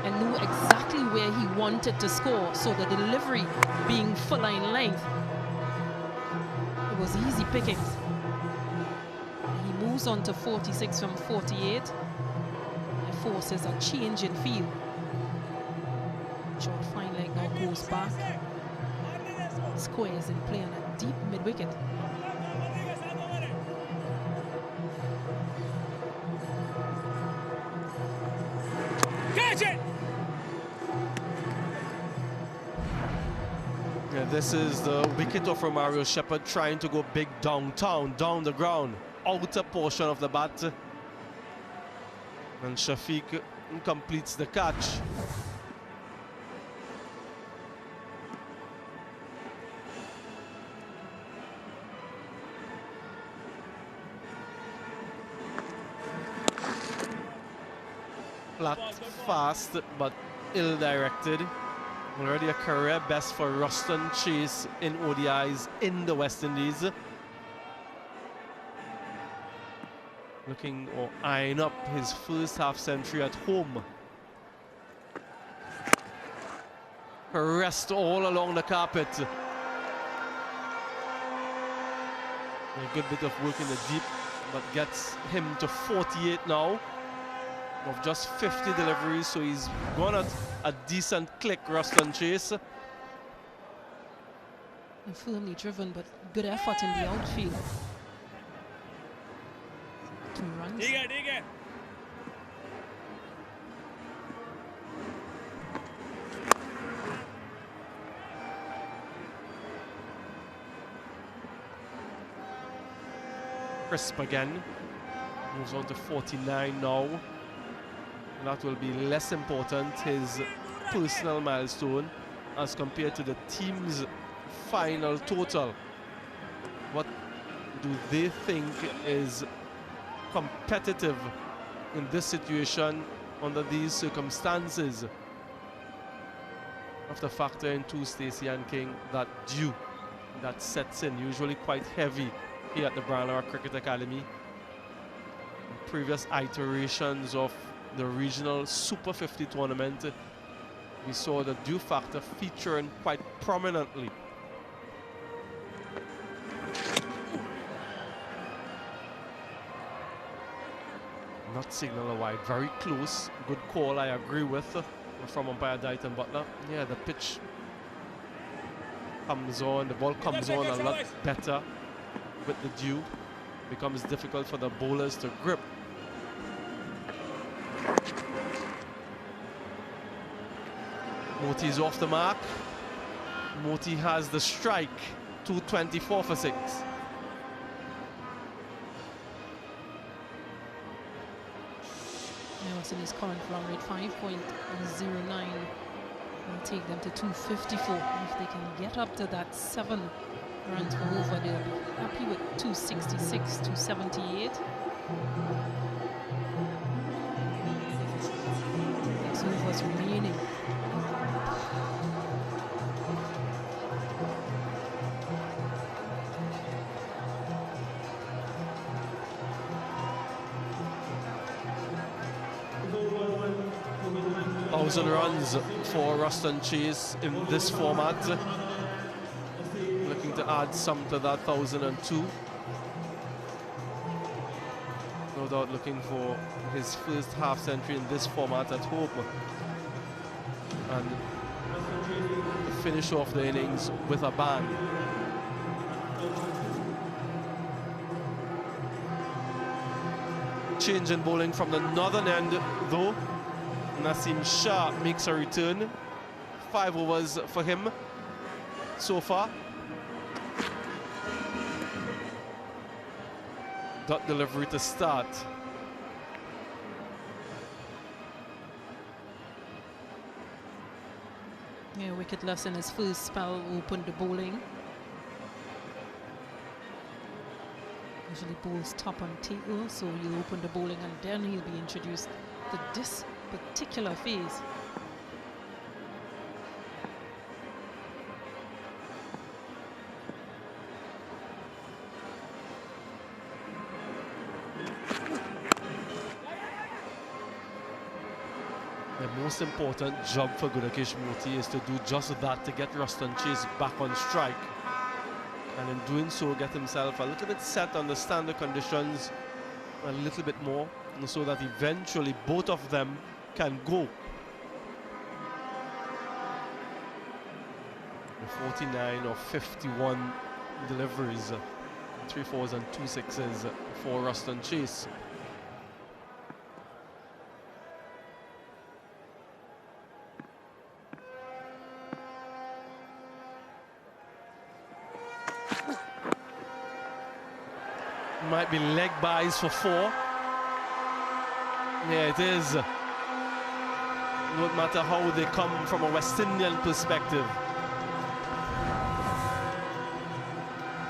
and knew exactly where he wanted to score, so the delivery being fuller in length, it was easy pickings. He moves on to 46 from 48. It forces a change in field. Short fine leg now goes back. Squares in play on a deep mid-wicket. Yeah, this is the wicket of Romario Shepherd trying to go big downtown, down the ground, outer portion of the bat. And Shafiq completes the catch. Flat, fast, but ill-directed. Already a career best for Ruston Chase in ODIs in the West Indies. Looking or eyeing up his first half century at home. Rest all along the carpet. A good bit of work in the deep, but gets him to 48 now. Of just 50 deliveries, so he's gone at a decent click, Ruston Chase. And firmly driven, but good effort in the outfield. 2 runs. Crisp again. Moves on to 49 now. That will be less important, his personal milestone, as compared to the team's final total. What do they think is competitive in this situation under these circumstances? Have to factor into Stacey and King that due that sets in, usually quite heavy here at the Brown Cricket Academy. In previous iterations of the regional Super 50 tournament, we saw the due factor featuring quite prominently. Not signal a wide, very close. Good call, I agree with from umpire Dighton Butler. Yeah, the pitch comes on, the ball comes on a lot better with the dew. Becomes difficult for the bowlers to grip. Moti's off the mark. Moti has the strike, 224 for 6. West Indies current run rate 5.09 will take them to 254. If they can get up to that 7 runs per over, they'll be happy with 266, 278. 6 overs remaining. Runs for Ruston Chase in this format. Looking to add some to that 1,002. No doubt looking for his first half century in this format at home. And finish off the innings with a bang. Change in bowling from the northern end though. Nasim Shah makes a return. 5 overs for him so far. Dot delivery to start. Yeah, wicketless in his first spell opened the bowling. Usually bowls top on tail, so he'll open the bowling and then he'll be introduced to this particular phase. The most important job for Gudakesh Moti is to do just that, to get Ruston Chase back on strike, and in doing so get himself a little bit set on the standard conditions a little bit more, and so that eventually both of them can go. 49 or 51 deliveries, 3 4s and 2 6s for Ruston Chase. Might be leg buys for 4. Yeah, it is. No matter how they come from a West Indian perspective.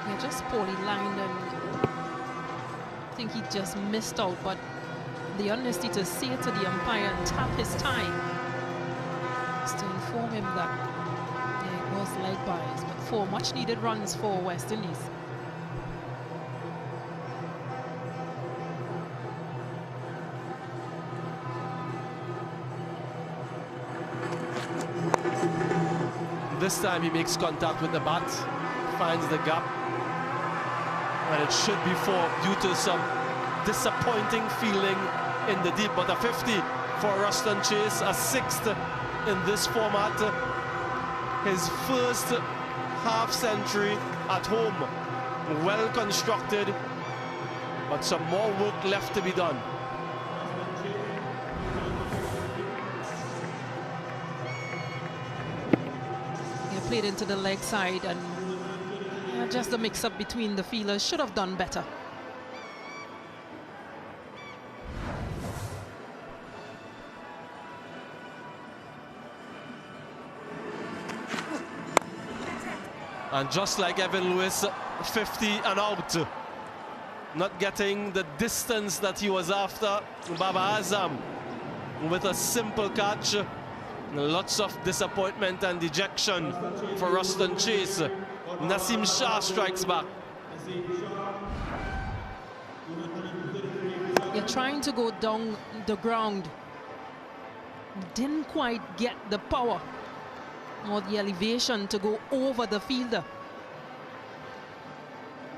Yeah, just poorly lined, and I think he just missed out, but the honesty to say to the umpire and tap his time is to inform him that yeah, it was leg buys, but 4 much needed runs for West Indies. This time he makes contact with the bat, finds the gap, and it should be 4 due to some disappointing feeling in the deep. But a 50 for Ruston Chase, a 6th in this format. His first half century at home, well constructed, but some more work left to be done. Played into the leg side, and just the mix-up between the fielders. Should have done better. And just like Evan Lewis, 50 and out. Not getting the distance that he was after. Baba Azam with a simple catch. Lots of disappointment and dejection for Ruston Chase. Nasim Shah strikes back. You're trying to go down the ground. Didn't quite get the power or the elevation to go over the fielder.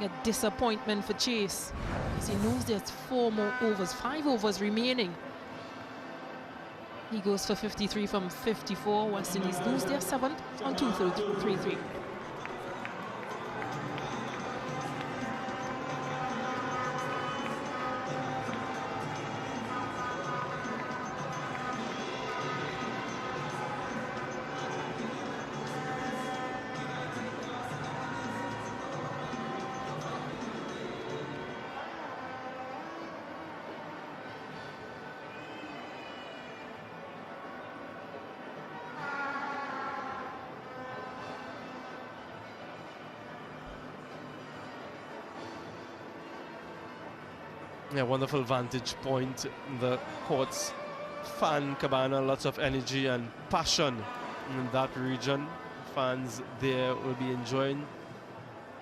A disappointment for Chase. He knows there's 4 more overs, 5 overs remaining. He goes for 53 from 54. West Indies lose their 7th on 2-3-3. Yeah, wonderful vantage point. The court's fan cabana, lots of energy and passion in that region. Fans there will be enjoying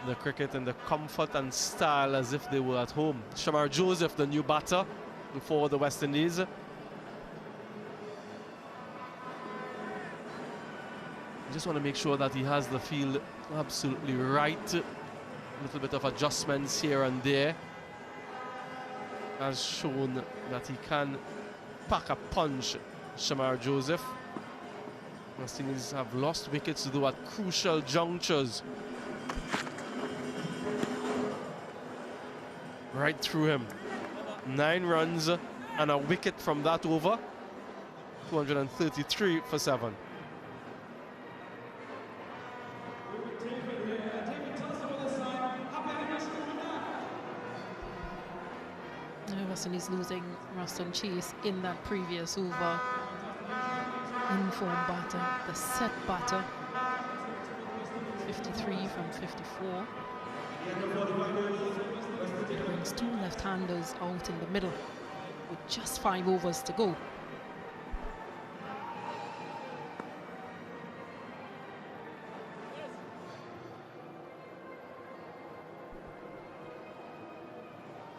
the cricket in the comfort and style as if they were at home. Shamar Joseph, the new batter for the West Indies. Just want to make sure that he has the field absolutely right. A little bit of adjustments here and there has shown that he can pack a punch, Shamar Joseph. West Indies have lost wickets though at crucial junctures. Right through him. 9 runs and a wicket from that over. 233 for 7. West Indies losing Ruston Chase in that previous over. Informed batter, the set batter. 53 from 54. It brings 2 left-handers out in the middle with just 5 overs to go.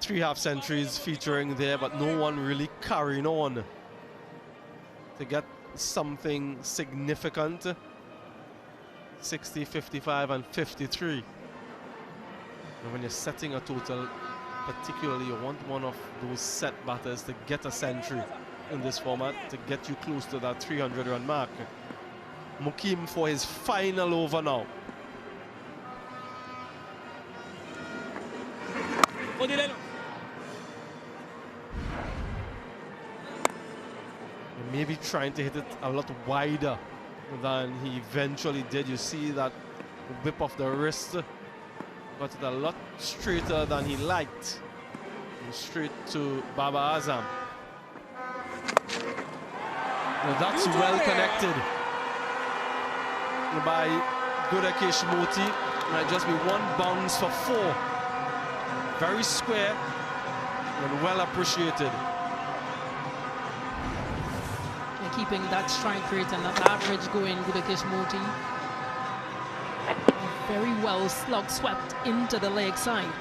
Three half-centuries featuring there, but no one really carrying on to get something significant. 60, 55 and 53. And when you're setting a total, particularly you want one of those set batters to get a century in this format, to get you close to that 300-run mark. Mukim for his final over now. Maybe trying to hit it a lot wider than he eventually did. You see that whip of the wrist, got it a lot straighter than he liked. And straight to Baba Azam. Now that's well connected by Gudakesh Moti. Might just be 1 bounce for 4. Very square and well appreciated. Keeping that strike rate and that average going, Gudakesh Moti. Very well slug swept into the leg side.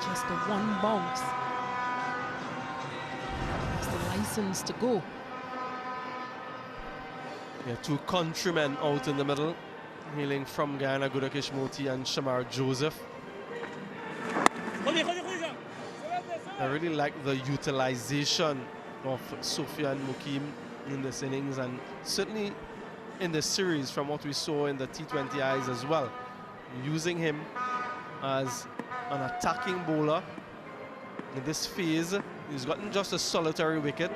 Just the 1 bounce. That's the license to go. Yeah, 2 countrymen out in the middle, hailing from Guyana, Gudakesh Moti and Shamar Joseph. I really like the utilization of Sufyan Mukim in this innings, and certainly in the series from what we saw in the T20Is as well. Using him as an attacking bowler in this phase. He's gotten just a solitary wicket.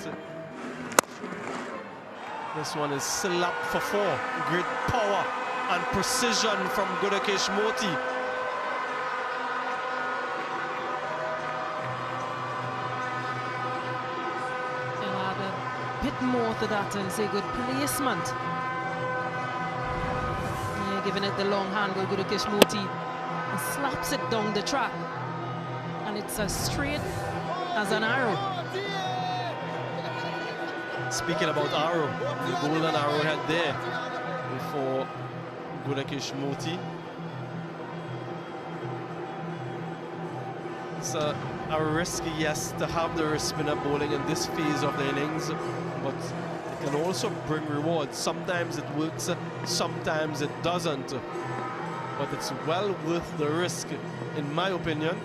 This one is slapped for 4. Great power and precision from Gudakesh Moti. More to that and say good placement. Yeah, giving it the long handle, Gudakesh Moti, and slaps it down the track, and it's as straight as an arrow. Speaking about arrow, the golden arrowhead there for Gudakesh Moti. It's a risk, yes, to have the wrist spinner bowling in this phase of the innings, but it can also bring rewards. Sometimes it works, sometimes it doesn't, but it's well worth the risk, in my opinion.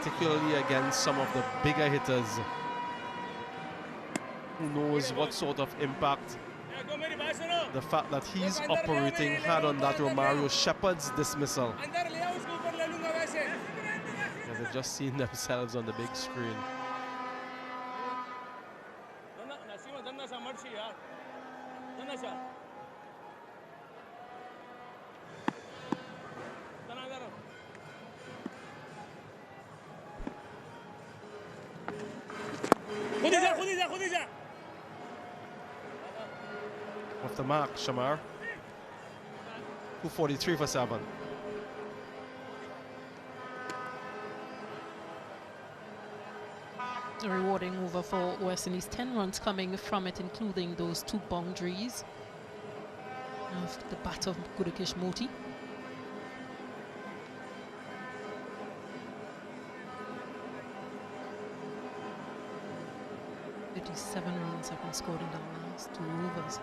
particularly against some of the bigger hitters. Who knows what sort of impact the fact that he's operating had on that Romario Shepherd's dismissal. Yeah, they've just seen themselves on the big screen. Off the mark, Shamar. 243 for 7. A rewarding over for West Indies. 10 runs coming from it, including those 2 boundaries of the bat of Gudakesh Moti. Seven runs have been scored in the last 2 overs.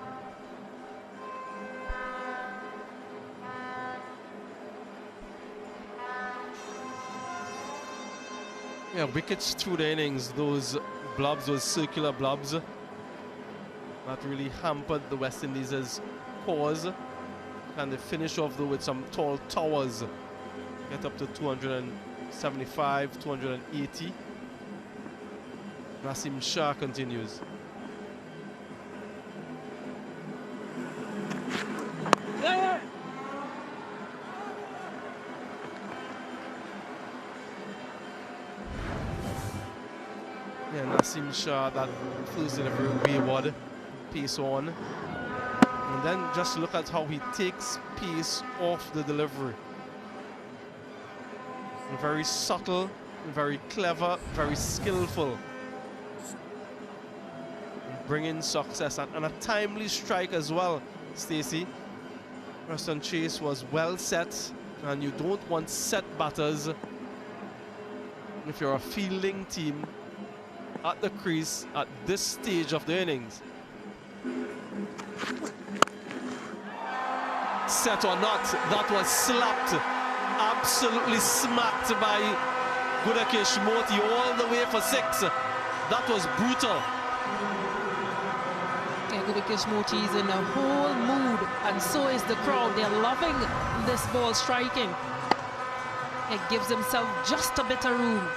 Yeah, wickets through the innings, those blobs, those circular blobs, that really hampered the West Indies' cause. And they finish off though with some tall towers, get up to 275, 280. Nasim Shah continues. Yeah, Nasim Shah, that first delivery wayward, pace on. And then just look at how he takes pace off the delivery. Very subtle, very clever, very skillful. Bringing success and a timely strike as well, Stacey. Preston Chase was well set, and you don't want set batters if you're a fielding team at the crease at this stage of the innings. Set or not, that was slapped, absolutely smacked by Gudakesh Moti all the way for 6. That was brutal. Gudakesh Moti is in a whole mood, and so is the crowd. They're loving this ball striking. It gives himself just a bit of room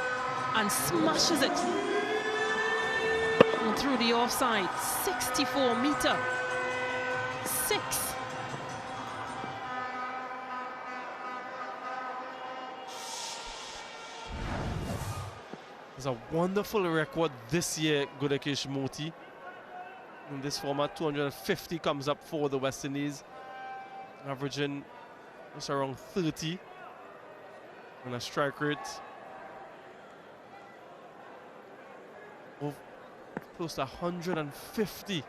and smashes it and through the offside. 64-meter 6. It's a wonderful record this year, Gudakesh Moti. In this format, 250 comes up for the West Indies, averaging just around 30, and a strike rate of close to 150.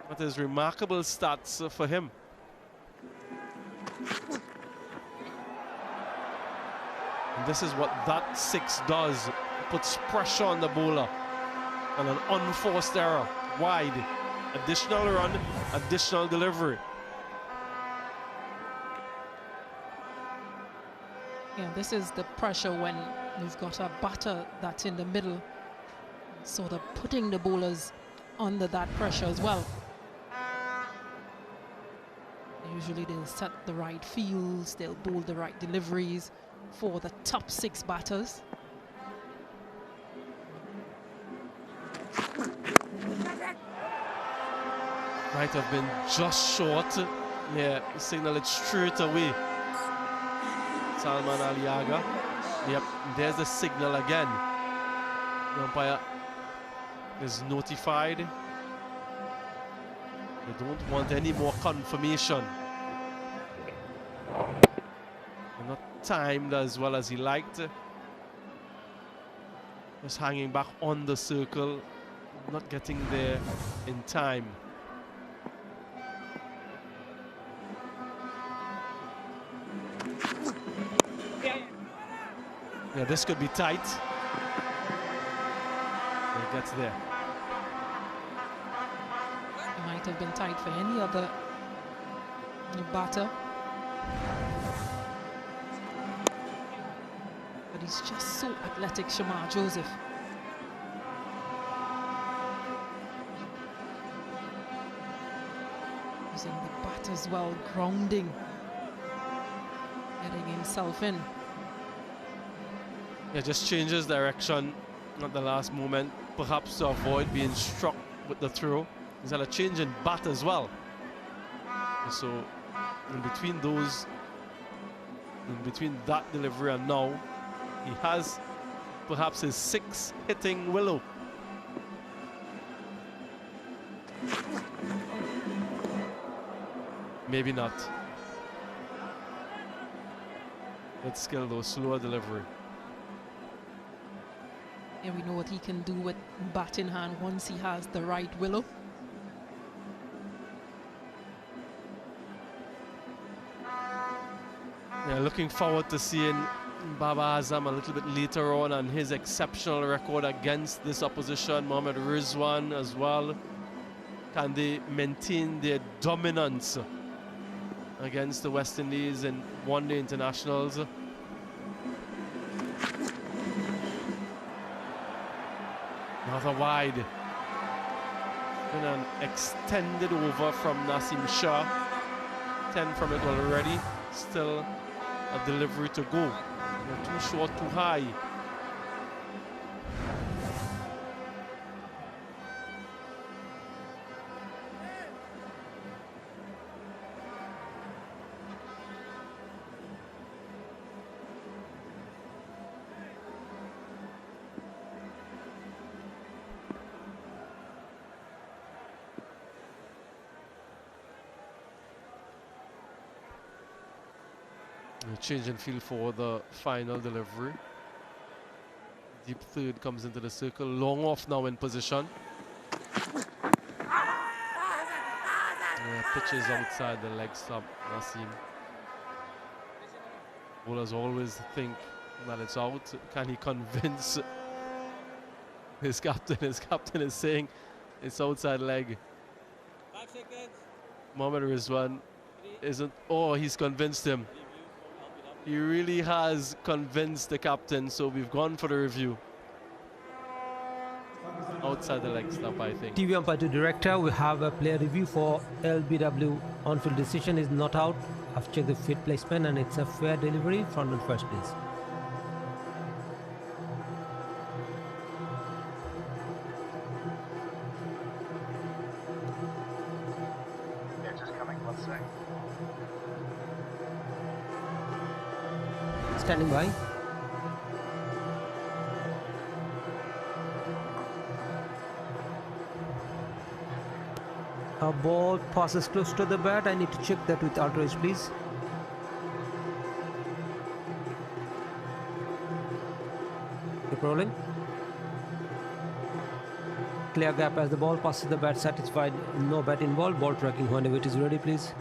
That is remarkable stats for him. And this is what that 6 does. It puts pressure on the bowler, and an unforced error. Wide, additional run, additional delivery. Yeah, this is the pressure when you've got a batter that's in the middle, sort of putting the bowlers under that pressure as well. Usually they'll set the right fields, they'll bowl the right deliveries for the top 6 batters. Might have been just short. Yeah, signal it straight away. Salman Aliaga. Yep, there's the signal again. The umpire is notified. They don't want any more confirmation. They're not timed as well as he liked. Just hanging back on the circle, not getting there in time. Yeah, this could be tight. It gets there. It might have been tight for any other batter. But he He's just so athletic, Shamar Joseph. Using the bat as well, grounding, getting himself in. Yeah, just changes direction at the last moment, perhaps to avoid being struck with the throw. He's had a change in bat as well. So in between that delivery and now, he has perhaps his 6th hitting willow. Maybe not. Good skill though, slower delivery. And we know what he can do with bat in hand once he has the right willow. Yeah, looking forward to seeing Baba Azam a little bit later on and his exceptional record against this opposition. Mohammad Rizwan as well. Can they maintain their dominance against the West Indies in one-day internationals? Another wide. Been an extended over from Nasim Shah. 10 from it already. Still a delivery to go. Too short, too high. Change in field for the final delivery. Deep third comes into the circle. Long off now in position. Pitches outside the leg stump. Nasim. Bowlers always think that it's out. Can he convince his captain? His captain is saying it's outside leg. 5 seconds. Mohammad Rizwan isn't. Oh, he's convinced him. He really has convinced the captain, so we've gone for the review. Outside the leg stump, I think. TV umpire to director, we have a player review for LBW. On-field decision is not out. I've checked the field placement and it's a fair delivery, front and first place. Yeah, just coming, 1 sec. Standing by. A ball passes close to the bat. I need to check that with outrage, please. Keep rolling. Clear gap as the ball passes the bat. Satisfied. No bat involved. Ball tracking whenever it is ready, please.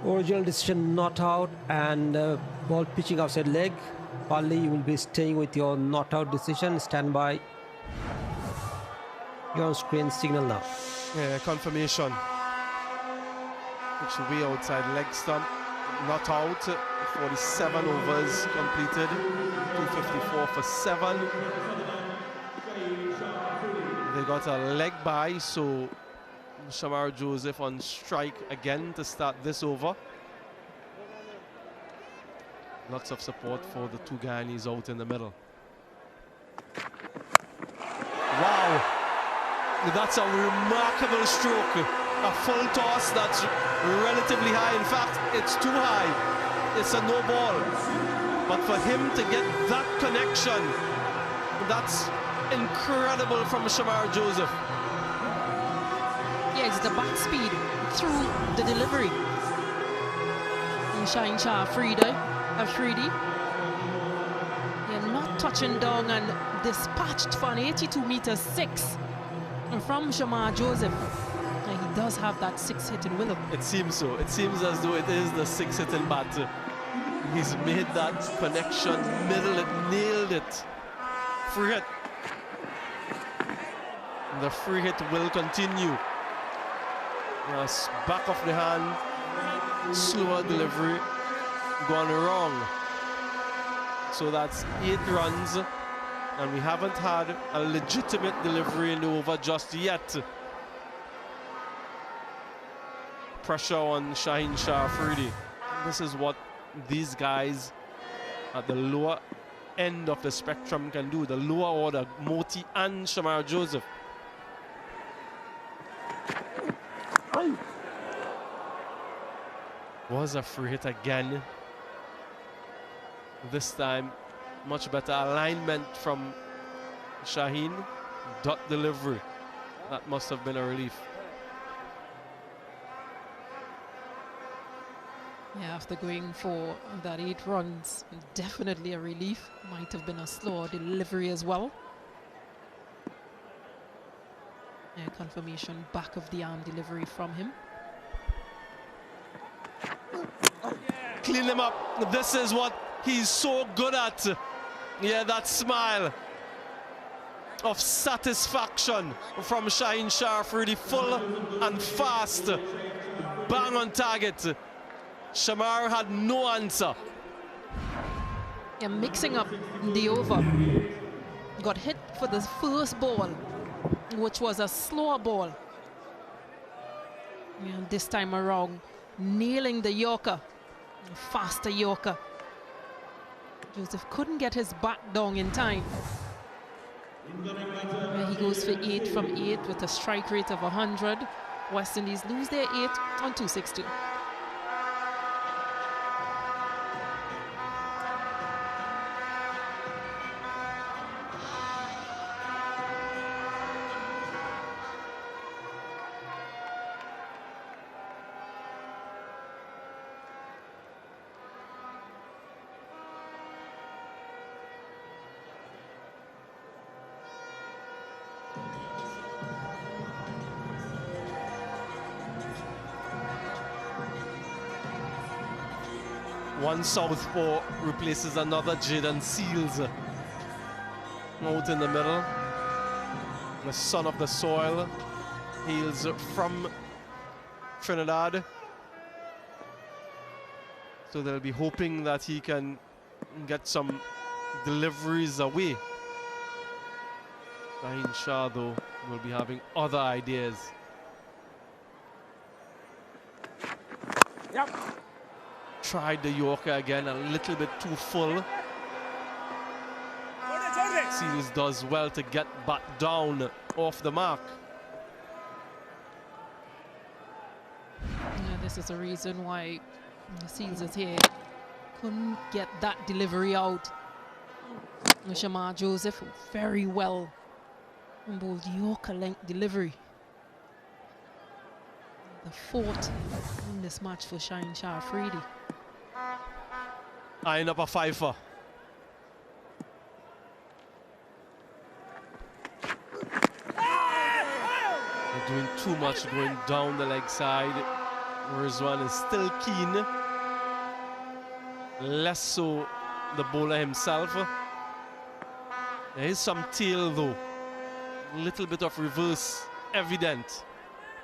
Original decision not out and ball pitching outside leg. Pali, you will be staying with your not out decision. Stand by. You're on screen signal now. Yeah, confirmation. Pitch way outside leg stump. Not out. 47 overs completed. 254 for 7. They got a leg by, so Shamar Joseph on strike again to start this over. Lots of support for the two Guyanese out in the middle. Wow! That's a remarkable stroke. A full toss that's relatively high. In fact, it's too high. It's a no ball. But for him to get that connection, that's incredible from Shamar Joseph. Yeah, it's the back speed through the delivery. And Shine Shah Afridi. Yeah, not touching down and dispatched for an 82m6 from Shamar Joseph. And he does have that 6 hitting willow. It seems so. It seems as though it is the 6 hitting bat. He's made that connection, middle it, nailed it. Free hit. The free hit will continue. Yes, back of the hand, slower delivery, gone wrong. So that's 8 runs, and we haven't had a legitimate delivery in the over just yet. Pressure on Shaheen Shah Afridi. This is what these guys at the lower end of the spectrum can do. The lower order, Moti and Shamar Joseph. Was a free hit again. This time, much better alignment from Shaheen. Dot delivery. That must have been a relief. Yeah, after going for that 8 runs, definitely a relief. Might have been a slower delivery as well. Yeah, confirmation back of the arm delivery from him. Clean him up. This is what he's so good at. Yeah, that smile of satisfaction from Shaheen Shah Afridi, full and fast, bang on target. Shamar had no answer. Yeah, mixing up the over. Got hit for the first ball, which was a slower ball. Yeah, this time around, nailing the Yorker, faster Yorker. Joseph couldn't get his back down in time. Yeah, he goes for 8 from 8 with a strike rate of 100. West Indies lose their 8 on 262. One southpaw replaces another. Jaden Seals out in the middle. The son of the soil. Hails from Trinidad. So they'll be hoping that he can get some deliveries away. Shaheen Shah, though, will be having other ideas. Yep. Tried the Yorker again, a little bit too full. Seals does well to get back down off the mark. Yeah, this is the reason why Seals is here. Couldn't get that delivery out. Shamar Joseph very well on both Yorker length delivery. The 4th in this match for Shaheen Shah Afridi. Eyeing up a fifer. They're doing too much going down the leg side. Rizwan is still keen. Less so the bowler himself. There is some tail though. A little bit of reverse evident.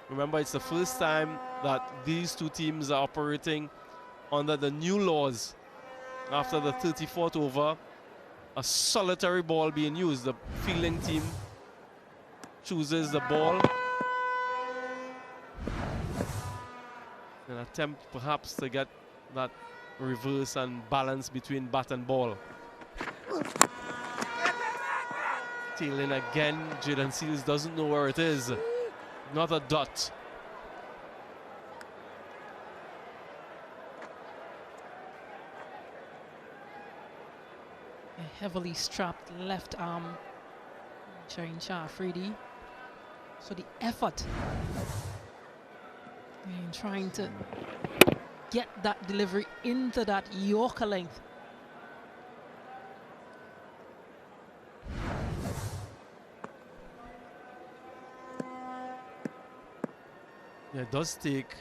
Remember, it's the first time that these two teams are operating under the new laws. After the 34th over, a solitary ball being used. The fielding team chooses the ball. An attempt perhaps to get that reverse and balance between bat and ball. Tailing again, Jaden Seals doesn't know where it is. Not a dot. A heavily strapped left arm, Shaheen Shah Afridi. So the effort in trying to get that delivery into that Yorker length. Yeah, it does take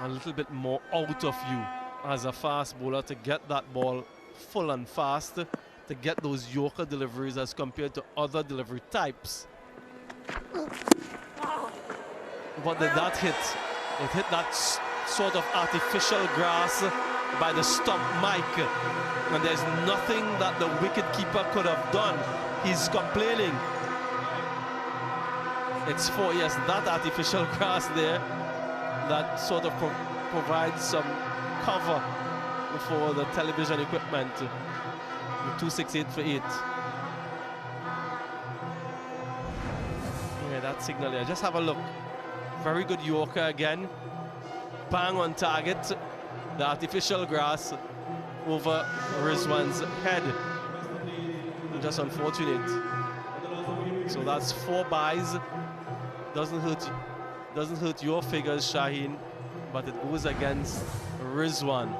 a little bit more out of you as a fast bowler to get that ball full and fast, to get those Yorker deliveries as compared to other delivery types. What did that hit? It hit that sort of artificial grass by the stump mic. And there's nothing that the wicketkeeper could have done. He's complaining. It's yes, that artificial grass there that sort of provides some cover for the television equipment. 268 for 8. Yeah, that signal there. Just have a look. Very good Yorker again. Bang on target. The artificial grass over Rizwan's head. Just unfortunate. So that's 4 byes. Doesn't hurt your figures, Shaheen, but it goes against Rizwan.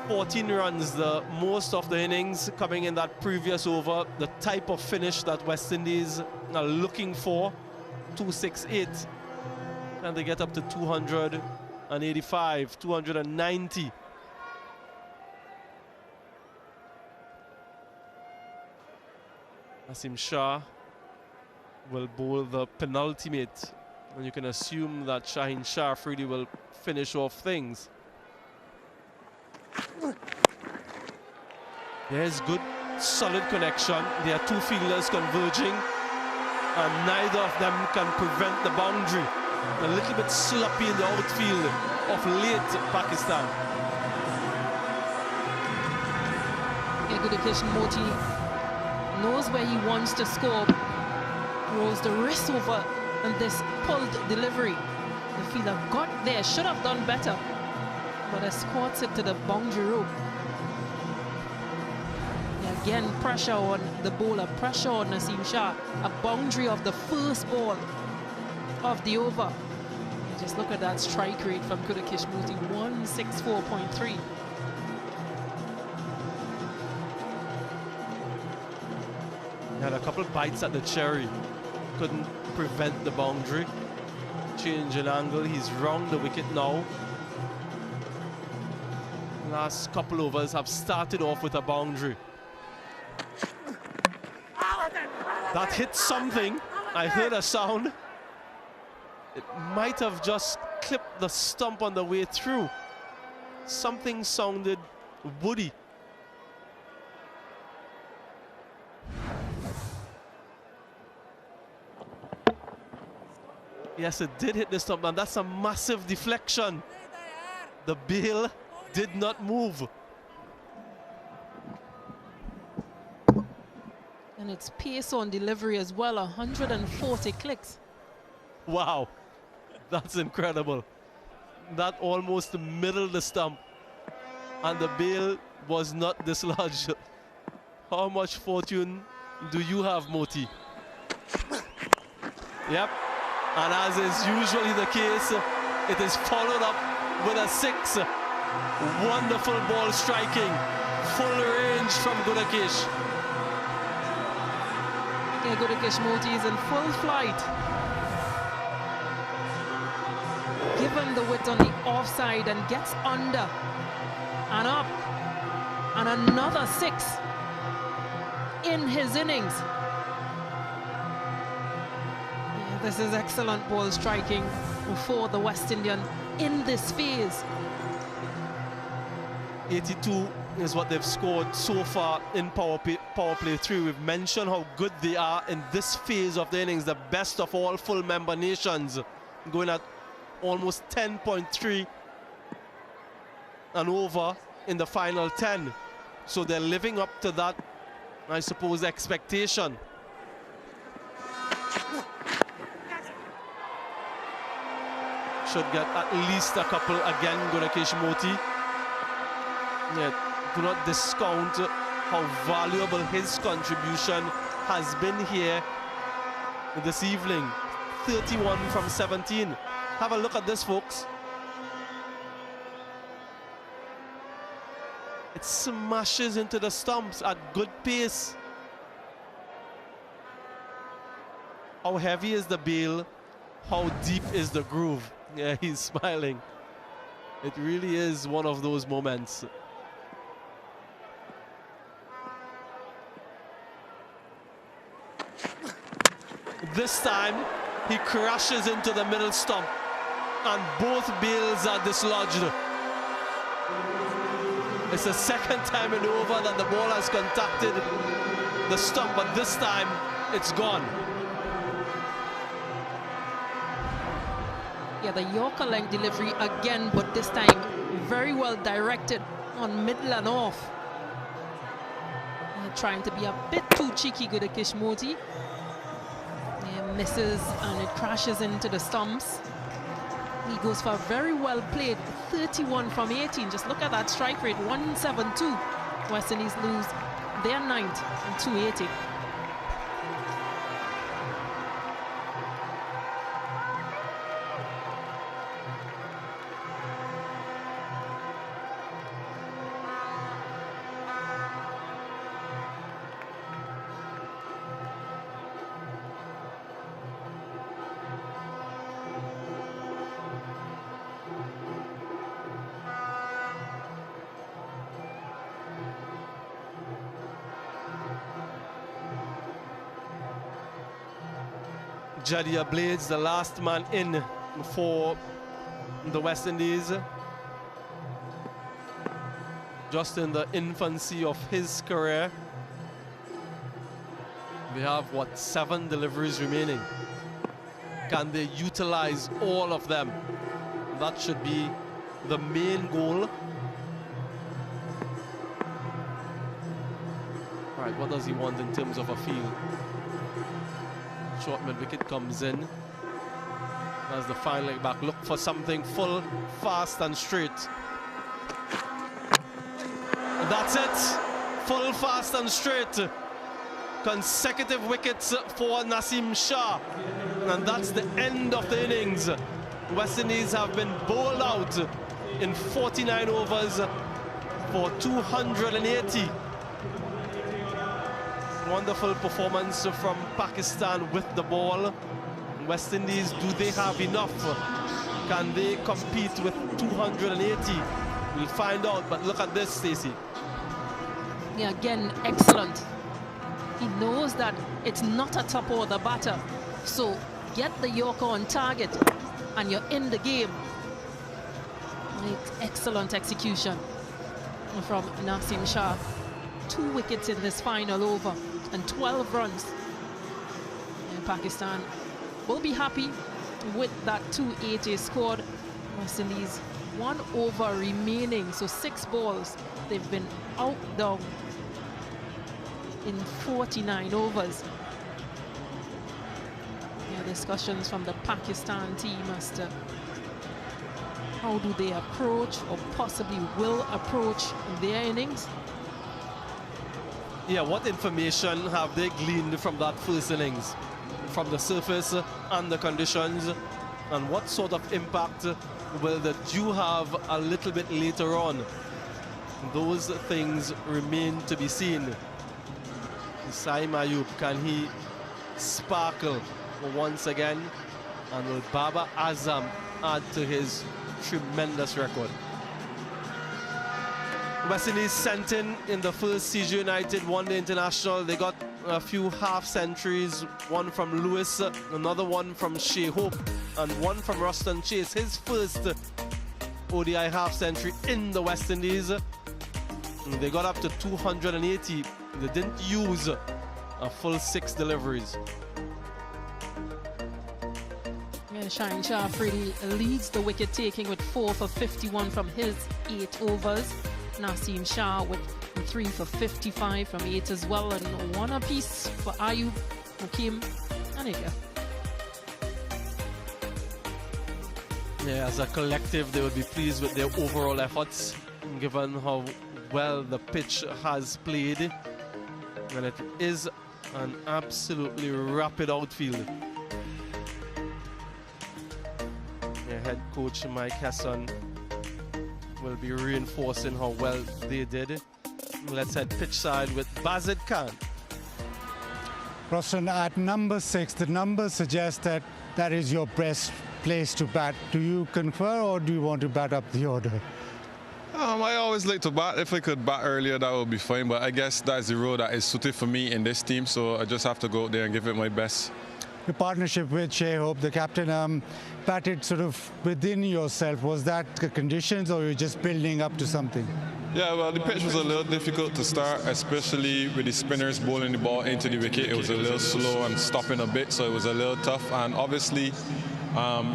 $14 runs, the most of the innings coming in that previous over. The type of finish that West Indies are looking for. 268, and they get up to 285, 290. Asim Shah will bowl the penultimate, and you can assume that Shaheen Shah Afridi will finish off things. There's good, solid connection. There are 2 fielders converging, and neither of them can prevent the boundary. A little bit sloppy in the outfield of late Pakistan. Yeah, Gudakesh Moti knows where he wants to score. Rolls the wrist over and this pulled delivery. The fielder got there, should have done better, but escorts it to the boundary rope. Yeah, again, pressure on the bowler, pressure on Naseem Shah. A boundary of the first ball of the over. And just look at that strike rate from Gudakesh Moti, 164.3. He had a couple of bites at the cherry, couldn't prevent the boundary. Change in angle, he's round the wicket now. Last couple overs have started off with a boundary. That hit something. I heard a sound. It might have just clipped the stump on the way through. Something sounded woody. Yes, it did hit the stump, and that's a massive deflection. The bail did not move. And it's pace on delivery as well, 140 clicks. Wow, that's incredible. That almost middled the stump, and the bail was not dislodged. How much fortune do you have, Moti? Yep. And as is usually the case, it is followed up with a 6. Wonderful ball striking. Full range from Gudakesh. Yeah, Gudakesh Moti is in full flight. Given the width on the offside and gets under and up. And another 6 in his innings. This is excellent ball striking for the West Indian in this phase. 82 is what they've scored so far in power play 3. We've mentioned how good they are in this phase of the innings, the best of all full member nations, going at almost 10.3 and over in the final 10. So they're living up to that, I suppose, expectation. Should get at least a couple again, Gudakesh Moti. Yeah, do not discount how valuable his contribution has been here this evening. 31 from 17. Have a look at this, folks. It smashes into the stumps at good pace. How heavy is the bail? How deep is the groove? Yeah, he's smiling. It really is one of those moments. this time he crashes into the middle stump and both bails are dislodged. It's the second time in over that the ball has contacted the stump, but this time it's gone. Yeah, the Yorker length delivery again, but this time very well directed on middle and off. Trying to be a bit too cheeky, Gudakish Moti. Misses and it crashes into the stumps. He goes for a very well played 31 from 18. Just look at that strike rate, 172. West Indies lose their 9th and 280. Jadier Blades, the last man in for the West Indies. Just in the infancy of his career. We have, what, 7 deliveries remaining. Can they utilize all of them? That should be the main goal. Right, what does he want in terms of a field? Short mid wicket comes in. As the fine leg back, look for something full, fast and straight. And that's it. Full, fast and straight. Consecutive wickets for Naseem Shah. And that's the end of the innings. West Indies have been bowled out in 49 overs for 280. Wonderful performance from Pakistan with the ball. West Indies, do they have enough? Can they compete with 280? We'll find out, but look at this, Stacey. Yeah, again, excellent. He knows that it's not a top order batter. So get the Yorker on target and you're in the game. Excellent execution from Naseem Shah. 2 wickets in this final over and 12 runs. And Pakistan will be happy with that 280 scored. West Indies 1 over remaining, so 6 balls. They've been out down in 49 overs. Yeah, discussions from the Pakistan team as to how do they approach or possibly will approach their innings. Yeah, what information have they gleaned from that first innings? From the surface and the conditions? And what sort of impact will the dew have a little bit later on? Those things remain to be seen. Saim Ayub, can he sparkle once again? And will Baba Azam add to his tremendous record? West Indies sent in the first CG United one-day international. They got a few half-centuries, one from Lewis, another one from Shea Hope, and one from Ruston Chase, his first ODI half-century in the West Indies. They got up to 280. They didn't use a full 6 deliveries. Yeah, Shaheen Shah Afridi leads the wicket taking with 4 for 51 from his 8 overs. Naseem Shah with 3 for 55 from 8 as well, and 1 apiece for Ayub, Mukim, and Ika. Yeah, as a collective, they will be pleased with their overall efforts, given how well the pitch has played. And it is an absolutely rapid outfield. Yeah, head coach Mike Hesson will be reinforcing how well they did. Let's head pitch side with Bazid Khan. Roshan, at number 6, the numbers suggest that that is your best place to bat. Do you concur, or do you want to bat up the order? I always like to bat. If I could bat earlier, that would be fine. But I guess that's the role that is suited for me in this team. So I just have to go out there and give it my best. your partnership with Shea Hope, the captain, batted sort of within yourself. Was that the conditions, or were you just building up to something? Yeah, well, the pitch was a little difficult to start, especially with the spinners bowling the ball into the wicket. It was a little slow and stopping a bit, so it was a little tough. And obviously,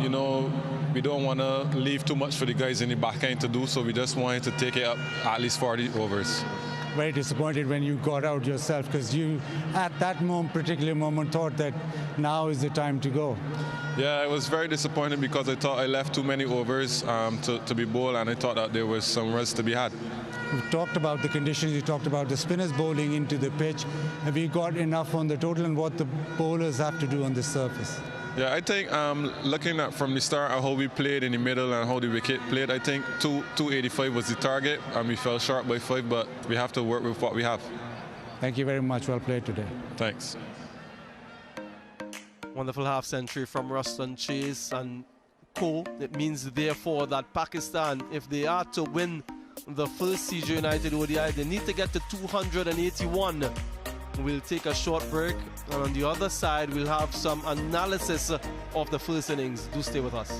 you know, we don't want to leave too much for the guys in the back end to do, so we just wanted to take it up at least 40 overs. Very disappointed when you got out yourself, because you, at that particular moment, thought that now is the time to go. Yeah, I was very disappointed because I thought I left too many overs to be bowled, and I thought that there was some rest to be had. We've talked about the conditions, you talked about the spinners bowling into the pitch. Have you got enough on the total and what the bowlers have to do on the surface? Yeah, I think looking at from the start at how we played in the middle and how the wicket played, I think 285 was the target, and we fell short by 5, but we have to work with what we have. Thank you very much. Well played today. Thanks. Wonderful half century from Ruston Chase and co. It means therefore that Pakistan, if they are to win the first CJ United ODI, they need to get to 281. We'll take a short break, and on the other side we'll have some analysis of the first innings. Do stay with us.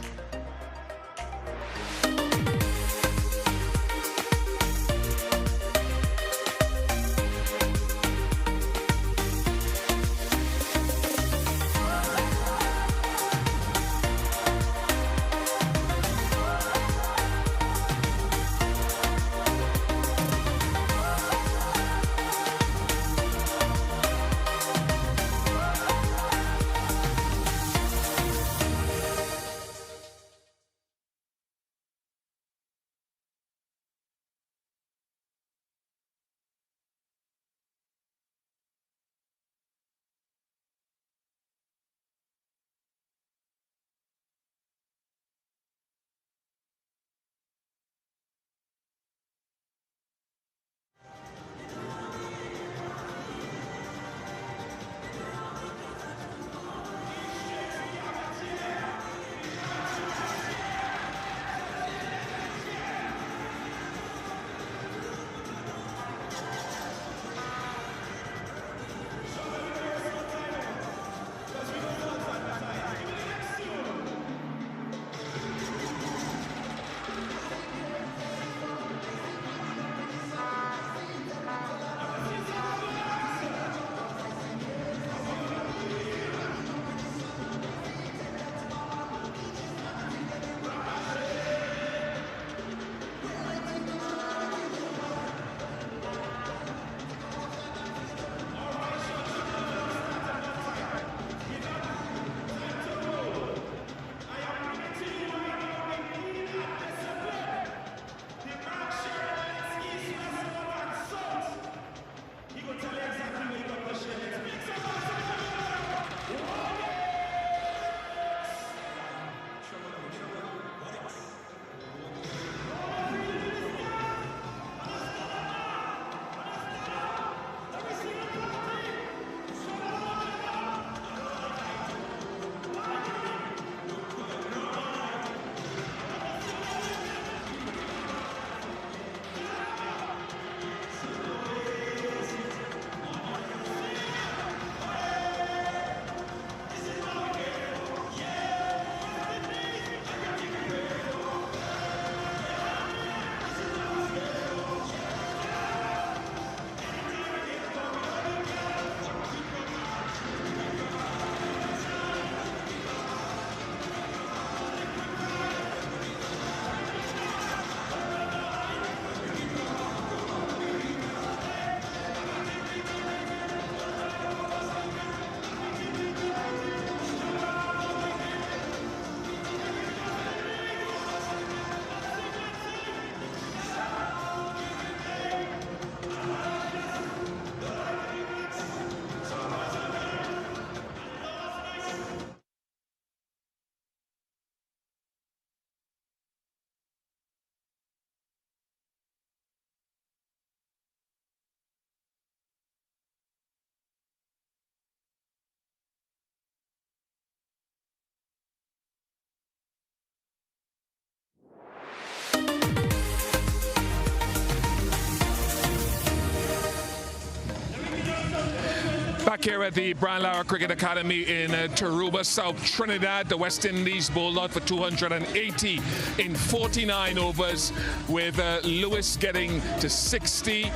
Back here at the Brian Lara Cricket Academy in Tarouba, South Trinidad, the West Indies bowled out for 280 in 49 overs, with Lewis getting to 60,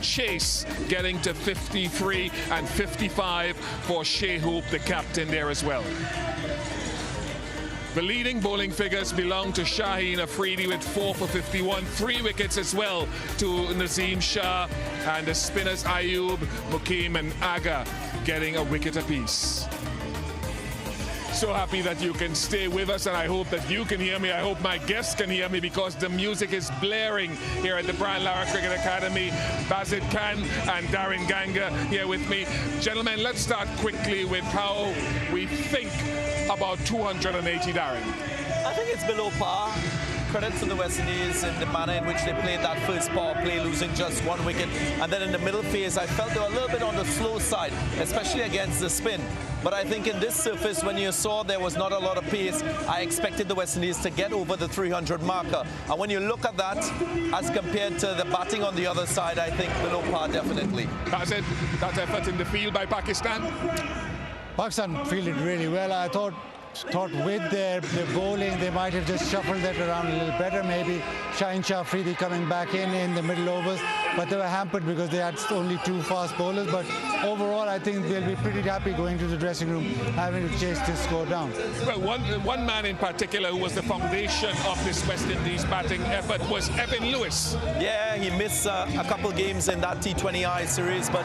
Chase getting to 53, and 55 for Shea Hoop, the captain, there as well. The leading bowling figures belong to Shaheen Afridi with 4 for 51, 3 wickets as well to Nazim Shah, and the spinners Ayub, Mukim and Aga getting a wicket apiece. So happy that you can stay with us, and I hope that you can hear me. I hope my guests can hear me, because the music is blaring here at the Brian Lara Cricket Academy. Basit Khan and Darren Ganga here with me. Gentlemen, let's start quickly with how we think about 280, Darren. I think it's below par. Credit to the West Indies in the manner in which they played that first power play, losing just 1 wicket. And then in the middle phase, I felt they were a little bit on the slow side, especially against the spin. But I think in this surface, when you saw there was not a lot of pace, I expected the West Indies to get over the 300 marker. And when you look at that, as compared to the batting on the other side, I think below par definitely. That's it. That effort in the field by Pakistan. Pakistan fielded really well. I thought with their bowling, they might have just shuffled that around a little better. Maybe Shaheen Shah Afridi coming back in the middle overs, but they were hampered because they had only 2 fast bowlers. But overall, I think they'll be pretty happy going to the dressing room, having to chase this score down. Well, one man in particular who was the foundation of this West Indies batting effort was Evan Lewis. Yeah, he missed a couple games in that T20I series, but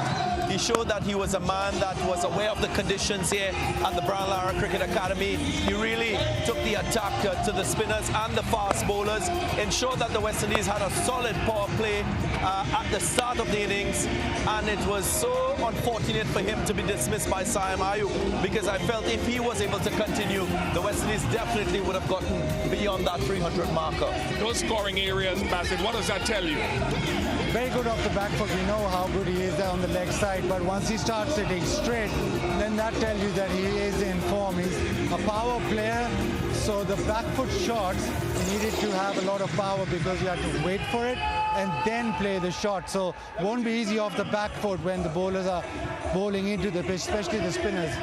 he showed that he was a man that was aware of the conditions here at the Brian Lara Cricket Academy. He really took the attack to the spinners and the fast bowlers, ensured that the West Indies had a solid power play at the start of the innings, and it was so unfortunate for him to be dismissed by Siam Ayub, because I felt if he was able to continue, the West Indies definitely would have gotten beyond that 300 marker. Those scoring areas, Bassett, what does that tell you? Very good off the back foot. We know how good he is on the leg side, but once he starts sitting straight, then that tells you that he is in form. He's a power player, so the back foot shots, he needed to have a lot of power because you had to wait for it and then play the shot. So it won't be easy off the back foot when the bowlers are bowling into the pitch, especially the spinners.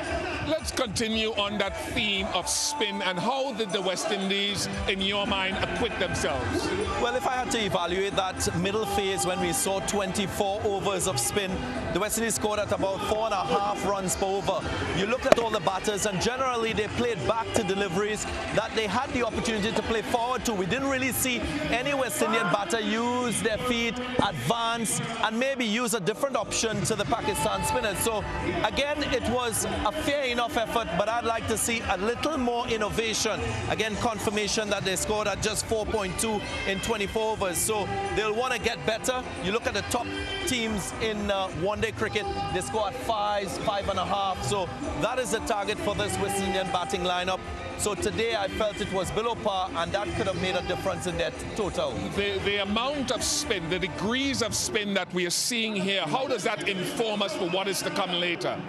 Let's continue on that theme of spin, and how did the West Indies, in your mind, acquit themselves? Well, if I had to evaluate that middle phase when we saw 24 overs of spin, the West Indies scored at about 4.5 runs per over. You looked at all the batters, and generally they played back to deliveries that they had the opportunity to play forward to. We didn't really see any West Indian batter use their feet, advance, and maybe use a different option to the Pakistan spinners. So again, it was a fair enough effort, but I'd like to see a little more innovation. Again, confirmation that they scored at just 4.2 in 24 overs. So they'll want to get better. You look at the top teams in one-day cricket, they score at 5s, 5.5. So that is the target for this West Indian batting lineup. So today I felt it was below par, and that could have made a difference in their total. The amount of spin, the degrees of spin that we are seeing here, how does that inform us for what is to come later?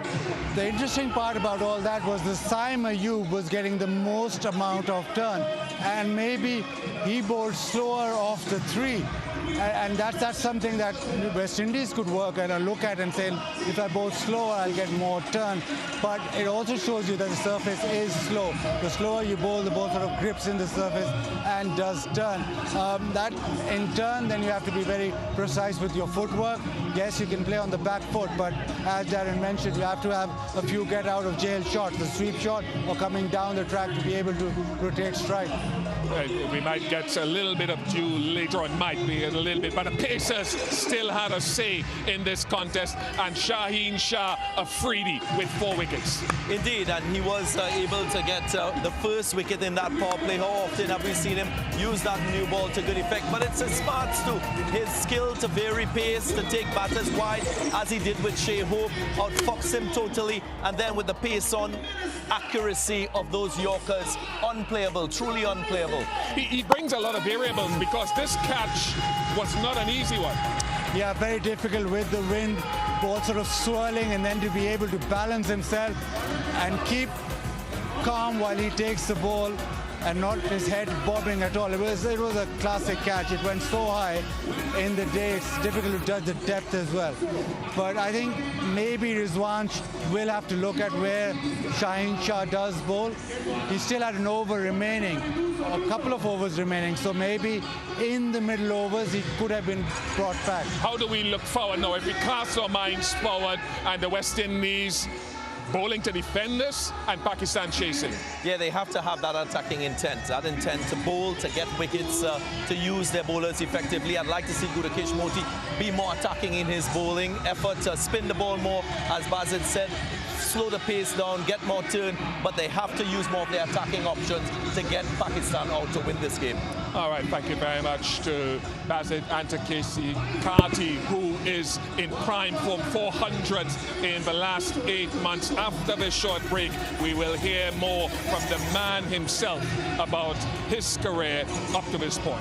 The interesting part about all that was the Siam Ayub was getting the most amount of turn, and maybe he bowled slower off the 3. And that's something that West Indies could work and look at and say, if I bowl slower, I'll get more turn. But it also shows you that the surface is slow. The slower you bowl, the ball sort of grips in the surface and does turn. That in turn, then you have to be very precise with your footwork. Yes, you can play on the back foot, but as Darren mentioned, you have to have a few get out of jail shots, the sweep shot or coming down the track to be able to rotate strike. We might get a little bit of dew later on, might be a little bit, but the Pacers still had a say in this contest, and Shaheen Shah Afridi with 4 wickets. Indeed, and he was able to get the first wicket in that power play. How often have we seen him use that new ball to good effect? But it's his smarts too, his skill to vary pace, to take batters wide, as he did with Shea Hope, outfox him totally, and then with the pace on, accuracy of those Yorkers, unplayable, truly unplayable. He brings a lot of variables, because this catch was not an easy one. Yeah, very difficult with the wind, ball sort of swirling, and then to be able to balance himself and keep calm while he takes the ball and not his head bobbing at all. It was a classic catch. It went so high in the day, it's difficult to judge the depth as well. But I think maybe Rizwan will have to look at where Shaheen Shah does bowl. He still had an over remaining, a couple of overs remaining, so maybe in the middle overs he could have been brought back. How do we look forward now? If we cast our minds forward and the West Indies bowling to defenders and Pakistan chasing. Yeah, they have to have that attacking intent, that intent to bowl, to get wickets, to use their bowlers effectively. I'd like to see Gudakesh Moti be more attacking in his bowling effort, to spin the ball more, as Basit said, slow the pace down, get more turn, but they have to use more of their attacking options to get Pakistan out to win this game. All right, thank you very much to Basit and to Casey Carty, who is in prime form, 400 in the last 8 months. After this short break, we will hear more from the man himself about his career up to this point.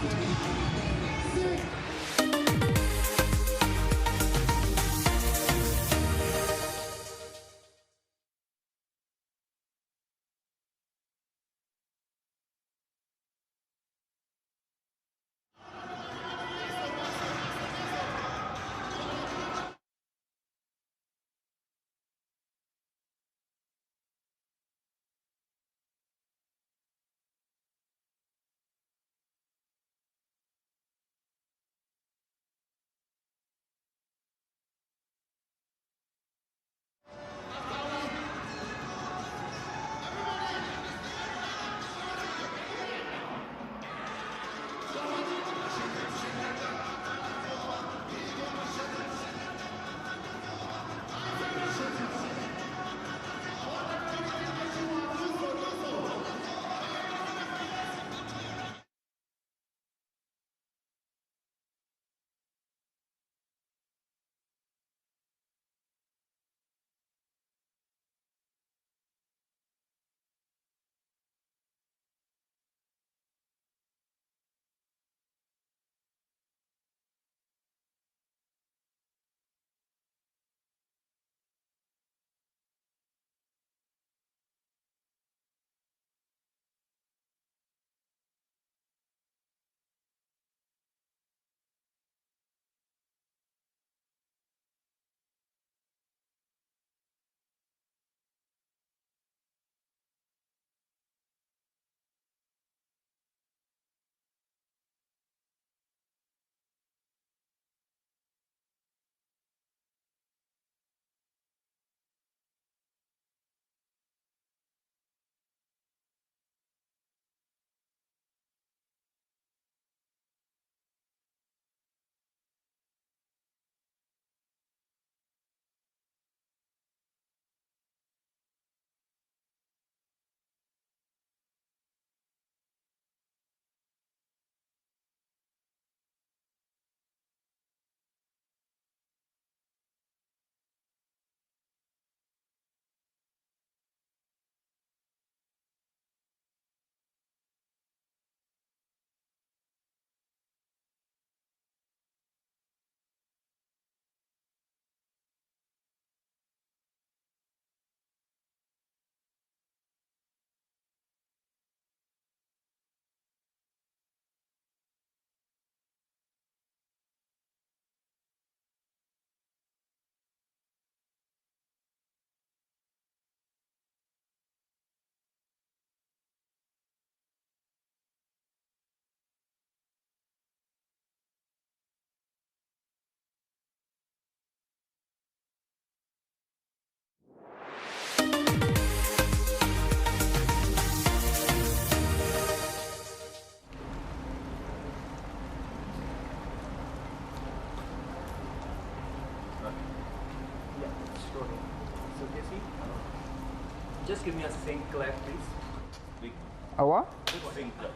Just give me a sync clap, please. A what? Sync clap.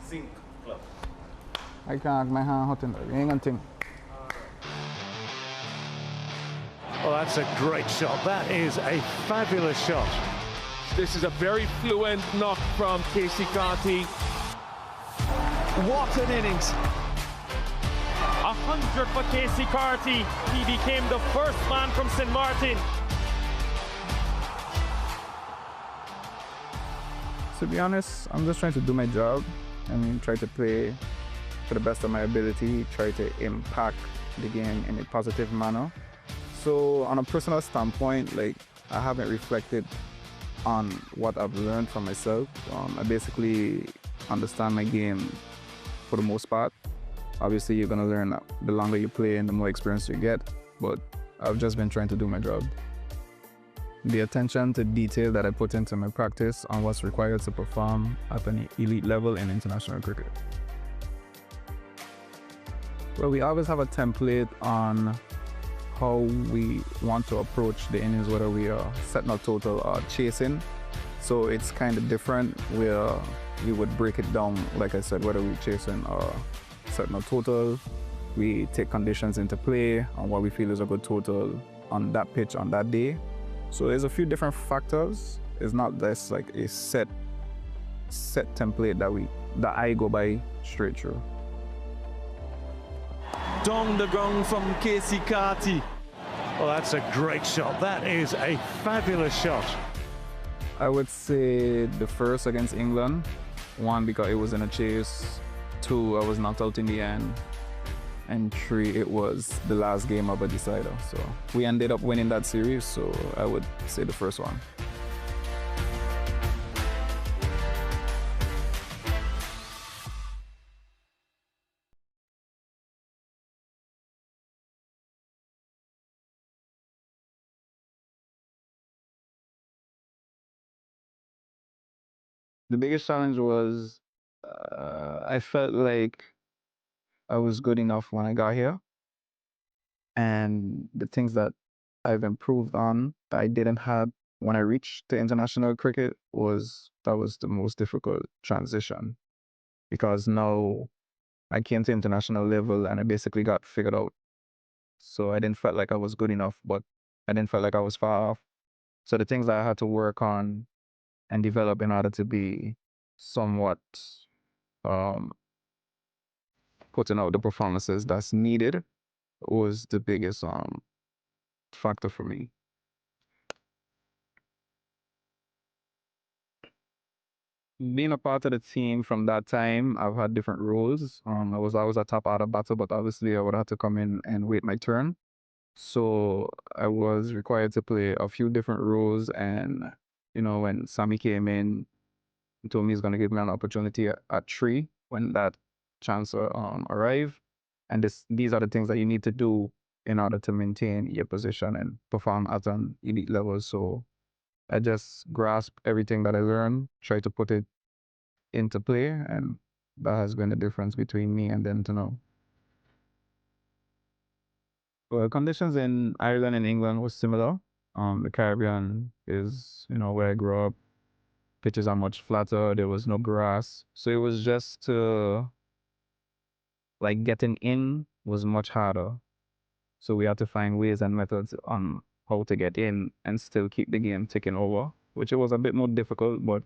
Sync clap. I can't my hand hot in there. Ain't gonna think. Well, that's a great shot. That is a fabulous shot. This is a very fluent knock from Casey Carty. What an innings. 100 for Casey Carty. He became the first man from St. Martin. To be honest, I'm just trying to do my job. I mean, try to play to the best of my ability, try to impact the game in a positive manner. So on a personal standpoint, like, I haven't reflected on what I've learned from myself. I basically understand my game for the most part. Obviously, you're gonna learn the longer you play and the more experience you get, but I've just been trying to do my job. The attention to detail that I put into my practice on what's required to perform at an elite level in international cricket. Well, we always have a template on how we want to approach the innings, whether we are setting a total or chasing. So it's kind of different where we would break it down, like I said, whether we're chasing or setting a total. We take conditions into play on what we feel is a good total on that pitch on that day. So there's a few different factors. It's not just like a set template that I go by straight through. Down the ground from Casey Carty. Well, that's a great shot. That is a fabulous shot. I would say the first against England. 1, because it was in a chase. 2, I was knocked out in the end. And 3, it was the last game of a decider. So we ended up winning that series, so I would say the first one. The biggest challenge was I felt like I was good enough when I got here. And the things that I've improved on that I didn't have when I reached the international cricket was the most difficult transition. Because now I came to international level and I basically got figured out. So I didn't feel like I was good enough, but I didn't feel like I was far off. So the things that I had to work on and develop in order to be somewhat putting out the performances that's needed was the biggest factor for me. Being a part of the team from that time, I've had different roles. I was always a top order batter, but obviously I would have to come in and wait my turn. So I was required to play a few different roles, and when Sammy came in, he told me he's gonna give me an opportunity at 3 when that chance arrived. And these are the things that you need to do in order to maintain your position and perform at an elite level. So I just grasp everything that I learned, try to put it into play, and that has been the difference between me and them to now. Well, conditions in Ireland and England was similar. The Caribbean is, where I grew up. Pitches are much flatter. There was no grass, so it was just like getting in was much harder. So we had to find ways and methods on how to get in and still keep the game ticking over, which it was a bit more difficult, but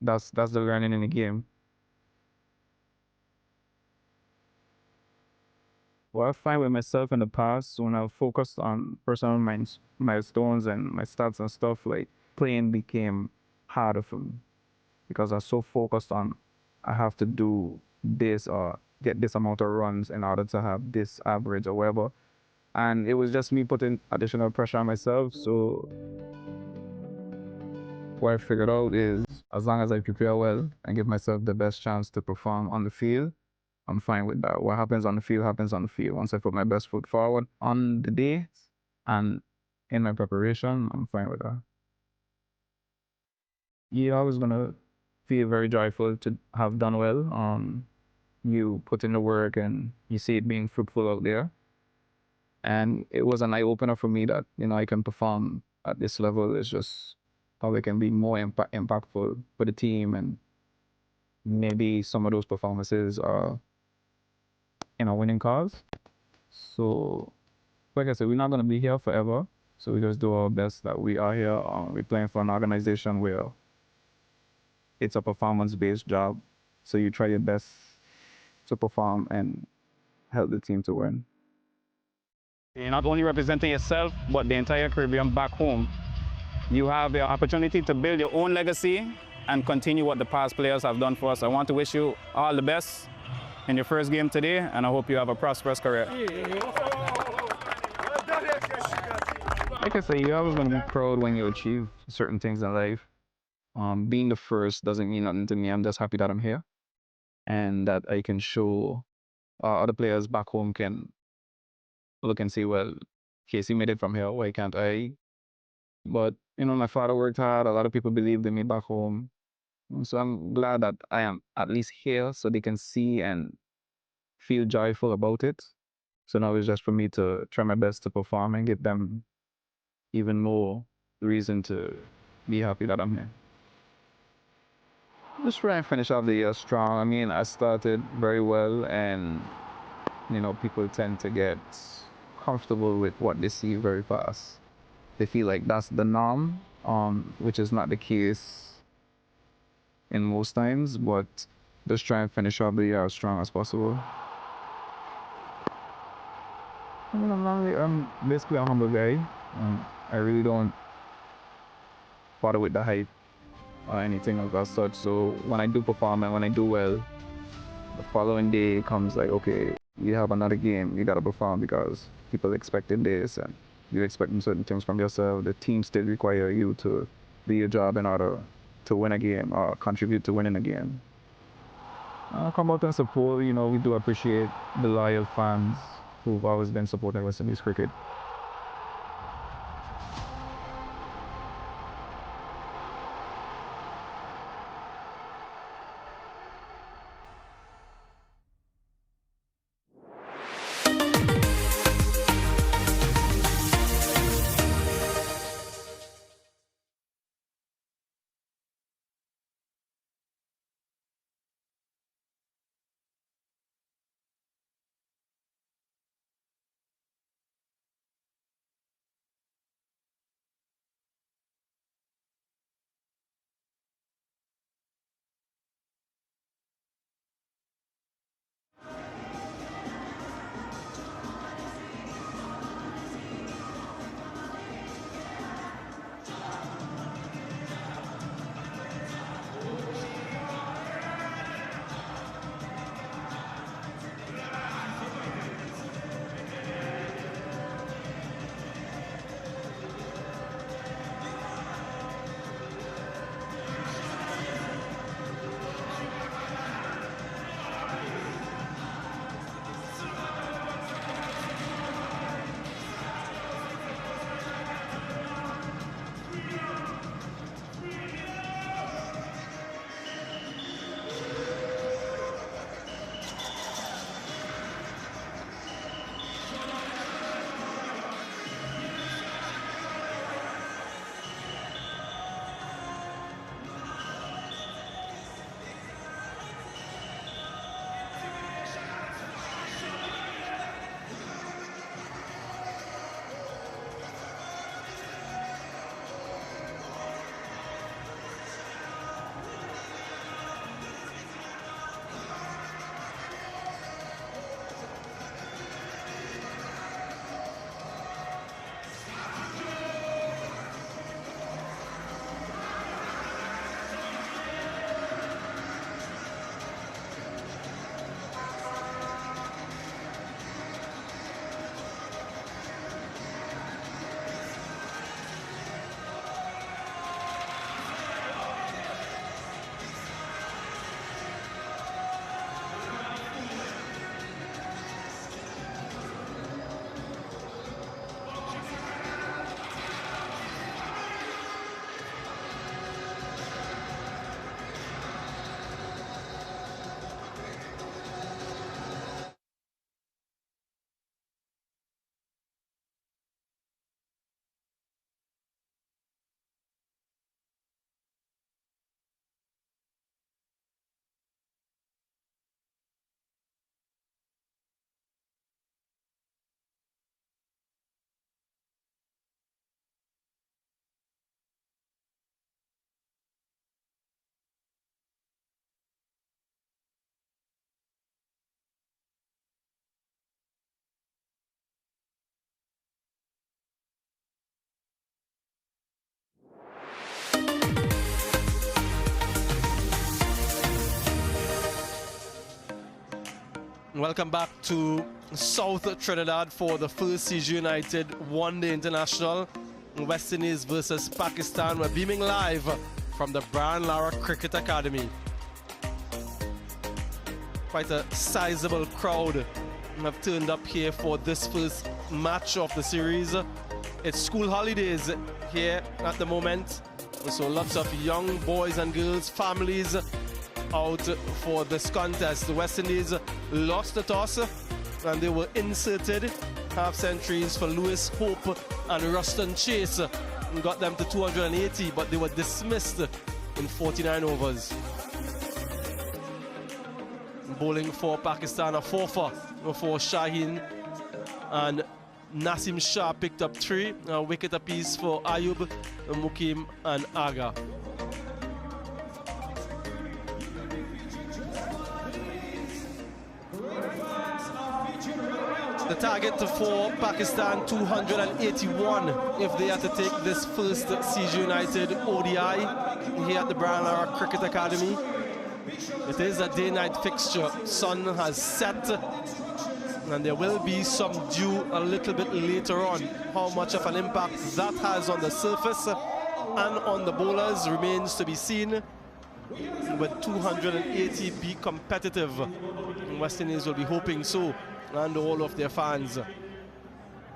that's the learning in the game. What I find with myself in the past, when I focused on personal milestones and my stats and stuff, like playing became harder for me because I was so focused on I have to do this or get this amount of runs in order to have this average or whatever. And it was just me putting additional pressure on myself. So what I figured out is as long as I prepare well and give myself the best chance to perform on the field, I'm fine with that. What happens on the field happens on the field. Once I put my best foot forward on the day and in my preparation, I'm fine with that. You're always gonna feel very joyful to have done well. You put in the work and you see it being fruitful out there. And it was an eye-opener for me that, I can perform at this level. It's just how I can be more impactful for the team, and maybe some of those performances are in a winning cause. So, like I said, we're not going to be here forever. So we just do our best that we are here. We're playing for an organization where it's a performance-based job. So you try your best to perform and help the team to win. You're not only representing yourself, but the entire Caribbean back home. you have the opportunity to build your own legacy and continue what the past players have done for us. I want to wish you all the best in your first game today, and I hope you have a prosperous career. Like I say, you're always going to be proud when you achieve certain things in life. Being the first doesn't mean nothing to me. I'm just happy that I'm here and that I can show other players back home can look and say, well, Casey made it from here, why can't I? But, my father worked hard. A lot of people believed in me back home. So I'm glad that I am at least here so they can see and feel joyful about it. So now it's just for me to try my best to perform and give them even more reason to be happy that I'm here. Just try and finish off the year strong. I mean, I started very well and, people tend to get comfortable with what they see very fast. They feel like that's the norm, which is not the case in most times, but just try and finish off the year as strong as possible. I mean, I'm basically a humble guy. I really don't bother with the hype or anything of that sort. So when I do perform and when I do well, the following day comes like, okay, you have another game, you gotta perform because people expected this and you're expecting certain things from yourself. The team still require you to do your job in order to win a game or contribute to winning a game. Come out and support, we do appreciate the loyal fans who've always been supporting West Indies cricket. Welcome back to South Trinidad for the first CG United one-day international. West Indies versus Pakistan. We're beaming live from the Brian Lara Cricket Academy. Quite a sizable crowd have turned up here for this first match of the series. It's school holidays here at the moment, so lots of young boys and girls, families out for this contest. The West Indies lost the toss and they were inserted. Half centuries for Lewis, Hope and Ruston Chase got them to 280, but they were dismissed in 49 overs. Bowling for Pakistan, a 4-for for Shaheen, and Nasim Shah picked up 3, a wicket apiece for Ayub, Mukim and Aga. The target for Pakistan, 281 if they had to take this first CG United ODI here at the Brian Lara Cricket Academy. It is a day-night fixture. Sun has set and there will be some dew a little bit later on. How much of an impact that has on the surface and on the bowlers remains to be seen. With 280 be competitive, West Indies will be hoping so, and all of their fans.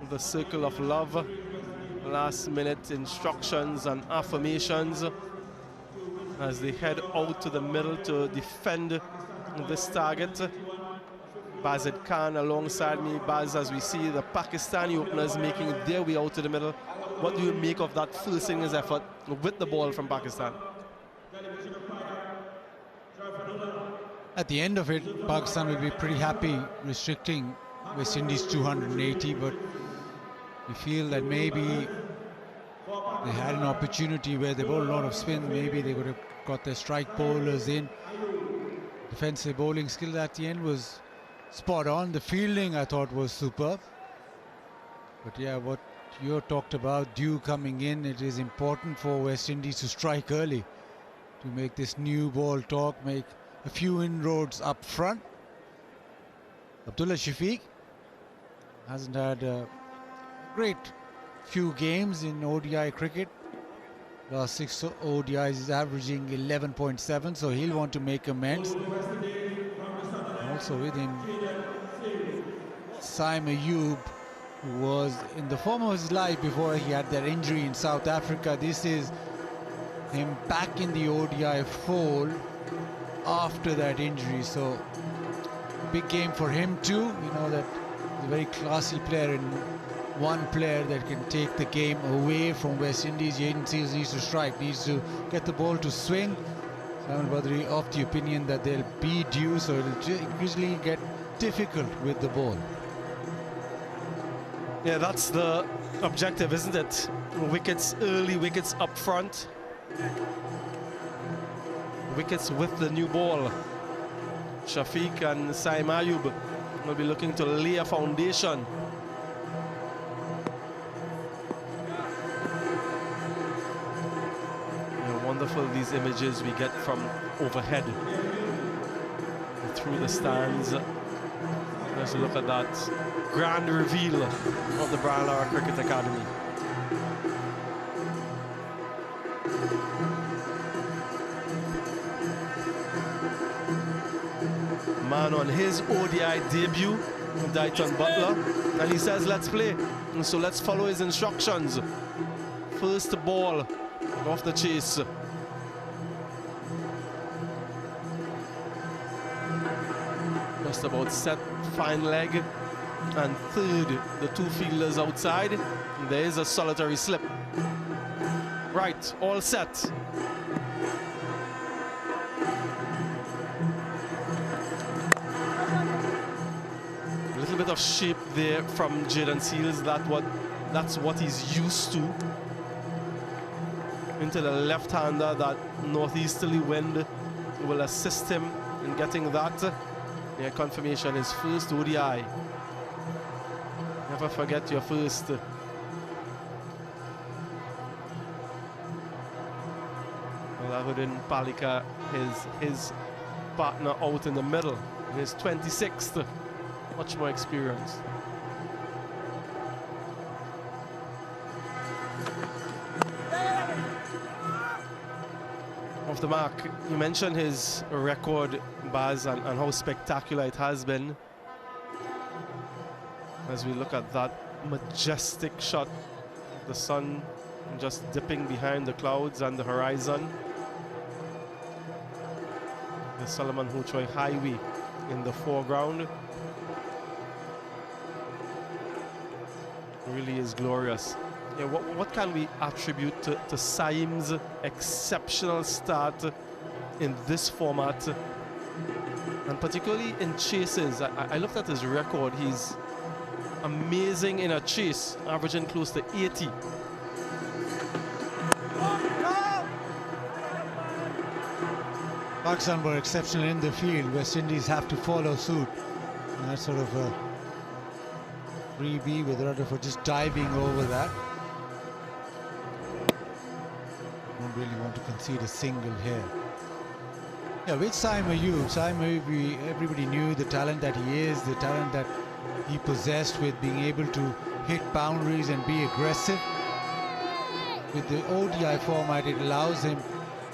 The circle of love, last-minute instructions and affirmations as they head out to the middle to defend this target. Bazid Khan alongside me. Baz, as we see the Pakistani openers making their way out to the middle, what do you make of that first innings effort with the ball from Pakistan? At the end of it, Pakistan will be pretty happy restricting West Indies 280, but we feel that maybe they had an opportunity where they bowled a lot of spin. Maybe they could have got their strike bowlers in. Defensive bowling skill at the end was spot on. The fielding, I thought, was superb. But yeah, what you talked about, dew coming in, it is important for West Indies to strike early to make this new ball talk, make a few inroads up front. Abdullah Shafiq hasn't had a great few games in ODI cricket. Last 6 ODIs is averaging 11.7, so he'll want to make amends. Also with him, Saim Ayub, who was in the form of his life before he had that injury in South Africa. This is him back in the ODI fold after that injury, so big game for him too. You know that he's a very classy player and one player that can take the game away from West Indies. Jaden Seals needs to strike, needs to get the ball to swing. Samuel Badri of the opinion that they'll be due, so it'll usually get difficult with the ball. Yeah, that's the objective, isn't it? Wickets early, wickets up front. Wickets with the new ball. Shafiq and Saim Ayub will be looking to lay a foundation. Wonderful, these images we get from overhead through the stands. Let's look at that grand reveal of the Brian Lara Cricket Academy. Man on his ODI debut, Dayton Butler, and he says let's play, and so let's follow his instructions. First ball off the chase. Just about set, fine leg, and third, the two fielders outside. There is a solitary slip. Right, all set. A little bit of shape there from Jaden Seals. That's what he's used to. Into the left-hander, that northeasterly wind will assist him in getting that. Yeah, confirmation is first ODI. Never forget your first. Alauddin Palika, his partner out in the middle, his 26th much more experienced. Off the mark, you mentioned his record, Baz, and how spectacular it has been. As we look at that majestic shot, the sun just dipping behind the clouds and the horizon. The Solomon Hochoy Highway in the foreground. It really is glorious. Yeah, what can we attribute to Saim's exceptional start in this format, and particularly in chases? I looked at his record. He's amazing in a chase, averaging close to 80. Pakistan were exceptional in the field. West Indies have to follow suit. And that's sort of a freebie with Rutherford just diving over that. Don't really want to concede a single here. Yeah, with Saim Ayub, everybody knew the talent that he is, the talent that he possessed with being able to hit boundaries and be aggressive. With the ODI format, it allows him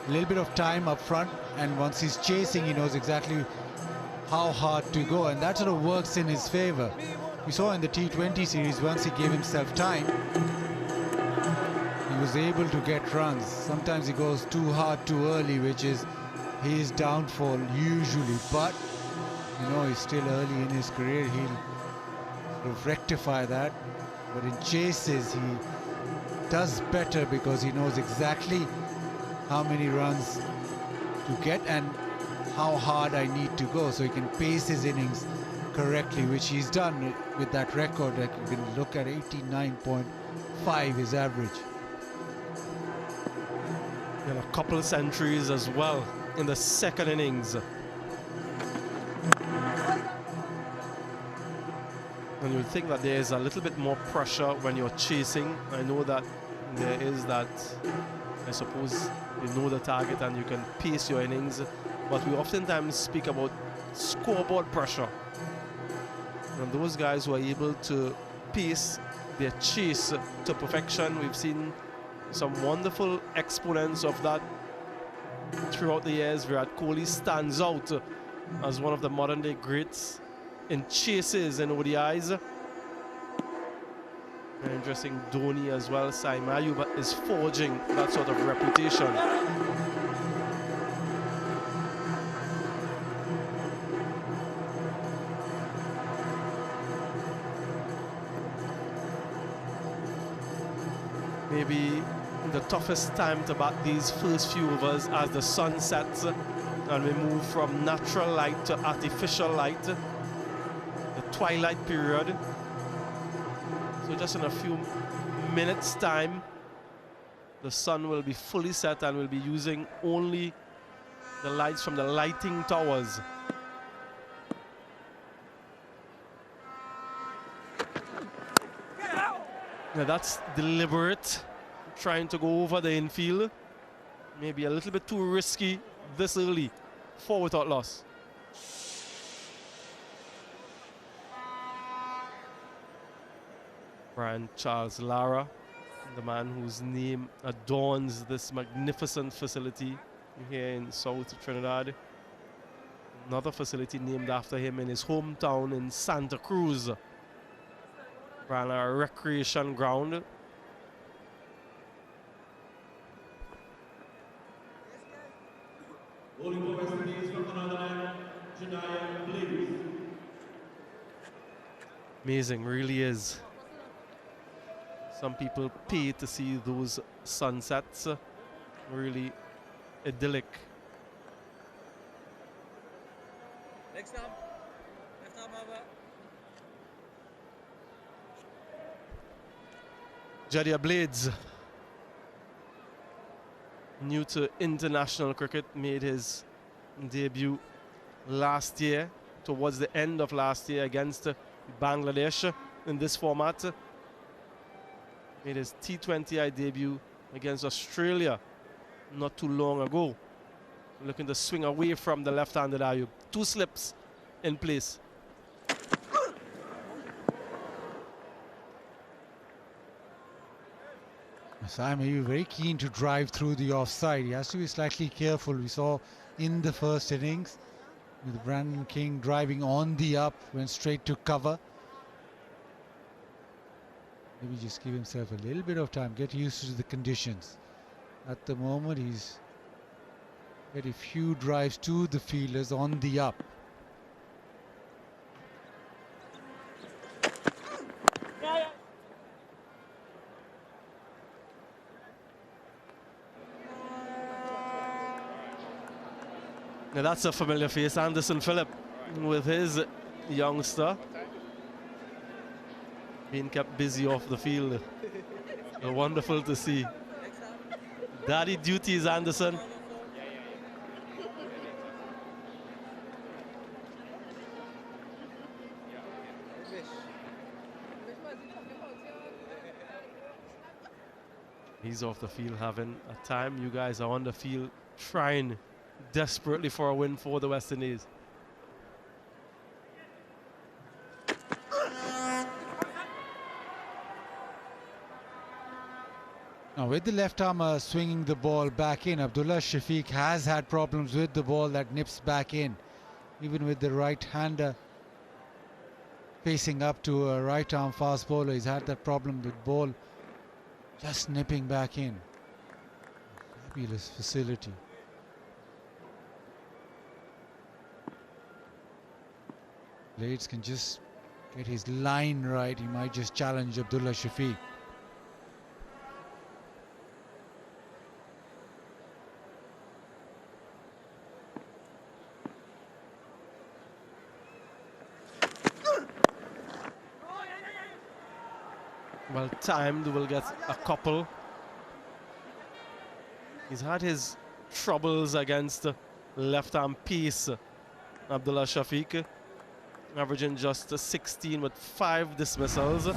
a little bit of time up front, and once he's chasing, he knows exactly how hard to go, and that sort of works in his favor. We saw in the T20 series, once he gave himself time, he was able to get runs. Sometimes he goes too hard too early, which is his downfall usually, but you know, he's still early in his career. He'll sort of rectify that, but in chases he does better because he knows exactly how many runs to get and how hard I need to go, so he can pace his innings correctly, which he's done with that record. Like you can look at 89.5 his average. And a couple of centuries as well in the second innings. And you'll think that there is a little bit more pressure when you're chasing. I know that there is that. I suppose you know the target and you can pace your innings, but we oftentimes speak about scoreboard pressure. And those guys who are able to pace their chase to perfection, we've seen some wonderful exponents of that throughout the years. Virat Kohli stands out as one of the modern day greats in chases in ODIs. Very interesting, Dhoni as well. Saim Ayub is forging that sort of reputation. Maybe the toughest time to bat these first few overs as the sun sets and we move from natural light to artificial light, the twilight period. So just in a few minutes time, the sun will be fully set and we'll be using only the lights from the lighting towers. Now that's deliberate, trying to go over the infield. Maybe a little bit too risky this early. 4 without loss. Brian Charles Lara, the man whose name adorns this magnificent facility here in South Trinidad. Another facility named after him in his hometown in Santa Cruz. Brian Lara Recreation Ground. Amazing, really is. Some people pay to see those sunsets. Really idyllic. Next time. Jadiah Blades, new to international cricket, made his debut last year, towards the end of last year against Bangladesh in this format. Made his T20I debut against Australia not too long ago. Looking to swing away from the left-handed Ayub. 2 slips in place. Simon, you're very keen to drive through the offside. He has to be slightly careful. We saw in the first innings with Brandon King driving on the up, went straight to cover. Maybe just give himself a little bit of time, get used to the conditions. At the moment, he's very few drives to the fielders on the up. Now that's a familiar face, Anderson Phillip, with his youngster being kept busy off the field. Wonderful to see. Daddy duties, Anderson. He's off the field having a time. You guys are on the field trying desperately for a win for the West Indies. Now with the left armer swinging the ball back in, Abdullah Shafiq has had problems with the ball that nips back in. Even with the right-hander facing up to a right-arm fast bowler, he's had that problem with ball just nipping back in. Fabulous facility. Blades can just get his line right. He might just challenge Abdullah Shafiq. Well timed, will get a couple. He's had his troubles against left-arm pace, Abdullah Shafiq, averaging just 16 with 5 dismissals.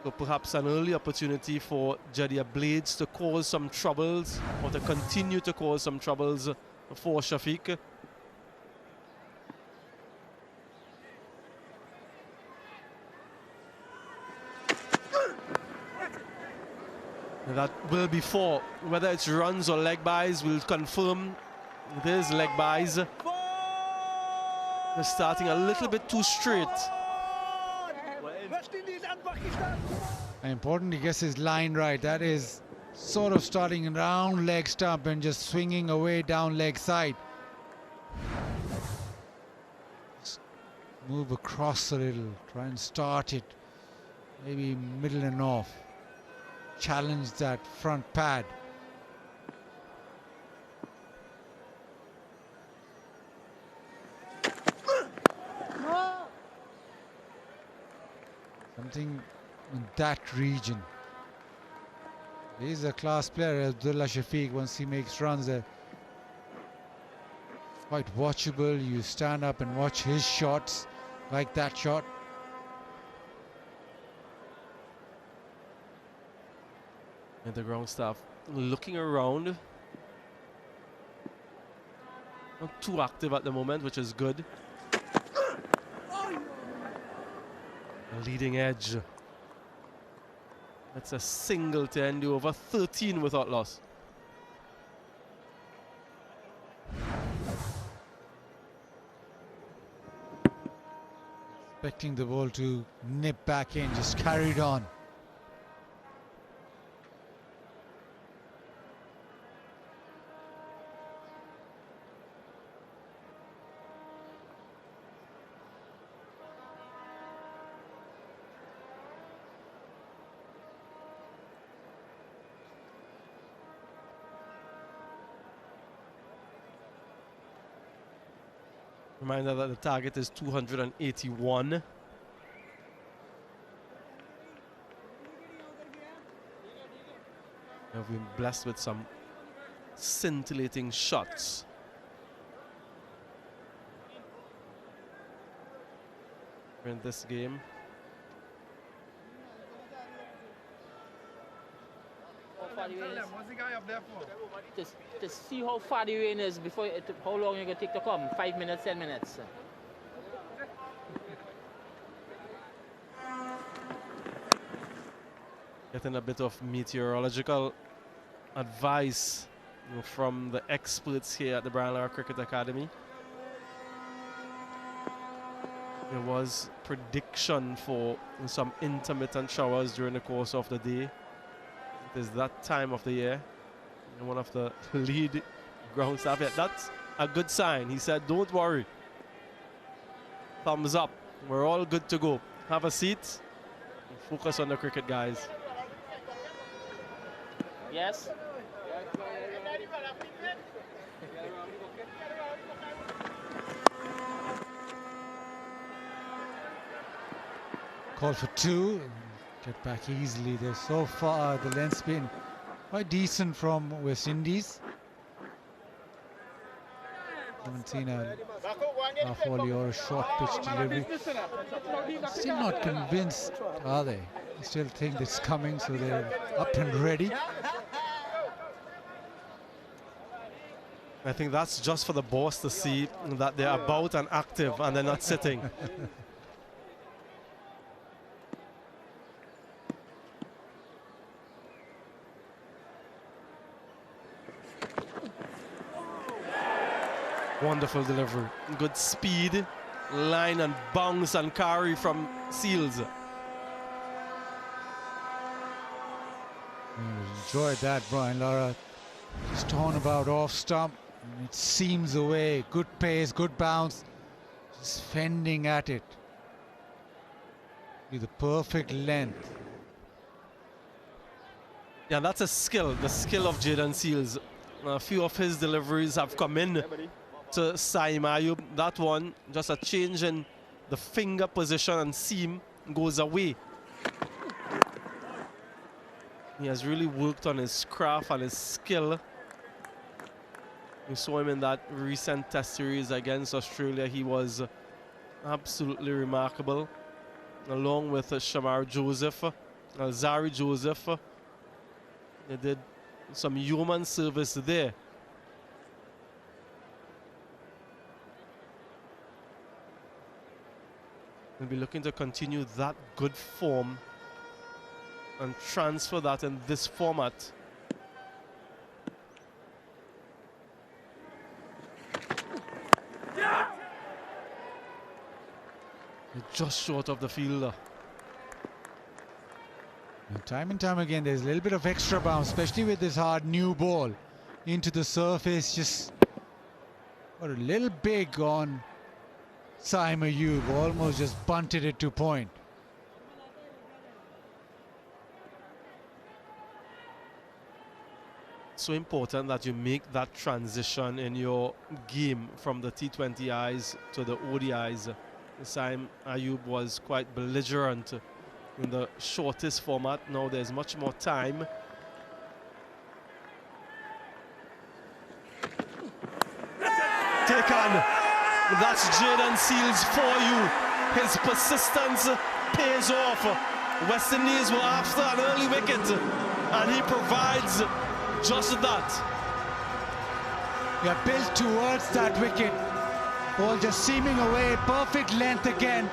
So perhaps an early opportunity for Jadiah Blades to cause some troubles, or to continue to cause some troubles for Shafiq. That will be 4. Whether it's runs or leg buys, we'll confirm. There's leg buys. They're starting a little bit too straight. Important he gets his line right. That is sort of starting around leg stump and just swinging away down leg side. Just move across a little. Try and start it. Maybe middle and off. Challenge that front pad. Something in that region. He's a class player, Abdullah Shafiq. Once he makes runs, they're quite watchable. You stand up and watch his shots, like that shot. And the ground staff looking around. Not too active at the moment, which is good. Leading edge. That's a single to end over 13 without loss. Expecting the ball to nip back in, just carried on. Reminder that the target is 281. Have been blessed with some scintillating shots. In this game. What's the guy up there for? To see how far the rain is before how long you gonna take to come. 5 minutes, 10 minutes. Getting a bit of meteorological advice from the experts here at the Brian Lara Cricket Academy. There was prediction for some intermittent showers during the course of the day. It is that time of the year. And one of the lead ground staff, that's a good sign. He said, don't worry. Thumbs up. We're all good to go. Have a seat. Focus on the cricket, guys. Yes. Call for 2. Get back easily there. So far, the length's been quite decent from West Indies. Haven't seen a half volley or a short pitch delivery. Still not convinced, are they? They still think it's coming, so they're up and ready. I think that's just for the boss to see that they're about and active and they're not sitting. Wonderful delivery. Good speed, line and bounce and carry from Seals. Enjoyed that, Brian Lara. Just torn about off stump. And it seams away. Good pace, good bounce. Just fending at it. With the perfect length. Yeah, that's a skill, the skill of Jayden Seals. A few of his deliveries have come in to Saim Ayub. That one, just a change in the finger position and seam goes away. He has really worked on his craft and his skill. We saw him in that recent test series against Australia. He was absolutely remarkable. Along with Shamar Joseph, Zari Joseph. They did some human service there. We'll be looking to continue that good form and transfer that in this format. Just short of the fielder. And time and time again, there's a little bit of extra bounce, especially with this hard new ball into the surface. Just got a little big on Saim Ayub, almost just bunted it to point. So important that you make that transition in your game from the T20Is to the ODIs. Saim Ayub was quite belligerent in the shortest format. Now there's much more time. Taken. That's Jayden Seals for you. His persistence pays off. West Indies were after an early wicket and he provides just that. We are built towards that wicket. Ball just seaming away, perfect length again.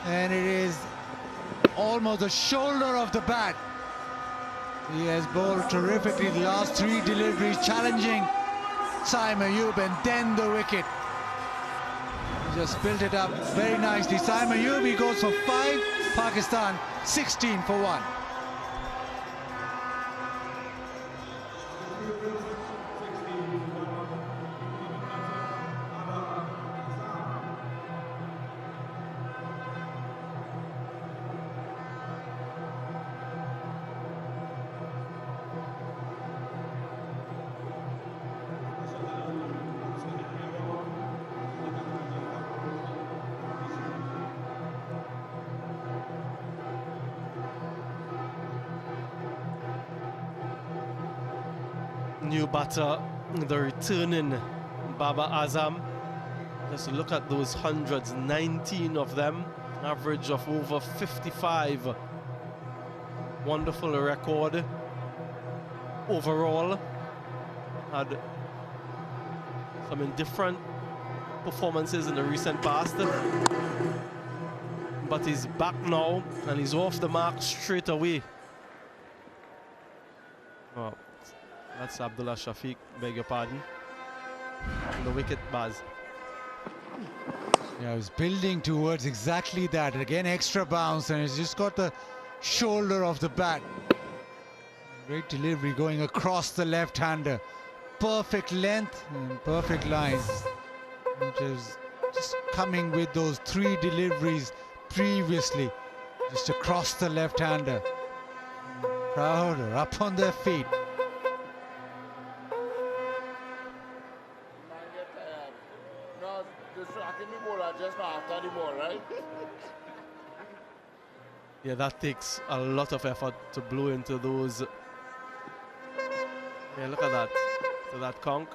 And it is almost the shoulder of the bat. He has bowled terrifically the last 3 deliveries, challenging Saim Ayub, and then the wicket. He just built it up very nicely. Saim Ayub, he goes for 5, Pakistan 16 for 1. New batter, the returning Baba Azam. Just look at those hundreds, 19 of them, average of over 55. Wonderful record overall. Had some indifferent performances in the recent past, but he's back now and he's off the mark straight away. Oh, that's Abdullah Shafiq, beg your pardon. The wicket, Baz. Yeah, I was building towards exactly that. Again, extra bounce, and it's just got the shoulder of the bat. Great delivery going across the left-hander. Perfect length and perfect lines. Which is just coming with those 3 deliveries previously. Just across the left-hander. Crowd are up on their feet. No, distracting the bowler just after the ball, right? Yeah, that takes a lot of effort to blow into those. Yeah, look at that. To that conch.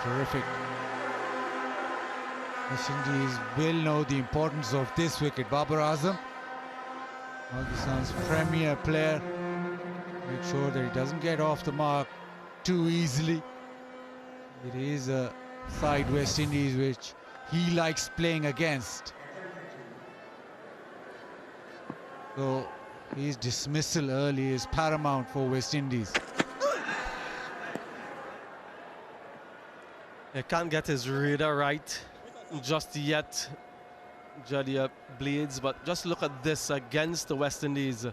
Terrific. West Indies will know the importance of this wicket. Babar Azam, Pakistan's premier player, make sure that he doesn't get off the mark too easily. It is a side West Indies which he likes playing against. So his dismissal early is paramount for West Indies. He can't get his radar right just yet, Jadia Blades, but just look at this against the West Indies.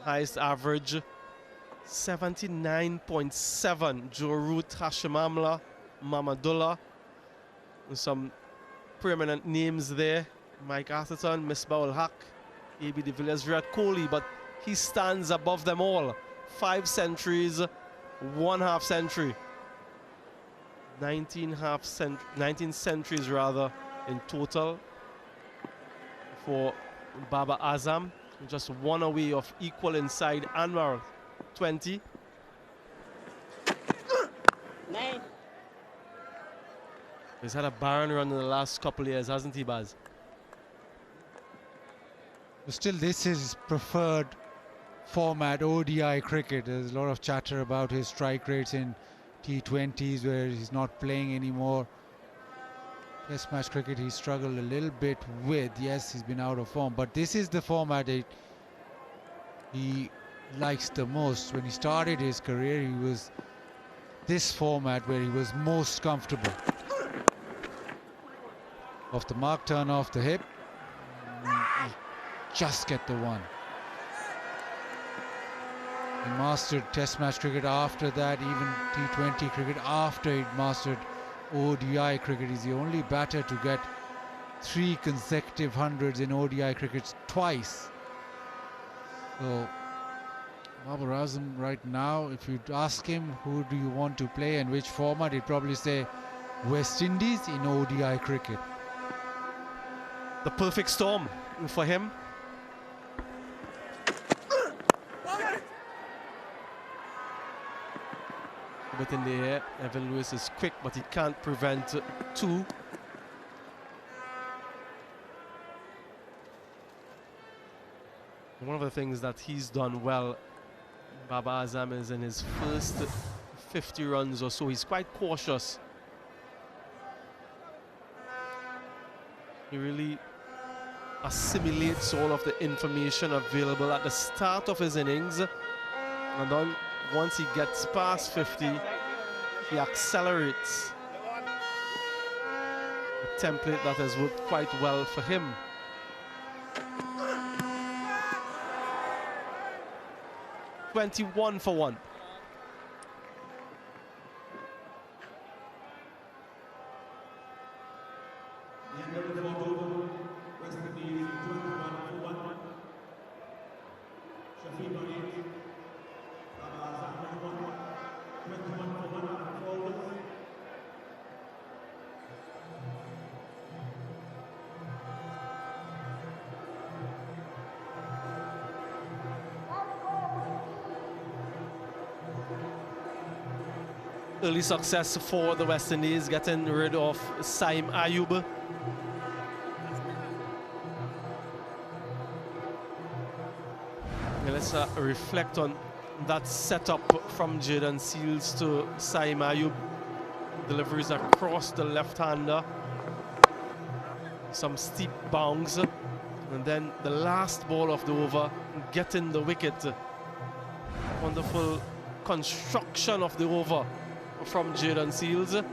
Highest average, 79.7. Joe Root, Hashim Amla, Mamadullah. Some permanent names there. Mike Atherton, Misbah-ul Haq, A.B. de Villiers, Virat Kohli, but he stands above them all. 5 centuries, 1 half century. 19 centuries rather in total for Babar Azam, just 1 away of equal inside Anwar, 20. 9. He's had a barren run in the last couple of years, hasn't he, Baz? But still, this is preferred format, ODI cricket. There's a lot of chatter about his strike rates in T20s where he's not playing anymore. Test match cricket he struggled a little bit with. Yes, he's been out of form, but this is the format that he likes the most. When he started his career, he was this format where he was most comfortable. Off the mark, turn off the hip. Just get the one. He mastered Test match cricket after that, even T20 cricket after he mastered ODI cricket. He's the only batter to get 3 consecutive hundreds in ODI cricket twice. So Babar Azam right now, if you'd ask him who do you want to play and which format, he'd probably say West Indies in ODI cricket. The perfect storm for him. But in the air, Evan Lewis is quick, but he can't prevent 2. One of the things that he's done well, Babar Azam, is in his first 50 runs or so, he's quite cautious. He really assimilates all of the information available at the start of his innings, and then once he gets past 50, he accelerates. A template that has worked quite well for him. $21 for 1. Early success for the West Indies, getting rid of Saim Ayub. Okay, let's reflect on that setup from Jayden Seales to Saim Ayub. Deliveries across the left-hander. some steep bounds, and then the last ball of the over, getting the wicket. Wonderful construction of the over from Jaden Seals. I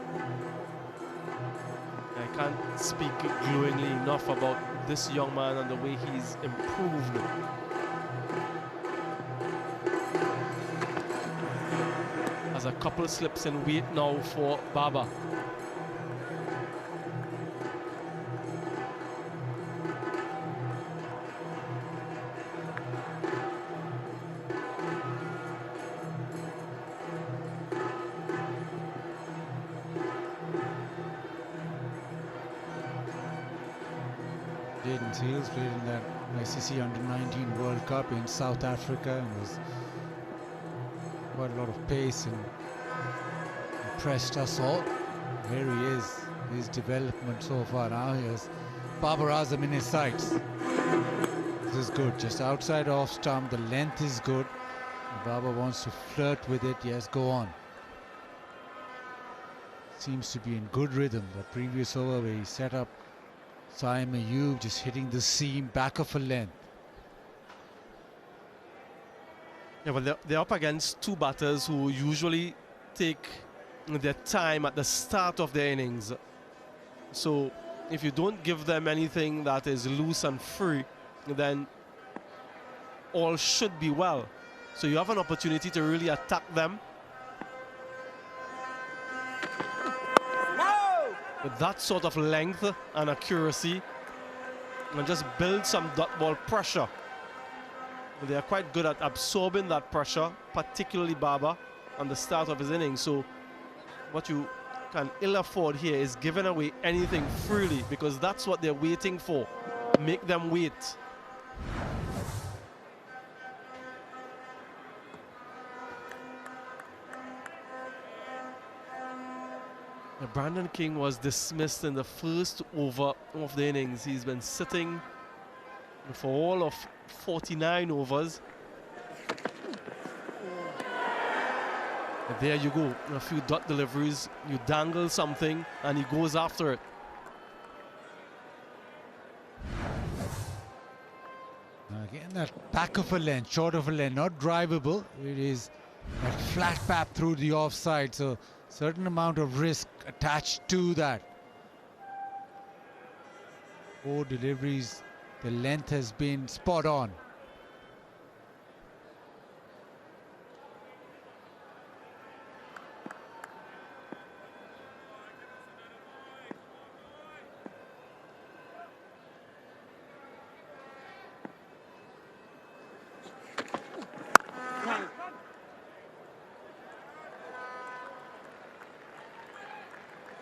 can't speak glowingly enough about this young man and the way he's improved. Has a couple slips in weight now for Baba. Jaden Seals played in that ICC Under-19 World Cup in South Africa and was quite a lot of pace and impressed us all. Here he is, his development so far. Now he has Babar Azam in his sights. This is good, just outside off stump, the length is good. Baba wants to flirt with it, yes, go on. Seems to be in good rhythm. The previous over where he set up Saim Ayub just hitting the seam back of a length. Yeah, well, they're up against two batters who usually take their time at the start of their innings. So if you don't give them anything that is loose and free, then all should be well. So you have an opportunity to really attack them. With that sort of length and accuracy, and just build some dot ball pressure. They are quite good at absorbing that pressure, particularly Baba, on the start of his innings. So what you can ill afford here is giving away anything freely, because that's what they're waiting for. Make them wait. Brandon King was dismissed in the first over of the innings. He's been sitting for all of 49 overs. But there you go, a few dot deliveries, you dangle something and he goes after it. Again, that back of a length, short of a length, not drivable. It is that flat pap through the offside, so certain amount of risk attached to that. 4 deliveries, the length has been spot on.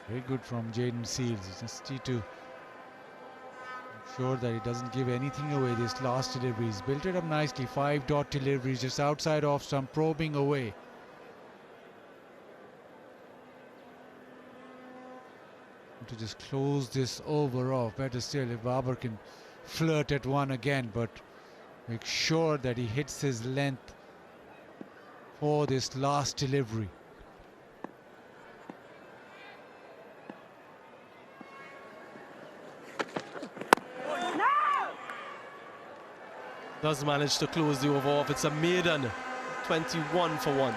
Very good from Jaden Seals. Just need to ensure that he doesn't give anything away this last delivery. He's built it up nicely. 5 dot deliveries just outside off stump, probing away. To just close this over off. Better still if Babar can flirt at one again, but make sure that he hits his length for this last delivery. Does manage to close the over off. It's a maiden 21 for 1.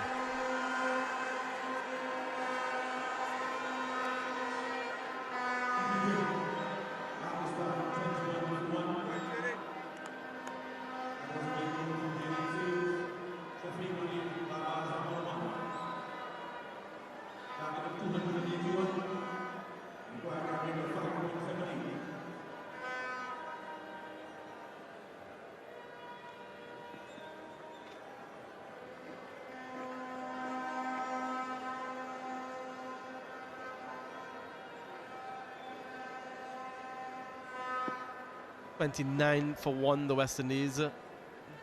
$29 for 1, the West Indies.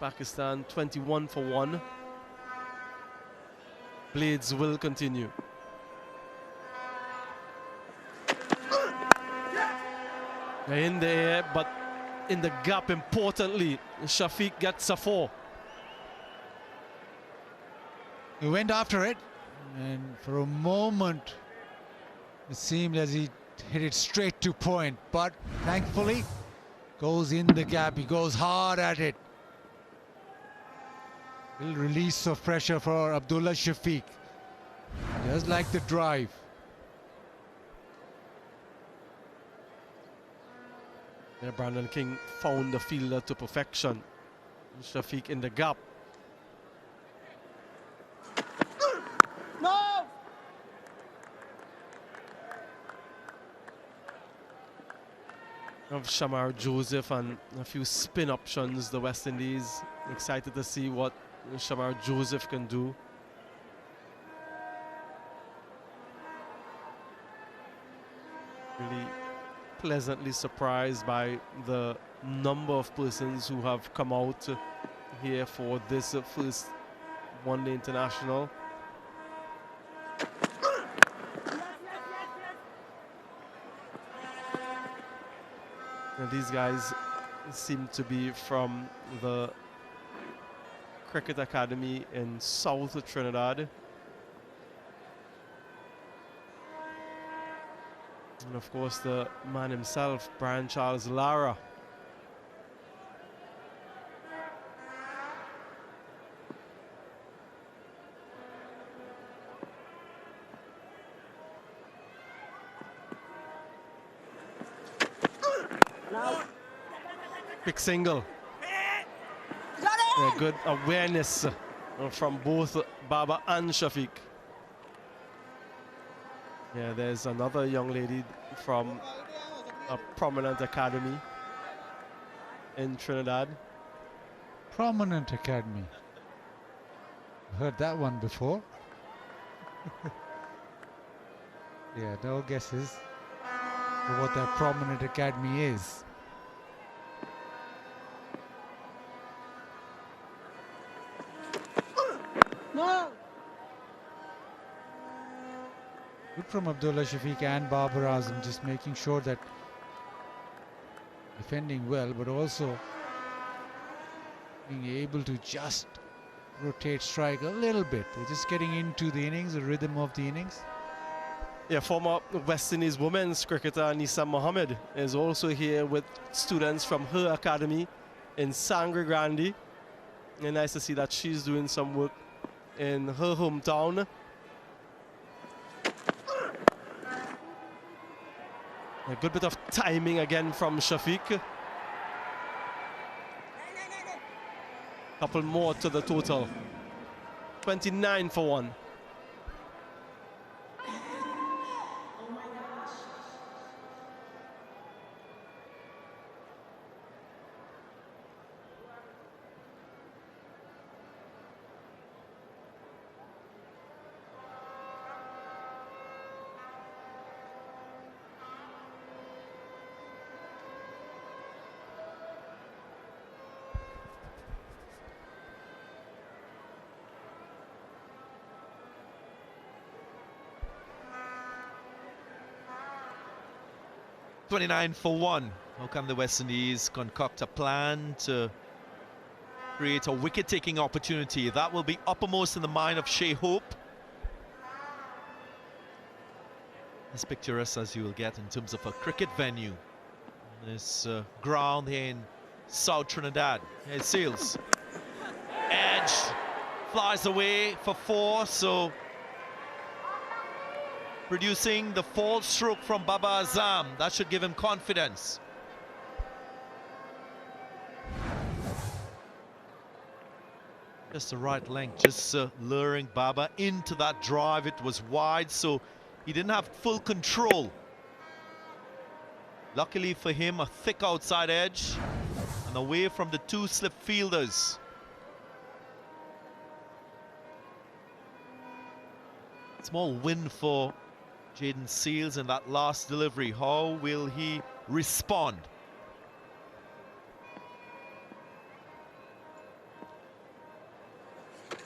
Pakistan 21 for 1. Blades will continue. They're in the air, but in the gap, importantly, Shafiq gets a 4. He went after it, and for a moment, it seemed as he hit it straight to point, but thankfully goes in the gap. He goes hard at it. Little release of pressure for Abdullah Shafiq. Just like the drive. Yeah, Brandon King found the fielder to perfection. Shafiq in the gap. No! Of Shamar Joseph and a few spin options, the West Indies. Excited to see what Shamar Joseph can do. Really pleasantly surprised by the number of persons who have come out here for this first one-day international. And these guys seem to be from the Cricket Academy in South Trinidad. And of course the man himself, Brian Charles Lara. Big single. Yeah, good awareness from both Baba and Shafiq. Yeah, there's another young lady from a prominent academy in Trinidad. Prominent academy. Heard that one before. Yeah, no guesses for what that prominent academy is. No! Good from Abdullah Shafiq and Babar Azam, just making sure that defending well, but also being able to just rotate strike a little bit. They're just getting into the innings, the rhythm of the innings. Yeah, former West Indies women's cricketer Nisa Mohammed is also here with students from her academy in Sangre Grande. And nice to see that she's doing some work in her hometown. A good bit of timing again from Shafiq. Couple more to the total. 29 for one. $29 for one. How can the West Indies concoct a plan to create a wicket-taking opportunity? That will be uppermost in the mind of Shea Hope. As picturesque as you will get in terms of a cricket venue. This ground here in South Trinidad. Here it sails. Edge flies away for four, so producing the false stroke from Baba Azam. That should give him confidence. Just the right length, just luring Baba into that drive. It was wide, so he didn't have full control. Luckily for him, a thick outside edge and away from the two slip fielders. Small win for Jaden Seals in that last delivery. How will he respond? It's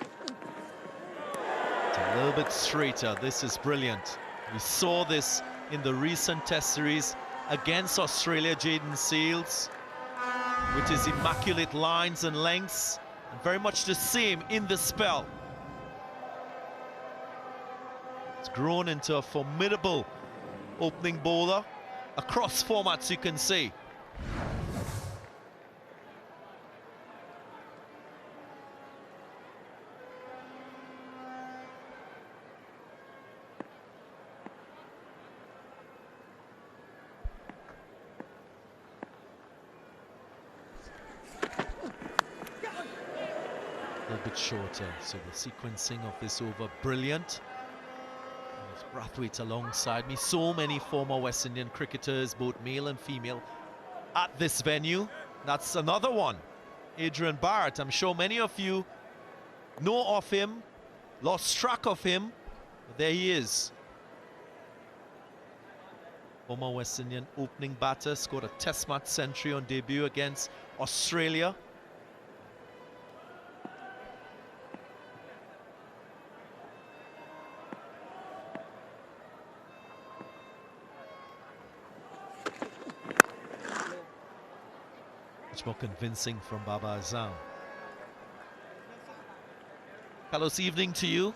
a little bit straighter. This is brilliant. We saw this in the recent Test series against Australia. Jaden Seals with his immaculate lines and lengths, and very much the same in the spell. It's grown into a formidable opening bowler across formats, you can say. A little bit shorter, so the sequencing of this over, brilliant. There's Brathwaite alongside me. So many former West Indian cricketers, both male and female, at this venue. That's another one, Adrian Barrett. I'm sure many of you know of him, lost track of him, but there he is. Former West Indian opening batter, scored a test match century on debut against Australia. Much more convincing from Baba Azam. Carlos, evening to you.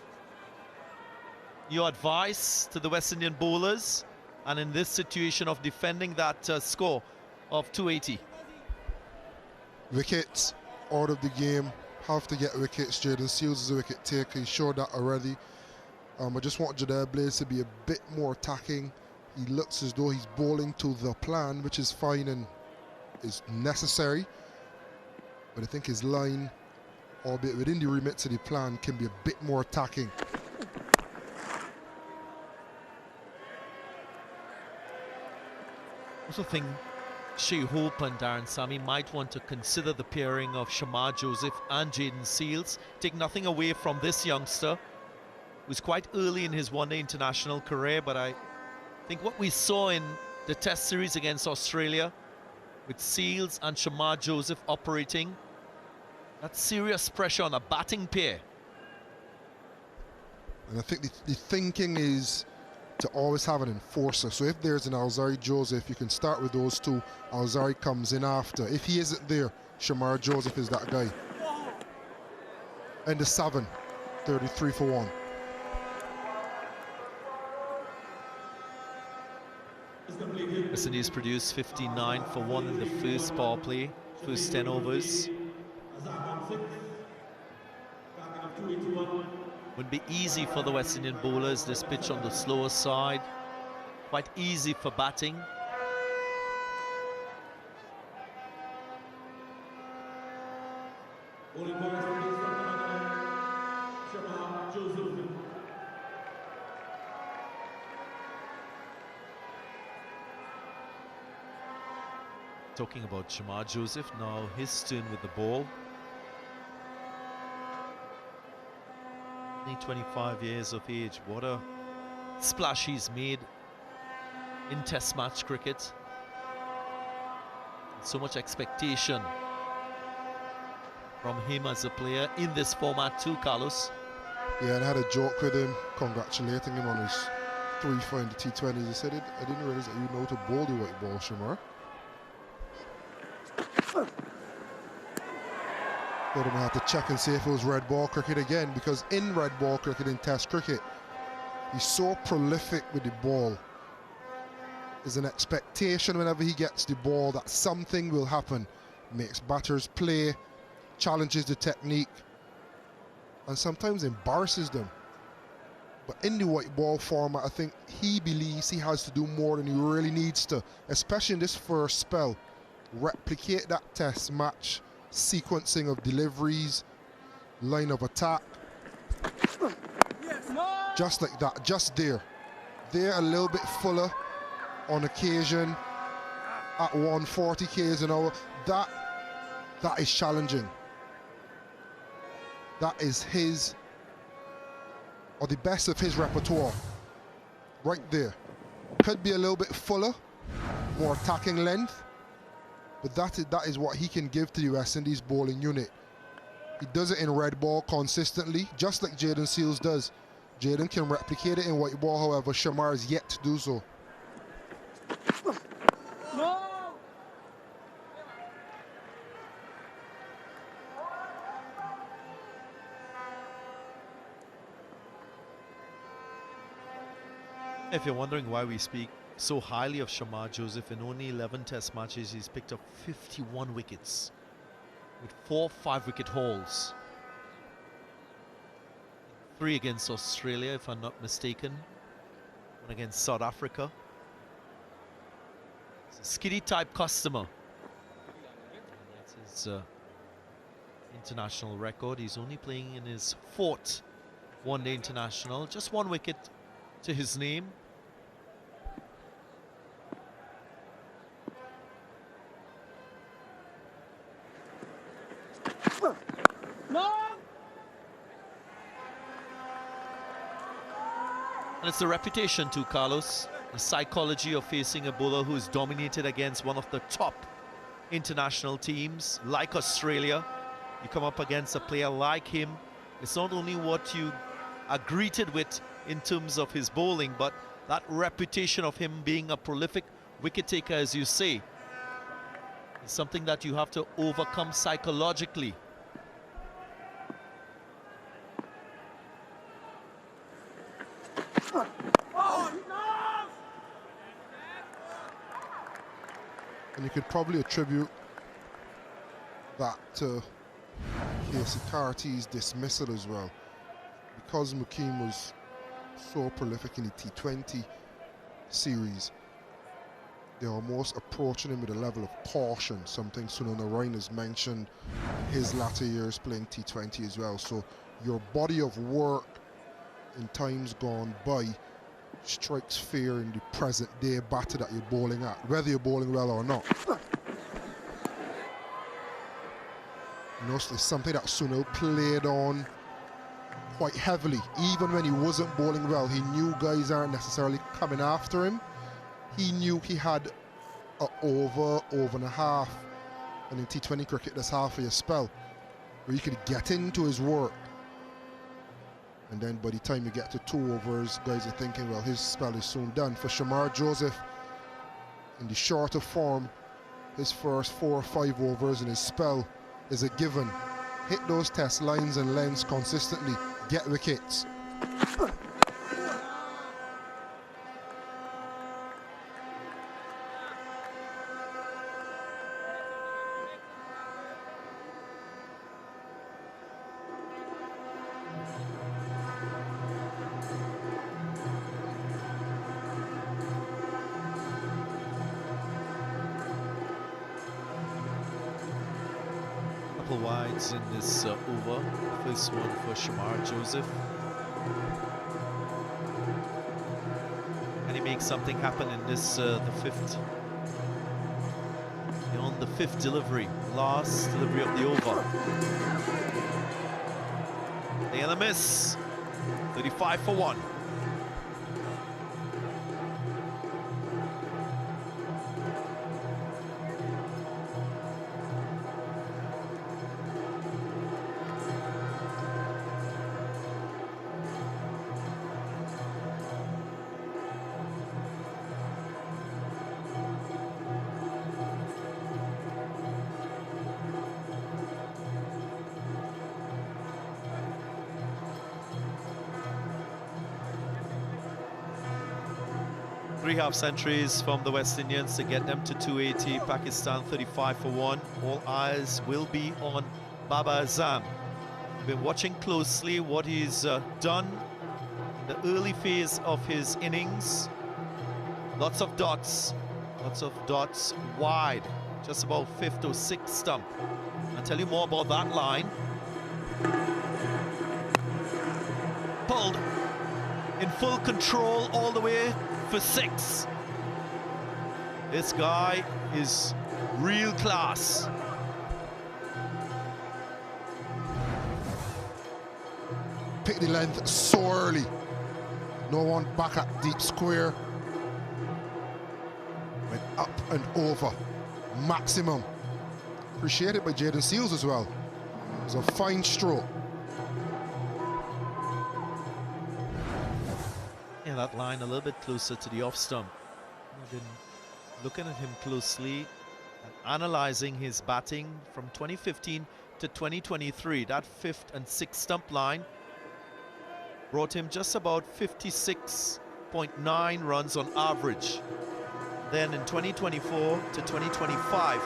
Your advice to the West Indian bowlers, and in this situation of defending that score of 280. Wickets out of the game, have to get wickets. Jaden Seals is a wicket taker, he showed that already. I just want Jadar Blades to be a bit more attacking. He looks as though he's bowling to the plan, which is fine and is necessary, but I think his line, albeit within the remit of the plan, can be a bit more attacking. I also think Shea Hope and Darren Sammy might want to consider the pairing of Shamar Joseph and Jaden Seals. Take nothing away from this youngster, who's quite early in his one-day international career, but I think what we saw in the Test series against Australia, with Seals and Shamar Joseph operating, that's serious pressure on a batting pair. And I think the thinking is to always have an enforcer. So if there's an Alzari Joseph, you can start with those two. Alzari comes in after. If he isn't there, Shamar Joseph is that guy. And the 7, 33 for 1. West Indies produced 59 for 1 in the first power play, first 10 overs. Wouldn't be easy for the West Indian bowlers, this pitch on the slower side. Quite easy for batting. Talking about Shamar Joseph, now his turn with the ball. Only 25 years of age. What a splash he's made in Test match cricket. So much expectation from him as a player in this format too, Carlos. Yeah, and I had a joke with him, congratulating him on his 3 in the T20s. He said, I didn't realize that you know to bowl the white ball, Shamar. Thought I had to check and see if it was red ball cricket again, because in red ball cricket, in Test cricket, he's so prolific with the ball. There's an expectation whenever he gets the ball that something will happen. Makes batters play, challenges the technique, and sometimes embarrasses them. But in the white ball format, I think he believes he has to do more than he really needs to, especially in this first spell. Replicate that Test match sequencing of deliveries, line of attack. Just like that, just there. They're a little bit fuller on occasion at 140 k's an hour. That is challenging. That is his, or the best of his repertoire. Right there. Could be a little bit fuller, more attacking length, but that is what he can give to the West Indies bowling unit. He does it in red ball consistently, just like Jaden Seals does. Jaden can replicate it in white ball, however, Shamar is yet to do so. No! If you're wondering why we speak so highly of Shamar Joseph. In only 11 test matches, he's picked up 51 wickets with 4 5-wicket hauls. 3 against Australia, if I'm not mistaken. 1 against South Africa. He's a skiddy type customer. That's his international record. He's only playing in his 4th one-day international. Just 1 wicket to his name. No! And it's the reputation too, Carlos. The psychology of facing a bowler who is dominated against one of the top international teams, like Australia. You come up against a player like him. It's not only what you are greeted with in terms of his bowling, but that reputation of him being a prolific wicket taker, as you say, is something that you have to overcome psychologically. And you could probably attribute that to Casey Carty's dismissal as well. Because Mukeem was so prolific in the T20 series, they're almost approaching him with a level of caution, something Sunil Narayan has mentioned in his latter years playing T20 as well. So your body of work in times gone by strikes fear in the present day batter that you're bowling at, whether you're bowling well or not. You know, it's something that Sunil played on quite heavily. Even when he wasn't bowling well, he knew guys aren't necessarily coming after him. He knew he had an over and a half, and in T20 cricket that's half of your spell, where you could get into his work. And then by the time you get to 2 overs, guys are thinking, well, his spell is soon done. For Shamar Joseph, in the shorter form, his first 4 or 5 overs in his spell is a given. Hit those test lines and lengths consistently, get wickets. Wides in this over. First one for Shamar Joseph. Can he make something happen in this, the 5th? On the 5th delivery, last delivery of the over. And a miss. 35 for 1. Three half centuries from the West Indians to get them to 280. Pakistan 35 for 1. All eyes will be on Babar Azam. We've been watching closely what he's done in the early phase of his innings. Lots of dots wide, just about 5th or 6th stump. I'll tell you more about that line. Pulled in full control all the way for 6. This guy is real class. Pick the length so early. No one back at deep square. Went up and over. Maximum. Appreciated by Jaden Seals as well. It was a fine stroke. Yeah, that line a little bit closer to the off stump. I've been looking at him closely and analyzing his batting from 2015 to 2023. That 5th and 6th stump line brought him just about 56 13.9 runs on average. Then in 2024 to 2025,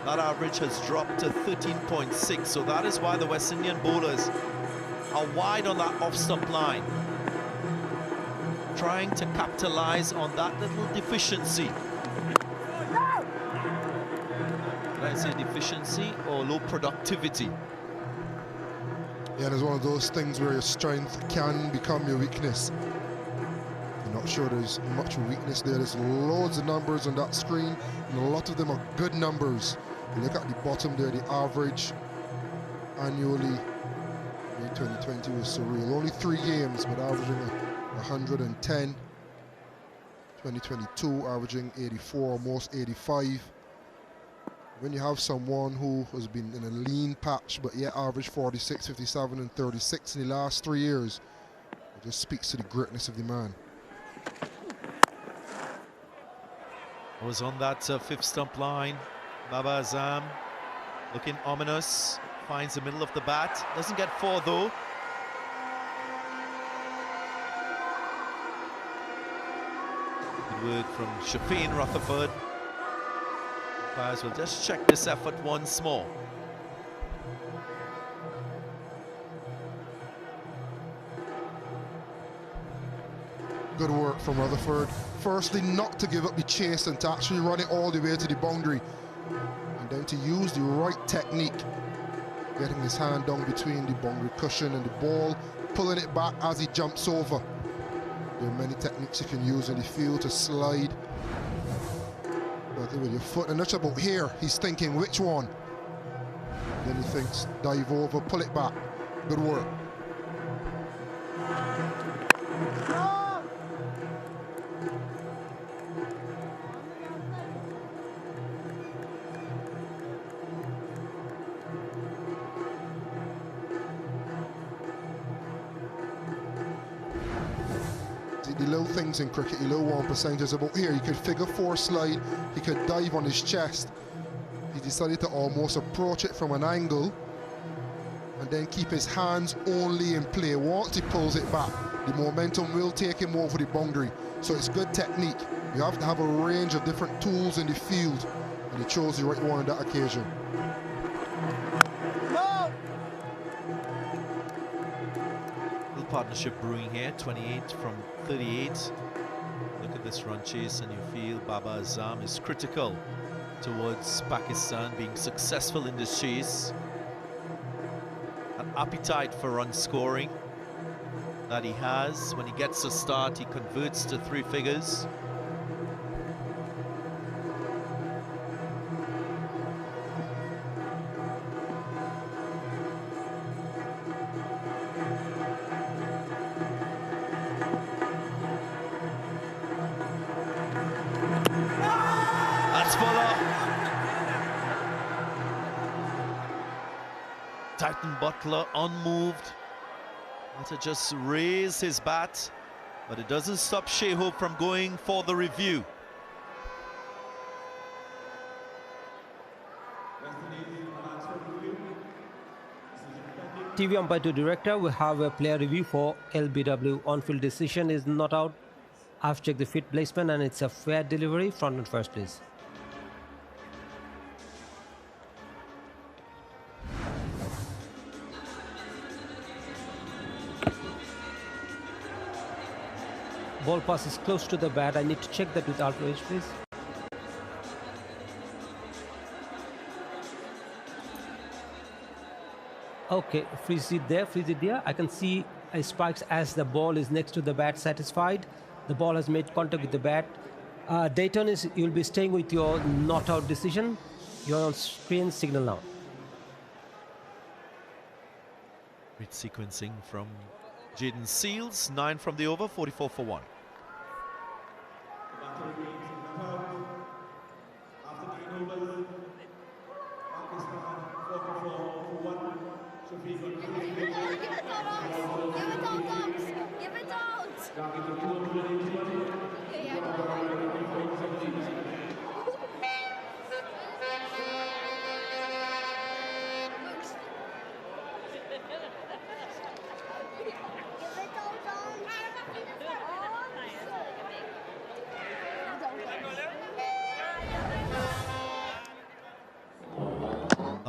that average has dropped to 13.6. So that is why the West Indian bowlers are wide on that off-stump line, trying to capitalize on that little deficiency. Did I say deficiency or low productivity? Yeah, and it's one of those things where your strength can become your weakness. I'm not sure there's much weakness there. There's loads of numbers on that screen, and a lot of them are good numbers. You look at the bottom there, the average annually in 2020 was surreal. Only 3 games, but averaging 110. 2022 averaging 84, almost 85. When you have someone who has been in a lean patch but yet averaged 46, 57 and 36 in the last 3 years, it just speaks to the greatness of the man. I was on that fifth stump line. Baba Azam looking ominous, finds the middle of the bat, doesn't get 4 though. Good work from Shafeen Rutherford. Umpires will just check this effort once more. Good work from Rutherford. Firstly, not to give up the chase and to actually run it all the way to the boundary. And then to use the right technique, getting his hand down between the boundary cushion and the ball, pulling it back as he jumps over. There are many techniques you can use in the field to slide. But with your foot, and that's about here, he's thinking which one. Then he thinks, dive over, pull it back. Good work. The little things in cricket, the little 1% is about here. He could figure 4 slide, he could dive on his chest. He decided to almost approach it from an angle and then keep his hands only in play. Once he pulls it back, the momentum will take him over the boundary. So it's good technique. You have to have a range of different tools in the field, and he chose the right one on that occasion. Partnership brewing here, 28 from 38. Look at this run chase and you feel Baba Azam is critical towards Pakistan being successful in this chase. An appetite for run scoring that he has. When he gets a start, he converts to 3 figures. Titan Butler unmoved, had to just raise his bat, but it doesn't stop Shai Hope from going for the review. TV umpire to director, we have a player review for LBW. On-field decision is not out. I've checked the fit placement and it's a fair delivery. Front and first, please. Ball pass is close to the bat. I need to check that with outrage, please. Okay, freeze it there, freeze it there. I can see a spikes as the ball is next to the bat, satisfied. The ball has made contact with the bat. Dayton, you'll be staying with your not out decision. You're on screen, signal now. Great sequencing from Jaden Seals, 9 from the over, 44 for 1.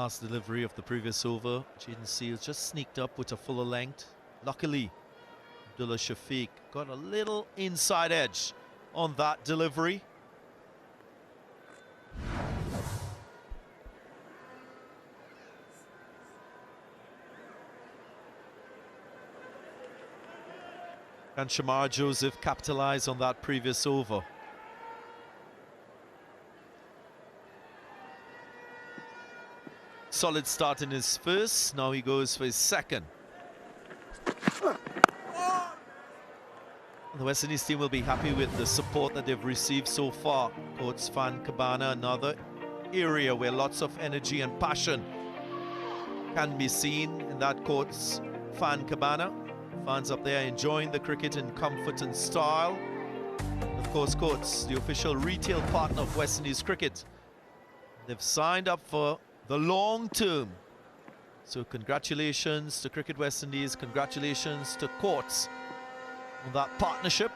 last delivery of the previous over. Jaden Seals just sneaked up with a fuller length. Luckily, Abdullah Shafiq got a little inside edge on that delivery. Can Shamar Joseph capitalize on that previous over? Solid start in his first, now he goes for his second. The West Indies team will be happy with the support that they've received so far. Courts Fan Cabana, another area where lots of energy and passion can be seen in that Courts Fan Cabana. Fans up there enjoying the cricket in comfort and style. Of course, Courts, the official retail partner of West Indies cricket. They've signed up for the long term. So congratulations to Cricket West Indies, congratulations to Courts on that partnership.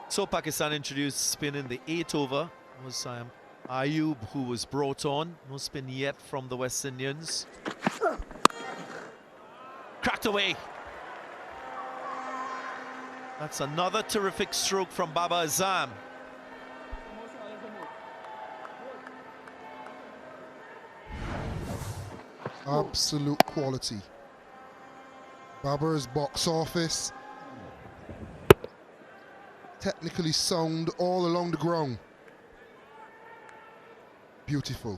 So Pakistan introduced spin in the 8th over. It was Ayub who was brought on. No spin yet from the West Indians. Cracked away. That's another terrific stroke from Baba Azam. Absolute quality. Baba's box office. Technically sound all along the ground. Beautiful.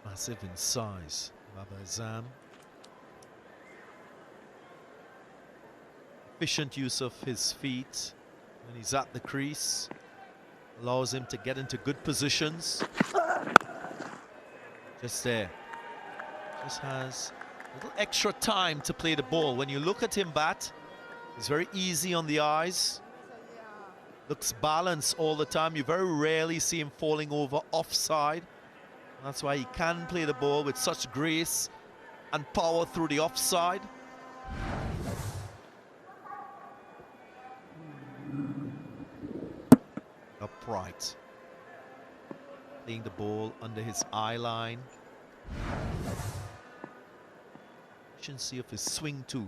Massive in size, Baba Azam. Efficient use of his feet when he's at the crease. Allows him to get into good positions. Just there. Just has a little extra time to play the ball. When you look at him bat, it's very easy on the eyes. Looks balanced all the time. You very rarely see him falling over offside. That's why he can play the ball with such grace and power through the offside. Upright. Playing the ball under his eye line. Efficiency of his swing too.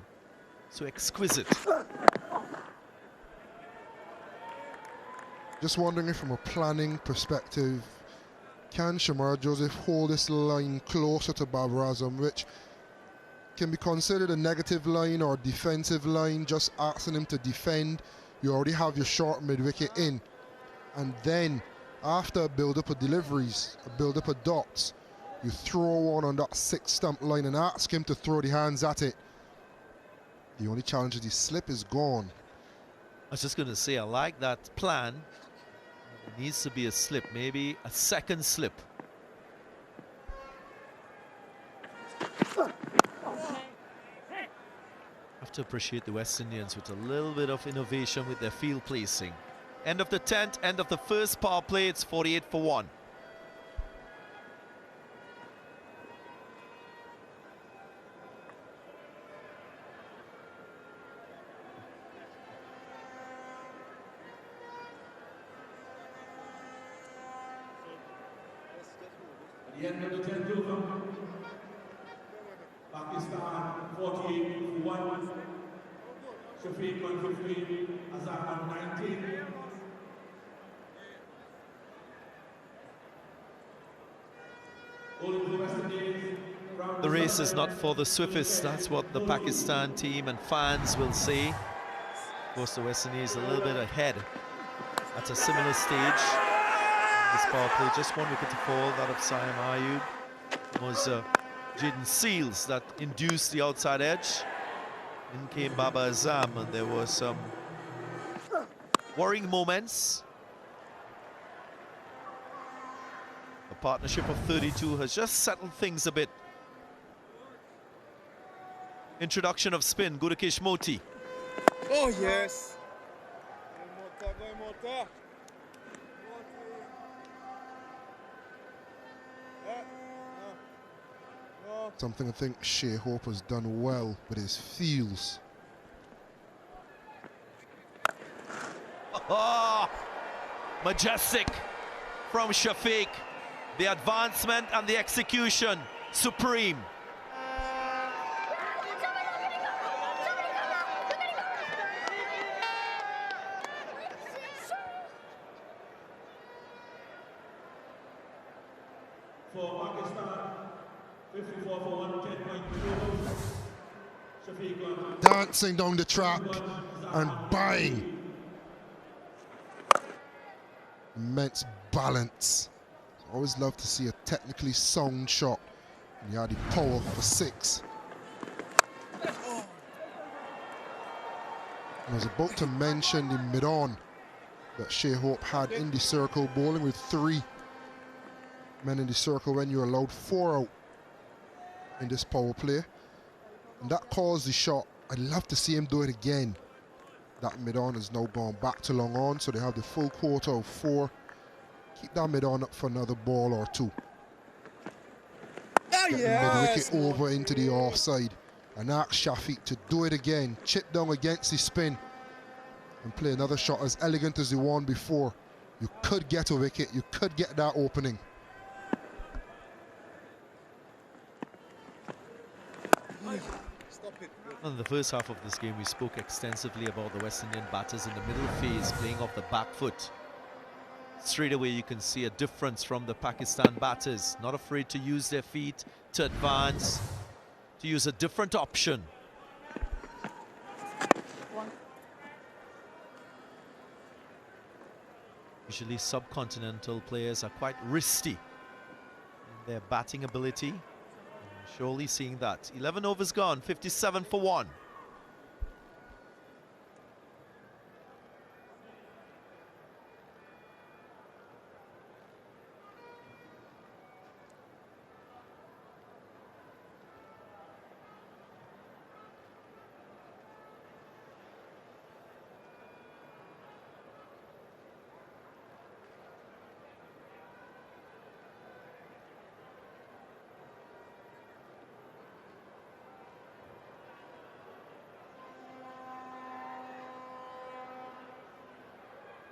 So exquisite. Just wondering if from a planning perspective, can Shamar Joseph hold this line closer to Babar Azam, which can be considered a negative line or defensive line, just asking him to defend. You already have your short mid-wicket in. And then after a build-up of deliveries, a build-up of dots, you throw one on that 6-stump line and ask him to throw the hands at it. The only challenge is the slip is gone. I was just going to say, I like that plan. It needs to be a slip, maybe a second slip. Have to appreciate the West Indians with a little bit of innovation with their field placing. End of the 10th, end of the first power play, it's 48 for 1. At the end of the 10th over, Pakistan 48 for 1. Shafiq on 15, Azhar on 19. The race is not for the swiftest. That's what the Pakistan team and fans will say. Of course, the West Indies a little bit ahead at a similar stage. This power play, just one wicket to fall, that of Saim Ayub. It was Jaden Seals that induced the outside edge. In came Baba Azam, and there was some worrying moments. The partnership of 32 has just settled things a bit. Introduction of spin, Gudakesh Moti. Oh, yes. Something I think Shea Hope has done well with his feels. Oh, majestic from Shafiq. The advancement and the execution, supreme. For Pakistan, 54 for 110.2. Shafiq Dancing down the track and bang. Immense balance. Always love to see a technically sound shot. And he had the power for 6. I was about to mention the mid-on that Shea Hope had in the circle, bowling with 3 men in the circle when you're allowed 4 out in this power play. And that caused the shot. I'd love to see him do it again. That mid-on has now gone back to long on, so they have the full quarter of 4. Keep that mid-on up for another ball or 2. Get the mid-wicket over into the offside and ask Shafiq to do it again. Chip down against the spin and play another shot as elegant as the one before. You could get a wicket, you could get that opening. In the first half of this game, we spoke extensively about the West Indian batters in the middle phase playing off the back foot. Straight away you can see a difference from the Pakistan batters, not afraid to use their feet, to advance, to use a different option. Usually subcontinental players are quite risky in their batting ability. Surely seeing that. 11 overs gone, 57 for 1.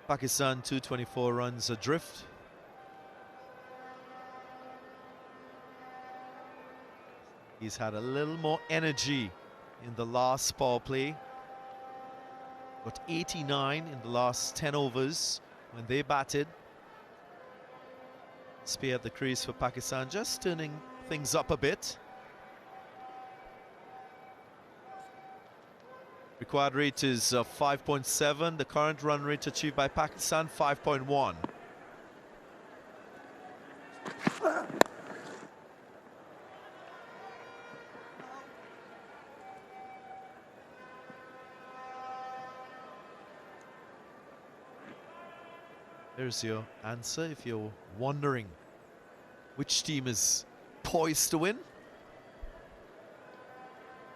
Pakistan 224 runs adrift. He's had a little more energy in the last power play. Got 89 in the last 10 overs when they batted. Spear at the crease for Pakistan, just turning things up a bit. Required rate is 5.7. The current run rate achieved by Pakistan, 5.1. There's your answer if you're wondering which team is poised to win.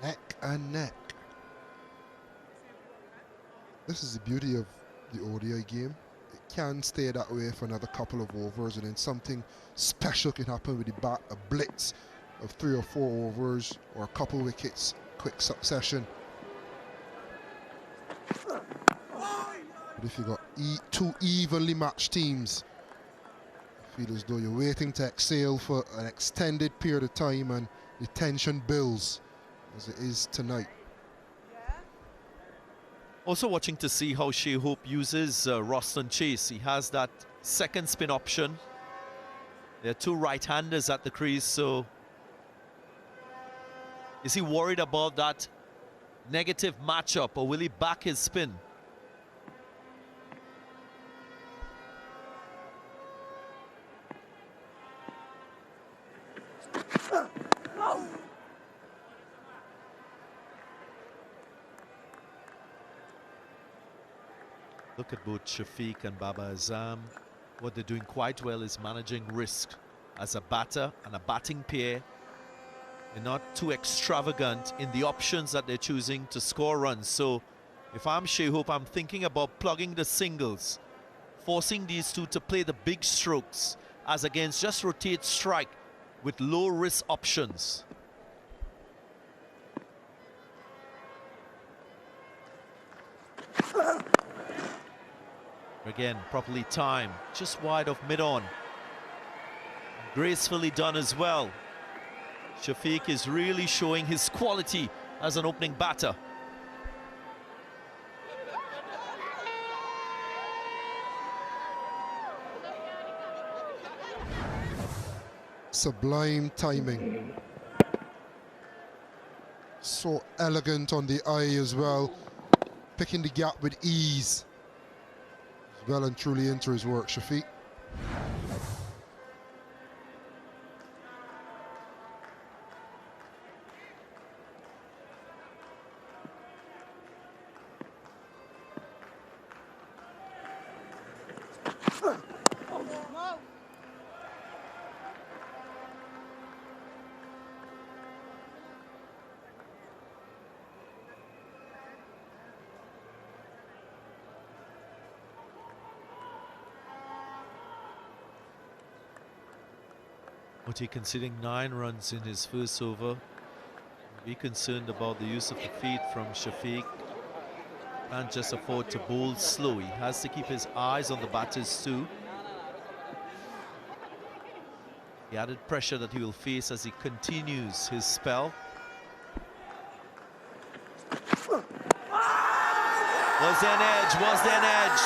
Neck and neck. This is the beauty of the ODI game. It can stay that way for another couple of overs, and then something special can happen with the bat, a blitz of 3 or 4 overs or a couple wickets, quick succession. But if you've got 2 evenly matched teams, you feel as though you're waiting to exhale for an extended period of time and the tension builds, as it is tonight. Also watching to see how Shea Hope uses Roston Chase. He has that second spin option. There are 2 right-handers at the crease, so is he worried about that negative matchup, or will he back his spin? Look at both Shafiq and Baba Azam. What they're doing quite well is managing risk as a batter and a batting pair. They're not too extravagant in the options that they're choosing to score runs. So if I'm Shai Hope, I'm thinking about plugging the singles, forcing these two to play the big strokes as against just rotate strike with low risk options. Again, properly timed, just wide of mid-on. Gracefully done as well. Shafiq is really showing his quality as an opening batter. Sublime timing. So elegant on the eye as well. Picking the gap with ease. Well and truly into his work, Shafiq. Moti conceding 9 runs in his first over. Be concerned about the use of the feet from Shafiq. Can't just afford to bowl slow. He has to keep his eyes on the batters too. The added pressure that he will face as he continues his spell. Was there an edge? Was there an edge?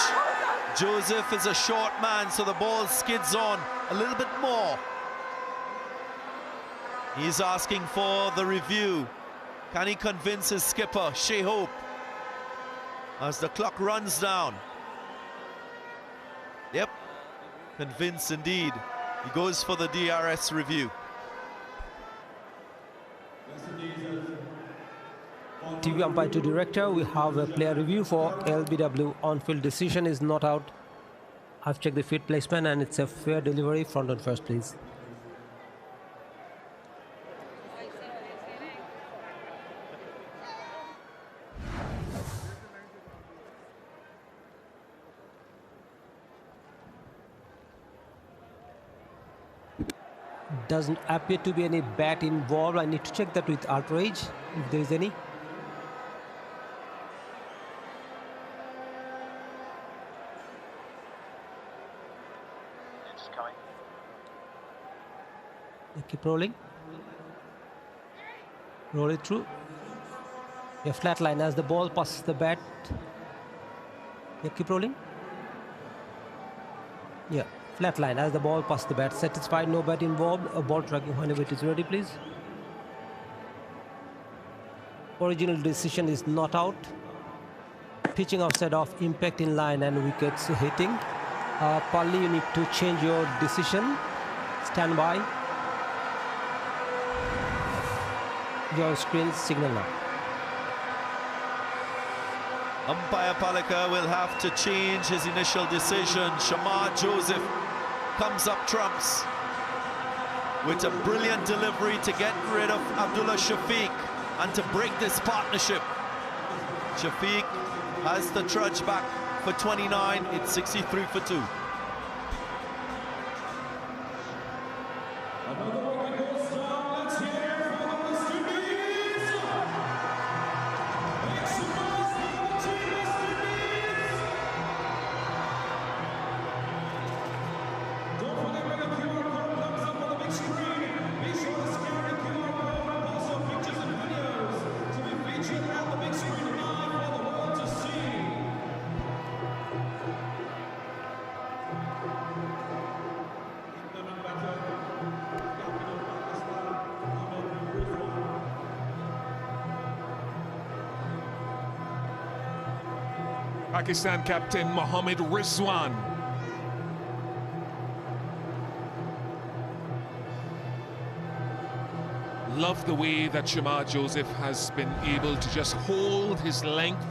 Joseph is a short man, so the ball skids on a little bit more. He's asking for the review. Can he convince his skipper, Shai Hope, as the clock runs down? Yep, convinced indeed. He goes for the DRS review. TV umpire to director, we have a player review for LBW. On-field decision is not out. I've checked the feet placement and it's a fair delivery. Front on first, please. Doesn't appear to be any bat involved. I need to check that with outrage, if there is any. Keep rolling. Roll it through. Yeah, flat line as the ball passes the bat. Yeah, keep rolling. Yeah, flat line as the ball passes the bat. Satisfied, no bat involved. A ball tracking whenever it is ready, please. Original decision is not out. Pitching outside of impact in line and wickets hitting. Pali, you need to change your decision. Stand by. Your screen signal now. Umpire Palika will have to change his initial decision. Shamar Joseph comes up trumps with a brilliant delivery to get rid of Abdullah Shafiq and to break this partnership. Shafiq has the trudge back for 29. It's 63 for 2. Pakistan captain Mohammad Rizwan. Love the way that Shamar Joseph has been able to just hold his length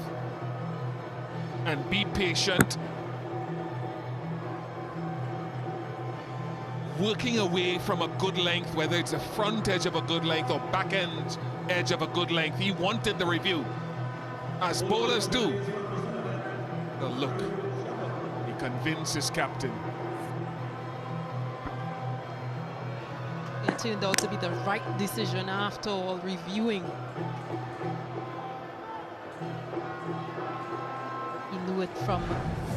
and be patient. Working away from a good length, whether it's a front edge of a good length or back end edge of a good length. He wanted the review, as bowlers do. The look, he convinced his captain. It turned out to be the right decision after all, reviewing. He knew it from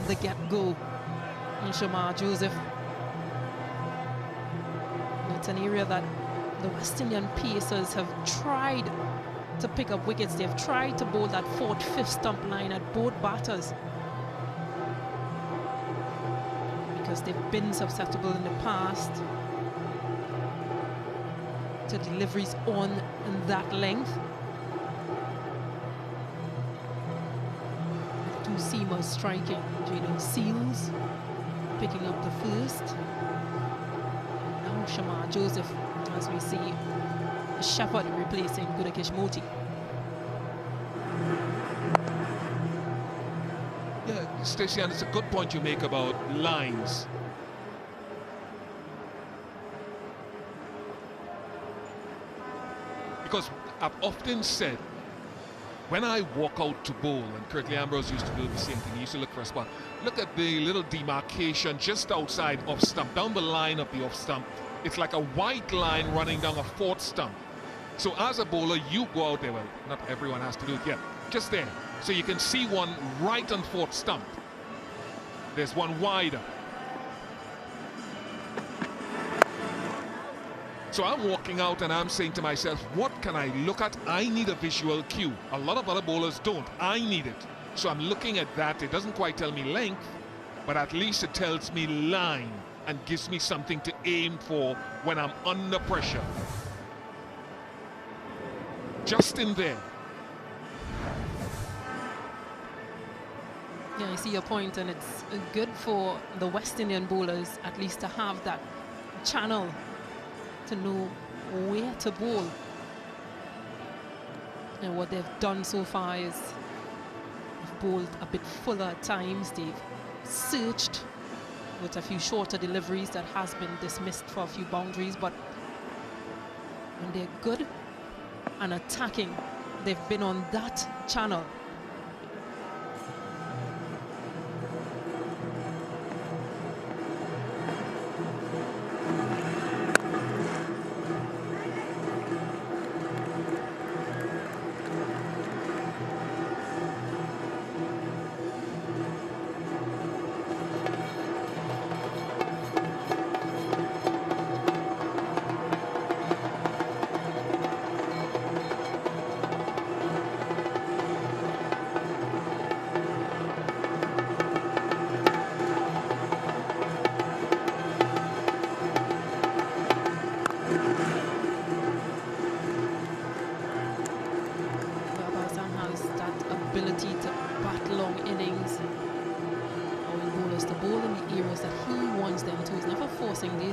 the get-go. And Shamar Joseph. It's an area that the West Indian pacers have tried to pick up wickets. They've tried to bowl that 4th, 5th stump line at both batters, because they've been susceptible in the past to deliveries on that length. Two seamers striking. Jaden Seals picking up the first. Now Shamar Joseph, as we see Shepherd replacing Gudakesh Moti. Yeah, Stacey, and it's a good point you make about lines. Because I've often said, when I walk out to bowl, and Curtly Ambrose used to do the same thing, he used to look for a spot. Look at the little demarcation just outside off stump, down the line of the off stump. It's like a white line running down a 4th stump. So as a bowler, you go out there. Well, not everyone has to do it yet. Just there. So you can see one right on 4th stump. There's one wider. So I'm walking out and I'm saying to myself, what can I look at? I need a visual cue. A lot of other bowlers don't. I need it. So I'm looking at that. It doesn't quite tell me length, but at least it tells me line and gives me something to aim for when I'm under pressure. Just in there. Yeah, I see your point, and it's good for the West Indian bowlers at least to have that channel to know where to bowl. And what they've done so far is they've bowled a bit fuller at times. They've searched with a few shorter deliveries that has been dismissed for a few boundaries, but when they're good and attacking, they've been on that channel.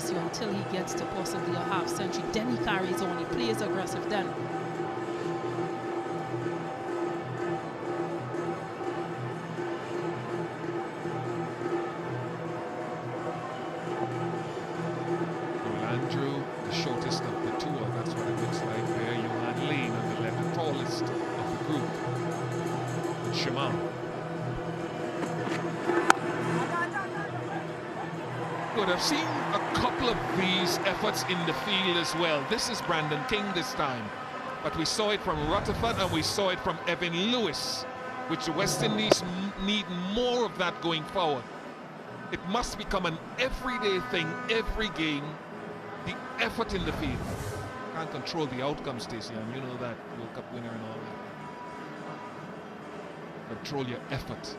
Until he gets to possibly a half century, then he carries on, he plays aggressive then. Andrew, the shortest of the tour, that's what it looks like there. Johan Lane on the left, the tallest of the group. And Shamar. Good, I've seen a couple of these efforts in the field as well. This is Brandon King this time, but we saw it from Rutherford and we saw it from Evan Lewis, which the West Indies need more of that going forward. It must become an everyday thing, every game, the effort in the field. Can't control the outcome, Stacey, and you know that, World Cup winner and all that. Control your effort.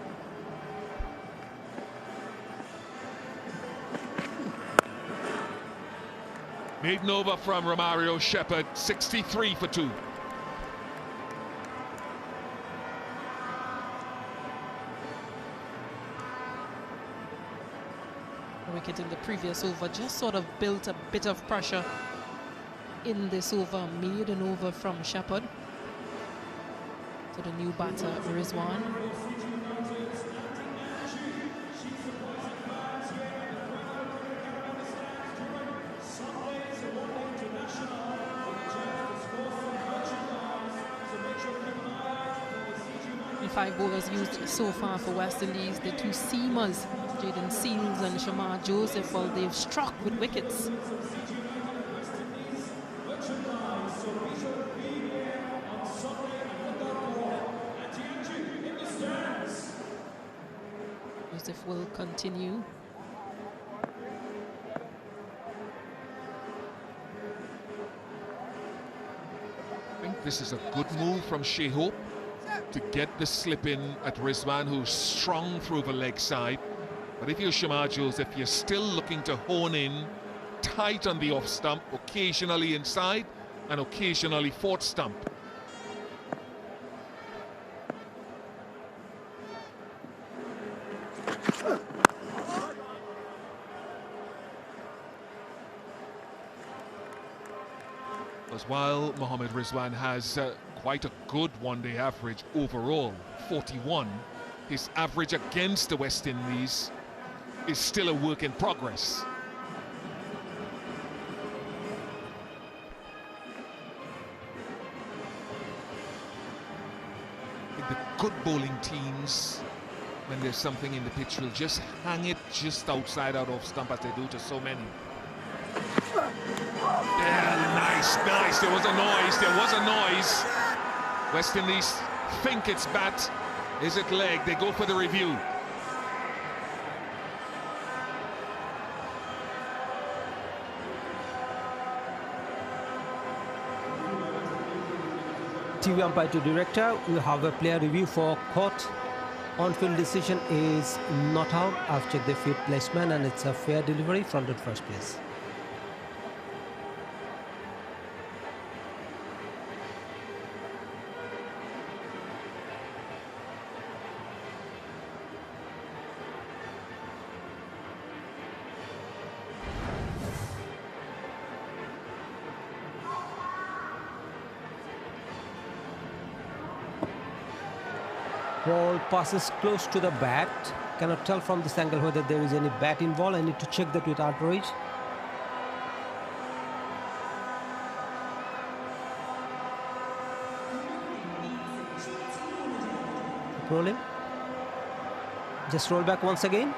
Maiden over from Romario Shepherd, 63 for 2. Wicket in the previous over just sort of built a bit of pressure in this over. Maiden over from Shepherd to the new batter Rizwan. 5 bowlers used so far for West Indies. The 2 seamers, Jaden Seals and Shamar Joseph, well, they've struck with wickets. Joseph will continue. I think this is a good move from Shea Hope to get the slip in at Rizwan, who's strong through the leg side. But if you're Shamar Joseph, you're still looking to hone in tight on the off stump, occasionally inside and occasionally fourth stump. As while Mohammad Rizwan has quite a good one-day average overall, 41, his average against the West Indies is still a work in progress. I think the good bowling teams, when there's something in the pitch, will just hang it just outside out of stump, as they do to so many. Yeah, nice. There was a noise. West Indies think it's bat. Is it leg? They go for the review. TV umpire to director, we have a player review for court. On-field decision is not out. I've checked the field placement and it's a fair delivery from the first place. Ball passes close to the bat. Cannot tell from this angle whether there is any bat involved. I need to check that with outrage. Rolling. Just roll back once again.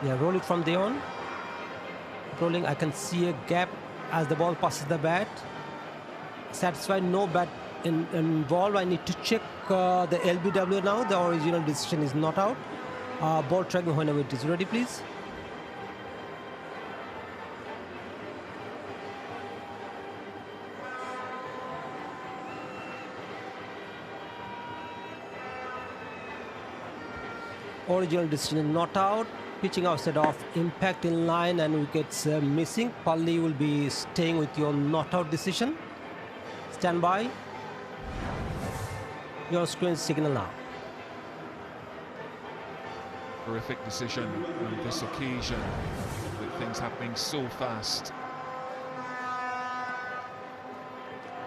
Yeah, roll it from there on. Rolling, I can see a gap as the ball passes the bat. Satisfied, no bat involved. I need to check the LBW now. The original decision is not out. Ball tracking whenever it is ready, please. Original decision not out. Pitching outside off, impact in line and wickets missing. Palli will be staying with your not out decision. Stand by. Your screen signal now. Terrific decision on this occasion, with things happening so fast.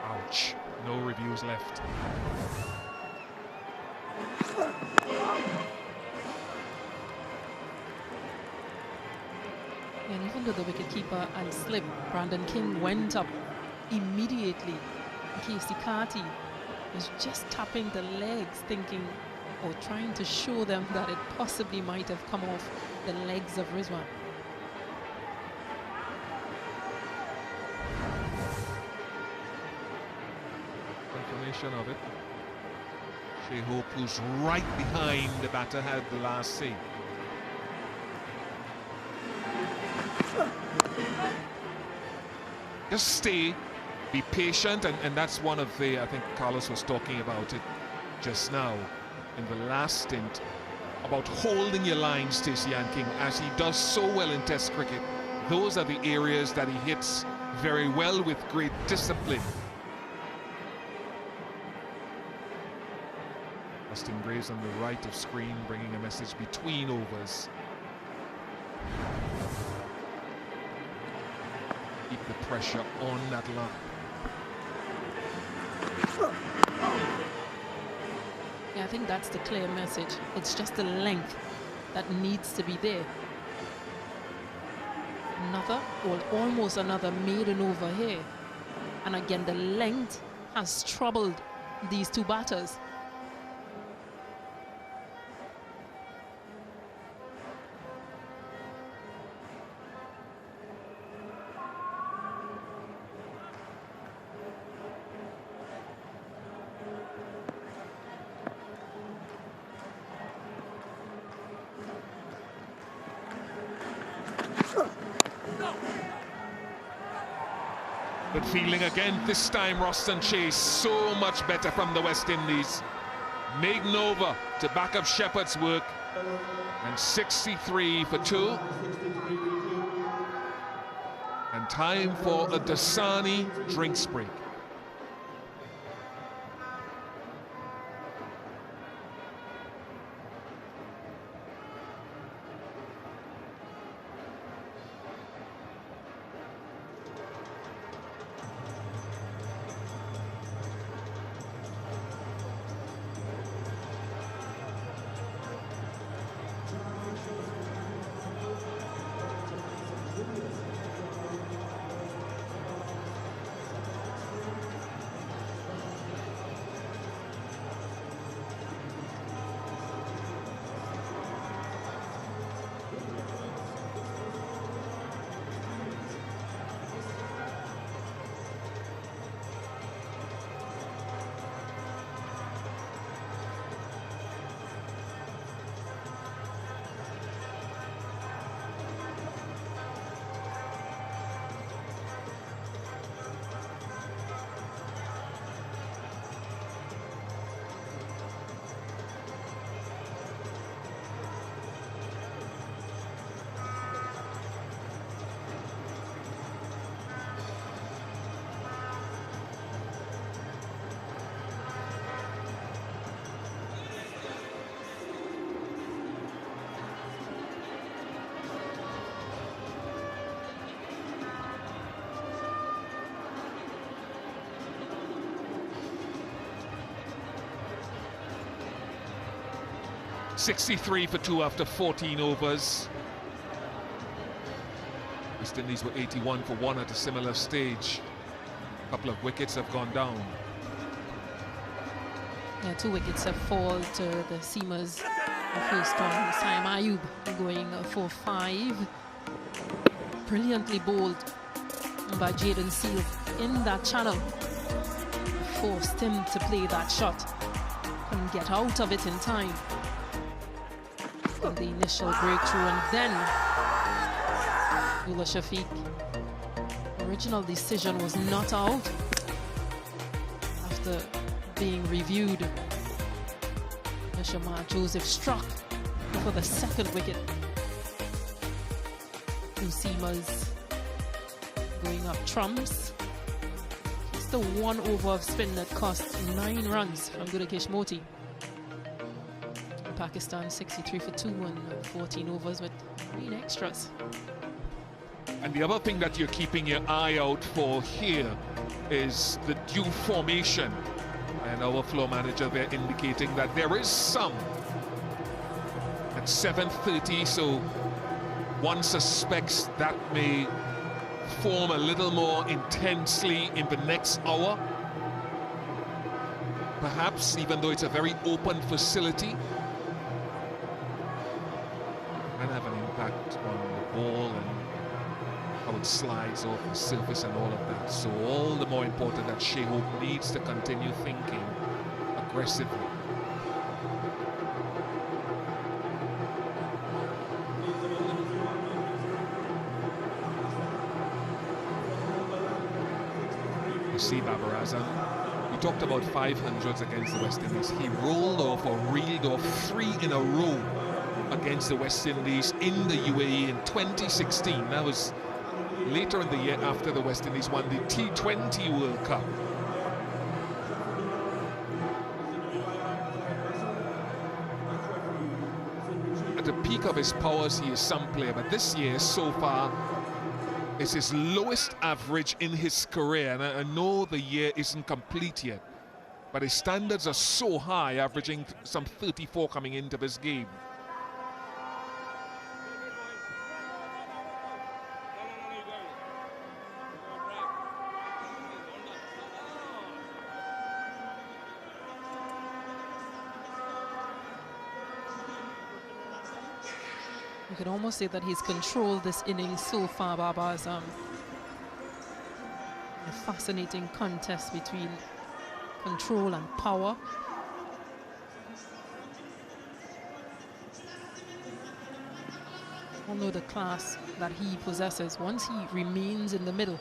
Ouch. No reviews left. And even though the wicketkeeper and slip, Brandon King went up immediately. Casey Carty was just tapping the legs, thinking or trying to show them that it possibly might have come off the legs of Rizwan. Confirmation of it. Shea Hope, who's right behind the batter, had the last say. Just stay. Be patient, and that's one of the, I think Carlos was talking about it just now in the last stint, about holding your line, Stacey and King, as he does so well in Test cricket. Those are the areas that he hits very well with great discipline. Justin Graves on the right of screen, bringing a message between overs. Keep the pressure on that line. Yeah, I think that's the clear message. It's just the length that needs to be there. Another, or almost another maiden over here. And again, the length has troubled these two batters. Good feeling again, this time Roston Chase so much better from the West Indies. Maiden over to back up Shepherd's work, and 63 for 2. And time for a Dasani drinks break. .63 for 2 after 14 overs. West Indies were 81 for 1 at a similar stage. A couple of wickets have gone down. Yeah, 2 wickets have fallen to the seamers. The first one, Saim Ayub, going for 5. Brilliantly bowled by Jaden Seal in that channel. Forced him to play that shot. Couldn't get out of it in time. And the initial breakthrough, and then Abdullah Shafiq. Original decision was not out after being reviewed. Shamar Joseph struck for the second wicket. 2 seamers going up trumps. Just the 1 over of spin that cost 9 runs from Gudakesh Moti. Pakistan 63 for 2 and 14 overs with 3 extras. And the other thing that you're keeping your eye out for here is the due formation. And our floor manager there indicating that there is some at 7:30, so one suspects that may form a little more intensely in the next hour. Perhaps, even though it's a very open facility, can have an impact on the ball and how it slides off the surface and all of that. So all the more important that Shai Hope needs to continue thinking aggressively. You see Babar Azam, we talked about 500s against the West Indies. He rolled off or reeled off 3 in a row against the West Indies in the UAE in 2016. That was later in the year after the West Indies won the T20 World Cup. At the peak of his powers, he is some player, but this year so far is his lowest average in his career. And I know the year isn't complete yet, but his standards are so high, averaging some 34 coming into this game. You could almost say that he's controlled this inning so far, Baba's a fascinating contest between control and power. I don't know the class that he possesses once he remains in the middle.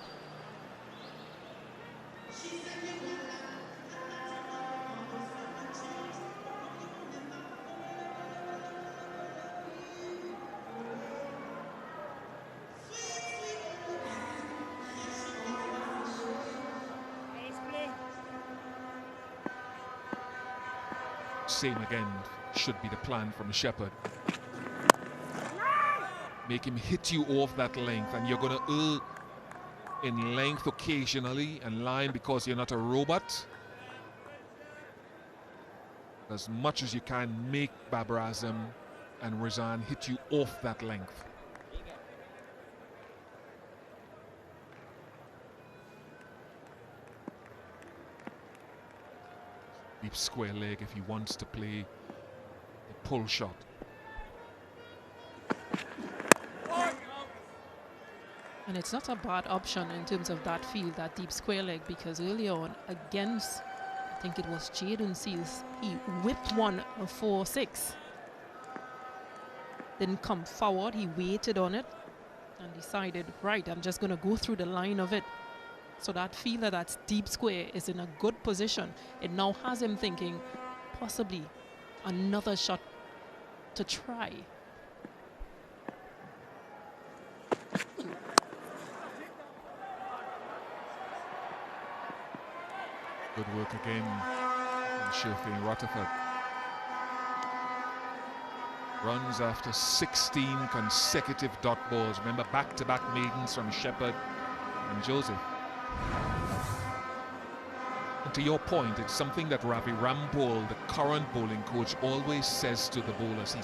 Same again should be the plan from Shepherd. Make him hit you off that length, and you're going to err in length occasionally and line because you're not a robot. As much as you can, make Babar Azam and Rizwan hit you off that length. Deep square leg if he wants to play the pull shot. And it's not a bad option in terms of that field, that deep square leg, because earlier on against, I think it was Jaden Seals, he whipped one a 4-6. Didn't come forward, he waited on it and decided, right, I'm just going to go through the line of it. So that fielder that's deep square is in a good position. It now has him thinking possibly another shot to try. Good work again from Shafin Rutherford. Runs after 16 consecutive dot balls. Remember, back-to-back maidens from Shepherd and Joseph. And to your point, it's something that Ravi Rampal, the current bowling coach, always says to the bowlers. He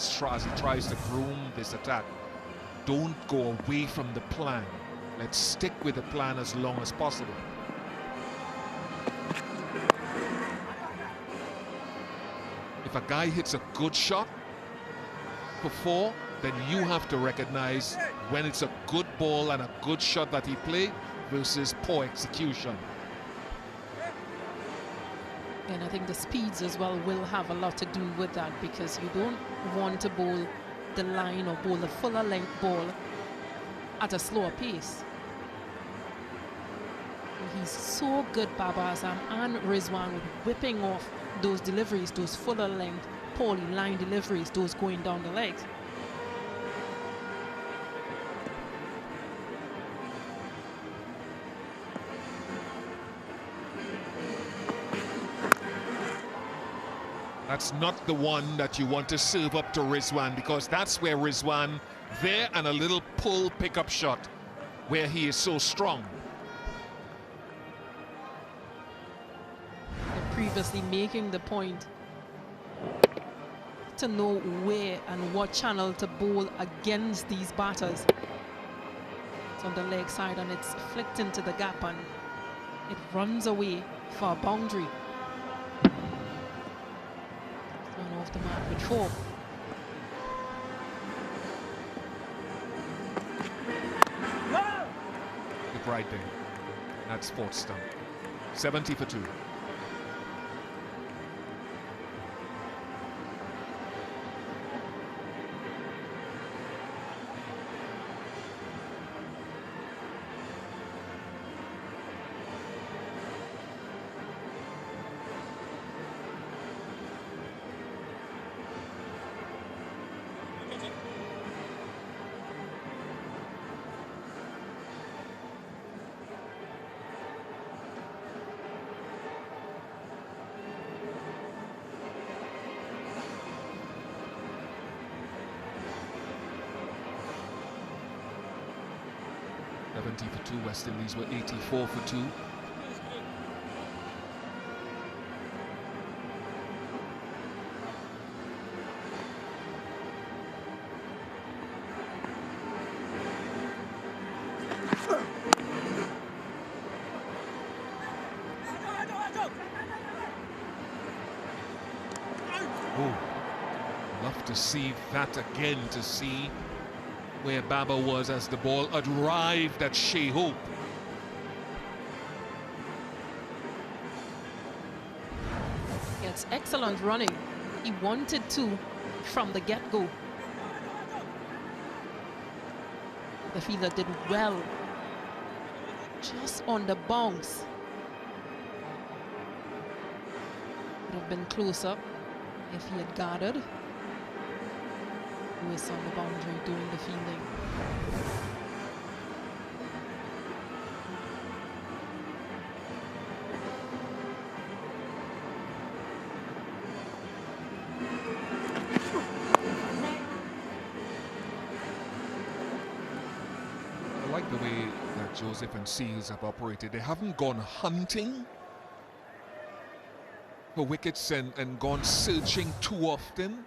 tries to groom this attack. Don't go away from the plan. Let's stick with the plan as long as possible. If a guy hits a good shot for 4, then you have to recognize when it's a good ball and a good shot that he played versus poor execution. And I think the speeds as well will have a lot to do with that, because you don't want to bowl the line or bowl the fuller length ball at a slower pace. And he's so good, Babar Azam and Rizwan, with whipping off those deliveries, those fuller length, poorly line deliveries, those going down the legs. That's not the one that you want to serve up to Rizwan, because that's where Rizwan, there and a little pull pickup shot where he is so strong. And previously making the point to know where and what channel to bowl against these batters. It's on the leg side and it's flicked into the gap and it runs away for a boundary. Thrown off the mark with 4. Look right there. That's 4th stump. 70 for 2. For 2. West Indies were 84 for 2. Oh, love to see that again, to see where Baba was as the ball arrived at Shea Hope. It's excellent running. He wanted to from the get-go. The fielder did well. Just on the bounce. Would have been closer if he had guarded. Lewis on the boundary doing the fielding. I like the way that Joseph and Seals have operated. They haven't gone hunting for wickets and gone searching too often.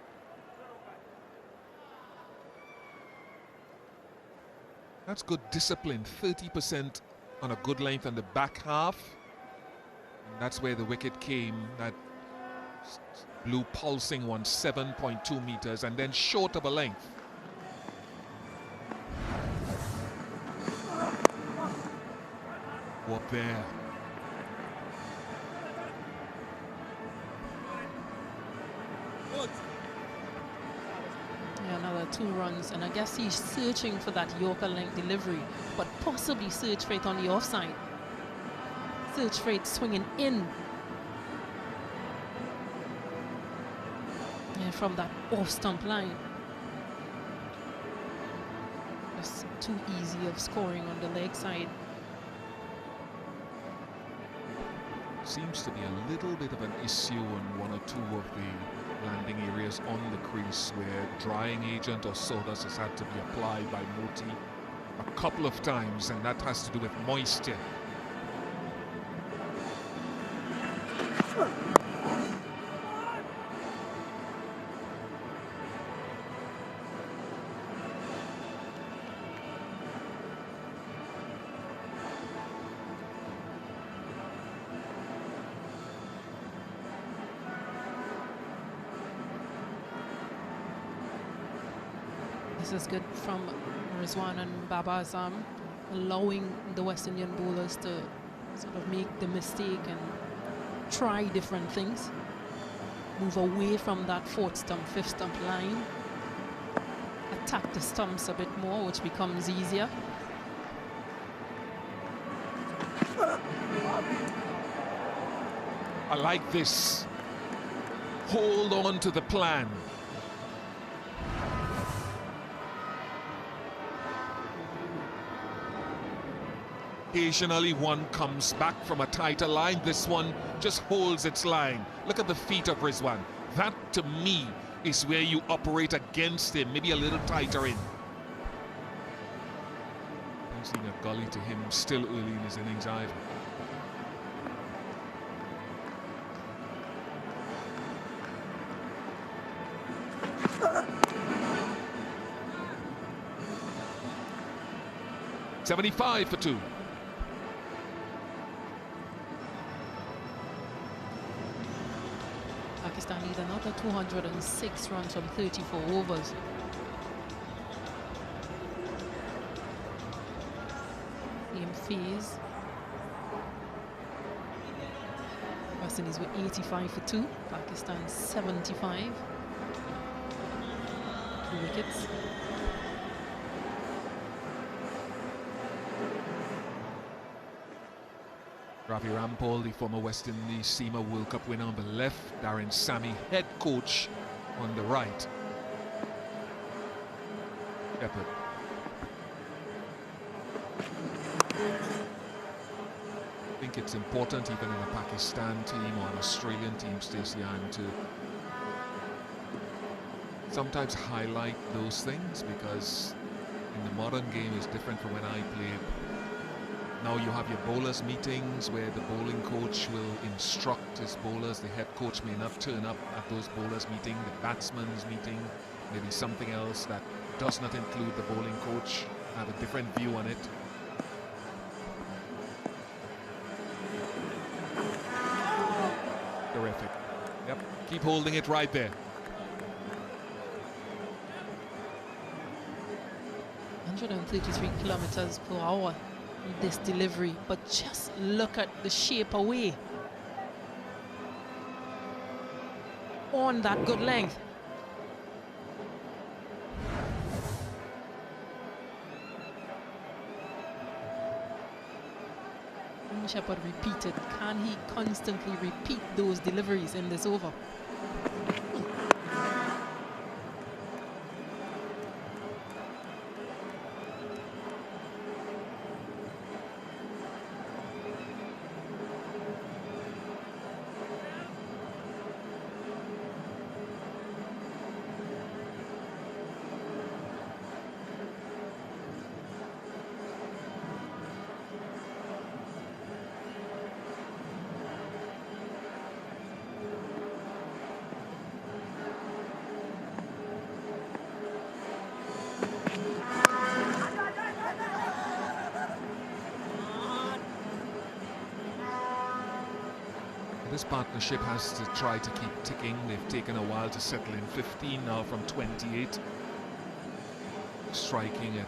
That's good discipline. 30% on a good length on the back half. And that's where the wicket came. That blue pulsing one, 7.2 meters, and then short of a length. Up there. Yeah, another 2 runs, and I guess he's searching for that Yorker length delivery, but possibly search for it on the offside. Search for it swinging in. Yeah, from that off stump line. Just too easy of scoring on the leg side. Seems to be a little bit of an issue on 1 or 2 of the landing areas on the crease where drying agent or sawdust has had to be applied by Moti a couple of times, and that has to do with moisture. This is good from Rizwan and Baba Azam, allowing the West Indian bowlers to sort of make the mistake and try different things. Move away from that 4th stump, 5th stump line. Attack the stumps a bit more, which becomes easier. I like this. Hold on to the plan. Occasionally one comes back from a tighter line. This one just holds its line. Look at the feet of Rizwan. That, to me, is where you operate against him, maybe a little tighter in. Passing a gully to him still early in his innings either. .75 for 2. Pakistan need another 206 runs from 34 overs. Same phase. West Indies were 85 for 2. Pakistan 75. 2 wickets. Ravi Rampal, the former West Indies Seamer World Cup winner on the left. Darren Sammy, head coach, on the right. Shepherd. I think it's important, even in a Pakistan team or an Australian team, Stacey Ann, to sometimes highlight those things, because in the modern game it's different from when I played. Now you have your bowlers meetings where the bowling coach will instruct his bowlers. The head coach may not turn up at those bowlers meeting. The batsman's meeting, maybe something else that does not include the bowling coach, have a different view on it. Terrific. Yep, keep holding it right there. 133 kilometers per hour in this delivery, but just look at the shape away on that good length. Shepherd repeated. Can he constantly repeat those deliveries in this over? This partnership has to try to keep ticking. They've taken a while to settle in. 15 now from 28. Striking at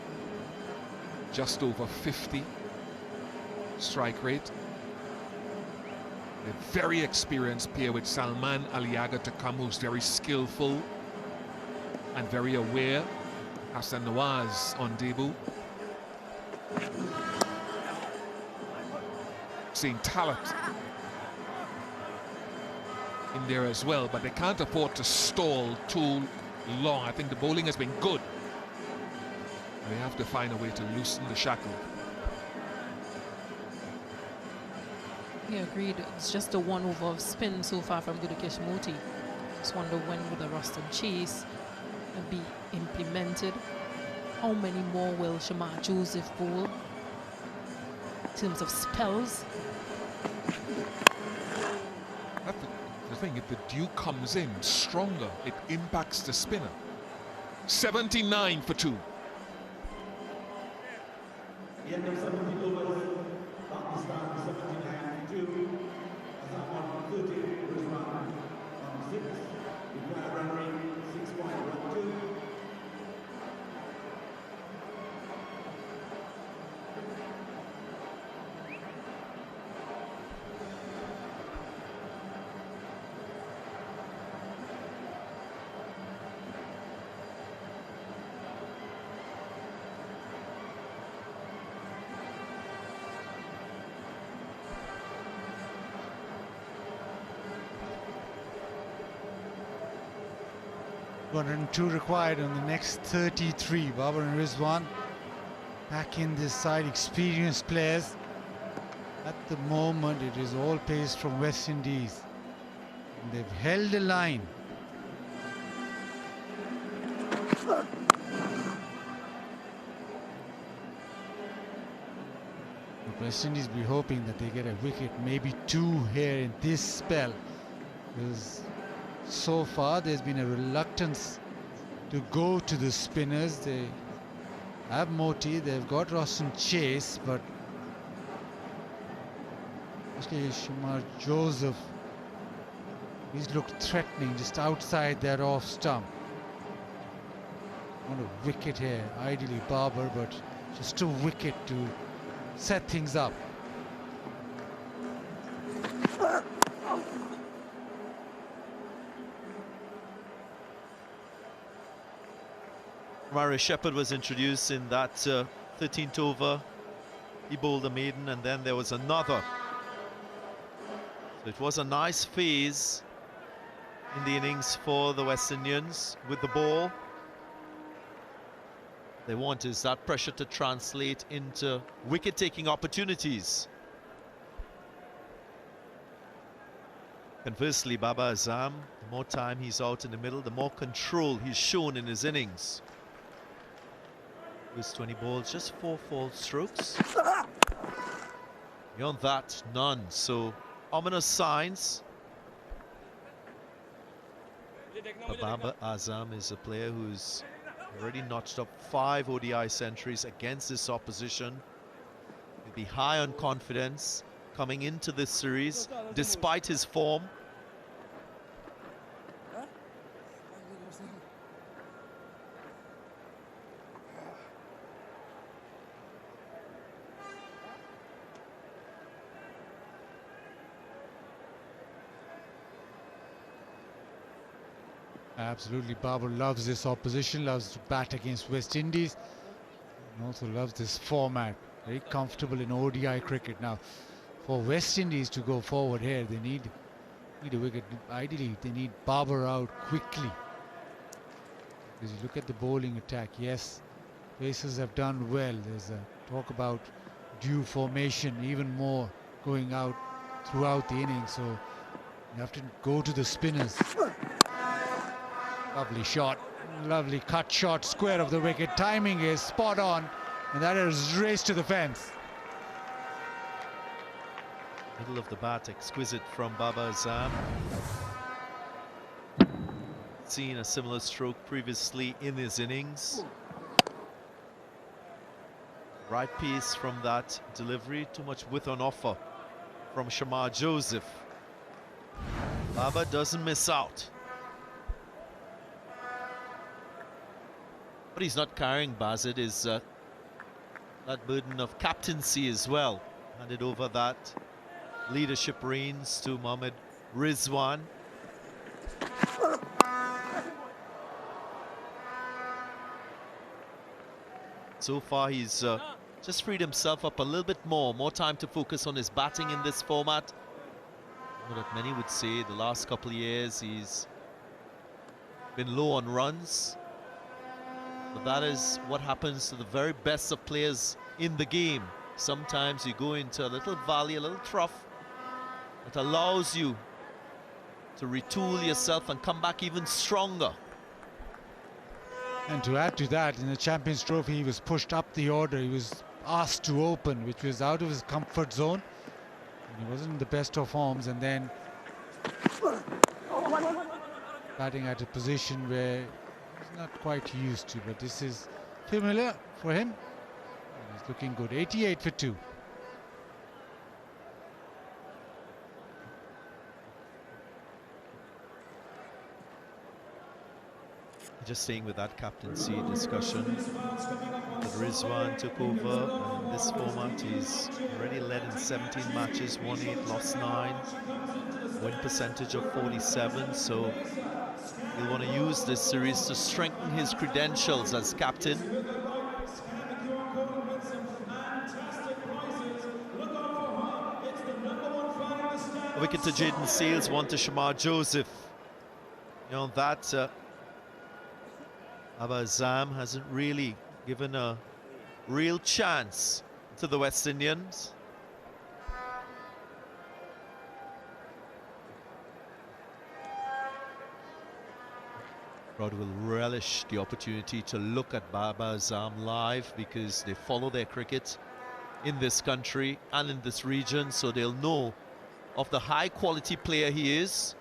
just over 50 strike rate. A very experienced pair with Salman Aliaga to come, who's very skillful and very aware. Hassan Nawaz on debut. Seeing talent in there as well, but they can't afford to stall too long. I think the bowling has been good. They have to find a way to loosen the shackle. Yeah, agreed. It's just a one over of spin so far from Gudakesh Moti. Just wonder when will the Ruston chase be implemented. How many more will Shamar Joseph bowl in terms of spells? The thing, if the dew comes in stronger, it impacts the spinner. 79 for 2. The end of 70 overs, Pakistan 79 for 2. Azam 30, Rizwan on 6. Required run rate 6.12. Two required on the next 33. Babar and Rizwan back in this side, experienced players. At the moment, it is all pace from West Indies. And they've held the line. The West Indies be hoping that they get a wicket, maybe 2 here in this spell. Because so far there's been a reluctance to go to the spinners. They have Moti, they've got Roshan Chase, but actually Shamar Joseph, he's looked threatening just outside their off stump. Want a wicket here, ideally Babar, but just a wicket to set things up. Mario Shepherd was introduced in that 13th over. He bowled a maiden, and then there was another. So it was a nice phase in the innings for the West Indians with the ball. They want is that pressure to translate into wicket-taking opportunities. Conversely, Baba Azam, the more time he's out in the middle, the more control he's shown in his innings. With 20 balls, just 4 false strokes. Beyond that, none. So ominous signs. Baba Azam is a player who's already notched up 5 ODI centuries against this opposition. He'll be high on confidence coming into this series, despite his form. Absolutely. Babar loves this opposition, loves to bat against West Indies, and also loves this format. Very comfortable in ODI cricket. Now, for West Indies to go forward here, they need a wicket. Ideally, they need Babar out quickly. Because you look at the bowling attack, yes, Pacers have done well. There's a talk about due formation, even more going out throughout the innings. So you have to go to the spinners. Lovely shot, lovely cut shot, square of the wicket. Timing is spot on, and that is race to the fence. Middle of the bat, exquisite from Babar Azam. Seen a similar stroke previously in his innings. Right piece from that delivery, too much width on offer from Shamar Joseph. Babar doesn't miss out. But he's not carrying, Bazid, is that burden of captaincy as well. Handed over that leadership reins to Mohammad Rizwan. So far he's just freed himself up a little bit more time to focus on his batting in this format. That many would say the last couple of years he's been low on runs. But that is what happens to the very best of players in the game. Sometimes you go into a little valley, a little trough that allows you to retool yourself and come back even stronger. And to add to that, in the Champions Trophy, he was pushed up the order. He was asked to open, which was out of his comfort zone. And he wasn't in the best of forms, and then batting at a position where he's not quite used to, but this is familiar for him. And he's looking good. 88 for 2. Just staying with that captaincy discussion, that Rizwan took over in this format. He's already led in 17 matches, won 8, lost 9, win percentage of 47. So he'll want to use this series to strengthen his credentials as captain. A wicket to Jaden Seales, one to Shamar Joseph. You know, that Babar Azam hasn't really given a real chance to the West Indians. Rod will relish the opportunity to look at Babar Azam live because they follow their cricket in this country and in this region, so they'll know of the high quality player he is.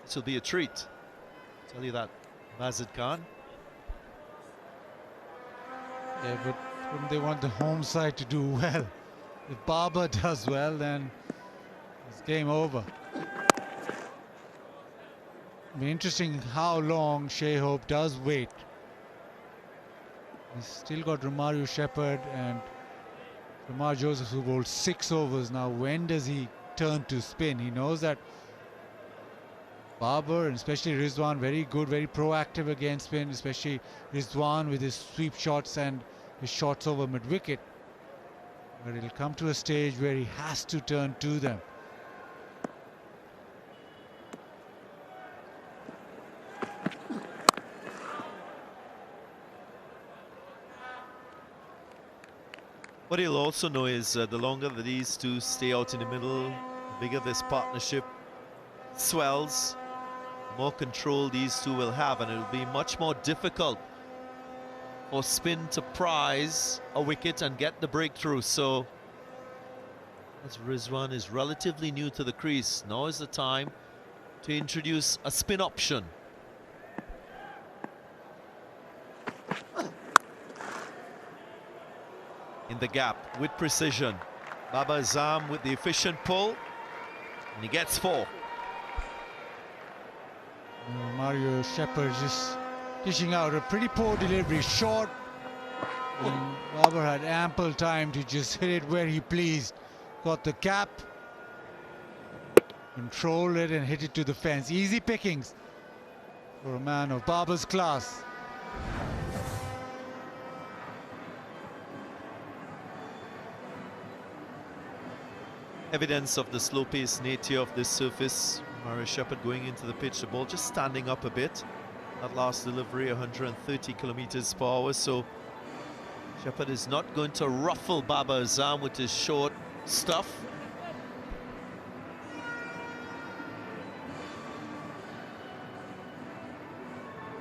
This will be a treat, I'll tell you that. Mazid Khan. Yeah, but wouldn't they want the home side to do well? If Babar does well, then it's game over. It'll be interesting how long Shai Hope does wait. He's still got Romario Shepherd and Shamar Joseph, who bowled 6 overs now. When does he turn to spin? He knows that Babar and especially Rizwan, very good, very proactive against spin, especially Rizwan with his sweep shots and his shots over mid-wicket. But it'll come to a stage where he has to turn to them. What he'll also know is the longer that these two stay out in the middle, the bigger this partnership swells, the more control these two will have, and it'll be much more difficult for spin to prize a wicket and get the breakthrough. So as Rizwan is relatively new to the crease, now is the time to introduce a spin option. In the gap with precision, Babar Azam with the efficient pull, and he gets 4. Mario Shepherd just dishing out a pretty poor delivery, short, and Babar had ample time to just hit it where he pleased. Got the gap, control it and hit it to the fence. Easy pickings for a man of Baba's class. Evidence of the slow-paced nature of this surface. Mario Shepherd going into the pitch, the ball just standing up a bit. That last delivery, 130 kilometers per hour, so Shepherd is not going to ruffle Baba Azam with his short stuff.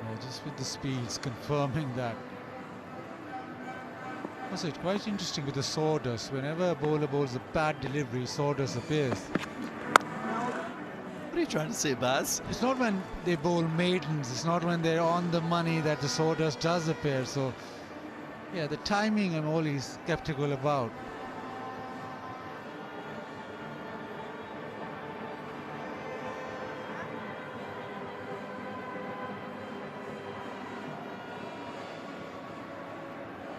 Yeah, just with the speeds, confirming that. Also, it's quite interesting with the sawdust. Whenever a bowler bowls a bad delivery, sawdust appears. What are you trying to say, Baz? It's not when they bowl maidens, it's not when they're on the money that the sawdust does appear. So, yeah, the timing I'm always skeptical about.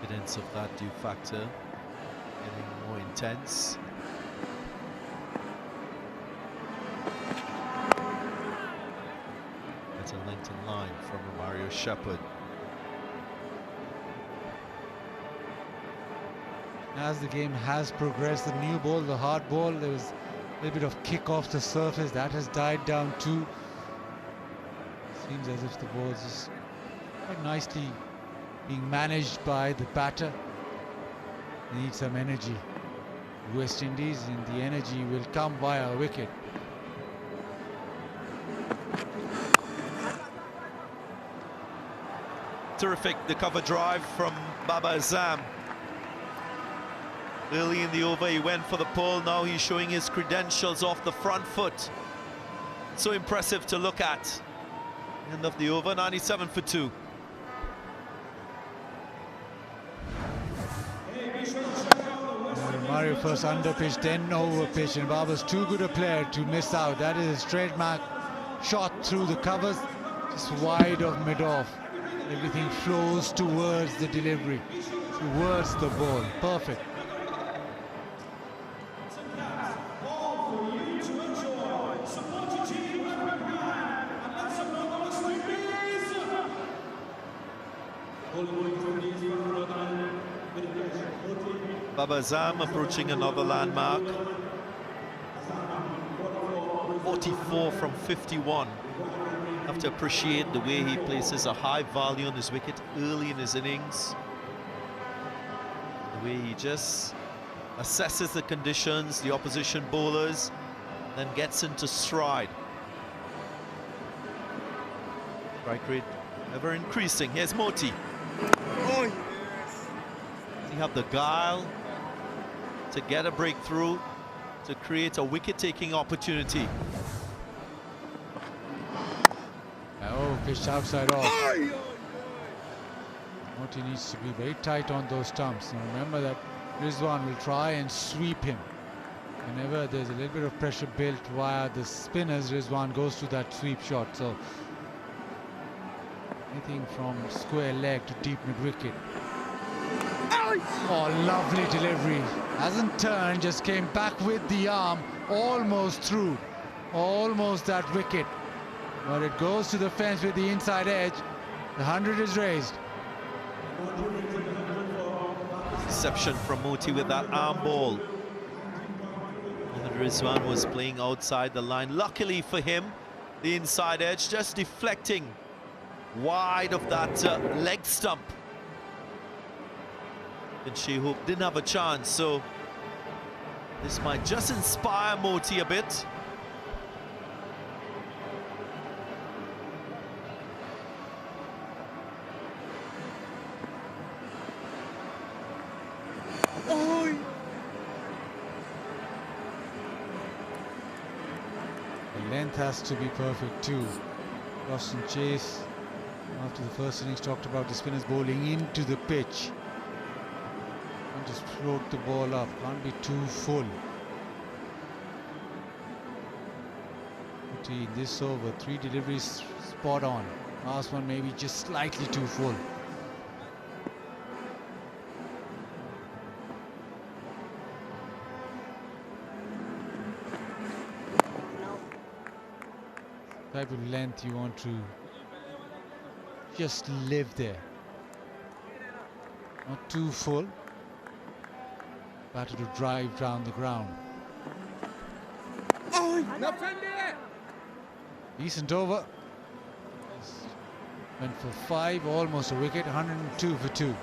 Evidence of that due factor getting more intense. That's a length in line from Mario Shepherd. As the game has progressed, the new ball, the hard ball, there was a little bit of kick off the surface. That has died down too. Seems as if the ball is just quite nicely being managed by the batter. They need some energy. West Indies, and the energy will come via a wicket. Terrific, the cover drive from Baba Azam. Early in the over, he went for the pull. Now he's showing his credentials off the front foot. So impressive to look at. End of the over, 97 for 2. Mario first under pitch, then over pitch, and Baba's too good a player to miss out. That is a straight mark shot through the covers, just wide of mid-off. Everything flows towards the delivery, towards the ball. Perfect. Baba Azam approaching another landmark. 44 from 51. Have to appreciate the way he places a high value on his wicket early in his innings. The way he just assesses the conditions, the opposition bowlers, then gets into stride. Strike rate ever increasing. Here's Moti. Oh, yes. Does he have the guile to get a breakthrough, to create a wicket-taking opportunity? Oh, pitched outside off. Moti needs to be very tight on those stumps. Now remember that Rizwan will try and sweep him. Whenever there's a little bit of pressure built via the spinners, Rizwan goes to that sweep shot. So anything from square leg to deep mid-wicket. Oh, lovely delivery. Hasn't turned, just came back with the arm, almost through. Almost that wicket. But it goes to the fence with the inside edge. The 100 is raised. Deception from Moti with that arm ball. And Rizwan was playing outside the line. Luckily for him, the inside edge just deflecting wide of that leg stump. And Shehoop didn't have a chance, so this might just inspire Moti a bit. The length has to be perfect too. Boston Chase, after the first innings, talked about the spinners bowling into the pitch. Can't just float the ball up, can't be too full. In this over, 3 deliveries spot on. Last one maybe just slightly too full. Type of length you want to just live there. Not too full. Batter to drive down the ground. Decent over. Went for 5, almost a wicket, 102 for 2.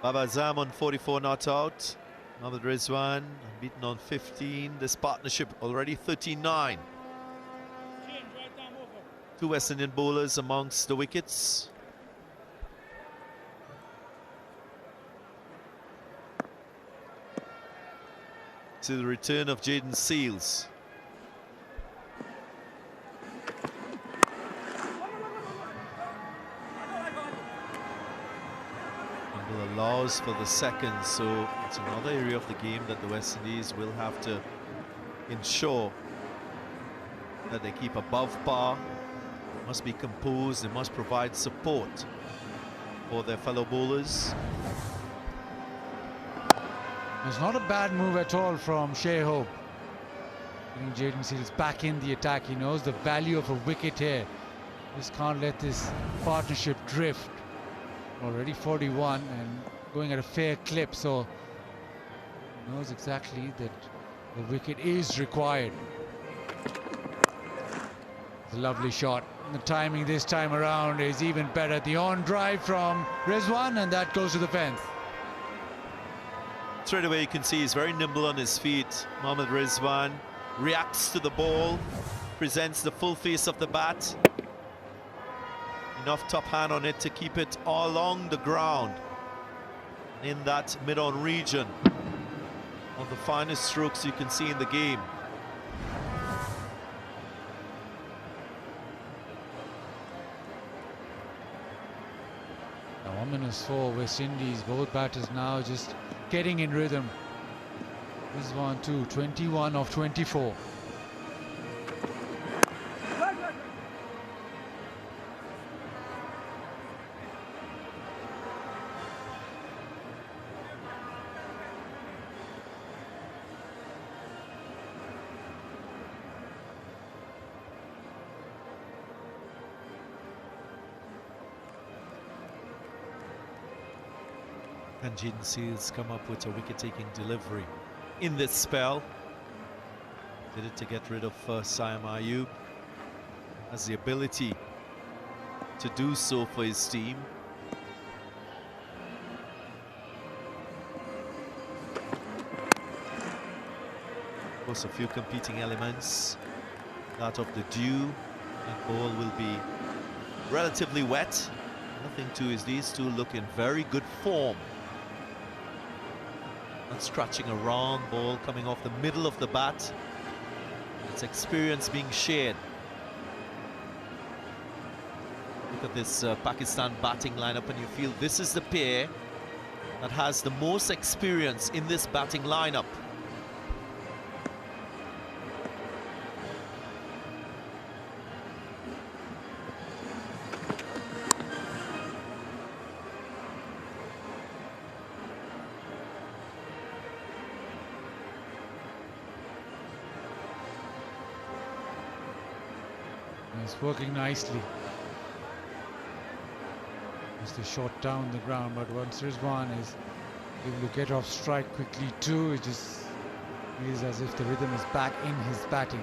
Baba Azam on 44 not out. Mohammad Rizwan beaten on 15. This partnership already 39. 2 West Indian bowlers amongst the wickets. To the return of Jaden Seals. Allows for the second, so it's another area of the game that the West Indies will have to ensure that they keep above par. They must be composed, they must provide support for their fellow bowlers. It's not a bad move at all from Shea Hope. Getting Jaden Seals back in the attack. He knows the value of a wicket here. Just can't let this partnership drift. Already 41 and going at a fair clip, so he knows exactly that the wicket is required. It's a lovely shot. And the timing this time around is even better. The on drive from Rizwan, and that goes to the fence. Straight away you can see he's very nimble on his feet. Mohammad Rizwan reacts to the ball, presents the full face of the bat. Enough top hand on it to keep it all along the ground in that mid-on region. One of the finest strokes you can see in the game. Now 1:04 West Indies, both batters now just getting in rhythm. This one too, 21 of 24. And Jaden Seals come up with a wicket-taking delivery in this spell. Did it to get rid of Siam Ayub. Has the ability to do so for his team. Of course, a few competing elements. That of the dew and ball will be relatively wet. Nothing to is these two look in very good form. Not scratching around, ball coming off the middle of the bat. It's experience being shared. Look at this Pakistan batting lineup and you feel this is the pair that has the most experience in this batting lineup. It's working nicely. Just a shot down the ground, but once Rizwan is able to get off strike quickly too, it just feels as if the rhythm is back in his batting.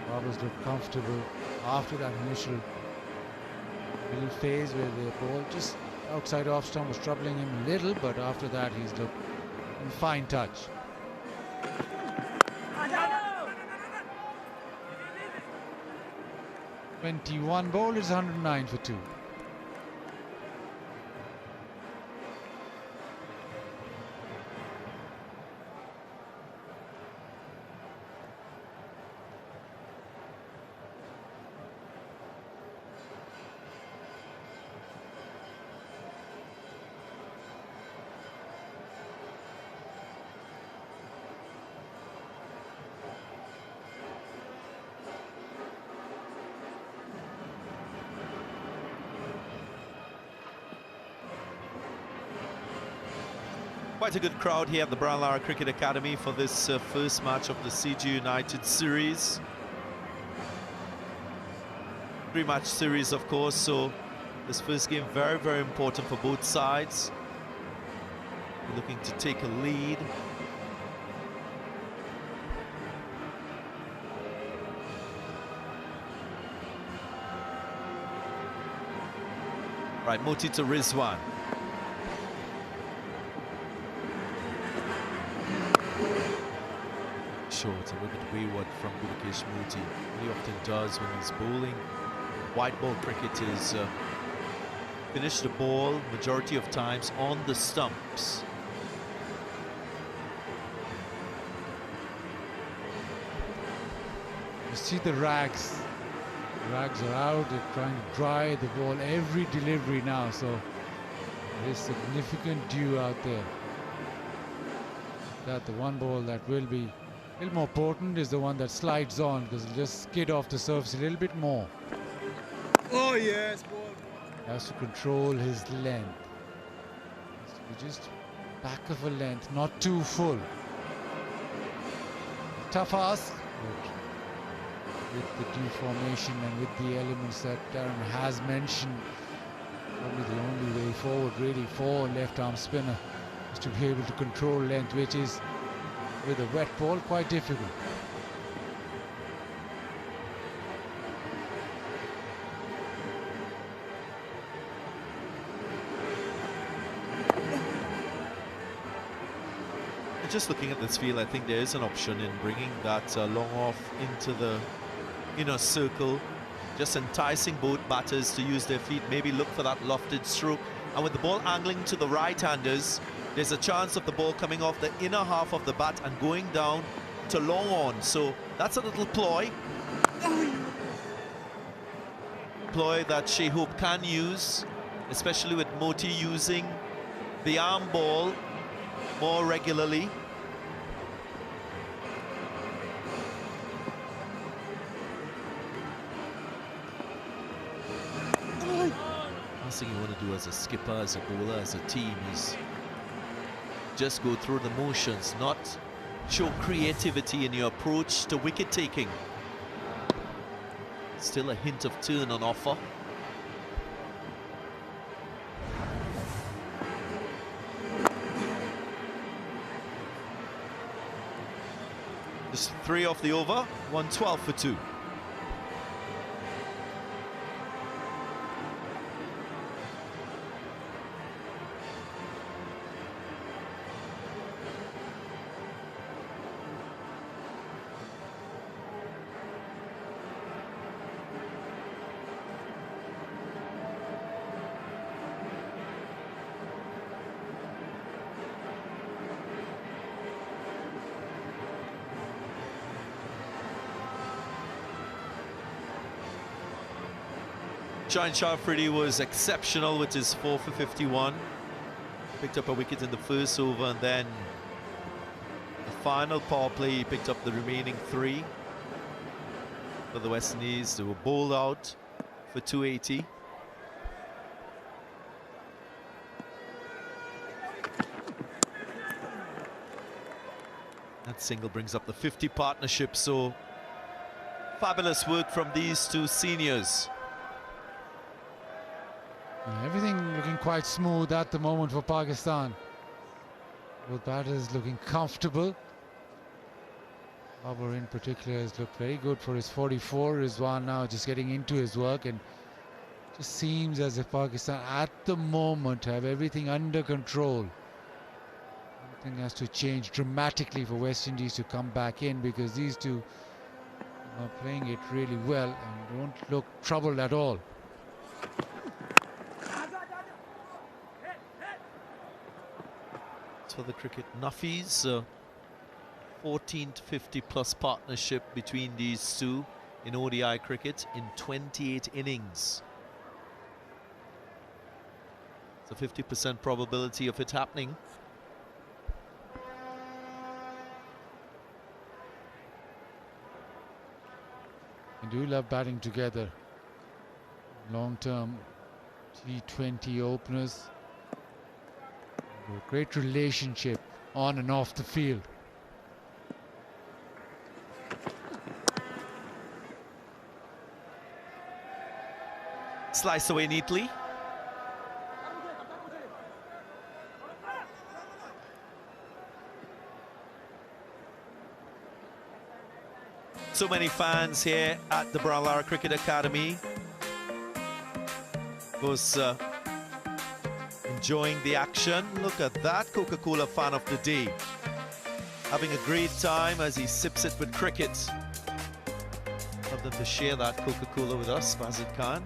Barbers look comfortable after that initial little phase where the ball just outside off stump was troubling him a little, but after that he's looked in fine touch. 21 bowlers, 109 for 2. Quite a good crowd here at the Brian Lara Cricket Academy for this first match of the CG United series. 3-match series, of course, so this first game very, very important for both sides. Looking to take a lead. Right, Moti to Rizwan. Short, a little bit wayward from Gurkesh Moti. He often does when he's bowling. White ball cricket is finish the ball majority of times on the stumps. You see the rags. The rags are out, they're trying to dry the ball every delivery now, so there is significant dew out there. That the one ball that will be a little more potent is the one that slides on, because it'll just skid off the surface a little bit more. Oh yes, ball. He has to control his length. Has to be just back of a length, not too full. Tough ask, but with the dew formation and with the elements that Darren has mentioned, probably the only way forward really for left-arm spinner is to be able to control length, which is, with a wet ball, quite difficult. Just looking at this field, I think there is an option in bringing that long off into the inner circle, just enticing both batters to use their feet, maybe look for that lofted stroke. And with the ball angling to the right-handers, there's a chance of the ball coming off the inner half of the bat and going down to long on. So that's a little ploy. Ploy that Shai Hope can use, especially with Moti using the arm ball more regularly. Last thing you want to do as a skipper, as a bowler, as a team is just go through the motions, not show creativity in your approach to wicket taking. Still a hint of turn on offer. Just 3 off the over, 112 for 2. Shaheen Shah Afridi was exceptional with his 4 for 51. Picked up a wicket in the first over, and then the final power play he picked up the remaining 3 for the West Indies. They were bowled out for 280. That single brings up the 50 partnership, so fabulous work from these two seniors. Everything looking quite smooth at the moment for Pakistan. Both batters looking comfortable. Babar in particular has looked very good for his 44. Rizwan now just getting into his work, and just seems as if Pakistan at the moment have everything under control. Everything has to change dramatically for West Indies to come back in, because these two are playing it really well and don't look troubled at all. For the cricket Nuffies, 14 to 50 plus partnership between these two in ODI cricket in 28 innings. It's a 50% probability of it happening. I do love batting together. Long-term T20 openers. A great relationship on and off the field. Slice away neatly. So many fans here at the Brown Cricket Academy. Of course, enjoying the action. Look at that Coca-Cola fan of the day. Having a great time as he sips it with cricket. Love them to share that Coca-Cola with us, Fazit Khan.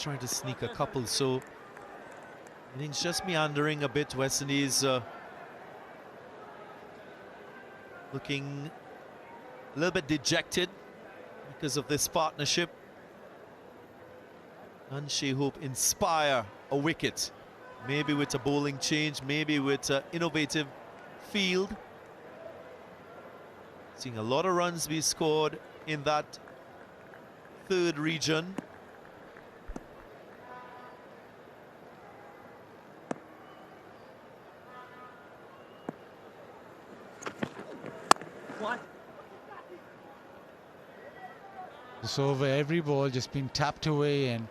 Trying to sneak a couple, so innings just meandering a bit. West Indies looking a little bit dejected because of this partnership. And Shea Hope inspire a wicket, maybe with a bowling change, maybe with an innovative field. Seeing a lot of runs be scored in that third region. This over, every ball just been tapped away and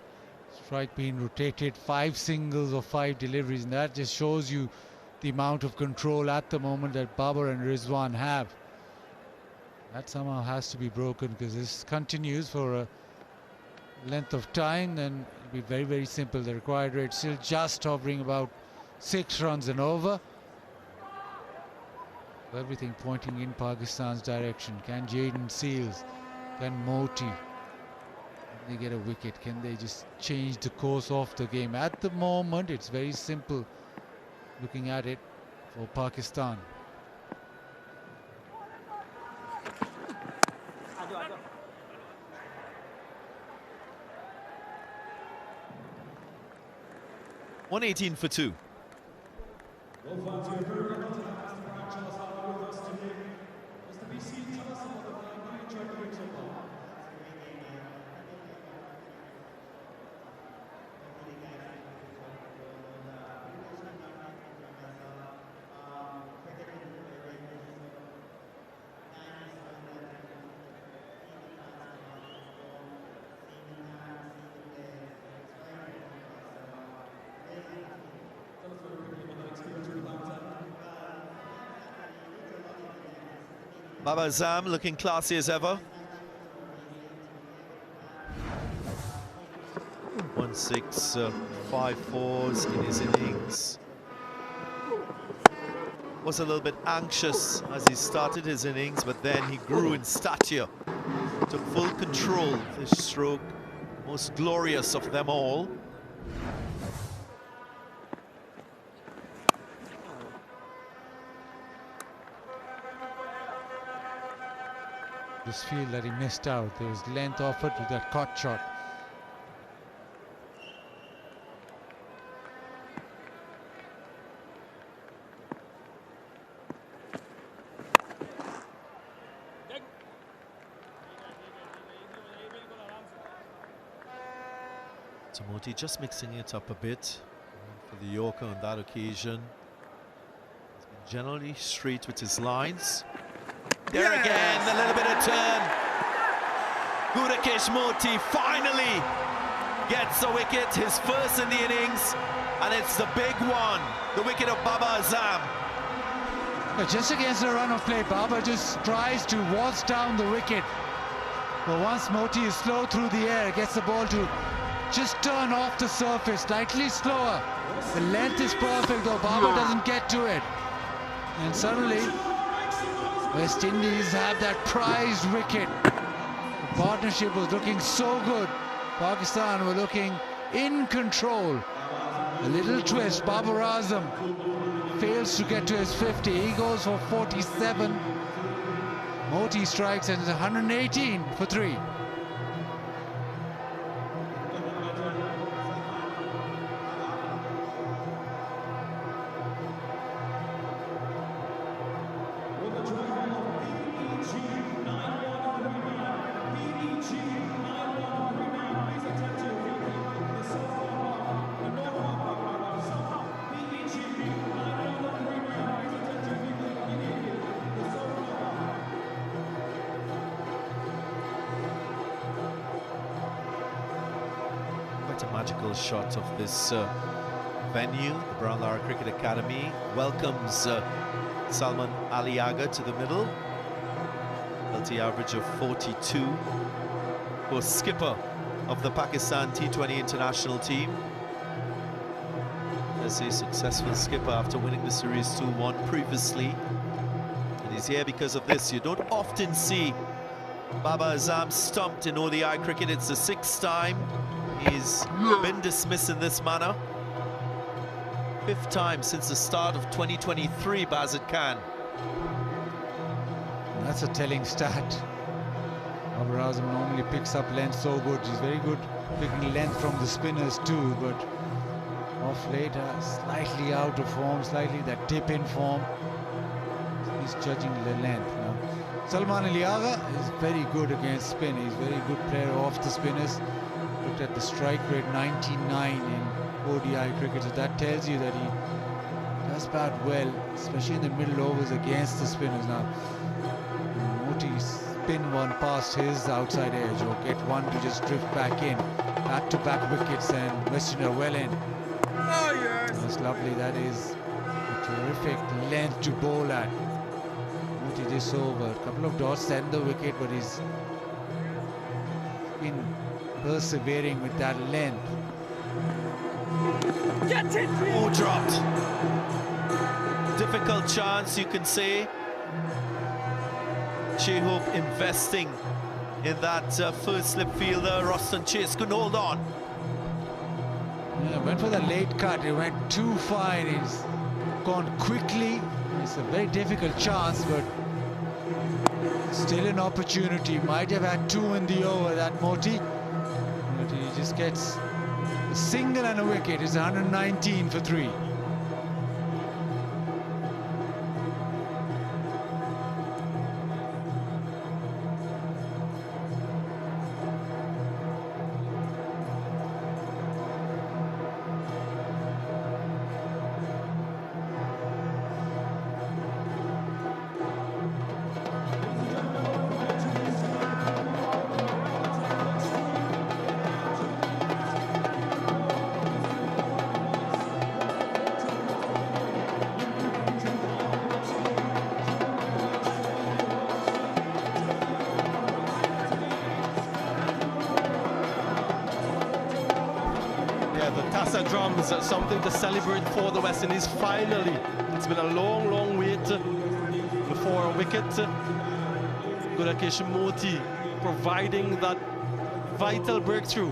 strike being rotated, 5 singles or 5 deliveries, and that just shows you the amount of control at the moment that Babar and Rizwan have. That somehow has to be broken, because this continues for a length of time, then it'll be very, very simple. The required rate still just hovering about 6 runs and over. Everything pointing in Pakistan's direction. Can Jaden Seals, can Moti, can they get a wicket? Can they just change the course of the game? At the moment, it's very simple looking at it for Pakistan. $118 for 2. Babar Azam looking classy as ever. 1-6, 5-4s in his innings. Was a little bit anxious as he started his innings, but then he grew in stature. Took full control of his stroke, most glorious of them all. This field that he missed out, there was length offered with that caught shot. Moti just mixing it up a bit for the Yorker on that occasion. He's been generally straight with his lines. There again, a little bit of turn. Gudakesh Moti finally gets a wicket, his first in the innings, and it's the big one, the wicket of Babar Azam. Just against the run of play, Babar just tries to waltz down the wicket. But once Moti is slow through the air, gets the ball to just turn off the surface, slightly slower. The length is perfect, though Babar doesn't get to it. And suddenly, West Indies have that prized wicket. The partnership was looking so good. Pakistan were looking in control. A little twist, Babar Azam fails to get to his 50. He goes for 47. Moti strikes and it's 118 for 3. magical shot of this venue. The Brown Lara Cricket Academy welcomes Salman Aliaga to the middle. LT average of 42 for skipper of the Pakistan T20 international team. As a successful skipper after winning the series 2-1 previously. And he's here because of this. You don't often see Baba Azam stumped in ODI cricket. It's the 6th time he's been dismissed in this manner. 5th time since the start of 2023, Bazid Khan. That's a telling stat. Babar Azam normally picks up length so good. He's very good picking length from the spinners too, but off late, slightly out of form, slightly that tip in form. He's judging the length now. Salman Aliaga is very good against spin. He's a very good player off the spinners. Looked at the strike rate, 99 in ODI cricket. So that tells you that he does bat well, especially in the middle overs against the spinners. Now, Moti spin one past his outside edge or get one to just drift back in. Back-to-back wickets and West Indies are well in. Oh, yes. That's lovely. That is a terrific length to bowl at. Moti this over. A couple of dots send the wicket, but he's been persevering with that length. Get it! Oh, dropped. Difficult chance, you can say. Shehope investing in that first slip fielder. Roston Chase couldn't hold on. Yeah, went for the late cut. He went too fine. He's gone quickly. It's a very difficult chance, but still an opportunity. Might have had 2 in the over, that Moti. But he just gets a single and a wicket. It's 119 for 3. Drums, something to celebrate for the West Indies. Finally, it's been a long, long wait before a wicket. Gudakesh Moti providing that vital breakthrough.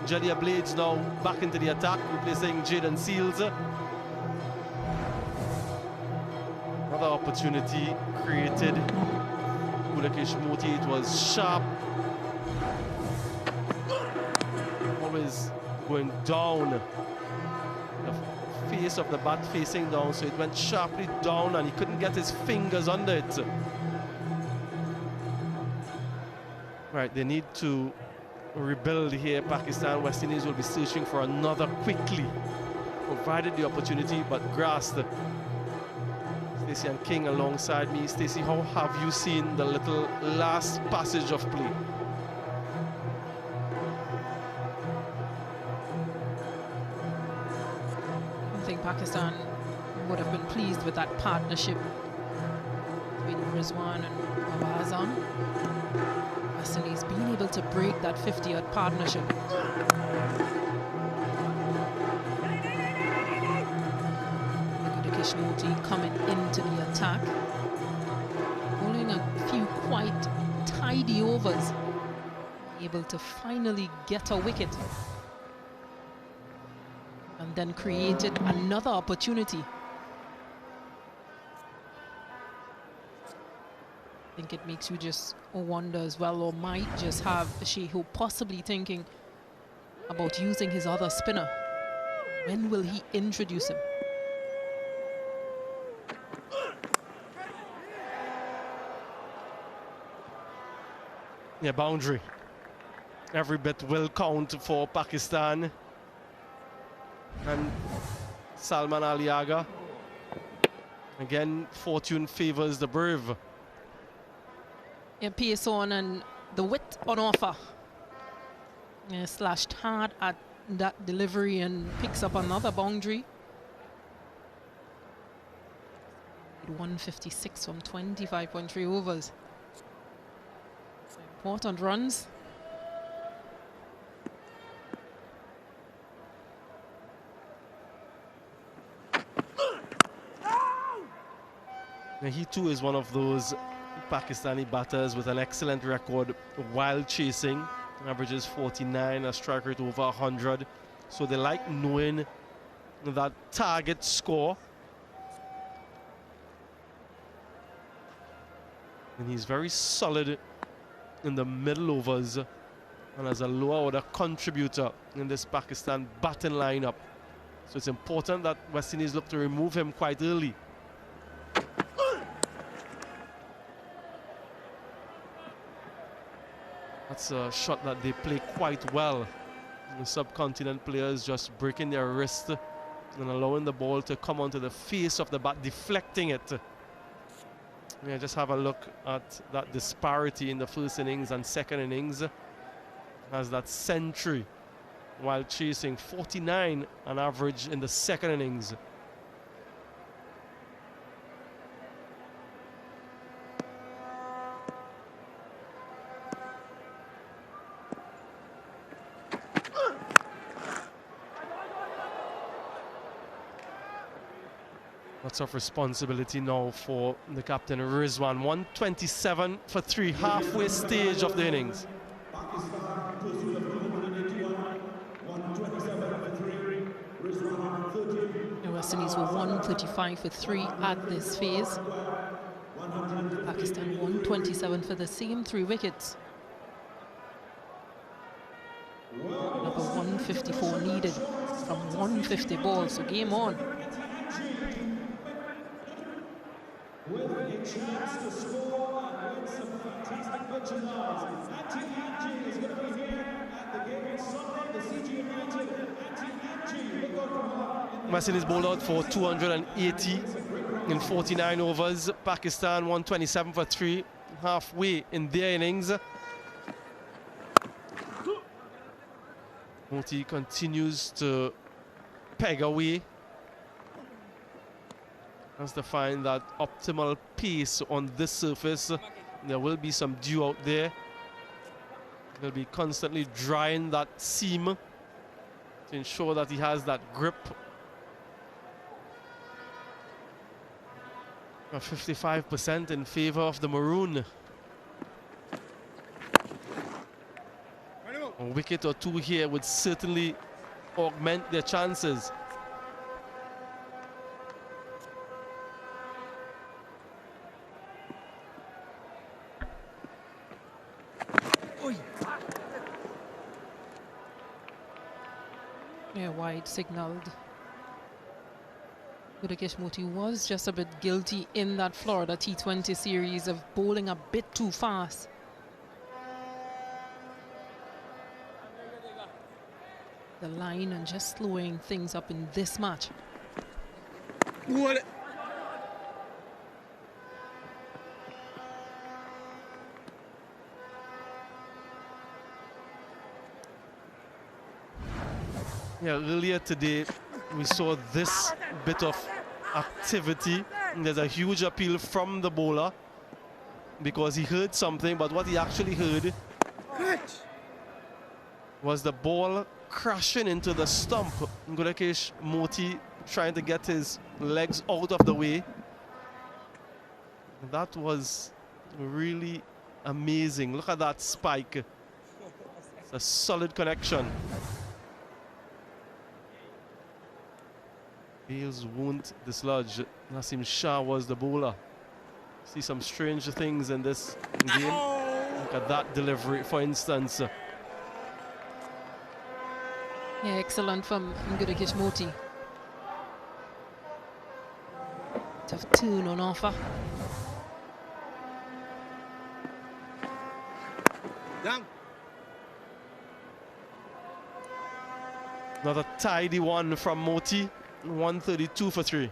Jadia Blades now back into the attack, replacing Jaden Seals. Another opportunity created. Gudakesh Moti, it was sharp. Always going down, the face of the bat facing down, so it went sharply down and he couldn't get his fingers under it. Right, they need to rebuild here. Pakistan, West Indies will be searching for another quickly, provided the opportunity, but grasped. Stacey and King alongside me. Stacey, how have you seen the little last passage of play? I think Pakistan would have been pleased with that partnership between Rizwan and Baba Azam. West Indies being able to break that 50-odd partnership. Gudakesh Moti coming into the attack, bowling a few quite tidy overs, able to finally get a wicket. And then created another opportunity. I think it makes you just wonder as well, or might just have Shehope possibly thinking about using his other spinner. When will he introduce him? Yeah, boundary. Every bit will count for Pakistan. And Salman Aliaga. Again, fortune favors the brave. Yeah, pace on and the width on offer. Yeah, slashed hard at that delivery and picks up another boundary. 156 from 25.3 overs. Important runs. He too is one of those Pakistani batters with an excellent record while chasing. Averages 49, a strike rate over 100. So they like knowing that target score. And he's very solid in the middle overs and as a lower order contributor in this Pakistan batting lineup. So it's important that West Indies look to remove him quite early. That's a shot that they play quite well. The subcontinent players just breaking their wrist and allowing the ball to come onto the face of the bat, deflecting it. Yeah, just have a look at that disparity in the first innings and second innings. Has that century while chasing 49 on average in the second innings. Lots of responsibility now for the captain Rizwan. 127 for 3, halfway stage of the innings. The West Indies were 135 for 3 at this phase. Pakistan 127 for the same 3 wickets. Number 154 needed from 150 balls, so game on. With a chance to score and win some fantastic merchandise. Anti-Angie is going to be here at the game on Sunday. The CG United Anti-Angie. Look out for her. West Indies bowled out for 280 in 49 overs. Pakistan 127 for 3, halfway in their innings. Moti continues to peg away. Has to find that optimal pace on this surface. There will be some dew out there. He'll be constantly drying that seam to ensure that he has that grip. 55% in favor of the maroon. A wicket or two here would certainly augment their chances. Yeah, wide signalled. Gudakesh Moti was just a bit guilty in that Florida T20 series of bowling a bit too fast. The line and just slowing things up in this match. What? Yeah, earlier today we saw this bit of activity. There's a huge appeal from the bowler because he heard something, but what he actually heard was the ball crashing into the stump. Gudakesh Moti trying to get his legs out of the way. That was really amazing. Look at that spike. It's a solid connection. Bales won't dislodge. Nasim Shah was the bowler. See some strange things in this game. Look at that delivery, for instance. Yeah, excellent from Gudakesh Moti. Tough tune on offer. Down. Another tidy one from Moti. 132 for 3.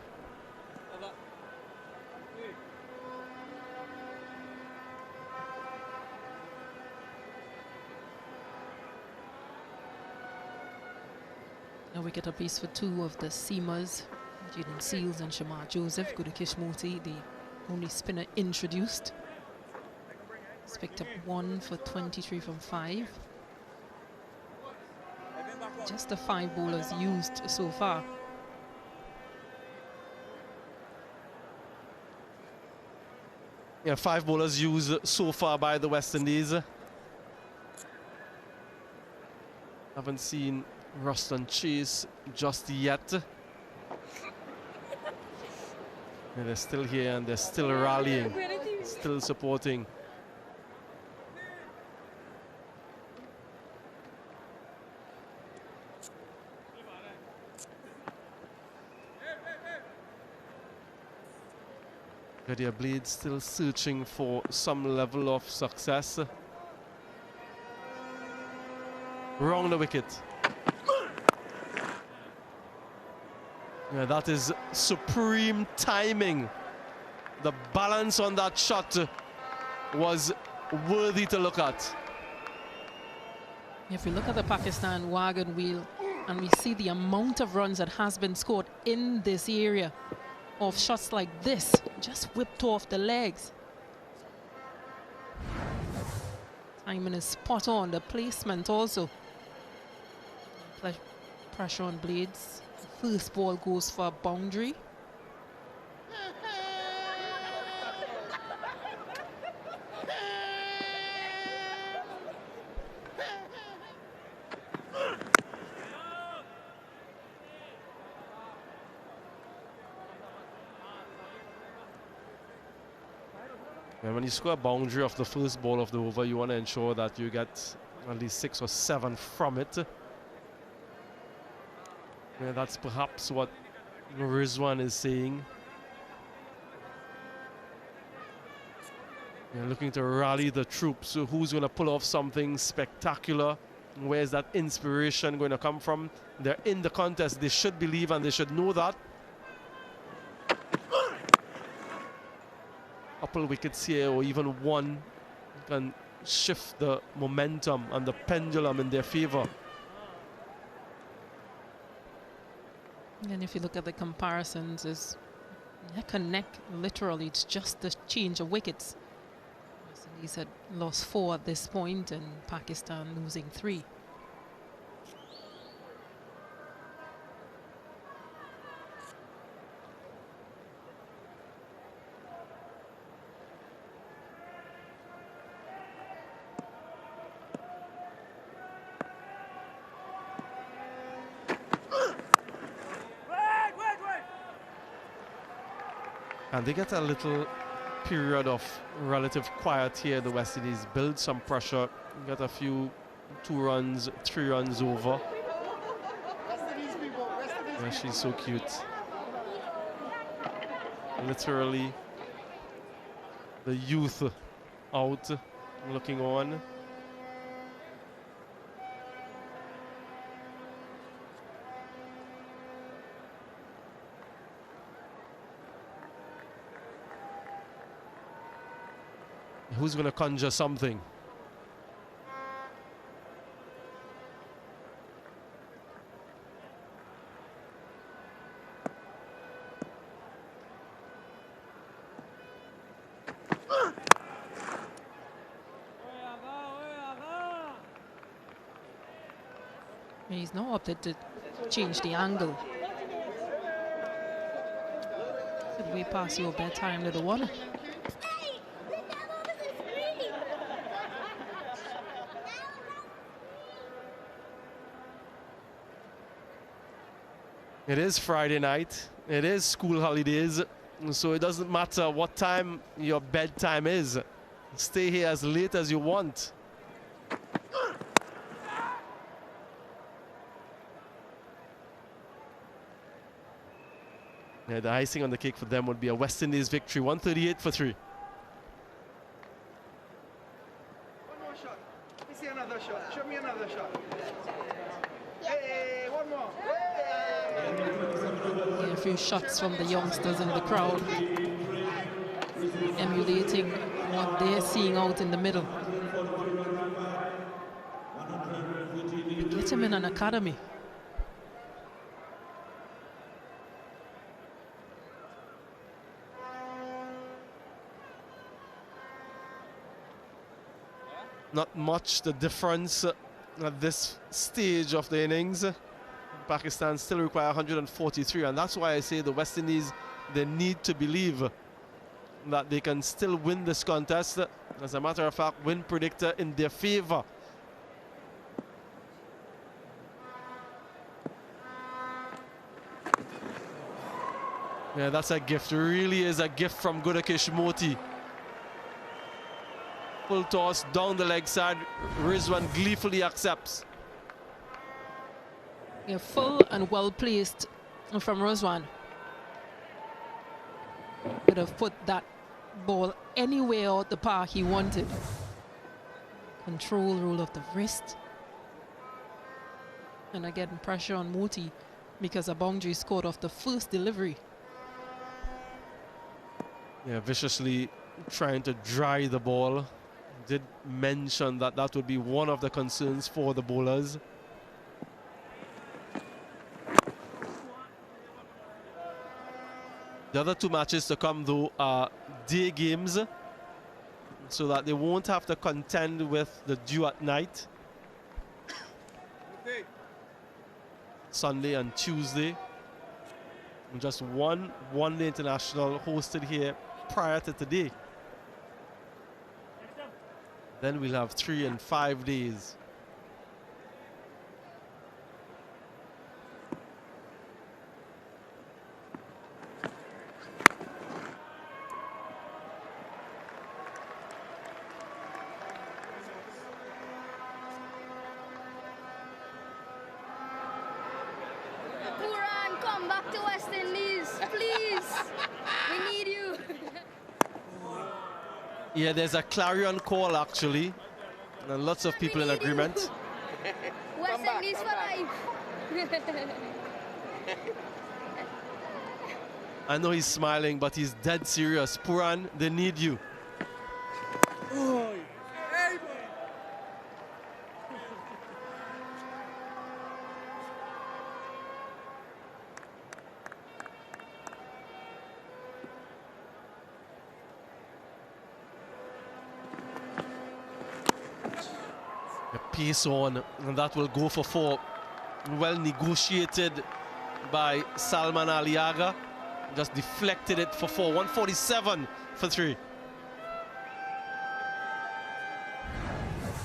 wicket apiece for two of the seamers, Jaden Seals and Shamar Joseph. Gudakish Moti, the only spinner introduced, has picked up 1 for 23 from 5. Just the 5 bowlers used so far. Yeah, 5 bowlers used so far by the West Indies. Haven't seen Ruston Chase just yet. Yeah, they're still here and they're still rallying, still supporting. Gadia Blade still searching for some level of success. Wrong the wicket. Yeah, that is supreme timing. The balance on that shot was worthy to look at. If we look at the Pakistan wagon wheel and we see the amount of runs that has been scored in this area of shots like this, just whipped off the legs. Timing is spot on, the placement also. Pressure on Blades. First ball goes for a boundary. And when you score a boundary off the first ball of the over, you want to ensure that you get at least 6 or 7 from it. Yeah, that's perhaps what Rizwan is saying. Yeah, looking to rally the troops. So who's going to pull off something spectacular? Where's that inspiration going to come from? They're in the contest. They should believe and they should know that. Couple wickets here or even one can shift the momentum and the pendulum in their favor. And if you look at the comparisons, it's neck and neck, literally. It's just the change of wickets. West Indies had lost 4 at this point and Pakistan losing 3. And they get a little period of relative quiet here. The West Indies build some pressure, get a few 2 runs, 3 runs over. Yeah, she's so cute. Literally, the youth out looking on. Who's going to conjure something? He's now opted to change the angle. Said way past your bedtime, little one. It is Friday night. It is school holidays. So it doesn't matter what time your bedtime is. Stay here as late as you want. Yeah, the icing on the cake for them would be a West Indies victory, 138 for 3. One more shot. Let me see another shot. Show me another shot. Hey, one more. Yeah, a few shots from the youngsters in the crowd, emulating what they're seeing out in the middle. Get him in an academy. not much the difference at this stage of the innings. Pakistan still require 143, and that's why I say the West Indies, they need to believe that they can still win this contest. As a matter of fact, win predictor in their favor. Yeah, that's a gift. It really is a gift from Gudakish Moti. Full toss down the leg side. Rizwan gleefully accepts. Yeah, full and well placed from Rizwan. Could have put that ball anywhere out the park he wanted. Control, roll of the wrist. And again, pressure on Moti because a boundary scored off the first delivery. Yeah, viciously trying to dry the ball. Did mention that that would be one of the concerns for the bowlers. The other two matches to come, though, are day games, so that they won't have to contend with the dew at night. Sunday and Tuesday. And just one one-day international hosted here prior to today. Then we'll have 3 and 5 days. Puran, come back to West Indies, please. We need you. Yeah, there's a clarion call actually, and lots of people in agreement. West Indies for life. I know he's smiling, but he's dead serious. Puran, they need you. Pace on, and that will go for 4. Well negotiated by Salman Aliaga. Just deflected it for 4. 147 for 3.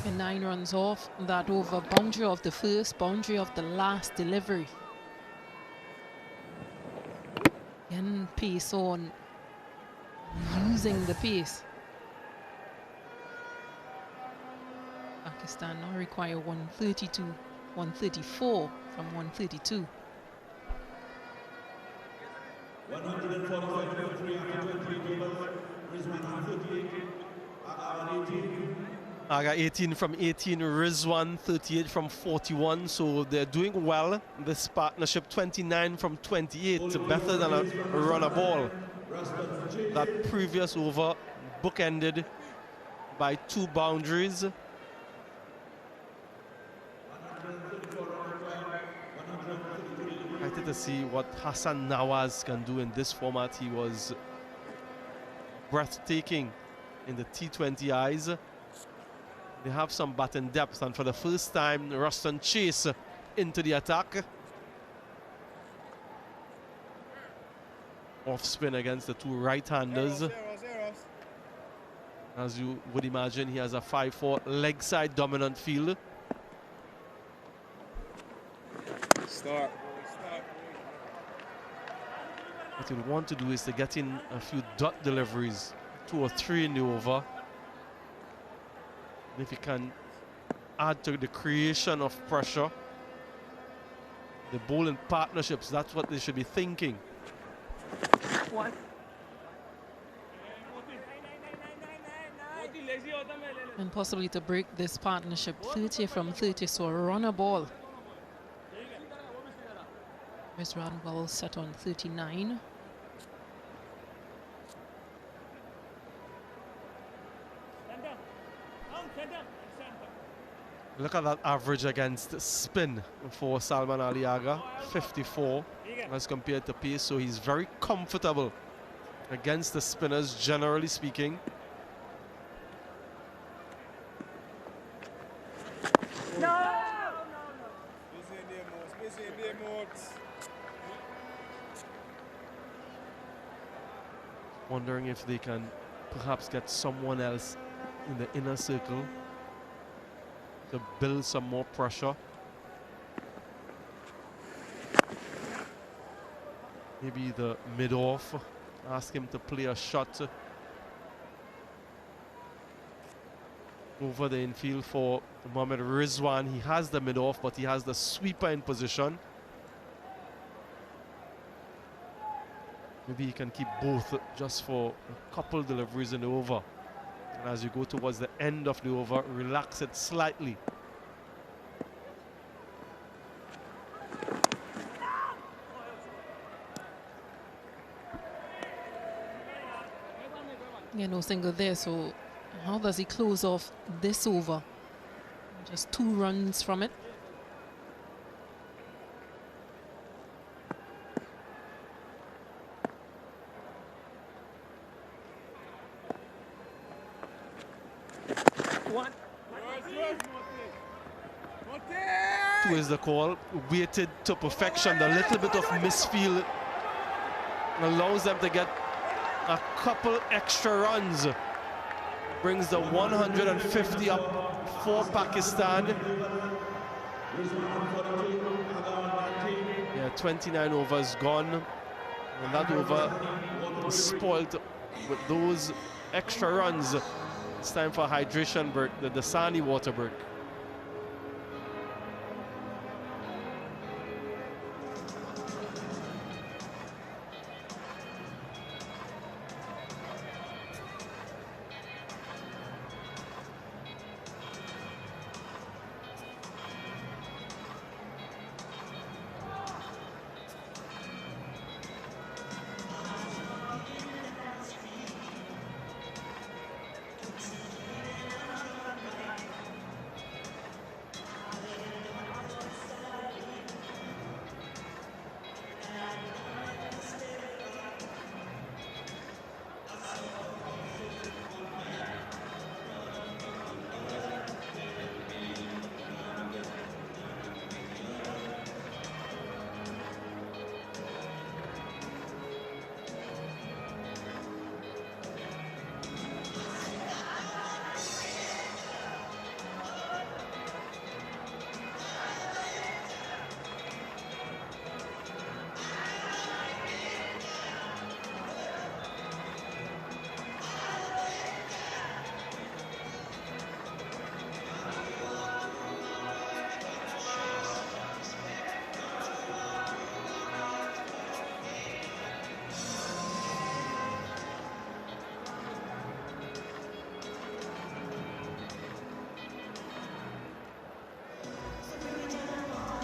And 9 runs off that over boundary of the first, boundary of the last delivery. Again, pace on, using the pace. Pakistan now require 132, 134 from 132. 145 after 23 overs. Rizwan 38. Aga 18. Aga 18 from 18, Rizwan 38 from 41. So they're doing well. This partnership 29 from 28, better than a run a ball. That previous over bookended by 2 boundaries. Excited to see what Hassan Nawaz can do in this format. He was breathtaking in the T20Is. They have some batting depth, and for the first time, Ruston Chase into the attack. Off spin against the 2 right-handers. As you would imagine, he has a 5-4 leg side dominant field. Start. What you'll want to do is to get in a few dot deliveries, 2 or 3 in the over. And if you can add to the creation of pressure, the bowling partnerships, that's what they should be thinking. What? And possibly to break this partnership, 30 from 30, so a runner ball. Rizwan well set on 39. Look at that average against spin for Salman Aliaga, 54 as compared to pace, so he's very comfortable against the spinners, generally speaking. if they can perhaps get someone else in the inner circle to build some more pressure. Maybe the mid-off, ask him to play a shot over the infield for Mohamed Rizwan. He has the mid-off, but he has the sweeper in position. Maybe he can keep both just for a couple deliveries in the over. And as you go towards the end of the over, relax it slightly. Yeah, no single there, so how does he close off this over? Just 2 runs from it. Two is the call, weighted to perfection. The little bit of misfield allows them to get a couple extra runs. Brings the 150 up for Pakistan. Yeah, 29 overs gone. And that over is spoiled with those extra runs. It's time for a hydration break, the Dasani water break.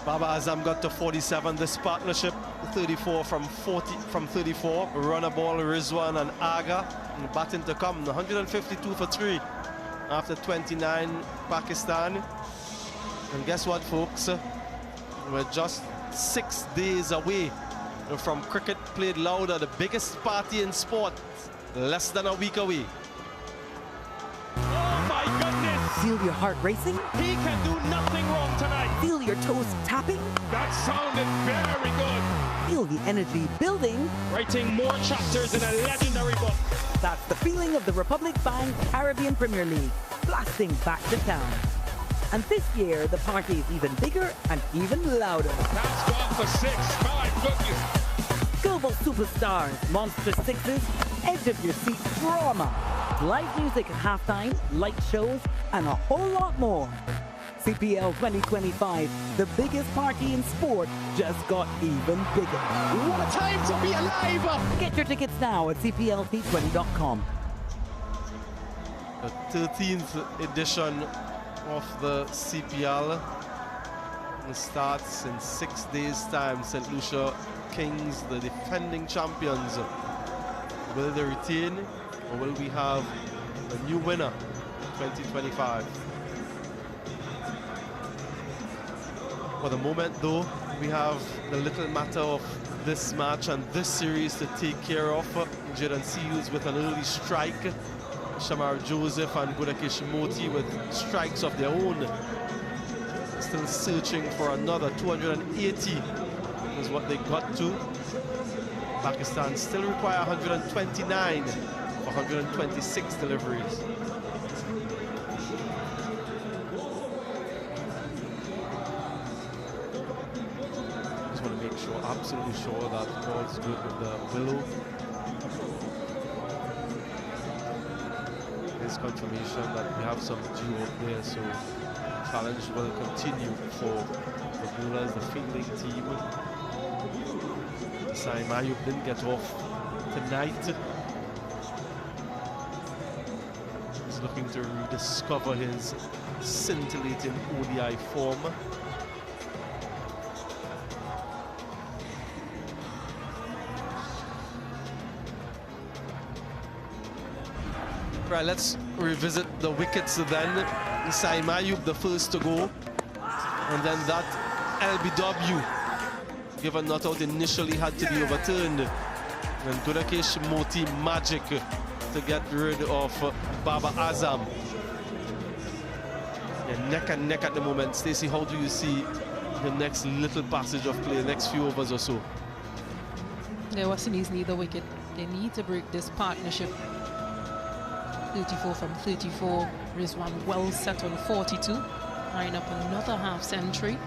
Baba Azam got to 47. This partnership, 34 from 34. Runner ball, Rizwan and Aga. And batting to come, 152 for 3 after 29, Pakistan. And guess what, folks? We're just 6 days away from cricket played louder, the biggest party in sport, less than a week away. Oh my goodness! Feel your heart racing? He can do nothing wrong tonight. Feel your toes tapping? That sounded very good. Feel the energy building? Writing more chapters in a legendary book. That's the feeling of the Republic Bank Caribbean Premier League, blasting back to town. And this year, the party is even bigger and even louder. That's gone for 6. My goodness. Global superstars, monster sixes, edge of your seat drama, live music at halftime, light shows, and a whole lot more. CPL 2025, the biggest party in sport, just got even bigger. What a time to be alive! Get your tickets now at cplp20.com. The 13th edition of the CPL starts in 6 days' time. St. Lucia Kings, the defending champions. Will they retain, or will we have a new winner in 2025? For the moment, though, we have the little matter of this match and this series to take care of. Jaden Seals with an early strike. Shamar Joseph and Gudakish Moti with strikes of their own. Still searching for another 280 is what they got to. Pakistan still require 129 126 deliveries. Just want to make sure, absolutely sure that all's good with the Willow. There's confirmation that we have some dew out there, so challenge will continue for the bowlers, the fielding team. Saimayu didn't get off tonight. He's looking to rediscover his scintillating ODI form. Right, let's revisit the wickets then. Saimayu, the first to go. And then that LBW, given not out initially, had to be overturned. And Gudakesh Moti magic to get rid of Baba Azam. Yeah, neck and neck at the moment. Stacey, how do you see the next little passage of play, next few overs or so? The West Indies need the wicket. They need to break this partnership. 34 from 34. Rizwan well set on 42. Line up another half century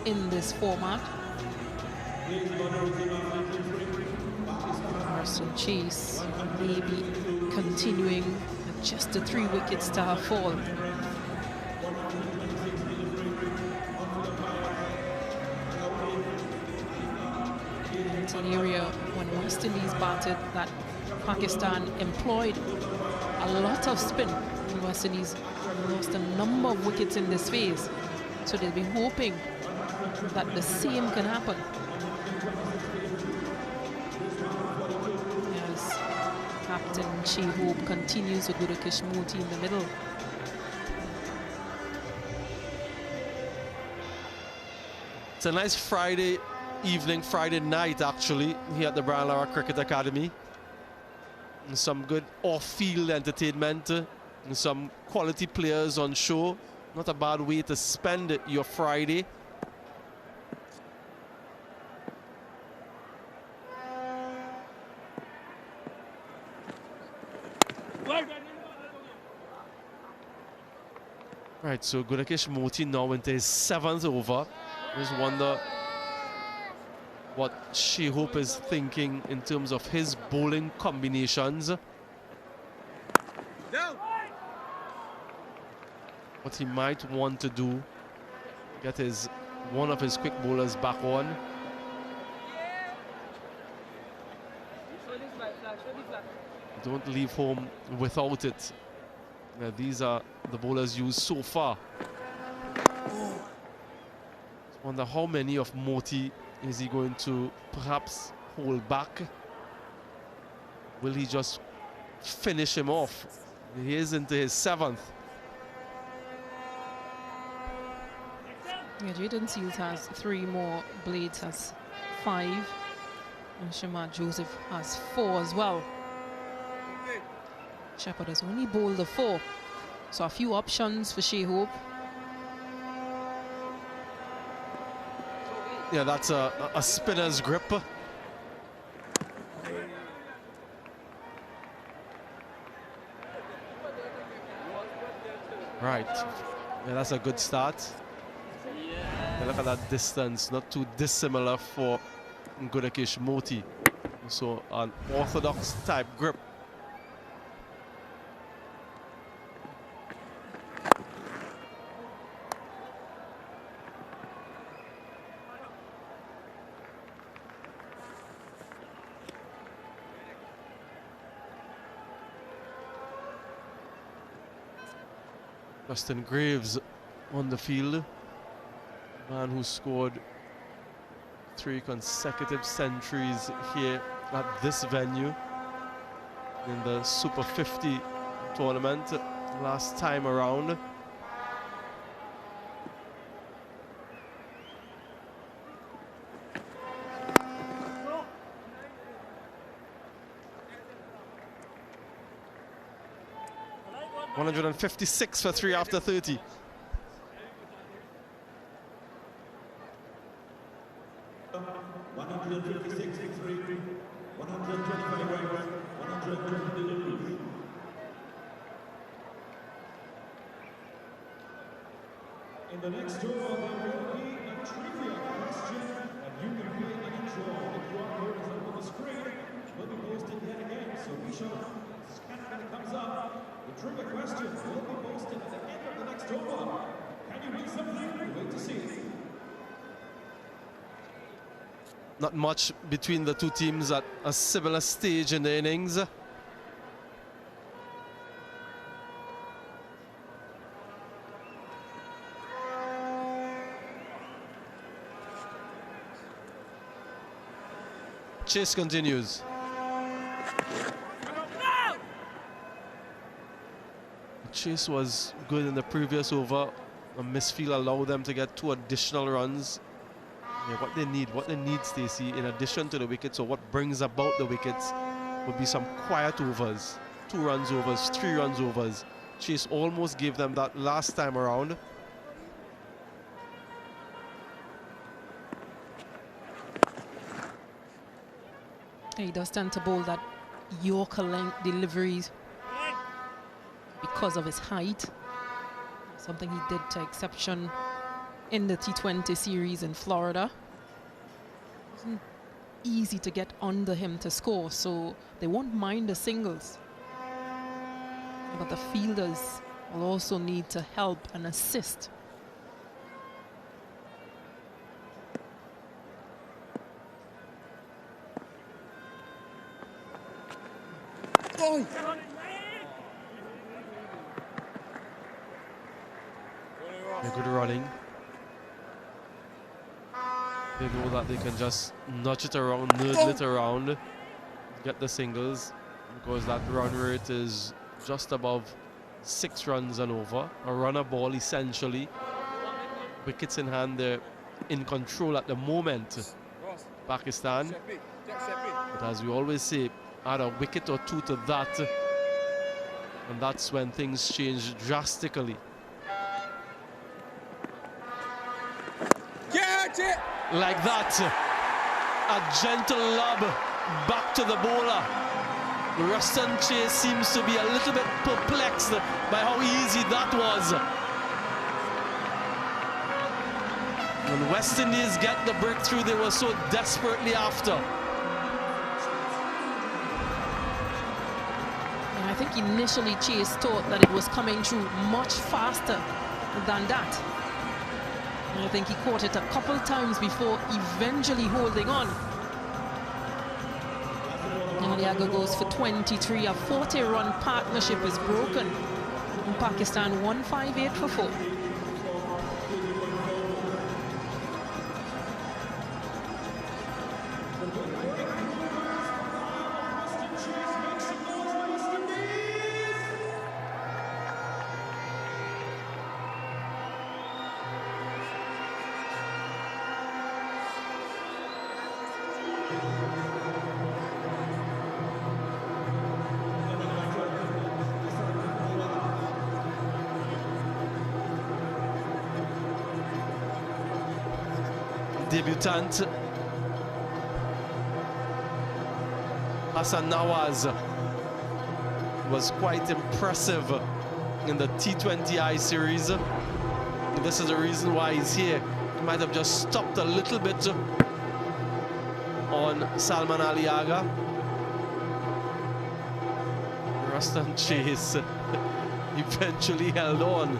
in this format. Arsenal chase maybe continuing at just the 3 wickets to her fall. It's an area when West Indies batted that Pakistan employed a lot of spin. West Indies lost a number of wickets in this phase, so they'll be hoping that the same can happen. As Captain Chehob continues with Gudakesh Moti in the middle. It's a nice Friday evening, Friday night actually, here at the Brian Lara Cricket Academy. Some good off-field entertainment, and some quality players on show. Not a bad way to spend your Friday. Right, so Gudakesh Moti now into his 7th over. I just wonder what Chehob is thinking in terms of his bowling combinations. What he might want to do, get one of his quick bowlers back on. Don't leave home without it. Now, these are the bowlers used so far. Wonder how many of Moti is he going to perhaps hold back? Will he just finish him off? He is into his 7th. Yeah, Jaden Seals has 3 more, Blades has 5, and Shamar Joseph has 4 as well. Shepherd has only bowled the 4, so a few options for Chehob. Yeah, that's a spinner's grip. Right, yeah, that's a good start. Yeah, look at that distance, not too dissimilar for Gudakesh Moti. So an orthodox type grip. Justin Graves on the field, man who scored 3 consecutive centuries here at this venue in the Super 50 tournament last time around. .156 for 3 after 30. deliveries. In the next draw, there will be a trivia question, and you can play any draw. The draw code is up on the screen. Will be posted yet again, so be sure to scan it when it comes up. The trivia question will be posted at the end of the next draw. Can you win something? We'll wait to see. Not much between the two teams at a similar stage in the innings. Chase continues. Chase was good in the previous over. A misfield allowed them to get 2 additional runs. Yeah, what they need, Stacey, in addition to the wickets, or what brings about the wickets, would be some quiet overs. 2 runs overs, 3 runs overs. Chase almost gave them that last time around. He does tend to bowl that Yorker length deliveries because of his height. Something he did to exception in the T20 series in Florida. It wasn't easy to get under him to score, so they won't mind the singles. But the fielders will also need to help and assist. They're good running. They know that they can just nudge it around, nudge it around, get the singles, because that run rate is just above 6 runs and over. A runner ball essentially. Wickets in hand, they're in control at the moment, Pakistan. But as we always say, add a wicket or 2 to that, and that's when things change drastically. Like that, a gentle lob back to the bowler. Ruston Chase seems to be a little bit perplexed by how easy that was. When West Indies get the breakthrough they were so desperately after. And I think initially Chase thought that it was coming through much faster than that. And I think he caught it a couple times before eventually holding on. Aliaga goes for 23. A 40-run partnership is broken. And Pakistan 158 for 4. Debutant Hassan Nawaz was quite impressive in the T20I series. This is the reason why he's here. He might have just stopped a little bit on Salman Aliaga. Ruston Chase eventually held on.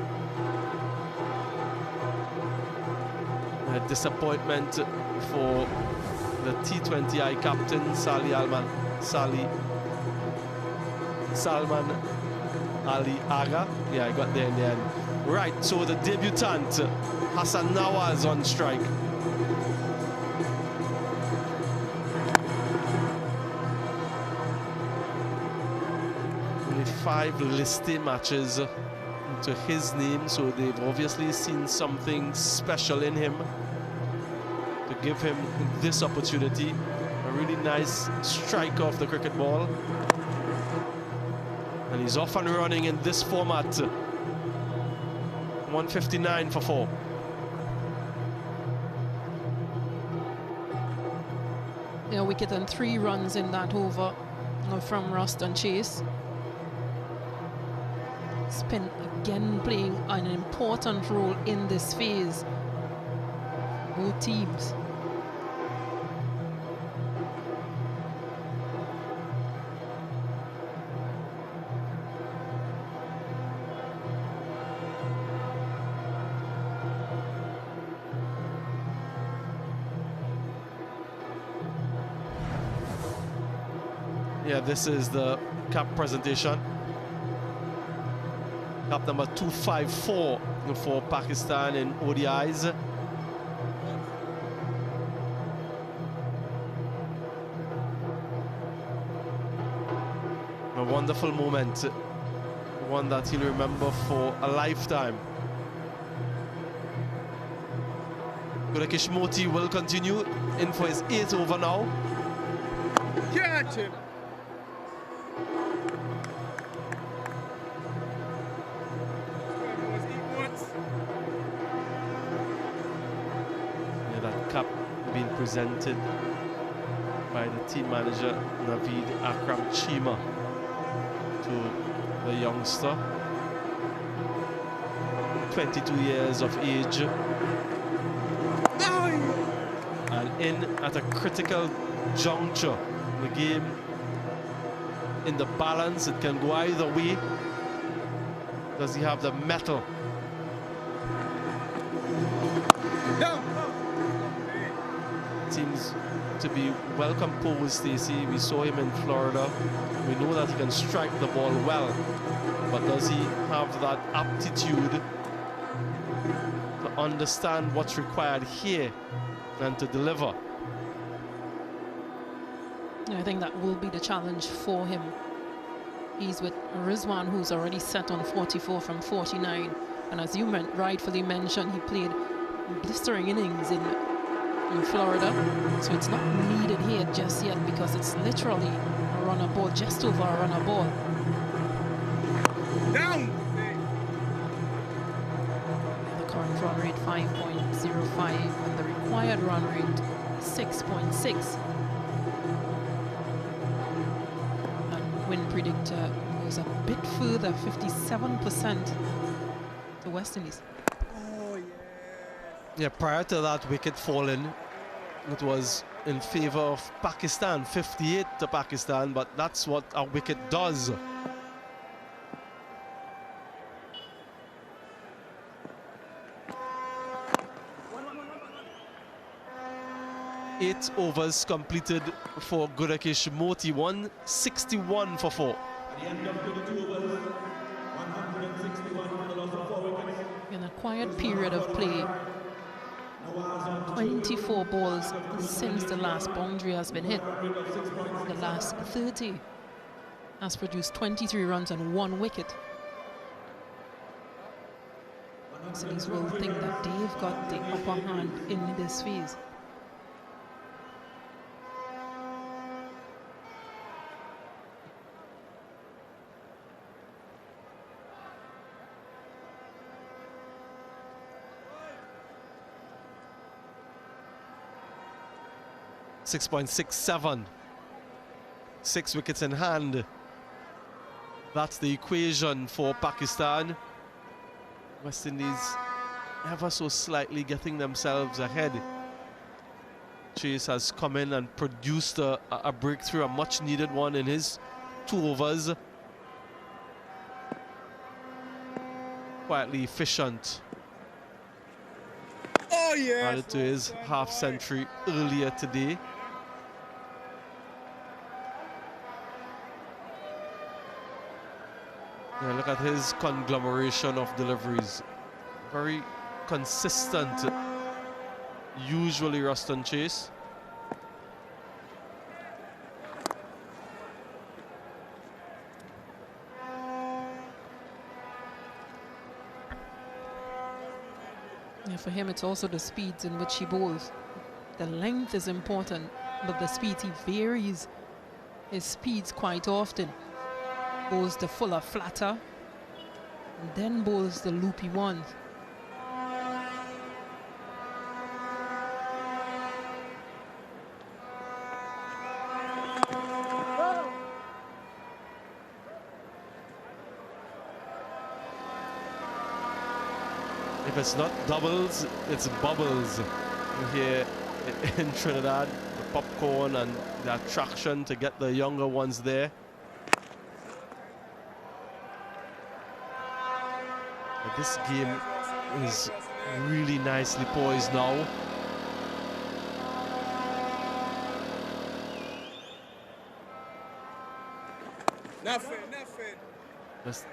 A disappointment for the T20I captain Salman Ali Aga. Yeah, I got there in the end. Right, so the debutant Hassan Nawaz on strike. Only 5 listed matches to his name, so they've obviously seen something special in him to give him this opportunity. A really nice strike off the cricket ball. And he's off and running in this format. 159 for 4. A wicket and 3 runs in that over. from Ruston Chase. Spin again playing an important role in this phase. Both teams. Yeah, this is the cap presentation. Cap number 254 for Pakistan in ODIs. A wonderful moment, one that he'll remember for a lifetime. Gudakesh Moti will continue in for his 8th over now. Catch him! Yeah, that cap being presented by the team manager Naveed Akram Chima to the youngster, 22 years of age, and in at a critical juncture in the game. In the balance, it can go either way. Does he have the mettle? Seems to be well composed, Stacey. We saw him in Florida. We know that he can strike the ball well, but does he have that aptitude to understand what's required here and to deliver? I think that will be the challenge for him. He's with Rizwan, who's already set on 44 from 49. And as you rightfully mentioned, he played blistering innings in Florida. So it's not needed here just yet because it's literally a runner ball, just over a runner ball. Down! The current run rate 5.05 and the required run rate 6.6. Win predictor goes a bit further, 57% to West Indies. Oh, Yeah, prior to that wicket falling, it was in favor of Pakistan, 58 to Pakistan, but that's what a wicket does. Eight overs completed for Gudakesh Moti, 161 for 4. At the end of 22 overs, 161 for the loss of 4 wickets. In a quiet period of play, 24 balls since the last boundary has been hit. The last 30 has produced 23 runs and 1 wicket. Cities will think that they've got the upper hand in this phase. .67, 6 wickets in hand. That's the equation for Pakistan. West Indies ever so slightly getting themselves ahead. Chase has come in and produced a breakthrough, a much needed one in his 2 overs. Quietly efficient. Oh, yeah! Added to his half century earlier today. Yeah, look at his conglomeration of deliveries. Very consistent, usually Ruston Chase. Yeah, for him, it's also the speeds in which he bowls. The length is important, but the speed, he varies his speeds quite often. Bowls the fuller, flatter, and then bowls the loopy ones. if it's not doubles, it's bubbles here in Trinidad. The popcorn and the attraction to get the younger ones there. But this game is really nicely poised now. Nothing. Just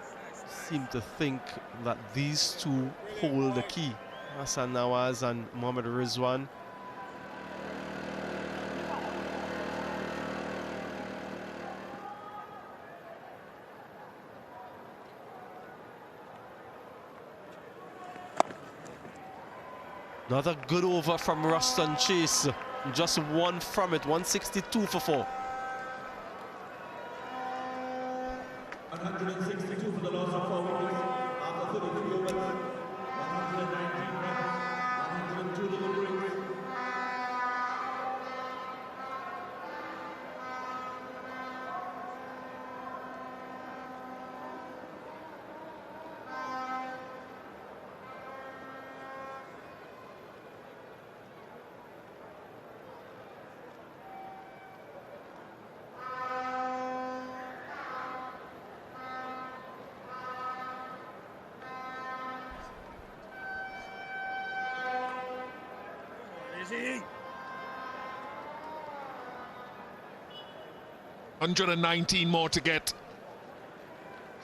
seem to think that these two hold the key, Hassan Nawaz and Mohamed Rizwan. Another good over from Ruston Chase. Just one from it, 162 for 4. 162 for the loss of 4 wickets after 33 overs, 119 runs, 102 deliveries. Easy. 119 more to get.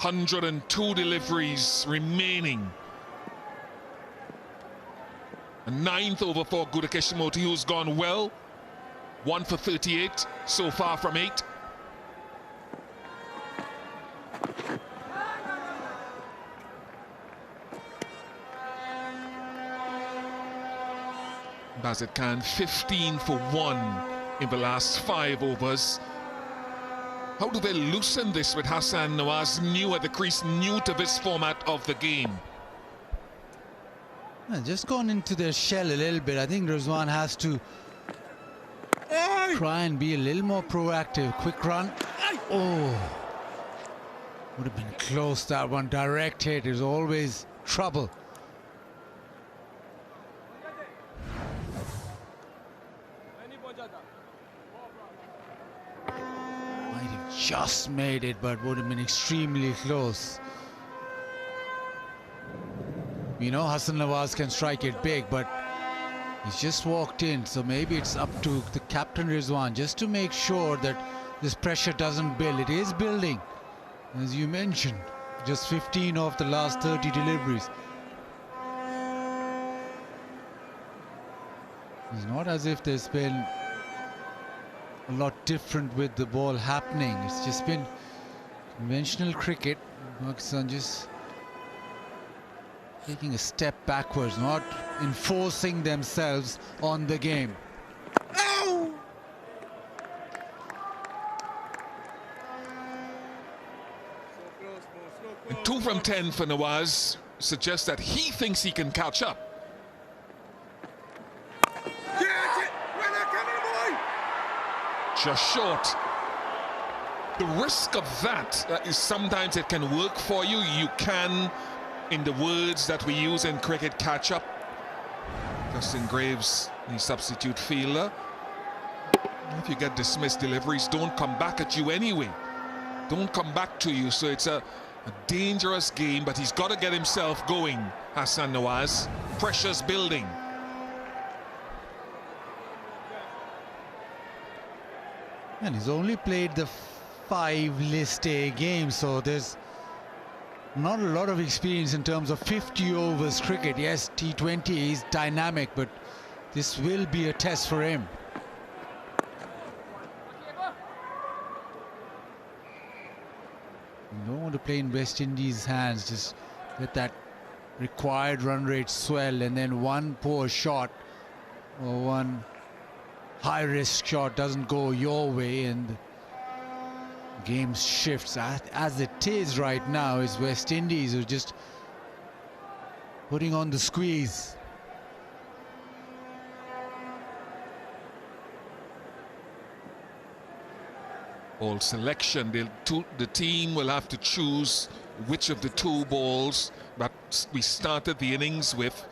102 deliveries remaining. A 9th over for Gudakesh Moti, who's gone well. 1 for 38 so far from 8. Bazit Khan 15 for 1 in the last 5 overs. How do they loosen this with Hassan Nawaz new at the crease, new to this format of the game? Just gone into their shell a little bit. I think Rizwan has to try and be a little more proactive. Quick run. Oh, would have been close, that one. Direct hit is always trouble. Might have just made it, but would have been extremely close. You know, Hassan Nawaz can strike it big, but he's just walked in, so maybe it's up to the captain Rizwan just to make sure that this pressure doesn't build. It is building, as you mentioned, just 15 of the last 30 deliveries. It's not as if there's been a lot different with the ball happening. It's just been conventional cricket. Pakistan just taking a step backwards, not enforcing themselves on the game. Ow! And 2 from 10 for Nawaz suggests that he thinks he can catch up. Just short. The risk of that is sometimes it can work for you. You can, in the words that we use in cricket, catch up. Justin Graves, the substitute fielder. If you get dismissed, deliveries don't come back at you anyway. Don't come back to you. So it's a dangerous game, but he's got to get himself going, Hassan Nawaz. Pressure's building. And he's only played the 5 List A games, so there's not a lot of experience in terms of 50 overs cricket. Yes, T20 is dynamic, but this will be a test for him. You don't want to play in West Indies' hands, just let that required run rate swell, and then one poor shot or one high-risk shot doesn't go your way and the game shifts. As it is right now, is West Indies are just putting on the squeeze. Ball selection, the team will have to choose which of the 2 balls that we started the innings with,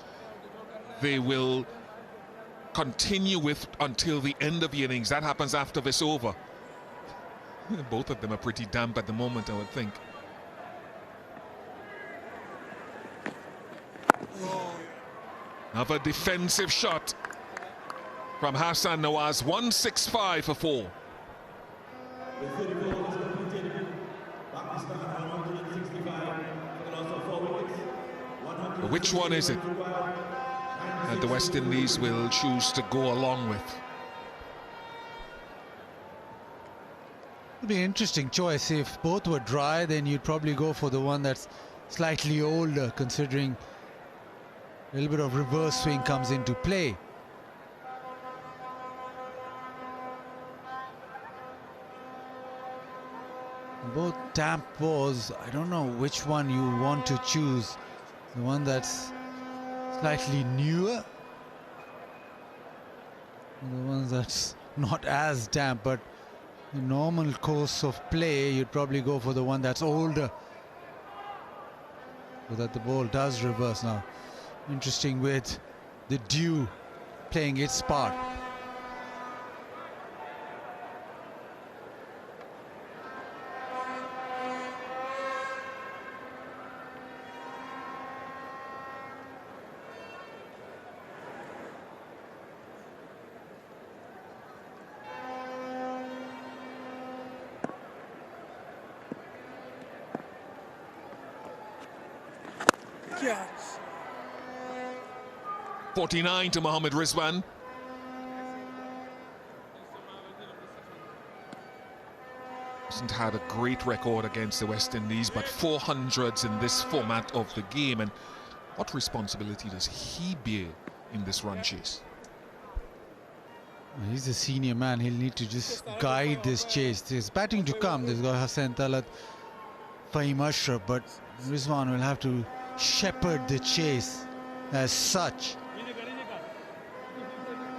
they will continue with until the end of the innings. That happens after this over. Both of them are pretty damp at the moment, I would think. Another defensive shot from Hassan Nawaz. 165 for 4. Which one is it that the West Indies will choose to go along with? It'll be an interesting choice. If both were dry, then you'd probably go for the one that's slightly older, considering a little bit of reverse swing comes into play. Both damp balls, I don't know which one you want to choose. The one that's slightly newer, and the one that's not as damp, but the normal course of play, you'd probably go for the one that's older, so that the ball does reverse. Now, interesting with the dew playing its part. Catch. 49 to Mohammad Rizwan. Hasn't had a great record against the West Indies, but 400s in this format of the game. And what responsibility does he bear in this run chase? He's a senior man. He'll need to just guide this chase. There's batting to come. There's got Hassan Talat, Fahim Ashraf, but Rizwan will have to shepherd the chase as such.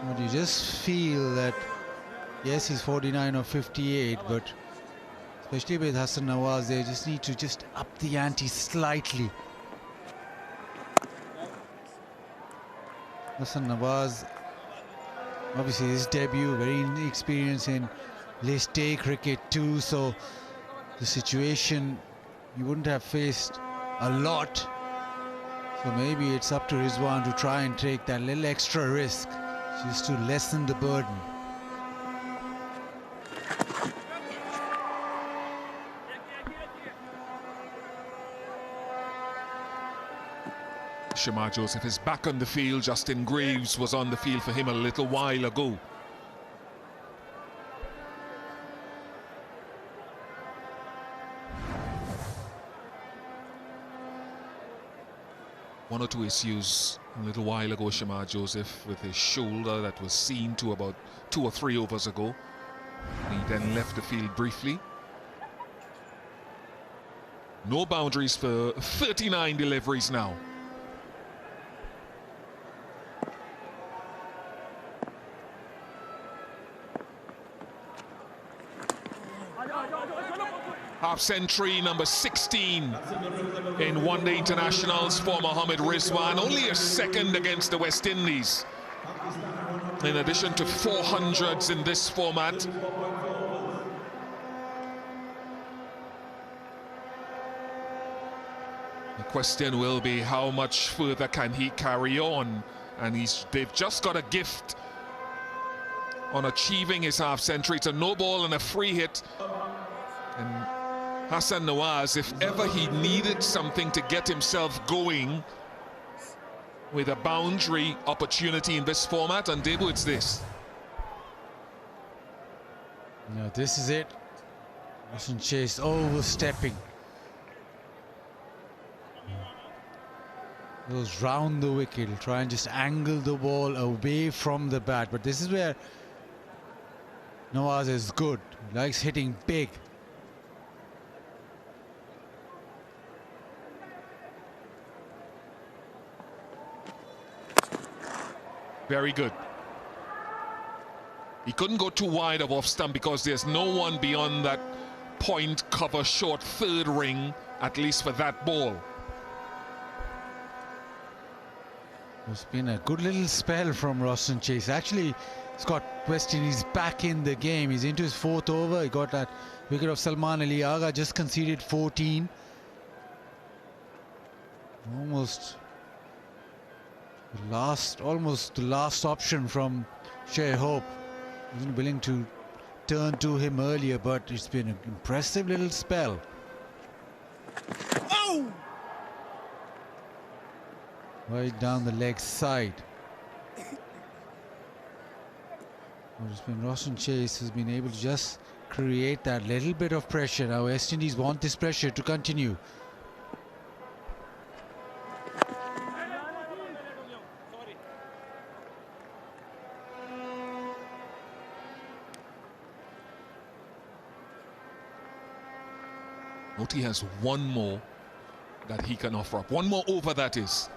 But you just feel that, yes, he's 49 or 58, but especially with Hassan Nawaz, they just need to just up the ante slightly. Hassan Nawaz, obviously his debut, very inexperienced in list day cricket too, so the situation he wouldn't have faced a lot. So maybe it's up to Rizwan to try and take that little extra risk just to lessen the burden. Shamar Joseph is back on the field. Justin Graves was on the field for him a little while ago. One or two issues a little while ago, Shamar Joseph, with his shoulder that was seen to about 2 or 3 overs ago. He then left the field briefly. No boundaries for 39 deliveries now. Half century number 16 in one-day internationals for Mohammad Rizwan. Only a second against the West Indies. In addition to 400s in this format. The question will be how much further can he carry on? And they've just got a gift on achieving his half century. It's a no ball and a free hit. And Hassan Nawaz, if ever he needed something to get himself going with a boundary opportunity in this format, on debut it's this. No, this is it. Wasn't chased, overstepping. Goes round the wicket, try and just angle the ball away from the bat. But this is where Nawaz is good. He likes hitting big. Very good. He couldn't go too wide of off stump because there's no one beyond that point cover short third ring, at least for that ball. It's been a good little spell from Roston Chase. Actually, he's got West Indies back in the game. He's into his 4th over. He got that wicket of Salman Ali Agha, just conceded 14. Almost the last option from Shea Hope. Wasn't willing to turn to him earlier, but it's been an impressive little spell. Oh! Right down the leg side. It's been Roston Chase who's been able to just create that little bit of pressure. Now West Indies want this pressure to continue. Moti has one more that he can offer up. One more over, that is.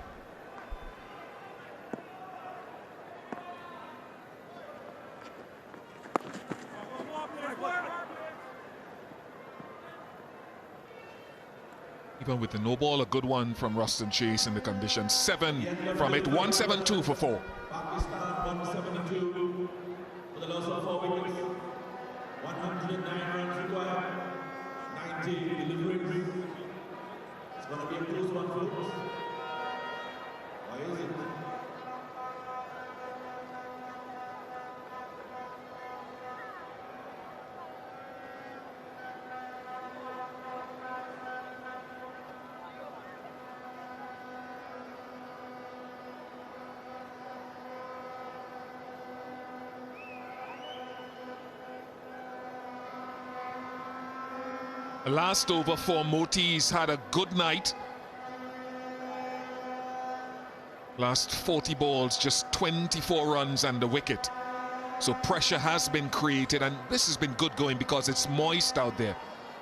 Even with the no ball, a good one from Roston Chase in the conditions. 7 from it, 172 for 4. Pakistan 172 for the loss of 4 wickets. 109 runs required. 90 deliveries. It's going to be a close one, folks. Why is it? The last over for Moti's had a good night. Last 40 balls, just 24 runs and a wicket. So pressure has been created, and this has been good going because it's moist out there.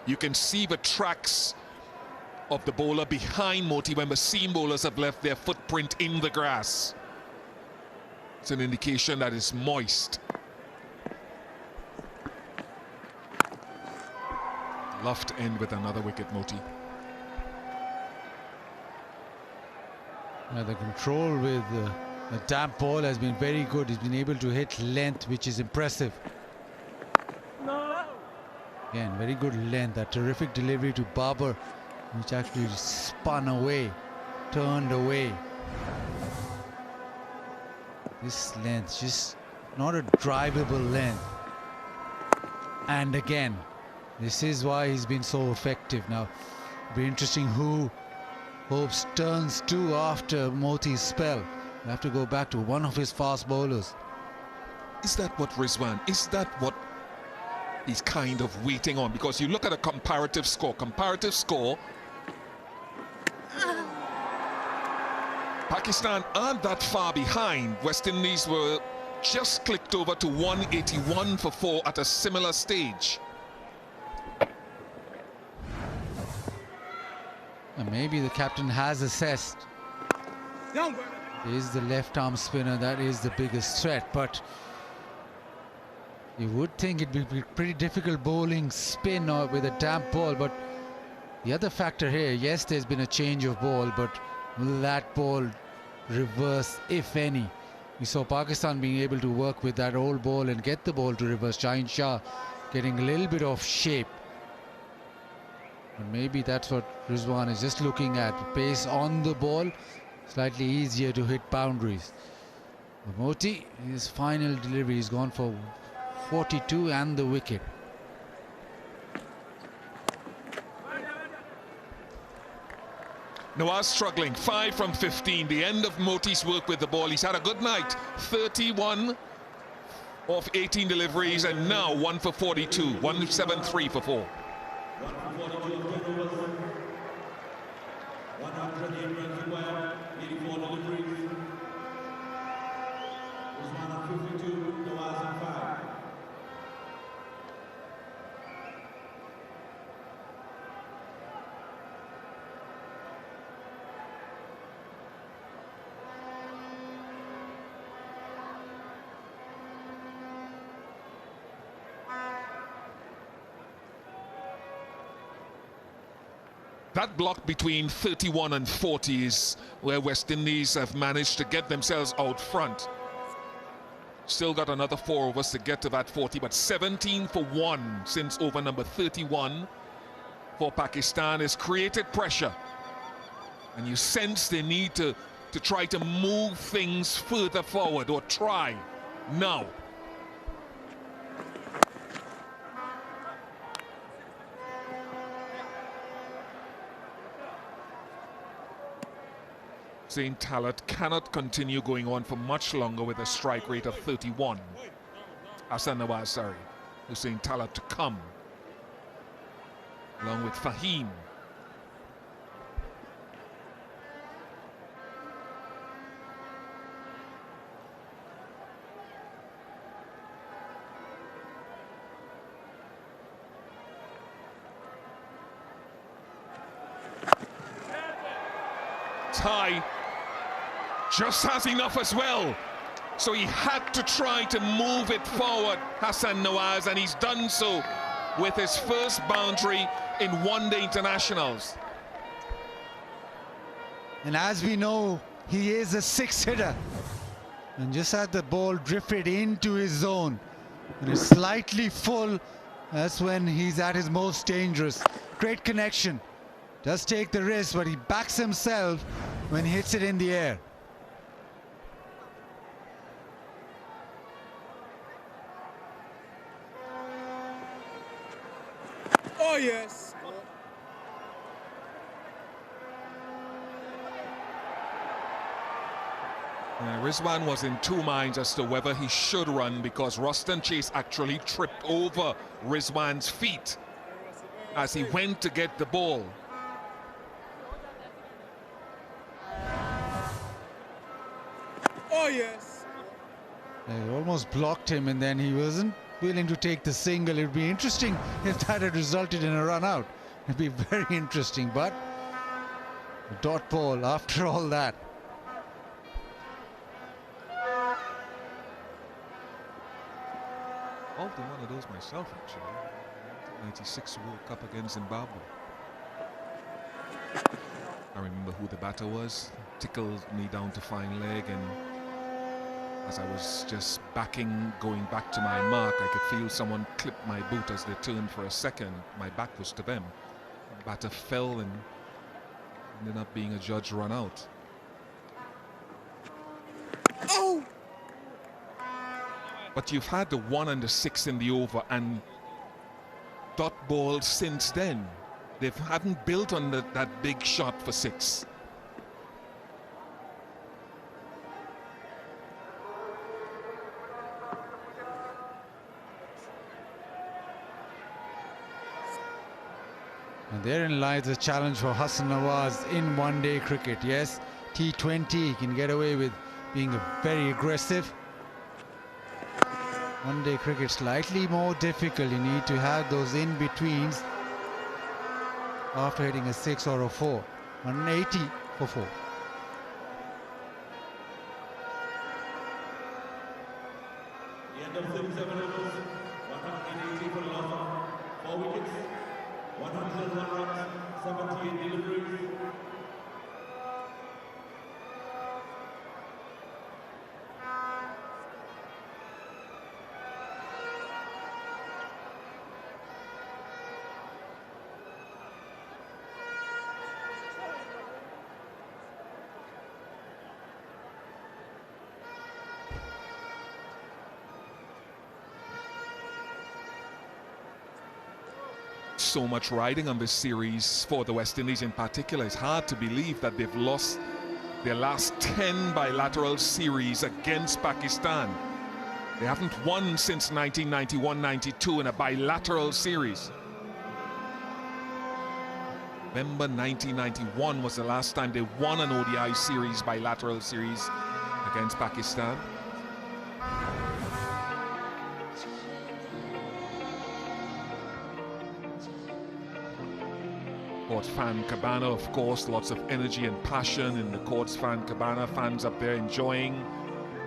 You can see the tracks of the bowler behind Moti when the seam bowlers have left their footprint in the grass. It's an indication that it's moist. Love to end with another wicket, Moti. The control with the damp ball has been very good. He's been able to hit length, which is impressive. Again, very good length. A terrific delivery to Babar, which actually spun away, turned away. This length, just not a drivable length. And again, this is why he's been so effective. Now, it'll be interesting who Hopes turns to after Moti's spell. You have to go back to one of his fast bowlers. Is that what Rizwan, is that what he's kind of waiting on? Because you look at a comparative score. Pakistan aren't that far behind. West Indies were just clicked over to 181 for 4 at a similar stage. And maybe the captain has assessed. Is the left arm spinner, that is the biggest threat, but you would think it would be pretty difficult bowling spin or with a damp ball. But the other factor here, yes, there's been a change of ball, but will that ball reverse, if any? We saw Pakistan being able to work with that old ball and get the ball to reverse. Shaheen Shah getting a little bit of shape. And maybe that's what Rizwan is just looking at. Pace on the ball, slightly easier to hit boundaries. Moti, his final delivery, he's gone for 42 and the wicket. Nawaz struggling, 5 from 15. The end of Moti's work with the ball. He's had a good night. 31 of 18 deliveries, and now 1 for 42. 173 for 4. 108 runs required, 84 deliveries. Usman on 52, Nawaz on 5. That block between 31 and 40 is where West Indies have managed to get themselves out front. Still got another 4 overs to get to that 40, but 17 for 1 since over number 31 for Pakistan has created pressure. And you sense they need to try to move things further forward, or try now. Hussein Talat cannot continue going on for much longer with a strike rate of 31. Hassan Nawaz, sorry. Hussein Talat to come, along with Fahim. Ty just has enough as well, so he had to try to move it forward, Hassan Nawaz, and he's done so with his first boundary in one-day internationals. And as we know, he is a six-hitter, and just as the ball drifted into his zone and it's slightly full, that's when he's at his most dangerous. Great connection, does take the risk, but he backs himself when he hits it in the air. Oh, yes. Rizwan was in two minds as to whether he should run, because Roston Chase actually tripped over Rizwan's feet as he went to get the ball. Oh, yes. They almost blocked him, and then he wasn't willing to take the single. It would be interesting if that had resulted in a run out. It'd be very interesting, but a dot ball after all that. Involved in one of those myself, actually. 96 World Cup against Zimbabwe. I remember who the batter was. Tickled me down to fine leg, and as I was just going back to my mark, I could feel someone clip my boot as they turned for a second. My back was to them. The batter fell and ended up being a judge run out. Oh! But you've had the 1 and the 6 in the over and dot balls since then. They haven't built on that big shot for 6. And therein lies the challenge for Hassan Nawaz in one-day cricket. Yes, T20, he can get away with being very aggressive. One-day cricket slightly more difficult. You need to have those in-betweens after hitting a 6 or a 4. 180 for 4. The end of 37 overs, 180 for the loss of 4 wickets, 101 runs, 78 deliveries. So much riding on this series for the West Indies in particular. It's hard to believe that they've lost their last 10 bilateral series against Pakistan. They haven't won since 1991-92 in a bilateral series. Remember, 1991 was the last time they won an ODI series, bilateral series against Pakistan. Courts fan cabana, of course, lots of energy and passion in the Courts fan cabana. Fans up there enjoying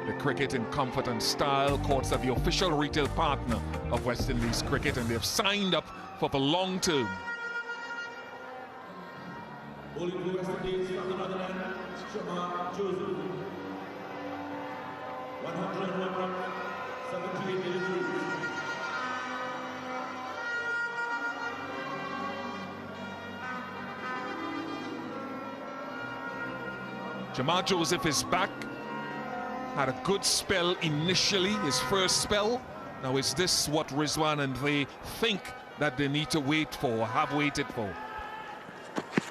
the cricket in comfort and style. Courts are the official retail partner of West Indies cricket, and they've signed up for the long term. Bowling for West Indies from the northern end, Shama Joseph. 101 runs, 78 deliveries. Jamal Joseph is back. Had a good spell initially, his first spell. Now is this what Rizwan and they think that they need to wait for, have waited for?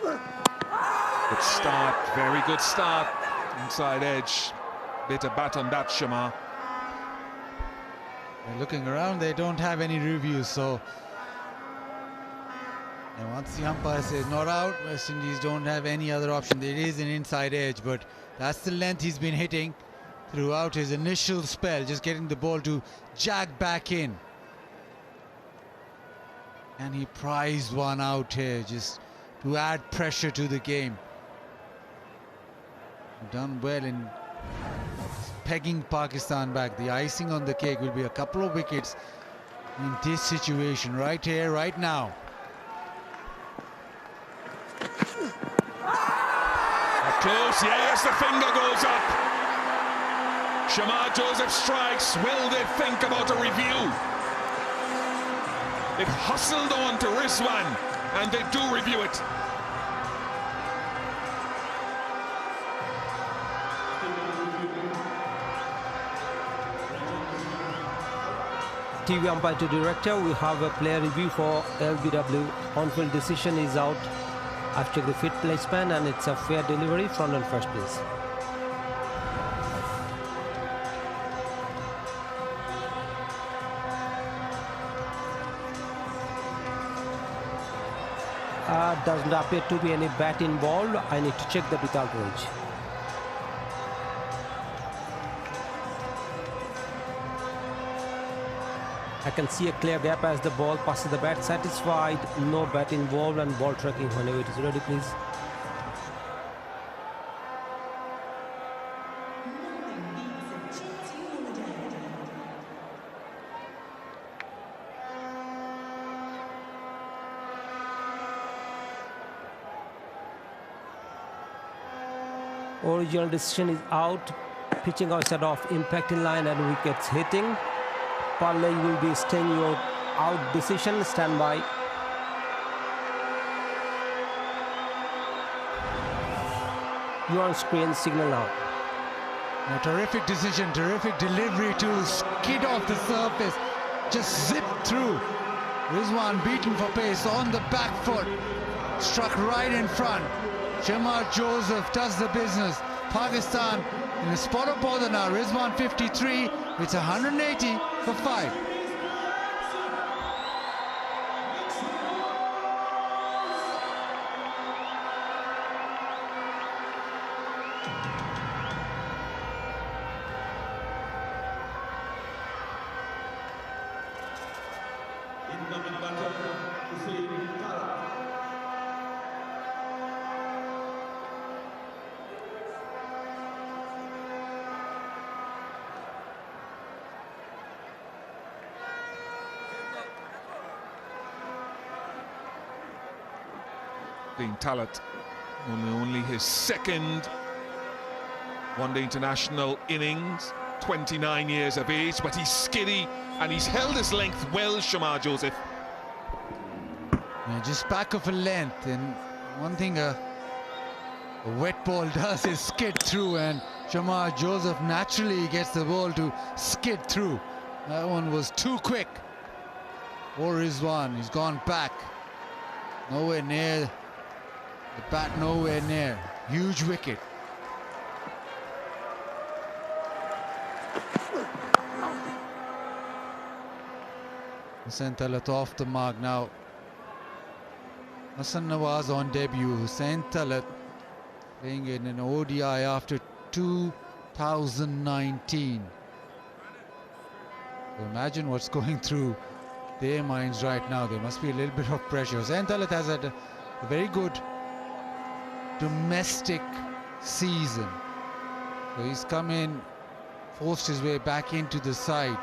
Good start, very good start. Inside edge. Bit of bat on that, Shama. They're looking around, they don't have any reviews, so. And once the umpire says not out, West Indies don't have any other option. It is an inside edge, but that's the length he's been hitting throughout his initial spell, just getting the ball to jag back in. And he prized one out here just to add pressure to the game. Done well in pegging Pakistan back. The icing on the cake will be a couple of wickets in this situation right here, right now. Close, yes, the finger goes up. Shama Joseph strikes. Will they think about a review? It hustled on to Rizwan, and they do review it. TV umpire to director, we have a player review for LBW. On-field decision is out after the fit placement, and it's a fair delivery, front and first base. Doesn't appear to be any bat involved. I need to check the without range. I can see a clear gap as the ball passes the bat. Satisfied, no bat involved, and ball tracking whenever it is ready, please. Original decision is out. Pitching outside off, impacting line and wickets hitting. Parley will be staying your out decision, stand by. You're on screen, signal out. A terrific decision, terrific delivery to skid off the surface, just zip through. Rizwan beaten for pace on the back foot, struck right in front. Shama Joseph does the business. Pakistan in a spot of bother now. Rizwan 53, it's 180 for 5. Incoming batter, Talat, only his second one-day international innings, 29 years of age, but he's skiddy and he's held his length well, Shama Joseph. Yeah, just back of a length, and one thing a wet ball does is skid through, and Shama Joseph naturally gets the ball to skid through. That one was too quick for Rizwan. He's gone back, nowhere near the bat, nowhere near. Huge wicket. Hussain Talat off the mark now. Hassan Nawaz on debut. Hussain Talat playing in an ODI after 2019. So imagine what's going through their minds right now. There must be a little bit of pressure. Hussain Talat has had a very good domestic season. So he's come in, forced his way back into the side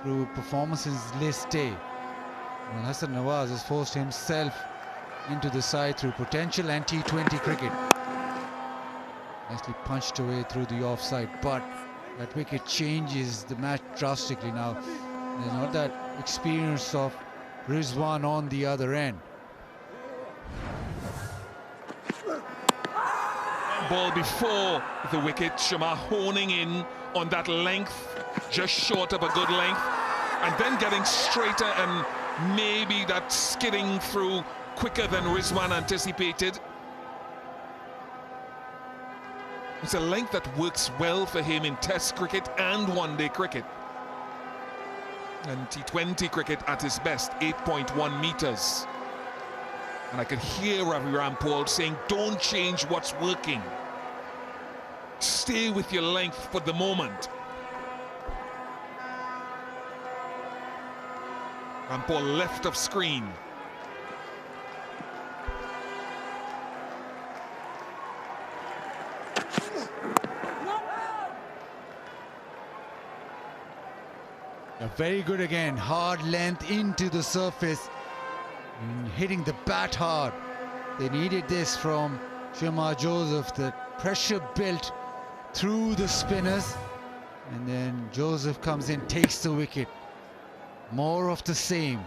through performances list day. And Hassan Nawaz has forced himself into the side through potential and T20 cricket. Nicely punched away through the offside, but that wicket changes the match drastically now. There's not that experience of Rizwan on the other end. Ball before the wicket, Shamar honing in on that length, just short of a good length, and then getting straighter and maybe that skidding through quicker than Rizwan anticipated. It's a length that works well for him in Test cricket and one-day cricket. And T20 cricket at its best, 8.1 meters. And I could hear Ravi Rampal saying, don't change what's working. Stay with your length for the moment. Rampal left of screen. Very good again, hard length into the surface, hitting the bat hard. They needed this from Shamar Joseph. The pressure built through the spinners, and then Joseph comes in, takes the wicket. More of the same.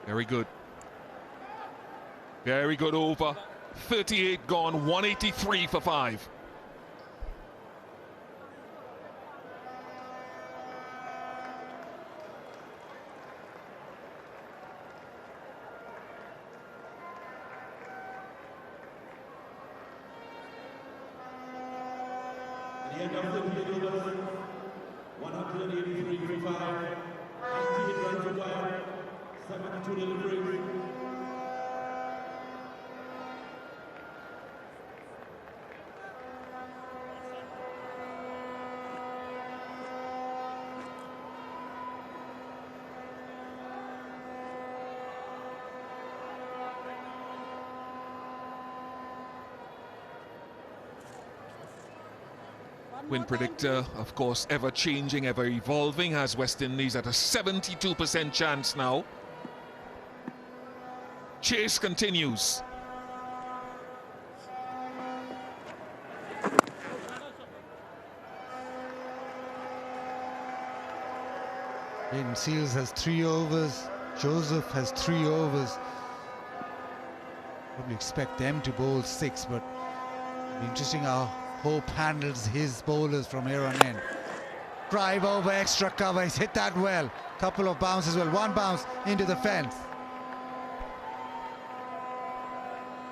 Very good. Very good over. 38 gone, 183 for 5. At the end of the overs, 183 for 5, 98 runs required, 72 deliveries. Win predictor, of course, ever changing, ever evolving, has West Indies at a 72% chance now. Chase continues. Hayden Seals has 3 overs. Joseph has 3 overs. Probably expect them to bowl 6, but it'll be interesting how Hope handles his bowlers from here on in. Drive over, extra cover. He's hit that well. Couple of bounces, well, 1 bounce into the fence.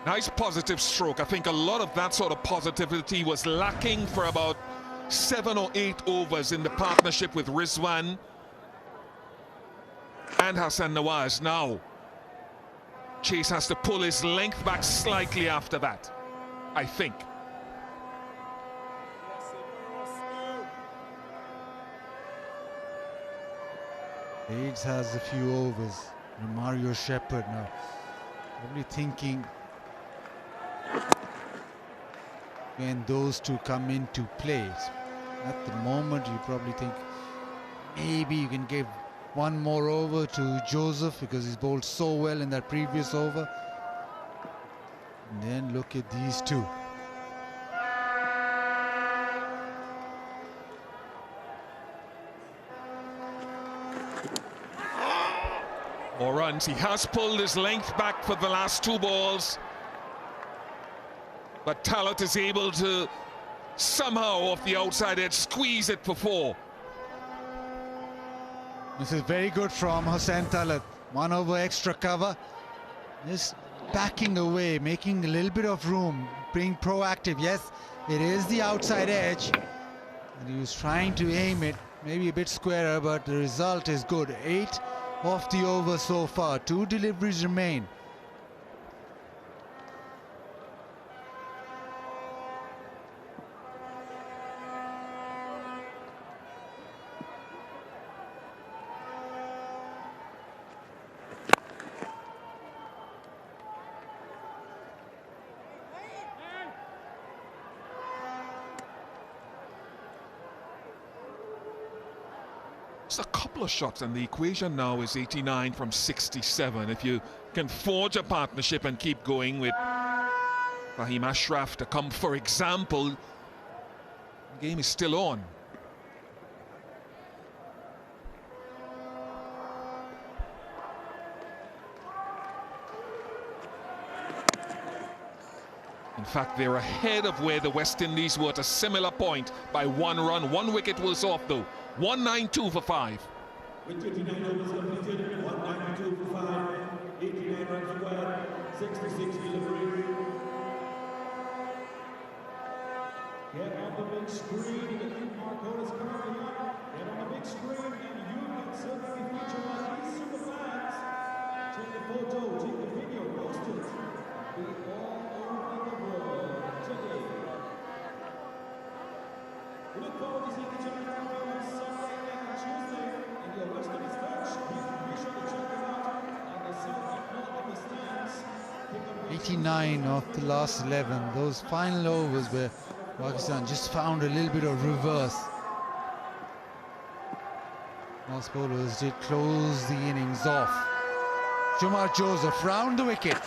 Nice positive stroke. I think a lot of that sort of positivity was lacking for about 7 or 8 overs in the partnership with Rizwan and Hassan Nawaz. Now, Chase has to pull his length back slightly after that, I think. Aids has a few overs. And Mario Shepherd now probably thinking when those two come into play. At the moment, you probably think maybe you can give 1 more over to Joseph because he's bowled so well in that previous over. And then look at these two. More runs. He has pulled his length back for the last 2 balls. But Talat is able to somehow off the outside edge squeeze it for 4. This is very good from Hossain Talat. 1 over extra cover. Just backing away, making a little bit of room, being proactive. Yes, it is the outside edge. And he was trying to aim it, maybe a bit squarer, but the result is good. 8 off the over so far. 2 deliveries remain. Just a couple of shots, and the equation now is 89 from 67. If you can forge a partnership and keep going with Fahim Ashraf to come, for example, the game is still on. In fact, they're ahead of where the West Indies were at a similar point by 1 run. 1 wicket was off, though. 192 for 5. With 29 overs completed, 192 for 5, 89 runs required, 66 deliveries. Get on the big screen, the Marco is currently on. Get on the big screen, and you can certainly feature like these super fans. Take a photo, take a video, post it. Be all over the world today. We look forward to seeing each other on Sunday and Tuesday in your West Indies match. Be sure to check them out on the south and north of the stands. 89 of the last 11. Those final overs where Pakistan just found a little bit of reverse. Fast bowlers did close the innings off. Jamar Joseph round the wicket.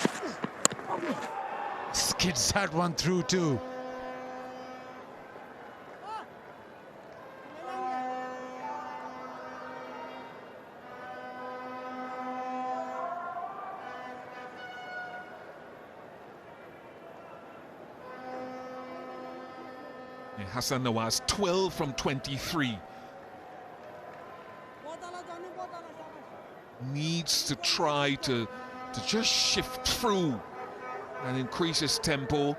Skids that one through too. Hassan Nawaz 12 from 23. Needs to try to just shift through and increase his tempo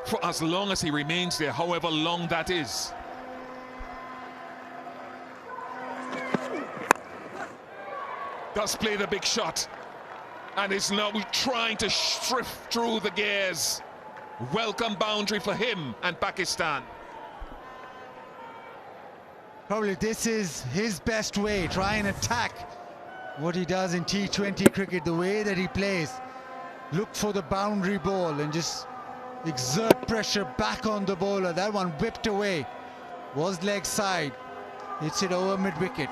for as long as he remains there, however long that is. Does play the big shot and is now trying to shift through the gears. Welcome boundary for him and Pakistan. Probably this is his best way, try and attack what he does in T20 cricket, the way that he plays. Look for the boundary ball and just exert pressure back on the bowler. That one whipped away, was leg side, hits it over mid-wicket.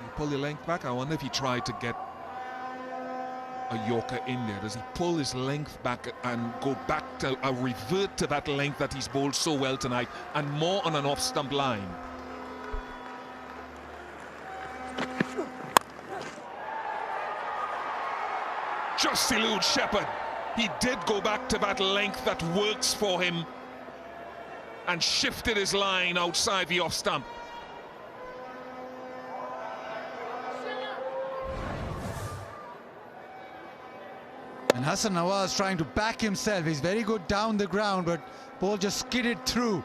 He pulled the length back. I wonder if he tried to get a Yorker in there. Does he pull his length back and go back to revert to that length that he's bowled so well tonight, and more on an off-stump line? Just elude Shepherd. He did go back to that length that works for him and shifted his line outside the off-stump. And Hassan Nawaz trying to back himself. He's very good down the ground, but ball just skidded through.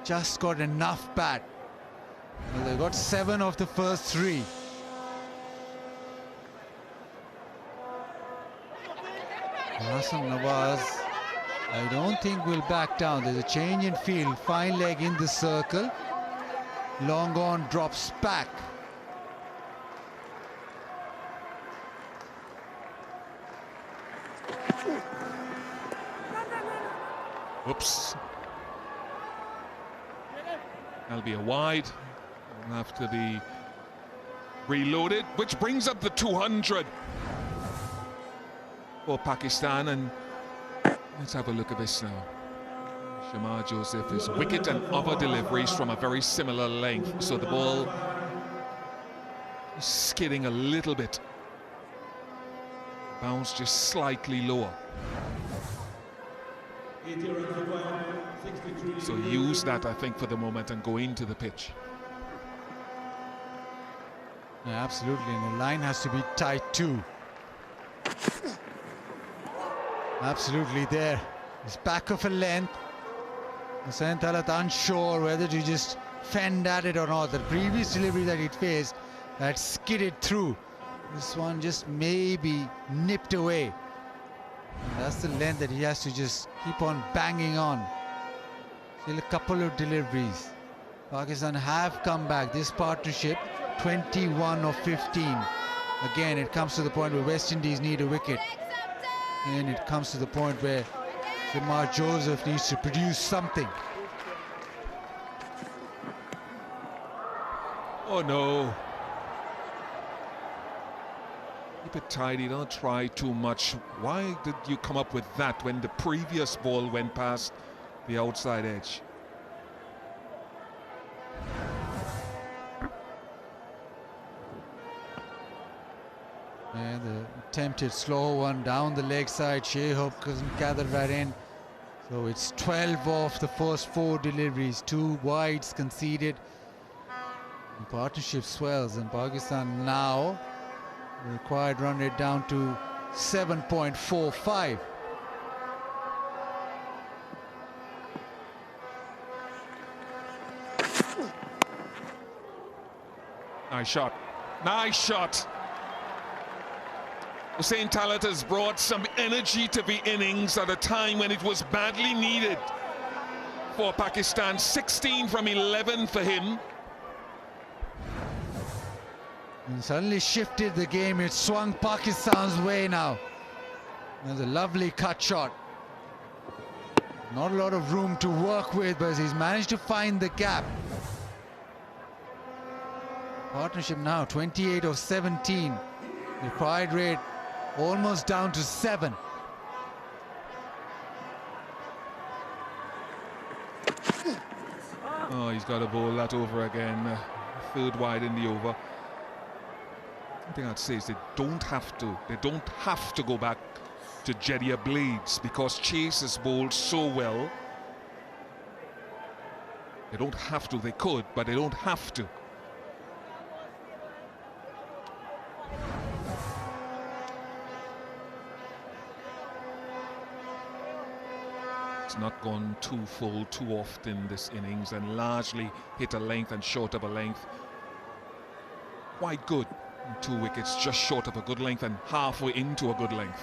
Just got enough bat. Well, they got 7 of the first 3. Hassan Nawaz, I don't think will back down. There's a change in field. Fine leg in the circle. Long on, drops back. Oops. That'll be a wide. It'll have to be reloaded, which brings up the 200 for Pakistan. And let's have a look at this now. Shamar Joseph is wicket and other deliveries from a very similar length. So the ball is skidding a little bit. Bounce just slightly lower. So use that, I think, for the moment and go into the pitch. Yeah, absolutely, and the line has to be tight too. Absolutely there. It's back of a length. Hussain Talat unsure whether to just fend at it or not. The previous delivery that he'd faced had skidded through. This one just maybe nipped away. And that's the length that he has to just keep on banging on. Still a couple of deliveries. Pakistan have come back. This partnership, 21 of 15. Again, it comes to the point where West Indies need a wicket. And it comes to the point where Shamar Joseph needs to produce something. Oh no. Keep it tidy, don't try too much. Why did you come up with that when the previous ball went past the outside edge? And the attempted slow one down the leg side. Shea Hope couldn't gather that in. So it's 12 off the first 4 deliveries, 2 wides conceded. And partnership swells, and Pakistan now the required run rate down to 7.45. Nice shot. Nice shot. Hussein Talat has brought some energy to the innings at a time when it was badly needed for Pakistan. 16 from 11 for him. And suddenly shifted the game. It swung Pakistan's way now. There's a lovely cut shot. Not a lot of room to work with, but he's managed to find the gap. Partnership now 28 of 17. Required rate almost down to 7. Oh, he's got to bowl that over again. Third wide in the over. One thing I'd say is they don't have to go back to Jeddah Blades because Chase has bowled so well. They don't have to. They could, but they don't have to. It's not gone too full too often this innings and largely hit a length and short of a length. Quite good. 2 wickets just short of a good length and halfway into a good length.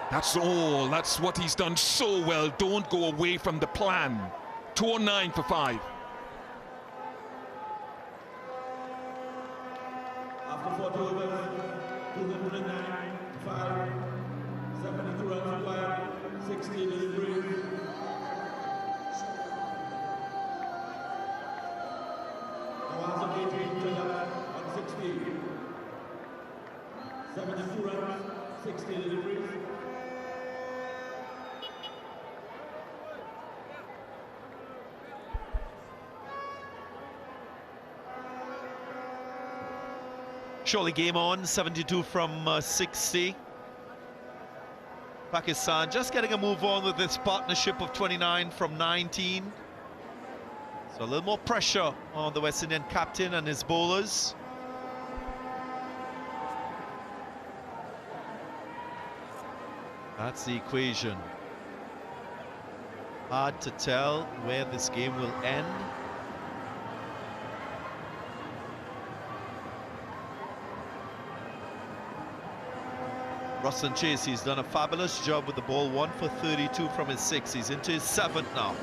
That's all. That's what he's done so well. Don't go away from the plan. 209 for 5. After 40 overs, 209 for 5. 72 runs required, 16 deliveries. Nawaz engaging Jeddah on 16. 72 runs, 16 deliveries. Surely game on, 72 from 60. Pakistan just getting a move on with this partnership of 29 from 19. So a little more pressure on the West Indian captain and his bowlers. That's the equation. Hard to tell where this game will end. Ruston Chase, he's done a fabulous job with the ball. 1 for 32 from his 6. He's into his 7th now.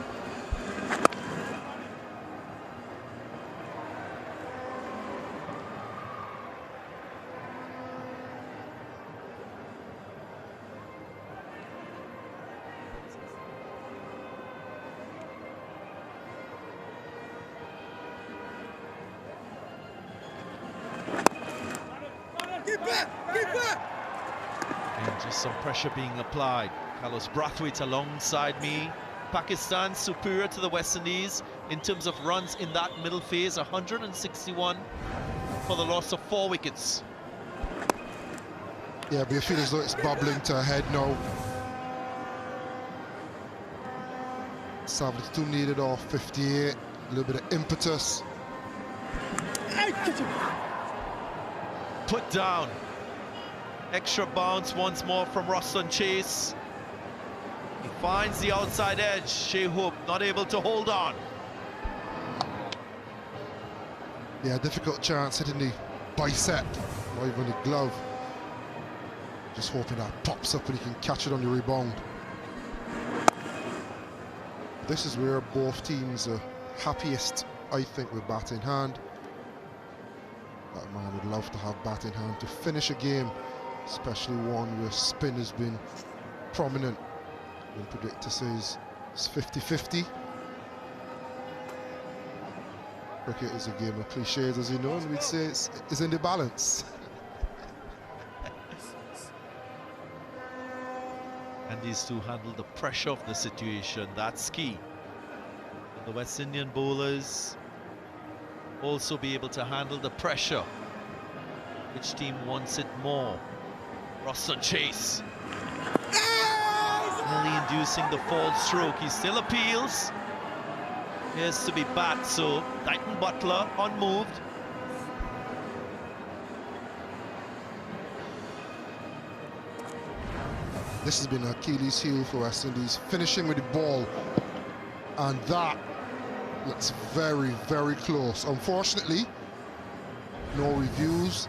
Just some pressure being applied. Carlos Brathwaite alongside me. Pakistan superior to the West Indies in terms of runs in that middle phase. 161 for the loss of 4 wickets. Yeah, but you feel as though it's bubbling to a head now. 72 needed off 58. A little bit of impetus. Put down. Extra bounce once more from Ruston Chase. He finds the outside edge. Shea Hope not able to hold on. Yeah, difficult chance hitting the bicep, not even the glove. Just hoping that pops up and he can catch it on the rebound. This is where both teams are happiest, I think, with bat in hand. That man would love to have bat in hand to finish a game, especially one where spin has been prominent. We'll predict to say it's 50-50. Cricket is a game of cliches, as you know, and we'd say it's in the balance. And these two handle the pressure of the situation. That's key. And the West Indian bowlers also be able to handle the pressure. Which team wants it more? Ross on chase. Nearly inducing the false stroke. He still appeals. Appears to be bat, so Titan Butler unmoved. This has been an Achilles heel for West Indies, finishing with the ball, and that looks very, very close. Unfortunately, no reviews.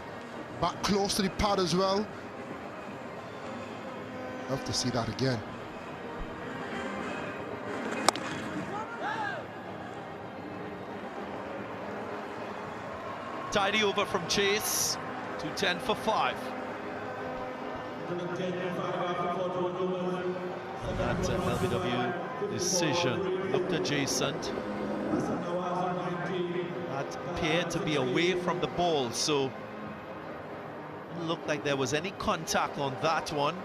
Back close to the pad as well. Love to see that again. Tidy over from Chase. 210 for 5. And that LBW decision looked adjacent. That appeared to be away from the ball, so it didn't look like there was any contact on that one.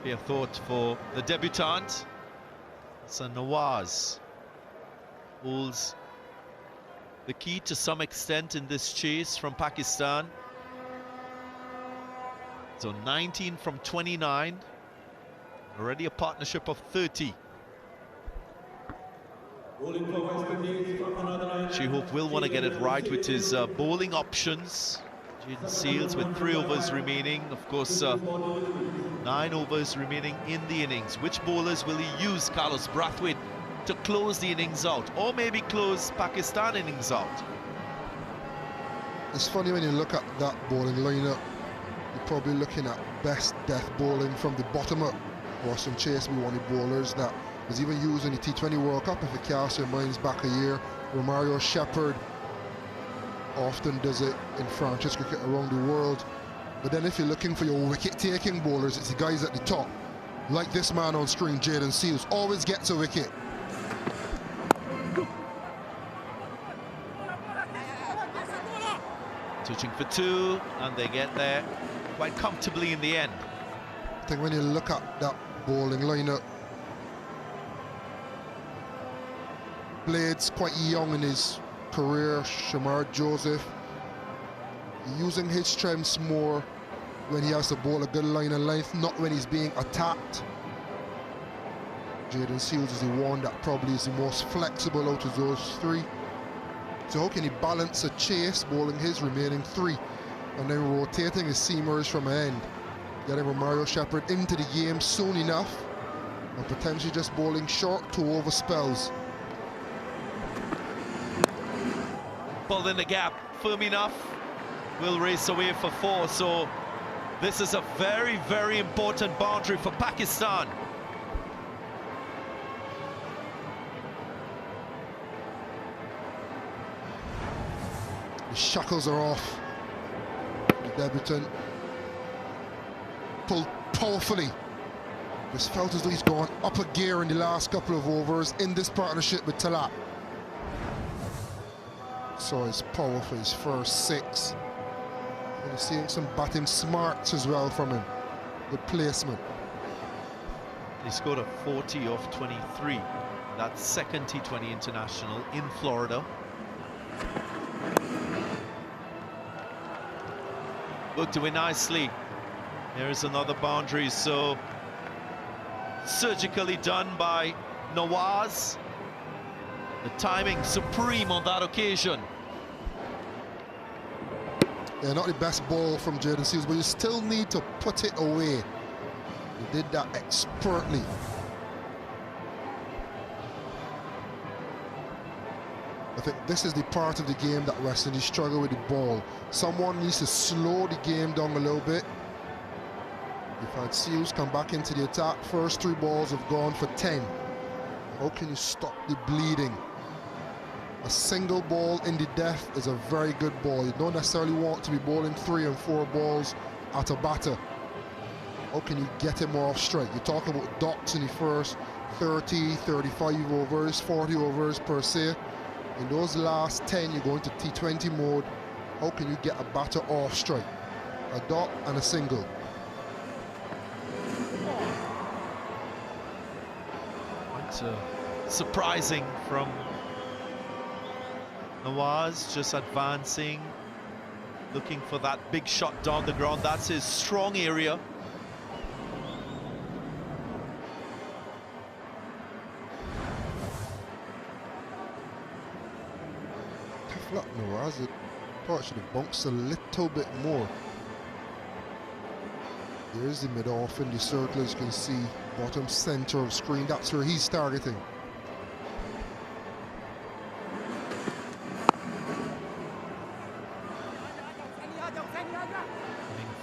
Be a thought for the debutant. So Nawaz holds the key to some extent in this chase from Pakistan. So 19 from 29, already a partnership of 30. She-Hope will want to get it right with his bowling options. Jaden Seals with 3 overs remaining. Of course, 9 overs remaining in the innings. Which bowlers will he use, Carlos Brathwaite, to close the innings out, or maybe close Pakistan innings out? It's funny when you look at that bowling lineup, you're probably looking at best death bowling from the bottom up. Ross Chase will be one of the bowlers that was even used in the T20 World Cup, if you cast your minds back a year. Romario Shepherd often does it in franchise cricket around the world. But then if you're looking for your wicket-taking bowlers, it's the guys at the top. Like this man on screen, Jaden Seals, always gets a wicket. Switching for 2, and they get there quite comfortably in the end. I think when you look at that bowling lineup, Blades quite young in his career. Shamar Joseph using his strengths more when he has to bowl a good line of length, not when he's being attacked. Jaden Seals is the one that probably is the most flexible out of those 3. So how can he balance a chase, bowling his remaining 3, and then rotating his seamers from an end, getting Romario Shepherd into the game soon enough, and potentially just bowling short 2-over spells. Pulled in the gap, firm enough, will race away for 4. So this is a very, very important boundary for Pakistan. The shackles are off. The debutant pulled powerfully. Just felt as though he's gone up a gear in the last couple of overs in this partnership with Talat. Saw his power for his first 6. And you're seeing some batting smarts as well from him. Good placement. He scored a 40 off 23. That's second T20 international in Florida. Worked away nicely. There is another boundary, so surgically done by Nawaz. The timing supreme on that occasion. Yeah, not the best ball from Jaden Seals, but you still need to put it away. He did that expertly. I think this is the part of the game that West Indies struggle with the ball. Someone needs to slow the game down a little bit. You've had Seals come back into the attack. First 3 balls have gone for 10. How can you stop the bleeding? A single ball in the death is a very good ball. You don't necessarily want to be bowling 3 and 4 balls at a batter. How can you get him off strike? You're talking about dots in the first 30, 35 overs, 40 overs per se. In those last 10, you're going to T20 mode. How can you get a batter off strike? A dot and a single. Quite surprising from Nawaz, just advancing, looking for that big shot down the ground. That's his strong area. Tough luck, Nawaz. I thought it should have bounced a little bit more. There's the mid-off in the circle, as you can see, bottom center of screen. That's where he's targeting.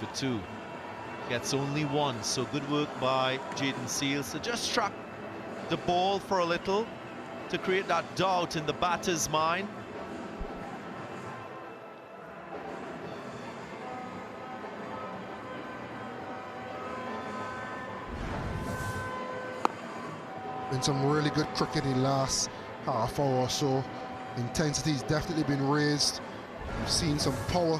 For 2, gets only 1, so good work by Jaden Seals to just track the ball for a little to create that doubt in the batter's mind. Been some really good cricket in the last half hour or so. Intensity's definitely been raised. We've seen some power.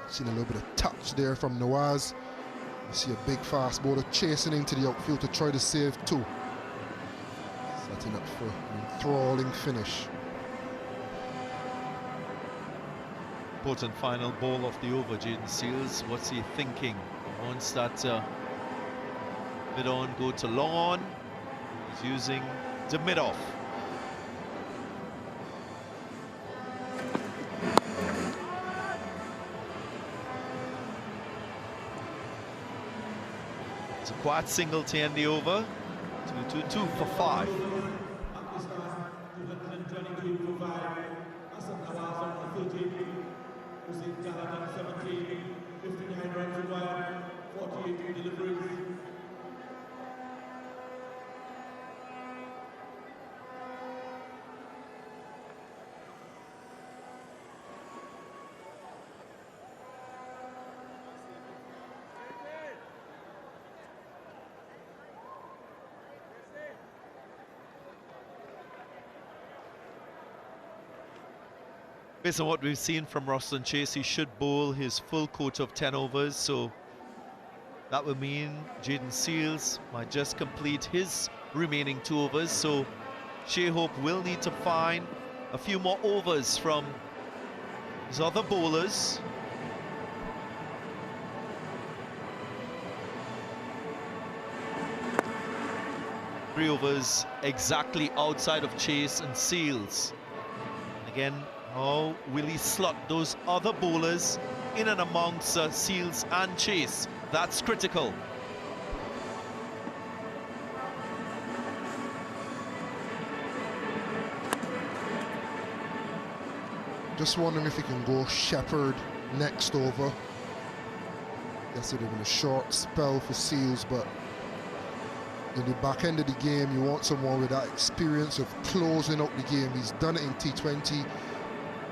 Seen a little bit of touch there from Nawaz. You see a big fast bowler chasing into the outfield to try to save 2. Setting up for an enthralling finish. Important final ball of the over, Jaden Seals. What's he thinking? Wants that mid-on go to long on. He's using the mid-off. It's a quiet single to end the over. 2-2-2 for 5. Based on what we've seen from Roston Chase, he should bowl his full quota of 10 overs, so that would mean Jaden Seals might just complete his remaining 2 overs, so Shea Hope will need to find a few more overs from his other bowlers. Three overs exactly outside of Chase and Seals. And again, how will he slot those other bowlers in and amongst Seals and Chase? That's critical. Just wondering if he can go Shepherd next over. Guess it would have been a short spell for Seals, but in the back end of the game, you want someone with that experience of closing out the game. He's done it in T20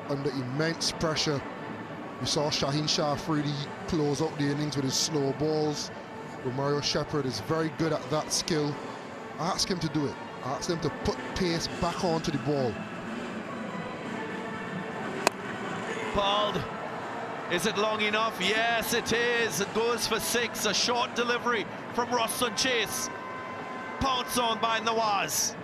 under immense pressure. We saw Shaheen Shah Afridi close out the innings with his slow balls. Romario Shepherd is very good at that skill. I asked him to do it. I asked him to put pace back onto the ball. Bald. Is it long enough? Yes, it is. It goes for 6. A short delivery from Roston Chase. Pounced on by Nawaz.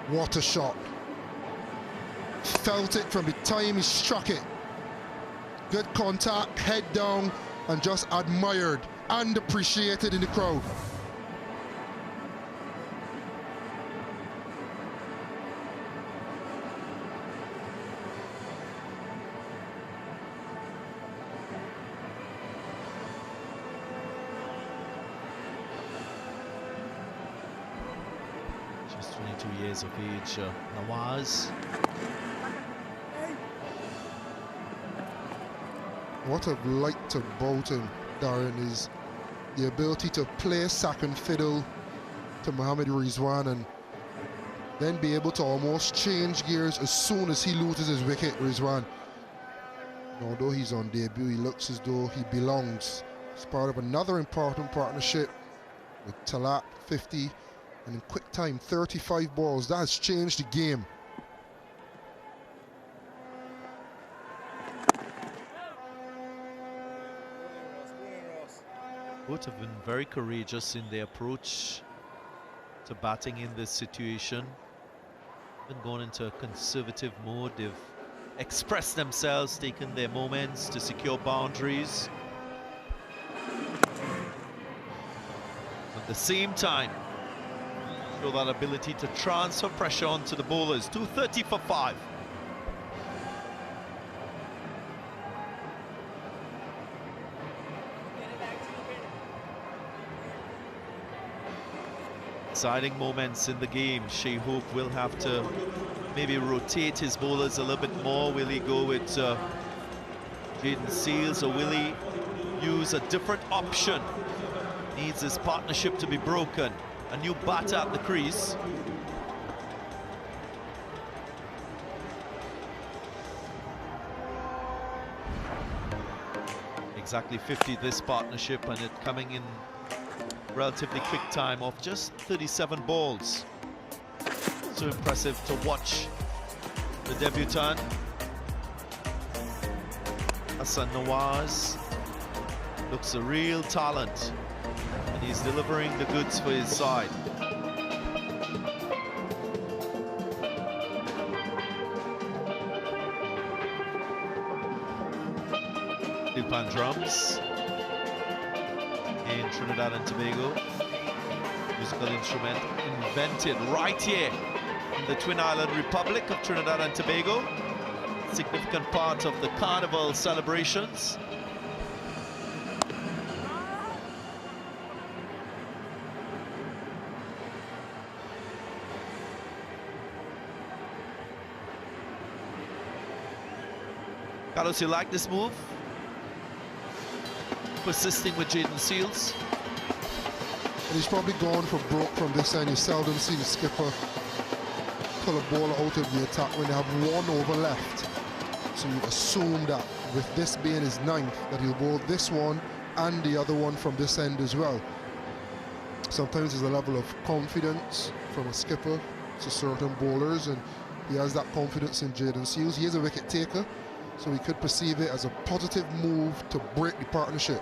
What a shot. Felt it from the time he struck it. Good contact, head down, and just admired and appreciated in the crowd. Just 22 years of age, Nawaz. What I've liked about him, Darren, is the ability to play second fiddle to Mohamed Rizwan and then be able to almost change gears as soon as he loses his wicket, Rizwan. And although he's on debut, he looks as though he belongs. He's part of another important partnership with Talat, 50, and in quick time, 35 balls. That has changed the game. Both have been very courageous in their approach to batting in this situation. Been going into a conservative mode. They've expressed themselves, taken their moments to secure boundaries. At the same time, show that ability to transfer pressure onto the bowlers. 230 for 5. Exciting moments in the game. Shai Hope will have to maybe rotate his bowlers a little bit more. Will he go with Jaden Seals, or will he use a different option? Needs his partnership to be broken. A new batter at the crease. Exactly 50 this partnership, and it coming in relatively quick time of just 37 balls. So impressive to watch the debutant. Hassan Nawaz looks a real talent, and he's delivering the goods for his side. Dilpan drums in Trinidad and Tobago. Musical instrument invented right here in the Twin Island Republic of Trinidad and Tobago. Significant part of the carnival celebrations. Carlos, you like this move? Persisting with Jaden Seals. And he's probably gone for broke from this end. You seldom see the skipper pull a ball out of the attack when they have one over left. So you assume that with this being his 9th, that he'll bowl this one and the other one from this end as well. Sometimes there's a level of confidence from a skipper to certain bowlers, and he has that confidence in Jaden Seals. He is a wicket taker, so we could perceive it as a positive move to break the partnership.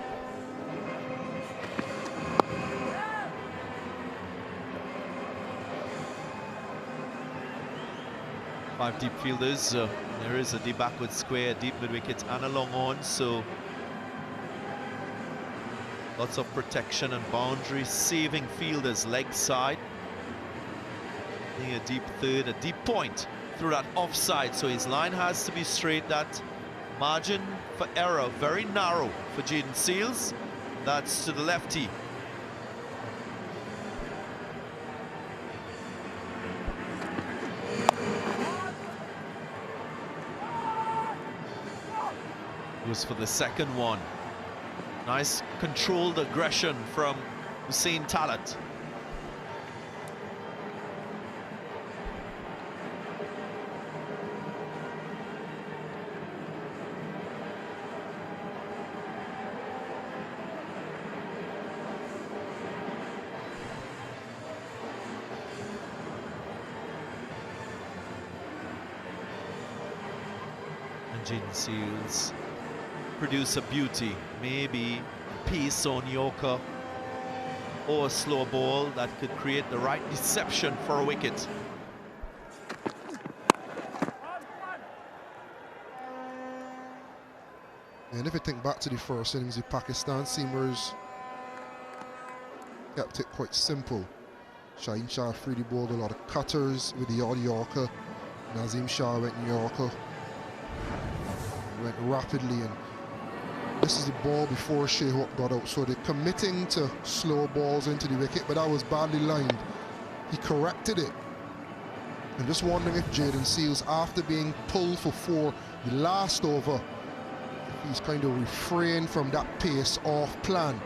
Five deep fielders. There is a deep backward square, deep mid-wicket and a long on, so lots of protection and boundary saving fielders leg side. A deep third, a deep point through that offside, so his line has to be straight. That margin for error very narrow for Jaden Seals. That's to the lefty. Goes for the second one. Nice controlled aggression from Hussein Talat. And Jaden Seals produce a beauty, maybe a piece on Yorker or a slow ball that could create the right deception for a wicket. And if you think back to the first innings, the Pakistan seamers kept it quite simple. Shaheen Shah freely bowled a lot of cutters with the odd Yorker. Nazim Shah went Yorker, went rapidly, and this is the ball before Shai Hope got out, so they're committing to slow balls into the wicket, but that was badly lined. He corrected it. I'm just wondering if Jaden Seals, after being pulled for 4 the last over, he's kind of refrained from that pace off plan.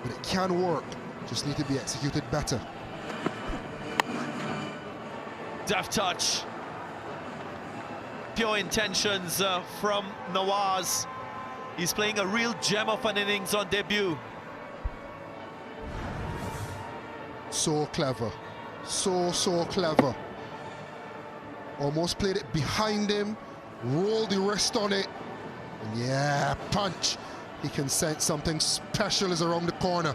but it can work. Just need to be executed better. Deft touch. Pure intentions from Nawaz. He's playing a real gem of an innings on debut. So clever. So clever. Almost played it behind him, rolled the wrist on it, and yeah, punch. He can sense something special is around the corner.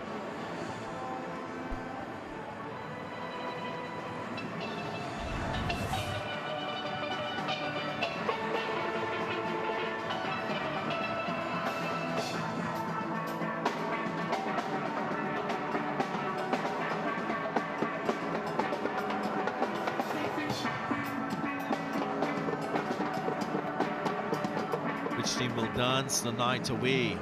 Which team will dance the night away?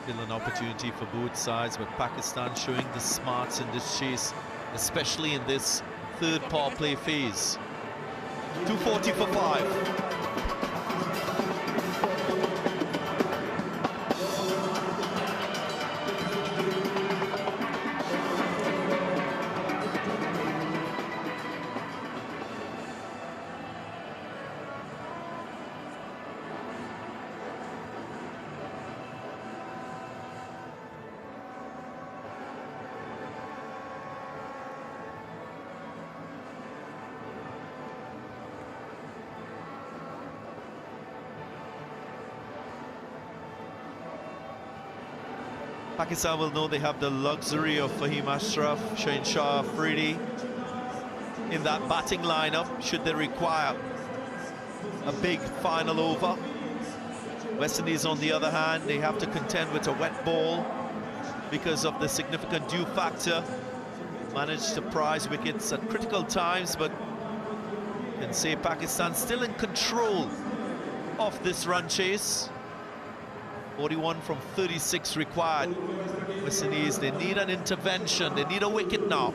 Still an opportunity for both sides, but Pakistan showing the smarts in this chase, especially in this third power play phase. 240 for 5. Pakistan will know they have the luxury of Fahim Ashraf, Shaheen Shah Afridi in that batting lineup should they require a big final over. West Indies, on the other hand, they have to contend with a wet ball because of the significant dew factor. Managed to prize wickets at critical times, but you can say Pakistan still in control of this run chase. 41 from 36 required. West Indies, they need an intervention. They need a wicket now.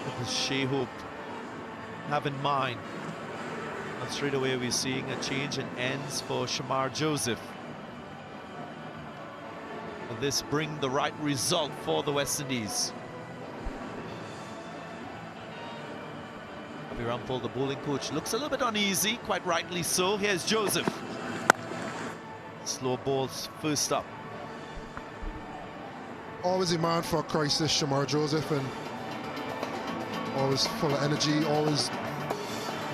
What does Shea Hope have in mind? And straight away we're seeing a change in ends for Shamar Joseph. Will this bring the right result for the West Indies? Avi Rampal, the bowling coach, looks a little bit uneasy, quite rightly so. Here's Joseph. Slow balls first up. Always a man for a crisis, Shamar Joseph, and always full of energy, always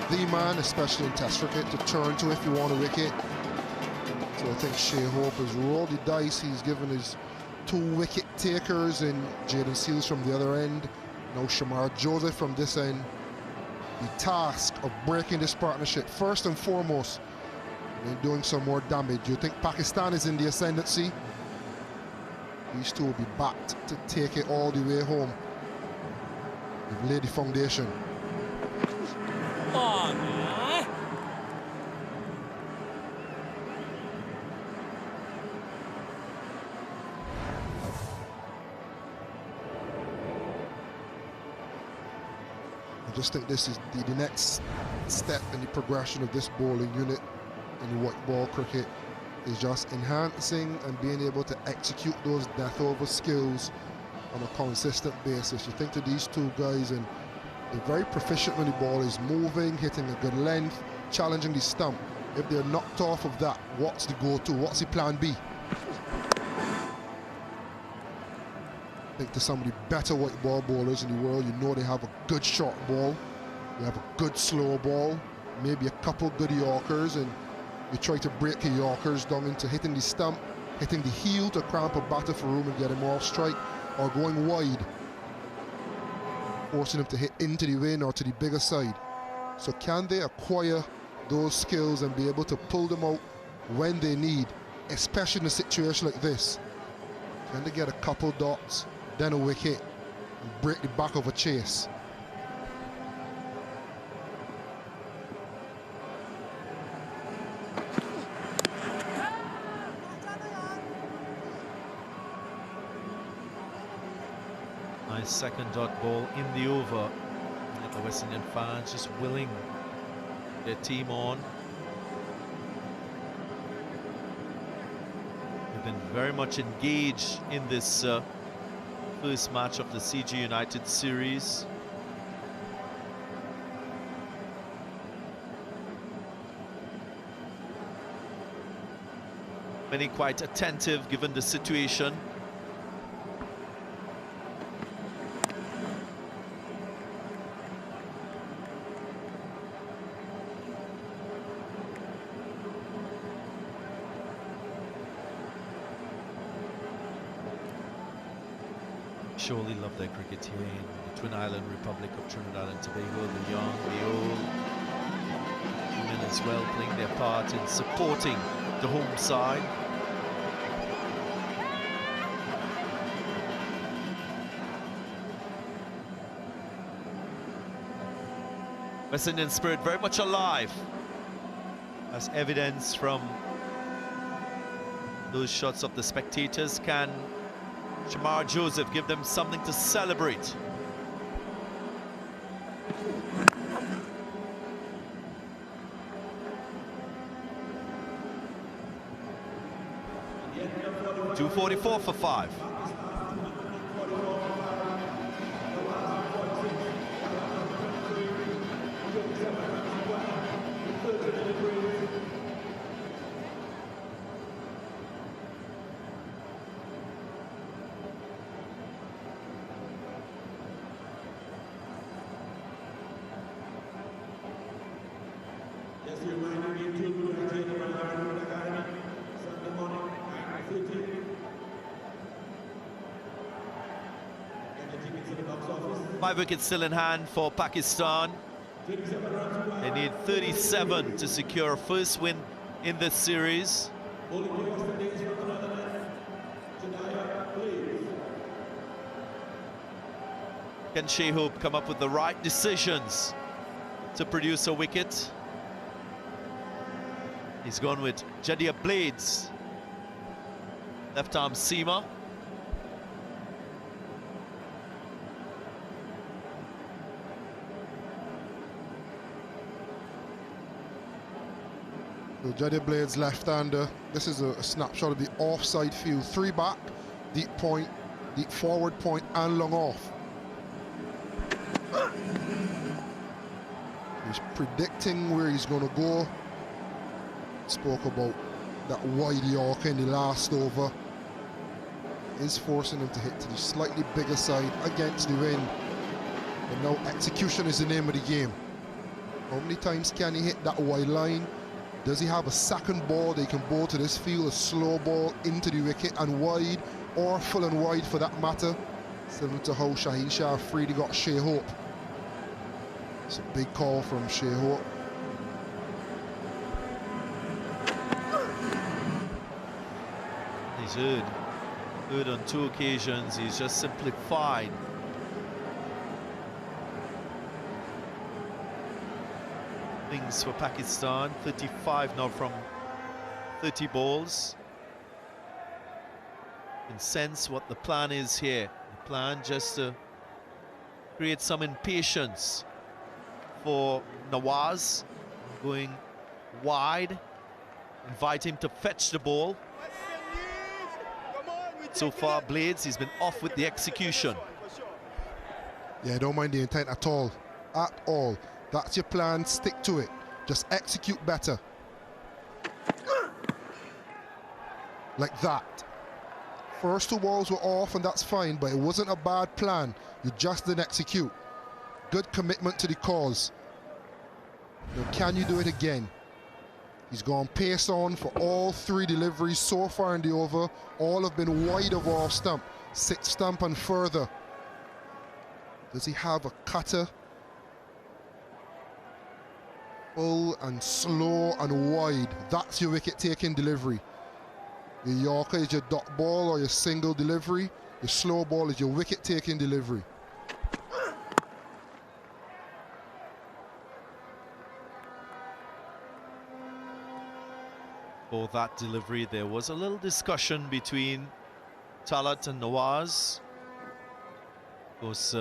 the man, especially in Test cricket, to turn to if you want a wicket. So I think Shea Hope has rolled the dice. He's given his 2 wicket takers in Jaden Seals from the other end. Now Shamar Joseph from this end. The task of breaking this partnership first and foremost, and doing some more damage. You think Pakistan is in the ascendancy? These two will be backed to take it all the way home. They've laid the foundation. Oh, man. I just think this is the next step in the progression of this bowling unit in white ball cricket, is just enhancing and being able to execute those death over skills on a consistent basis. You think to these two guys, and they're very proficient when the ball is moving, hitting a good length, challenging the stump. If they're knocked off of that, what's the go-to? What's the plan B? I think to some of the better white ball bowlers in the world, you know they have a good short ball, they have a good slow ball, maybe a couple good Yorkers, and you try to break the Yorkers down into hitting the stump, hitting the heel to cramp a batter for room and get him off strike, or going wide, forcing him to hit into the wind or to the bigger side. So can they acquire those skills and be able to pull them out when they need, especially in a situation like this? Can they get a couple dots, then a wicket, and break the back of a chase? Second dot ball in the over. And the West Indian fans just willing their team on. They've been very much engaged in this first match of the CG United series. Many quite attentive given the situation. Surely love their cricket here in the Twin Island Republic of Trinidad and Tobago. The young, the old, women as well playing their part in supporting the home side. West Indian spirit very much alive, as evidence from those shots of the spectators. Can Shamar Joseph give them something to celebrate? .244 for 5. Five wickets still in hand for Pakistan. They need 37 to secure a first win in this series. Can Shai Hope come up with the right decisions to produce a wicket? He's gone with Jadier Blades, left arm seamer. So Jadier Blades left-hander. This is a snapshot of the offside field. 3 back, deep point, deep forward point, and long off. He's predicting where he's going to go. Spoke about that wide Yorker in the last over. Is forcing him to hit to the slightly bigger side against the wind. But now execution is the name of the game. How many times can he hit that wide line? Does he have a second ball they can bowl to this field, a slow ball into the wicket and wide, or full and wide for that matter? Similar to how Shaheen Shah Afridi got Shai Hope. It's a big call from Shai Hope. He's heard on 2 occasions. He's just simplified. Things for Pakistan, 35 now from 30 balls. You can sense what the plan is here. The plan just to create some impatience for Nawaz, going wide, invite him to fetch the ball. So far, Blades, he's been off with the execution. Yeah, I don't mind the intent at all. At all. That's your plan, stick to it. Just execute better. Like that. First 2 balls were off and that's fine, but it wasn't a bad plan. You just didn't execute. Good commitment to the cause. Now, can you do it again? He's gone pace on for all 3 deliveries so far in the over. All have been wide of off stump. 6 stump and further. Does he have a cutter? Full and slow and wide. That's your wicket-taking delivery. Your Yorker is your dot ball or your single delivery. Your slow ball is your wicket-taking delivery. For that delivery, there was a little discussion between Talat and Nawaz. course,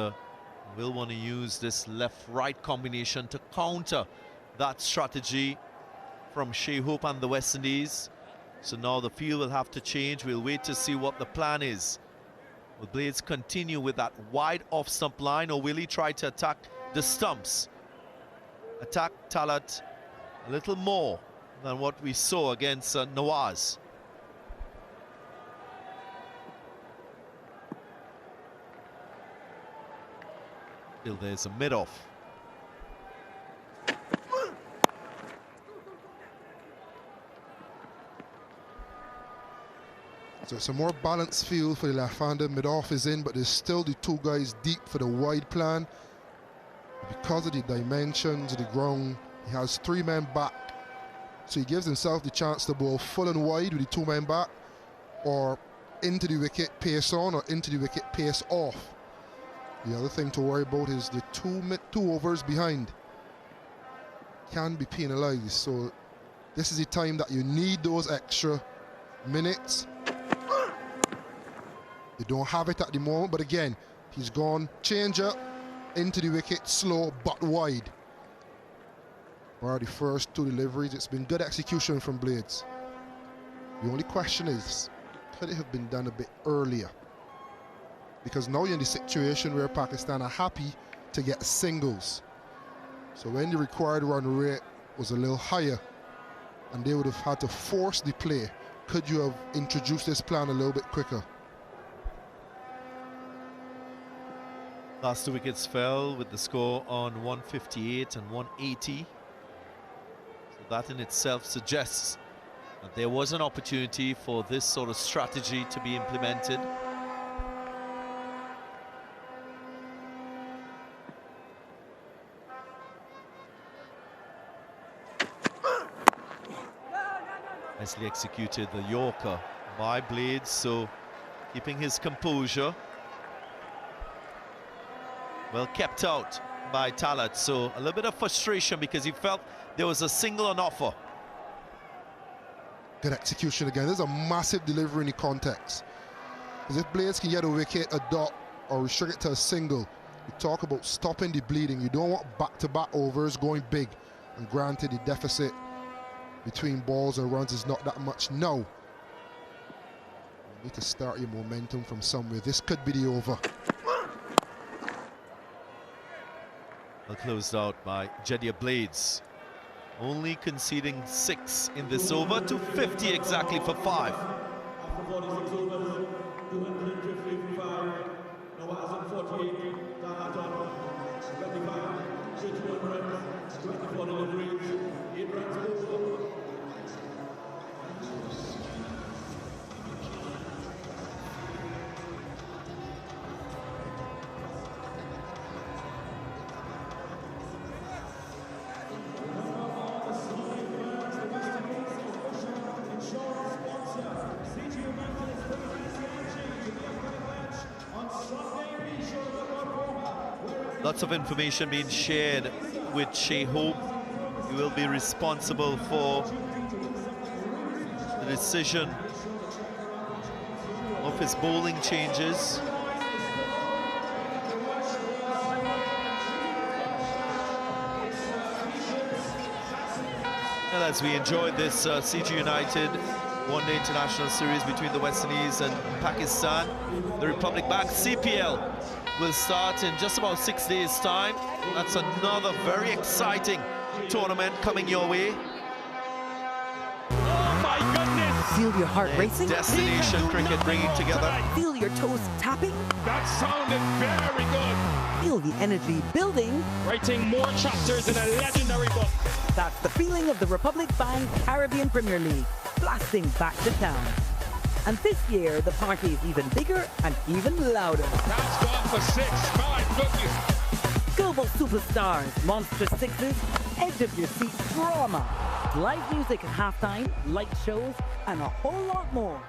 will want to use this left-right combination to counter that strategy from Shea Hope and the West Indies. So now the field will have to change. We'll wait to see what the plan is. Will Blades continue with that wide off-stump line, or will he try to attack the stumps? Attack Talat a little more than what we saw against Nawaz. Still there's a mid-off. So it's a more balanced field for the left-hander. Mid-off is in, but there's still the two guys deep for the wide plan. Because of the dimensions of the ground, he has 3 men back. So he gives himself the chance to bowl full and wide with the 2 men back, or into the wicket pace on, or into the wicket pace off. The other thing to worry about is the two overs behind can be penalized. So this is the time that you need those extra minutes. They don't have it at the moment, but again, he's gone change up into the wicket, slow but wide. For the first 2 deliveries, it's been good execution from Blades. The only question is, could it have been done a bit earlier? Because now you're in the situation where Pakistan are happy to get singles. So when the required run rate was a little higher and they would have had to force the play, could you have introduced this plan a little bit quicker? Last 2 wickets fell with the score on 158 and 180. So that in itself suggests that there was an opportunity for this sort of strategy to be implemented. Nicely executed the Yorker by Blades, so keeping his composure. Well kept out by Talat, so a little bit of frustration because he felt there was a single on offer. Good execution again. There's a massive delivery in the context. Because if Blades can get a wicket, a dot, or restrict it to a single, you talk about stopping the bleeding. You don't want back-to-back overs going big. And granted, the deficit between balls and runs is not that much now. You need to start your momentum from somewhere. This could be the over. Well closed out by Jediah Blades. Only conceding 6 in this over to 50 exactly for 5. After 46 overs, 255, Nawaz 48, Talat 25, 21 runs, 24 deliveries, 8 runs over. Lots of information being shared with Shea Hope. He will be responsible for the decision of his bowling changes. And as we enjoyed this CG United one-day international series between the West Indies and Pakistan, the Republic Bank CPL will start in just about 6 days' time. That's another very exciting tournament coming your way. Oh my goodness! Feel your heart racing? Destination cricket bringing together. Feel your toes tapping? That sounded very good. Feel the energy building? Writing more chapters in a legendary book. That's the feeling of the Republic Bank Caribbean Premier League, blasting back to town. And this year, the party is even bigger and even louder. That's gone for 6, my goodness. Global superstars, monster sixes, edge of your seat drama, live music at halftime, light shows, and a whole lot more.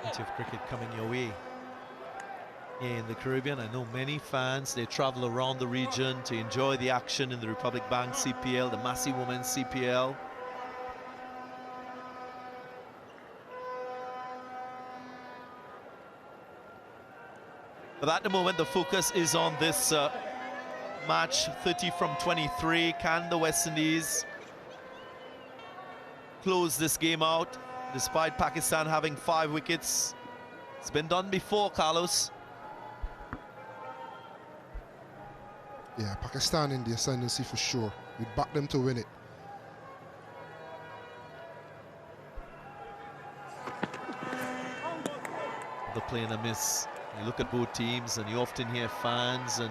Plenty of cricket coming your way in the Caribbean. I know many fans, they travel around the region to enjoy the action in the Republic Bank CPL, the Massey Women's CPL. But at the moment, the focus is on this match, 30 from 23. Can the West Indies close this game out, despite Pakistan having 5 wickets? It's been done before, Carlos. Yeah, Pakistan in the ascendancy for sure. We'd back them to win it. The play and a miss. You look at both teams and you often hear fans and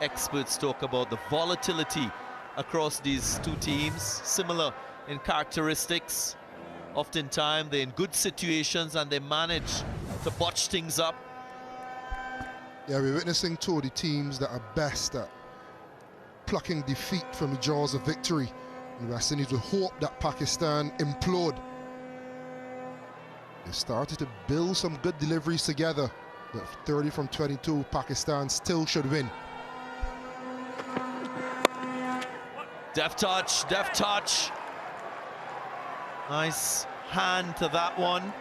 experts talk about the volatility across these two teams, similar in characteristics. Oftentimes they're in good situations and they manage to botch things up. Yeah, we're witnessing two of the teams that are best at plucking defeat from the jaws of victory. And West Indies will hope that Pakistan implode. They started to build some good deliveries together, but 30 from 22, Pakistan still should win. Deft touch, deft touch. Nice hand to that one.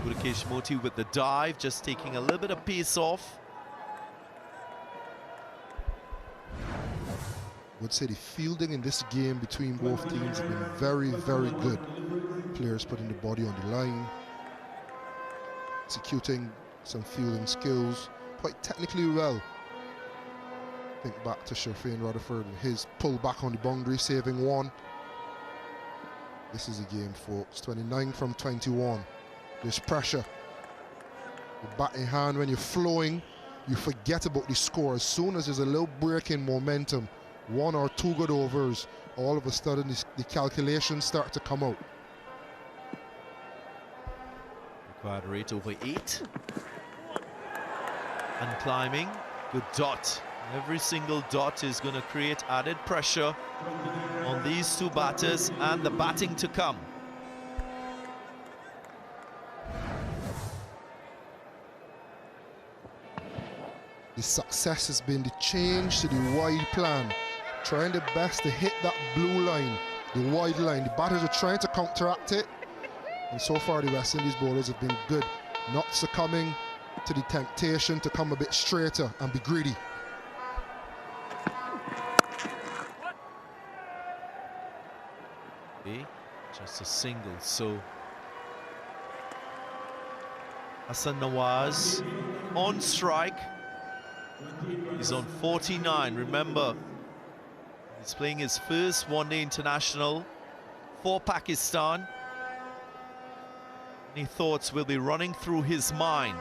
Gudakesh Moti with the dive, just taking a little bit of pace off. I would say the fielding in this game between both teams have been very, very good. Players putting the body on the line, executing some fielding skills quite technically well. Think back to Sherfane Rutherford and his pull back on the boundary, saving one. This is a game, folks. 29 from 21. There's pressure. The bat in hand, when you're flowing, you forget about the score. As soon as there's a little break in momentum, 1 or 2 good overs, all of a sudden the calculations start to come out. Required rate over 8. And climbing, good dot. Every single dot is going to create added pressure on these two batters and the batting to come. The success has been the change to the wide plan, trying their best to hit that blue line, the wide line. The batters are trying to counteract it, and so far the West Indies bowlers have been good, not succumbing to the temptation to come a bit straighter and be greedy. Just a single, so Hassan Nawaz on strike. He's on 49. Remember, he's playing his first one-day international for Pakistan. Any thoughts will be running through his mind.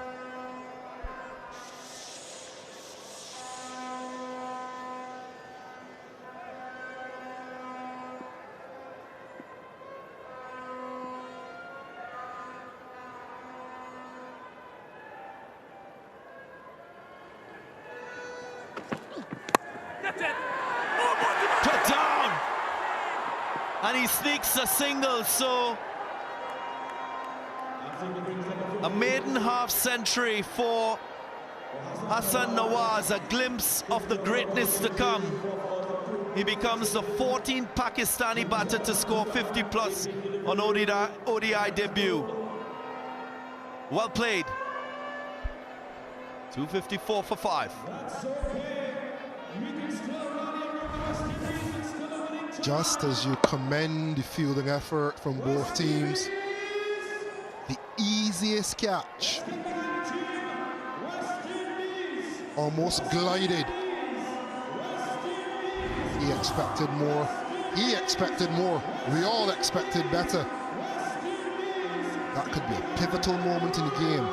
Put down, and he sneaks a single, so a maiden half century for Hassan Nawaz, a glimpse of the greatness to come. He becomes the 14th Pakistani batter to score 50 plus on ODI debut. Well played. 254 for 5. Just as you commend the fielding effort from both teams, the easiest catch almost glided. He expected more. He expected more. We all expected better. That could be a pivotal moment in the game.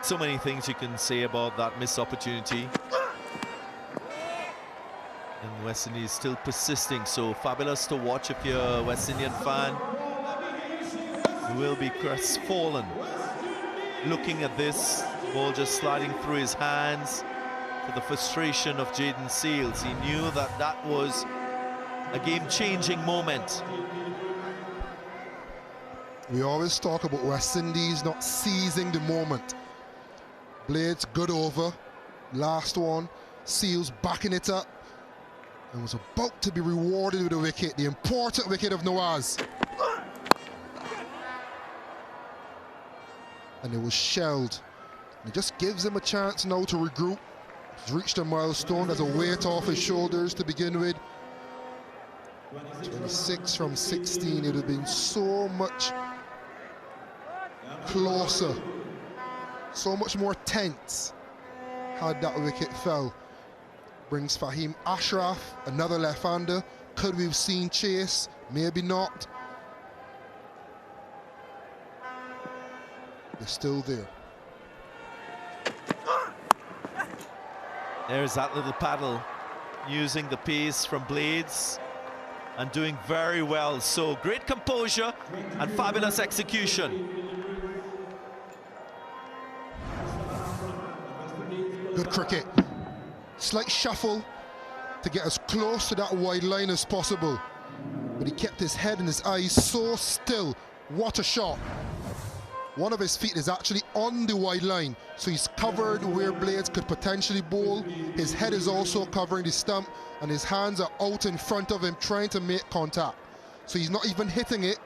So many things you can say about that missed opportunity. And West Indies still persisting, so fabulous to watch if you're a West Indian fan. You will be crestfallen looking at this ball just sliding through his hands, to the frustration of Jaden Seals. He knew that that was a game-changing moment. We always talk about West Indies not seizing the moment. Blades, good over. Last one. Seals backing it up. and was about to be rewarded with a wicket, the important wicket of Nawaz. And it was shelled. It just gives him a chance now to regroup. He's reached a milestone, there's a weight off his shoulders to begin with. 26 from 16, it would have been so much closer, so much more tense had that wicket fell. Brings Fahim Ashraf, another left-hander. Could we have seen chase? Maybe not. They're still there. There's that little paddle, using the pace from Blades and doing very well. So great composure and fabulous execution. Good cricket. Slight shuffle to get as close to that wide line as possible. But he kept his head and his eyes so still. What a shot. One of his feet is actually on the wide line, so he's covered where Blades could potentially bowl. His head is also covering the stump, and his hands are out in front of him trying to make contact. So he's not even hitting it,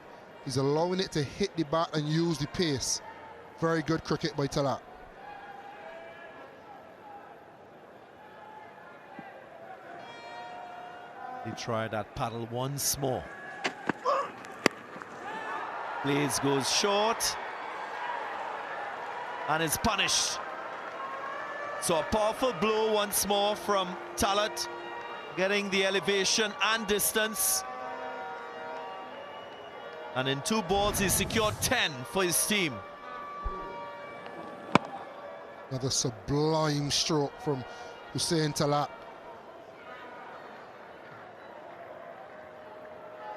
he's allowing it to hit the bat and use the pace. Very good cricket by Talat. He tried that paddle once more. Blades goes short and is punished. So a powerful blow once more from Talat, getting the elevation and distance. And in 2 balls, he secured 10 for his team. Another sublime stroke from Hussain Talat.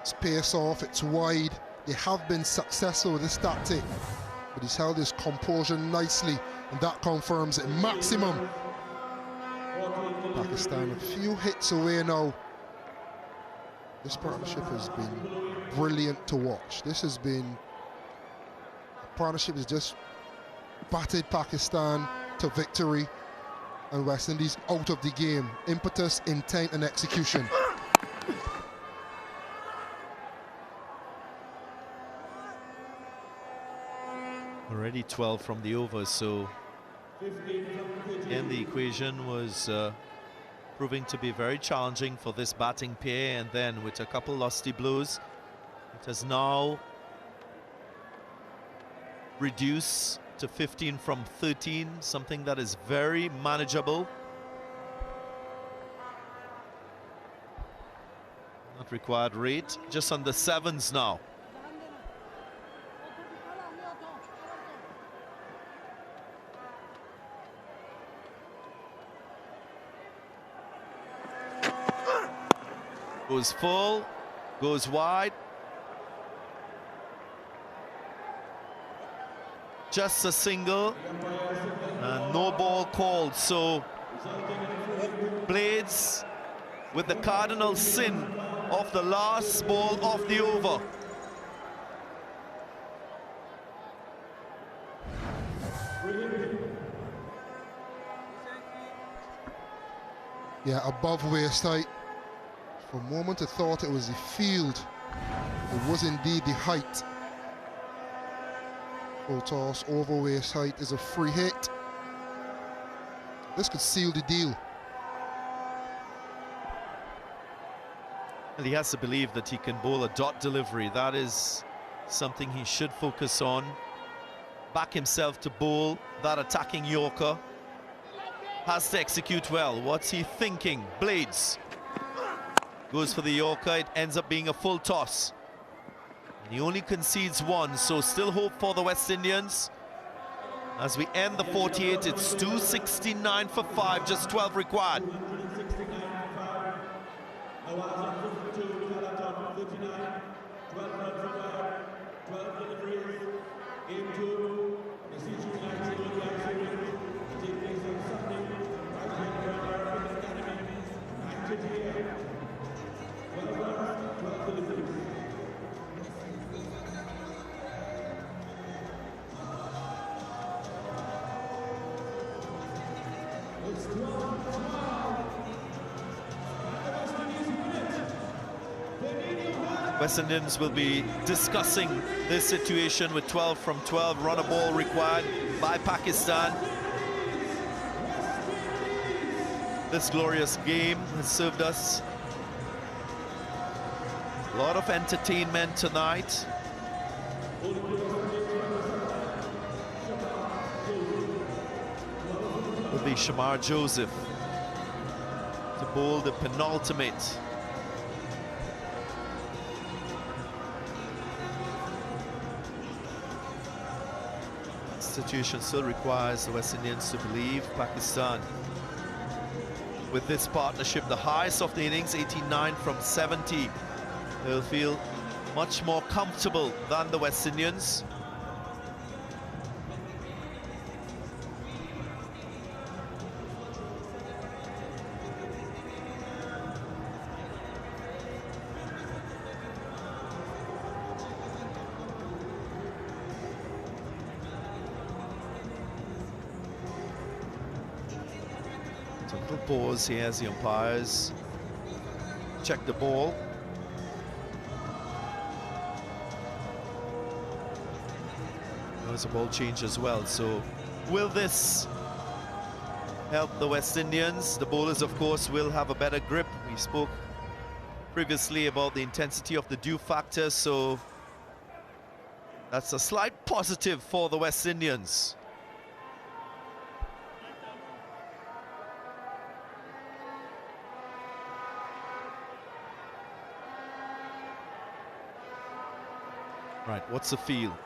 It's pace off, it's wide. They have been successful with this tactic, but he's held his composure nicely, and that confirms it. Maximum. Pakistan a few hits away now. This partnership has been brilliant to watch. This has been a partnership that's just battered Pakistan to victory, and West Indies out of the game. Impetus, intent and execution. Already 12 from the over, so again the equation was proving to be very challenging for this batting pair, and then with a couple lusty blows, it has now reduced to 15 from 13, something that is very manageable. Not required rate, just on the 7s now. Goes full, goes wide. Just a single, and no ball called. So Blades with the cardinal sin of the last ball of the over. Yeah, above waist height. For a moment I thought it was the field. It was indeed the height. Full toss, over waist height is a free hit. This could seal the deal. And he has to believe that he can bowl a dot delivery. That is something he should focus on. Back himself to bowl that attacking Yorker. Has to execute well. What's he thinking? Blades goes for the Yorker. It ends up being a full toss. And he only concedes 1, so still hope for the West Indians. As we end the 48, it's 269 for 5, just 12 required. West Indians will be discussing this situation with 12 from 12. Run a ball required by Pakistan. This glorious game has served us a lot of entertainment tonight. Will be Shamar Joseph to bowl the penultimate. Situation still requires the West Indians to believe Pakistan. With this partnership, the highest of the innings, 89 from 70, they'll feel much more comfortable than the West Indians. Pause here as the umpires check the ball. There's a ball change as well. So will this help the West Indians? The bowlers, of course, will have a better grip. We spoke previously about the intensity of the dew factor, so that's a slight positive for the West Indians. Right, what's the feel?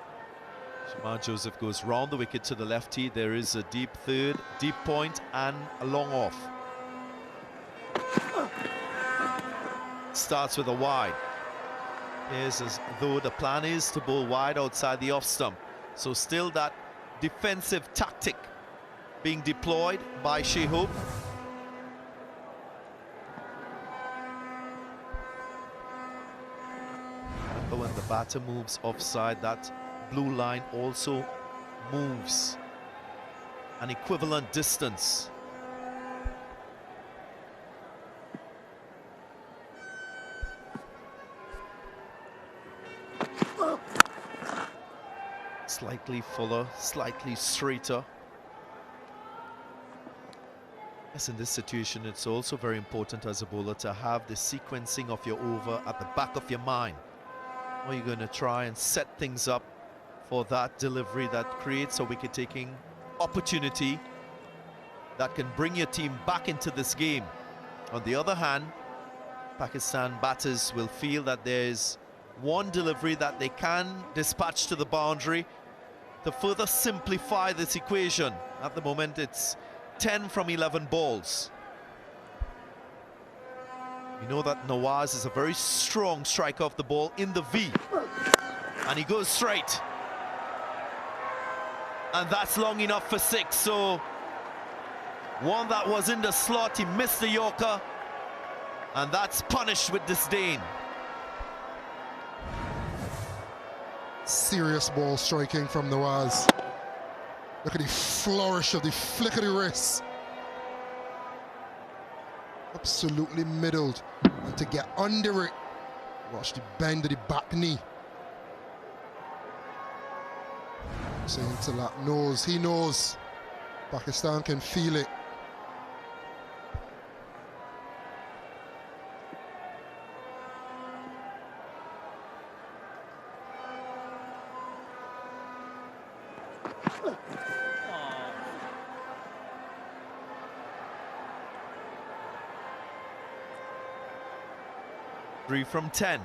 Shamar Joseph goes round the wicket to the lefty. There is a deep third, deep point, and a long off. Starts with a wide. Appears as though the plan is to bowl wide outside the off stump. So still that defensive tactic being deployed by Shai Hope. But when the batter moves offside, that blue line also moves an equivalent distance. Slightly fuller, slightly straighter. Yes, in this situation, it's also very important as a bowler to have the sequencing of your over at the back of your mind. Or you're going to try and set things up for that delivery that creates a wicket-taking opportunity that can bring your team back into this game. On the other hand, Pakistan batters will feel that there's one delivery that they can dispatch to the boundary to further simplify this equation. At the moment, it's 10 from 11 balls. We know that Nawaz is a very strong striker of the ball in the V. And he goes straight. And that's long enough for 6. So one that was in the slot, he missed the Yorker. And that's punished with disdain. Serious ball striking from Nawaz. Look at the flourish of the flick of the wrist. Absolutely middled, and to get under it, watch the bend of the back knee. Saying to that knows, he knows Pakistan can feel it. Three from 10.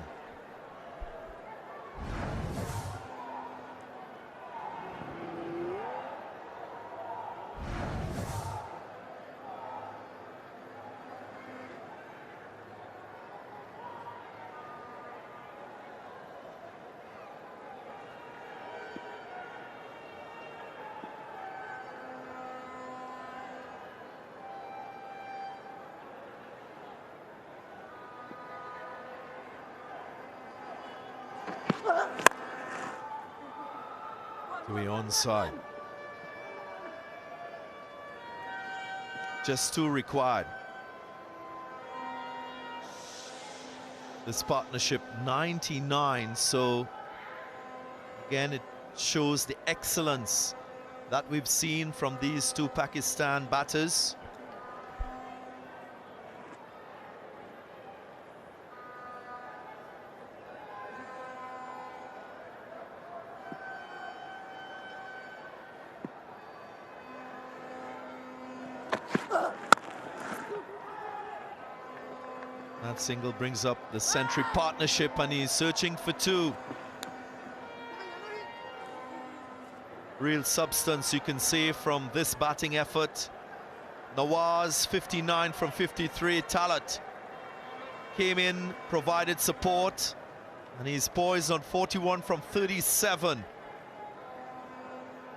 To be onside. Just 2 required. this partnership, 99. So again, it shows the excellence that we've seen from these two Pakistan batters. That single brings up the century partnership, and he's searching for two. Real substance, you can see, from this batting effort. Nawaz, 59 from 53. Talat came in, provided support, and he's poised on 41 from 37.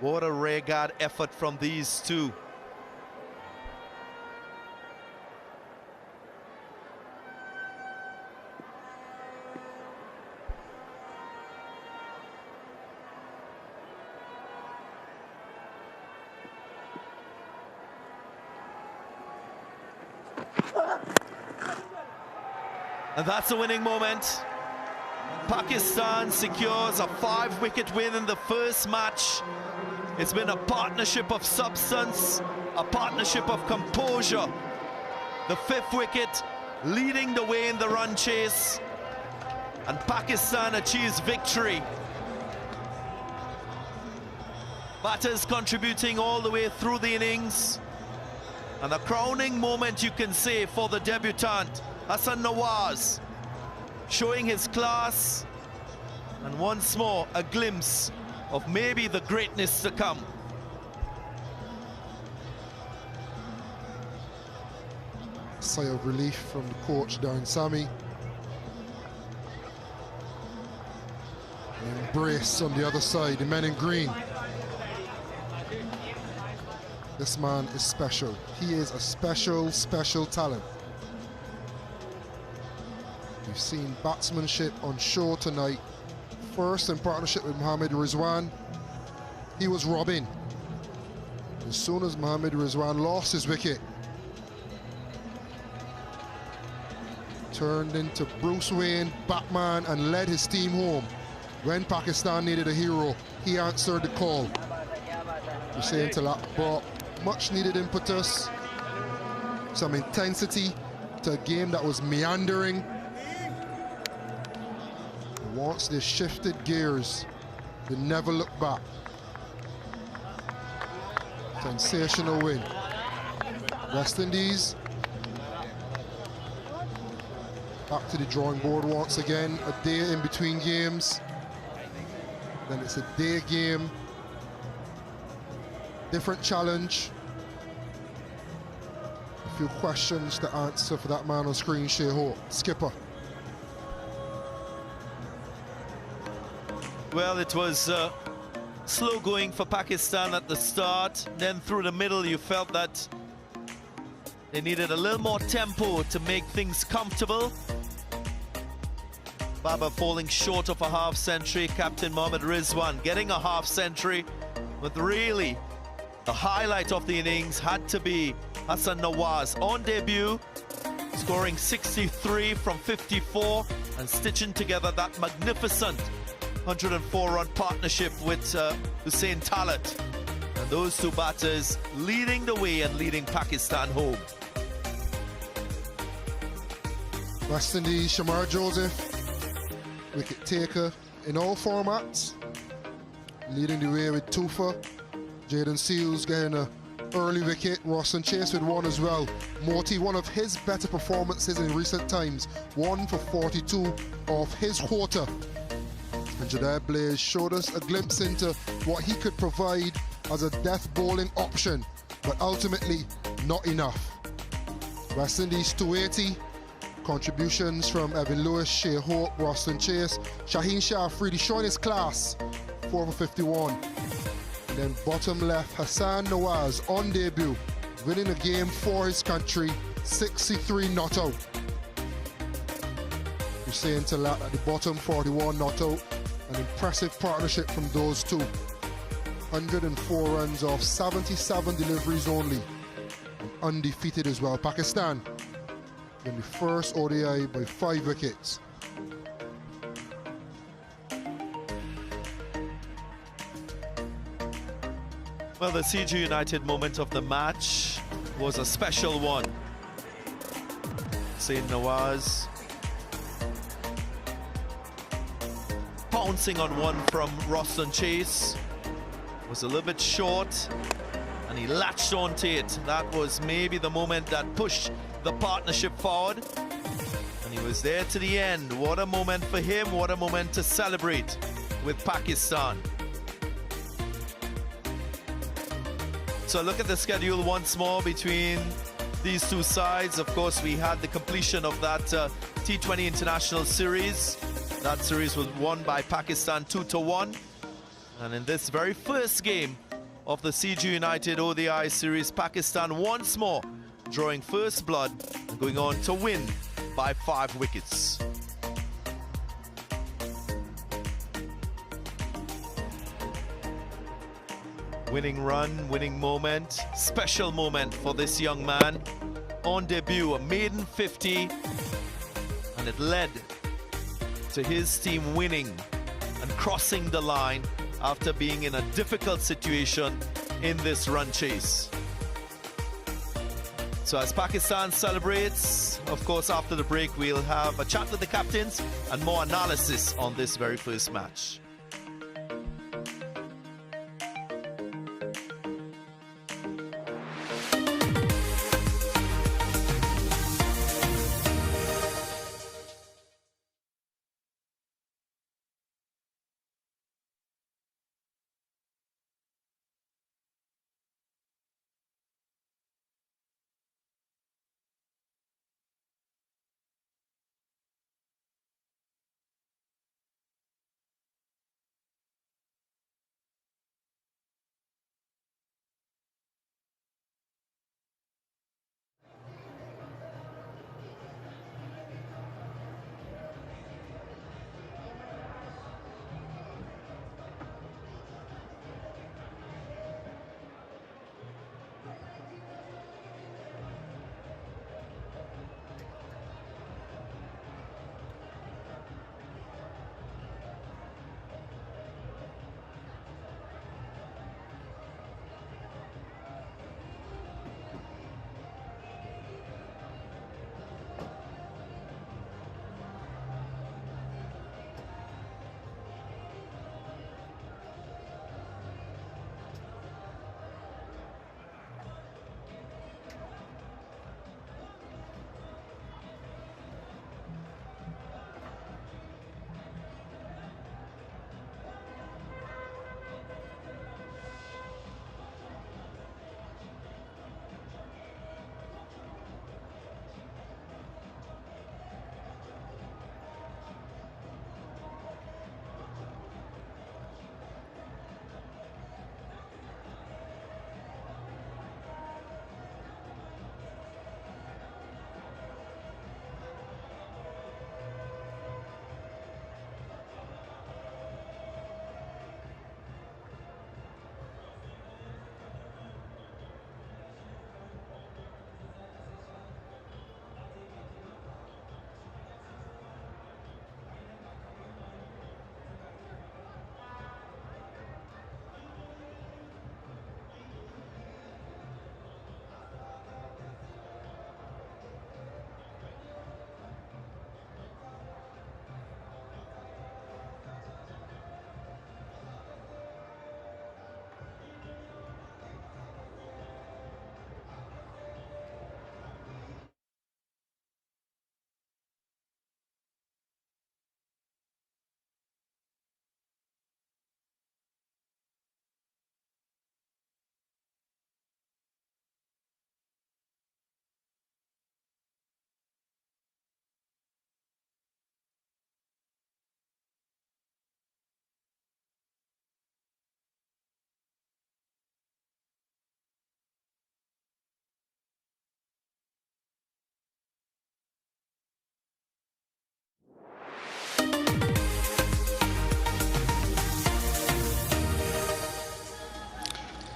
What a rearguard effort from these two. And that's a winning moment. Pakistan secures a 5-wicket win in the first match. It's been a partnership of substance, a partnership of composure. The 5th wicket leading the way in the run chase, and Pakistan achieves victory. Batters contributing all the way through the innings. And a crowning moment, you can say, for the debutant, Hassan Nawaz, showing his class, and once more a glimpse of maybe the greatness to come. Sigh of relief from the coach, Darren Sammy. An embrace on the other side, the men in green. This man is special. He is a special, special talent. We've seen batsmanship on show tonight. First in partnership with Mohammad Rizwan. He was robbing. As soon as Mohammad Rizwan lost his wicket, turned into Bruce Wayne, Batman, and led his team home. When Pakistan needed a hero, he answered the call. Hussain Talat brought much needed impetus, some intensity to a game that was meandering. Once they shifted gears, they never looked back. Sensational win. West Indies back to the drawing board once again. A day in between games. Then it's a day game. Different challenge. A few questions to answer for that man on screen, Shai Hope, skipper. Well, it was slow going for Pakistan at the start. Then through the middle, you felt that they needed a little more tempo to make things comfortable. Baba falling short of a half-century. Captain Mohammad Rizwan getting a half-century. But really, the highlight of the innings had to be Hassan Nawaz on debut, scoring 63 from 54 and stitching together that magnificent 104-run partnership with Hussain Talat. And those two batters leading the way and leading Pakistan home. West Indies, Shamar Joseph, wicket taker in all formats, leading the way with Tufa. Jaden Seals getting an early wicket. Roston Chase with one as well. Moti, one of his better performances in recent times, 1 for 42 off his quarter. And Jadair Blaze showed us a glimpse into what he could provide as a death bowling option, but ultimately not enough. West Indies 280, contributions from Evan Lewis, Shai Hope, Roston Chase, Shaheen Shah Afridi showing his class, 4 for 51. And then bottom left, Hassan Nawaz on debut, winning a game for his country, 63 not out. Hussain Talat at the bottom, 41 not out. An impressive partnership from those two. 104 runs off 77 deliveries only. And undefeated as well. Pakistan in the first ODI by 5 wickets. Well, the CG United moment of the match was a special one. Saint Nawaz pouncing on one from Roston Chase. Was a little bit short and he latched onto it. That was maybe the moment that pushed the partnership forward. And he was there to the end. What a moment for him, what a moment to celebrate with Pakistan. So look at the schedule once more between these two sides. Of course, we had the completion of that T20 International Series. That series was won by Pakistan 2-1. And in this very first game of the CG United ODI series, Pakistan once more drawing first blood and going on to win by 5 wickets. Winning run, winning moment, special moment for this young man. On debut, a maiden 50, and it led to his team winning and crossing the line after being in a difficult situation in this run chase. So as Pakistan celebrates, of course, after the break, we'll have a chat with the captains and more analysis on this very first match.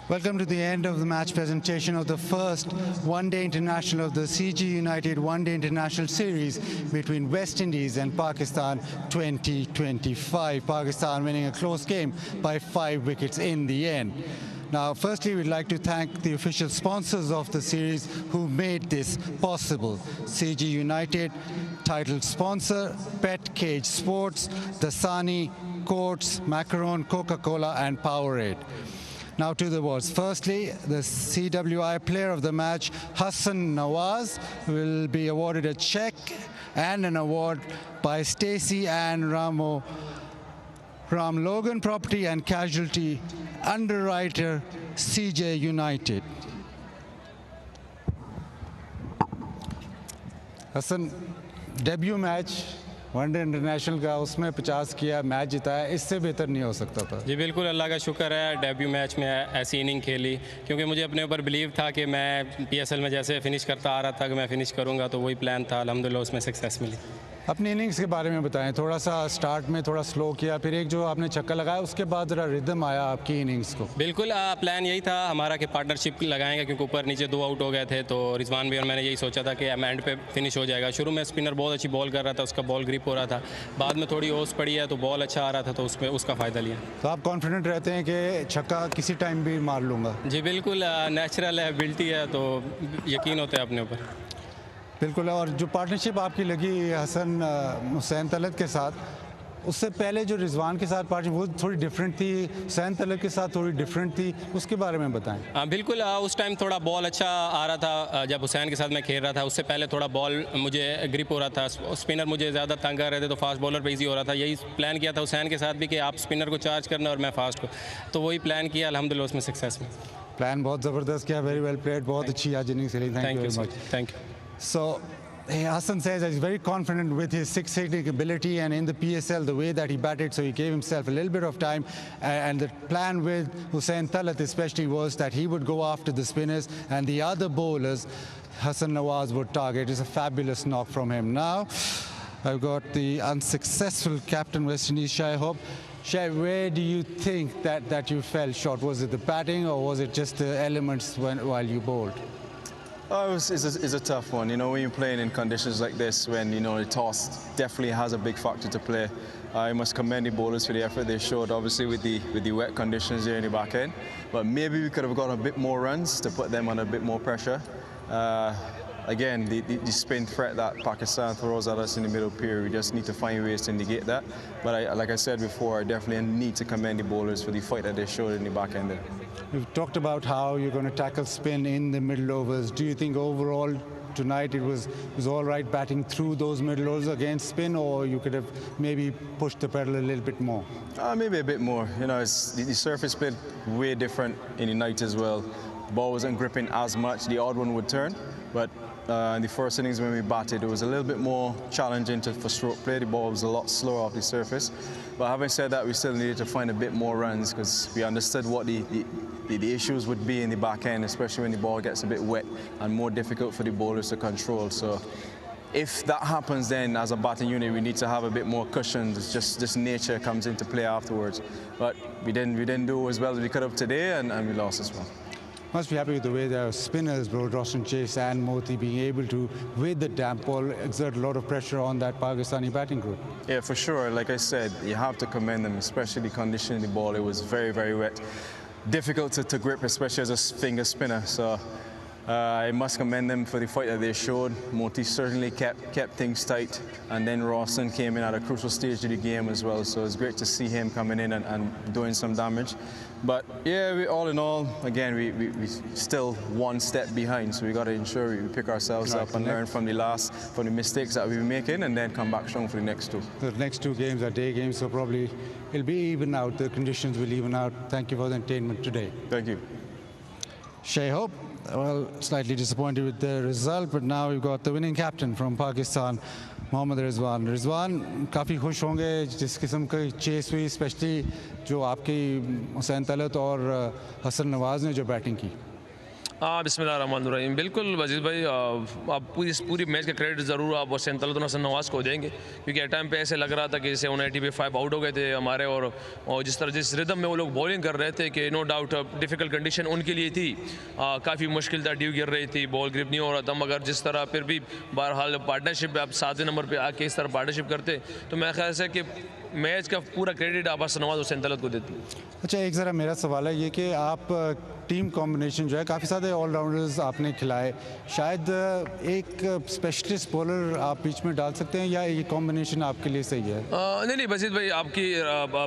Welcome to the end of the match presentation of the first one-day international of the CG United One-Day International Series between West Indies and Pakistan 2025. Pakistan winning a close game by 5 wickets in the end. Now, firstly, we'd like to thank the official sponsors of the series who made this possible. CG United, title sponsor, Pet Cage Sports, Dasani, Courts, Macaron, Coca-Cola, and Powerade. Now to the awards. Firstly, the CWI Player of the Match, Hassan Nawaz, will be awarded a check and an award by Stacey Ann Ram Logan, Property and Casualty Underwriter, CJ United. Hassan, debut match one day international का उसमें 50 किया, match जिताया, इससे बेहतर नहीं हो सकता था। जी बिल्कुल, अल्लाह का शुक्र है, डेब्यू मैच में ऐसी इनिंग खेली क्योंकि मुझे अपने ऊपर बिलीव था कि मैं पीएसएल में जैसे फिनिश करता आ रहा था कि मैं फिनिश करूंगा, तो वही प्लान था। अल्हम्दुलिल्लाह उसमें सक्सेस मिली। अपनी इनिंग्स के बारे में बताएं, थोड़ा सा स्टार्ट में थोड़ा स्लो किया, फिर एक जो आपने छक्का लगाया उसके बाद जरा रिदम आया आपकी इनिंग्स को। बिल्कुल, प्लान यही था हमारा कि पार्टनरशिप लगाएंगे क्योंकि ऊपर नीचे 2 आउट हो गए थे, तो रिजवान भी और मैंने यही सोचा था कि एंड पे फिनिश हो जाएगा। शुरू में स्पिनर बहुत अच्छी बॉल कर रहा था, उसका बॉल ग्रिप हो रहा था, बाद में थोड़ी ओस पड़ी है तो बॉल अच्छा आ रहा था, तो उसमें उसका फ़ायदा लिया। तो आप कॉन्फिडेंट रहते हैं कि छक्का किसी टाइम भी मार लूँगा? जी बिल्कुल, नेचुरल है, एबिलिटी है, तो यकीन होता है अपने ऊपर। बिल्कुल, और जो पार्टनरशिप आपकी लगी हसन हुसैन तलत के साथ, उससे पहले जो रिजवान के साथ पार्टनरशिप वो थोड़ी डिफरेंट थी, हुसैन तलत के साथ थोड़ी डिफरेंट थी, उसके बारे में बताएं। बिल्कुल, उस टाइम थोड़ा बॉल अच्छा आ रहा था जब हुसैन के साथ मैं खेल रहा था, उससे पहले थोड़ा बॉल मुझे ग्रिप हो रहा था, स्पिनर मुझे ज़्यादा तंग कर रहे थे, तो फास्ट बॉलर पे ईजी हो रहा था। यही प्लान किया था हुसैन के साथ भी कि आप स्पिनर को चार्ज करना और मैं फास्ट को, तो वही प्लान किया, अल्हम्दुलिल्लाह उसमें सक्सेस में। प्लान बहुत ज़बरदस्त किया, वेरी वेल प्लेड, बहुत अच्छी आज इनिंग्स खेली, thank you very much. Thank you. So Hassan says that he's very confident with his six-hitting ability, and in the PSL, the way that he batted, so he gave himself a little bit of time. And the plan with Hussain Talat especially was that he would go after the spinners, and the other bowlers, Hassan Nawaz would target. It's a fabulous knock from him. Now, I've got the unsuccessful captain West Indies, Shai Hope. Shai, where do you think that you fell short? Was it the batting, or was it just the elements while you bowled? It's a tough one, you know, when you're playing in conditions like this, when, you know, the toss definitely has a big factor to play. I must commend the bowlers for the effort they showed, obviously with the wet conditions there in the back end. But maybe we could have got a bit more runs to put them under a bit more pressure. Again, the spin threat that Pakistan throws at us in the middle period, we just need to find ways to negate that. But like I said before, I definitely need to commend the bowlers for the fight that they showed in the back end there. We've talked about how you're going to tackle spin in the middle overs. Do you think overall tonight it was all right batting through those middle overs against spin, or you could have maybe pushed the pedal a little bit more? Maybe a bit more. You know, the surface played way different in the night as well. The ball wasn't gripping as much. The odd one would turn, but in the first innings when we batted, it was a little bit more challenging for stroke play. The ball was a lot slower off the surface. But having said that, we still needed to find a bit more runs because we understood what the issues would be in the back end, especially when the ball gets a bit wet and more difficult for the bowlers to control. So if that happens, then as a batting unit, we need to have a bit more cushion. It's just nature comes into play afterwards. But we didn't do as well as we could have today, and we lost as well. Must be happy with the way the spinners, both Roshan Chase and Moti, being able to, with the damp ball, exert a lot of pressure on that Pakistani batting group. Yeah, for sure. Like I said, you have to commend them, especially the condition of the ball. It was very, very wet. Difficult to grip, especially as a finger spinner. So I must commend them for the fight that they showed. Moti certainly kept things tight, and then Rawson came in at a crucial stage of the game as well. So it's great to see him coming in and doing some damage. But yeah, all in all, again, we still one step behind. So we got to ensure we pick ourselves up and learn from the mistakes that we've been making, and then come back strong for the next two. The next two games are day games, so probably it'll be even out. The conditions will even out. Thank you for the entertainment today. Thank you. Shai Hope, well, slightly disappointed with the result, but now we've got the winning captain from Pakistan, Mohammad Rizwan. Rizwan, काफ़ी खुश होंगे जिस किस्म की chess हुई, specially जो आपकी हुसैन तलत और हसन नवाज ने जो बैटिंग की. हाँ बिस्मिल्लाहिर्रहमानिर्रहीम। बिल्कुल वजीर भाई, आप पूरी मैच का क्रेडिट ज़रूर आप सेंतलत हसन नवाज़ को देंगे, क्योंकि एट टाइम पे ऐसे लग रहा था कि जैसे 180 पे 5 आउट हो गए थे हमारे, और जिस रिदम में वो लोग बॉलिंग कर रहे थे कि नो डाउट डिफ़िकल्ट कंडीशन उनके लिए थी। काफ़ी मुश्किल था, ड्यू गिर रही थी, बॉल ग्रिप नहीं हो रहा था, मगर जिस तरह फिर भी बहरहाल पार्टनरशिप आप 7वें नंबर पर आके इस तरह पार्टनरशिप करते, तो मेरे ख्याल से कि मैच का पूरा क्रेडिट आप हसन नवाज़ और सेंतलत को देते। अच्छा, एक ज़रा मेरा सवाल है ये कि आप टीम कॉम्बिनेशन जो है काफ़ी सारे ऑलराउंडर्स आपने खिलाए, शायद एक स्पेशलिस्ट बॉलर आप बीच में डाल सकते हैं, या ये कॉम्बिनेशन आपके लिए सही है? नहीं बसीत भाई, आपकी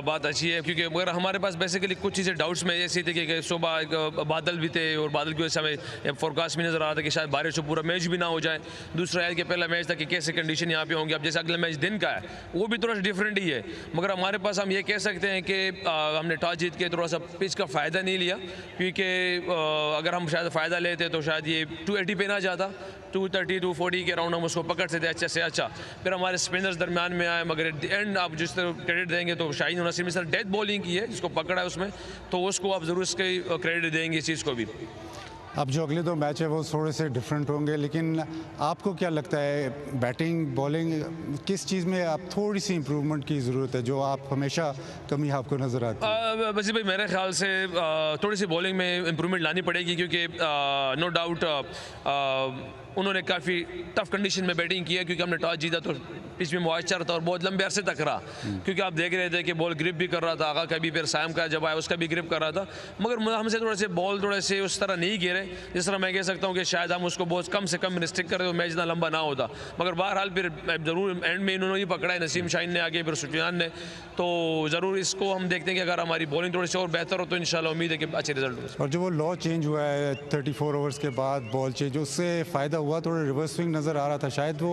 बात अच्छी है, क्योंकि मगर हमारे पास बेसिकली कुछ चीज़ें डाउट्स में ऐसी थी कि सुबह एक बादल भी थे, और बादल की वजह से हमें फोरकास्ट में नज़र आ रहा था कि शायद बारिश हो, पूरा मैच भी ना हो जाए। दूसरा है कि पहला मैच था कि कैसे कंडीशन यहाँ पे होंगी। अब जैसे अगला मैच दिन का है, वो भी थोड़ा सा डिफरेंट ही है, मगर हमारे पास हम ये कह सकते हैं कि हमने टॉस जीत के थोड़ा सा पिच का फ़ायदा नहीं लिया, क्योंकि अगर हम शायद फ़ायदा लेते तो शायद ये 280 पे ना जाता, 230 240 के राउंड हम उसको पकड़ सकते अच्छे से अच्छा। फिर हमारे स्पिनर्स दरमियान में आए, मगर एट द एंड आप जिस तरह क्रेडिट देंगे तो Shaheen Naseem sir death bowling की है, जिसको पकड़ा है उसमें, तो उसको आप ज़रूर इसके क्रेडिट देंगे इस चीज़ को भी। अब जो अगले 2 मैच है वो थोड़े से डिफरेंट होंगे, लेकिन आपको क्या लगता है बैटिंग बॉलिंग किस चीज़ में आप थोड़ी सी इम्प्रूवमेंट की ज़रूरत है, जो आप हमेशा कमी आपको नज़र आती है? बस भाई मेरे ख्याल से थोड़ी सी बॉलिंग में इम्प्रूवमेंट लानी पड़ेगी, क्योंकि नो डाउट उन्होंने काफ़ी टफ कंडीशन में बैटिंग की है, क्योंकि हमने टॉस जीता तो पिच में मॉइस्चर था और बहुत लंबे अरसे तक रहा, क्योंकि आप देख रहे थे कि बॉल ग्रिप भी कर रहा था, आगा का भी, फिर सायम का जब आया उसका भी ग्रिप कर रहा था, मगर हमसे थोड़े से बॉल थोड़े से उस तरह नहीं गिरे जिस तरह मैं कह सकता हूँ कि शायद हम उसको बहुत कम से कम रिस्ट्रिक्ट करें तो मैच इतना लंबा ना होता। मगर बहरहाल फिर ज़रूर एंड में इन्होंने ही पकड़ा है, नसीम शाहीन ने आगे, फिर सुफियान ने, तो ज़रूर इसको हम देखते हैं कि अगर हमारी बॉलिंग थोड़ी सी और बेहतर हो तो इंशाल्लाह उम्मीद है कि अच्छे रिजल्ट हो। और जो वो लॉ चेंज हुआ है 34 ओवर्स के बाद बॉल चेंज, उससे फ़ायदा हुआ, थोड़ा रिवर्स स्विंग नज़र आ रहा था, शायद वो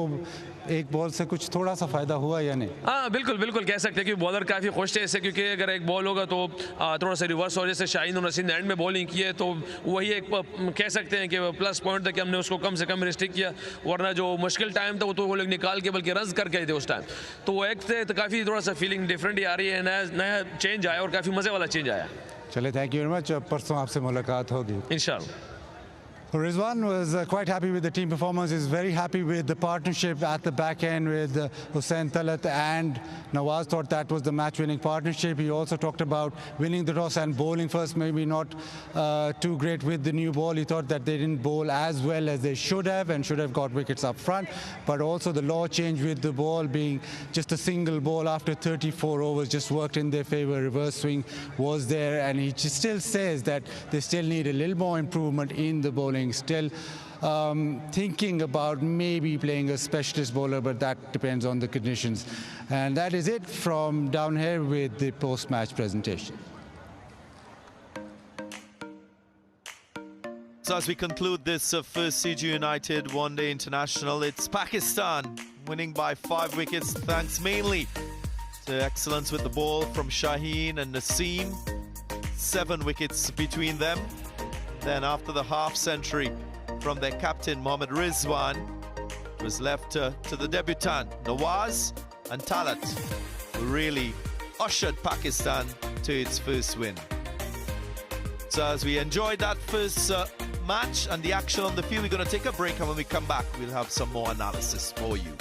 एक बॉल से कुछ थोड़ा सा फ़ायदा हुआ या नहीं? हाँ बिल्कुल बिल्कुल कह सकते हैं कि बॉलर काफ़ी खुश थे इससे, क्योंकि अगर एक बॉल होगा तो थोड़ा सा रिवर्स हो, जैसे शाहीन और नसीम ने एंड में बॉलिंग की है, तो वही एक कह सकते हैं कि प्लस पॉइंट था कि हमने उसको कम से कम रिस्ट्रिक्ट किया, वरना जो मुश्किल टाइम था वो तो वो लोग निकाल के बल्कि रद्द करके थे उस टाइम, तो वो एक थे, तो काफ़ी थोड़ा सा फीलिंग डिफरेंट ही आ रही है, नया चेंज आया और काफ़ी मज़े वाला चेंज आया। चले, थैंक यू वेरी मच, परसों आपसे मुलाकात होगी इंशाल्लाह। Rizwan was quite happy with the team performance. He's very happy with the partnership at the back end with Hussain Talat and Nawaz. Thought that was the match-winning partnership. He also talked about winning the toss and bowling first, maybe not too great with the new ball. He thought that they didn't bowl as well as they should have and should have got wickets up front. But also the law change with the ball being just a single ball after 34 overs just worked in their favour. Reverse swing was there, and he still says that they still need a little more improvement in the bowling. Still thinking about maybe playing a specialist bowler, but that depends on the conditions. And that is it from down here with the post-match presentation. So as we conclude this first CG United one-day international, it's Pakistan winning by 5 wickets, thanks mainly to excellence with the ball from Shaheen and Naseem. 7 wickets between them. Then after the half-century from their captain Mohammad Rizwan, it was left to the debutant Nawaz and Talat, who really ushered Pakistan to its first win. So as we enjoyed that first match and the action on the field, we're going to take a break, and when we come back, we'll have some more analysis for you.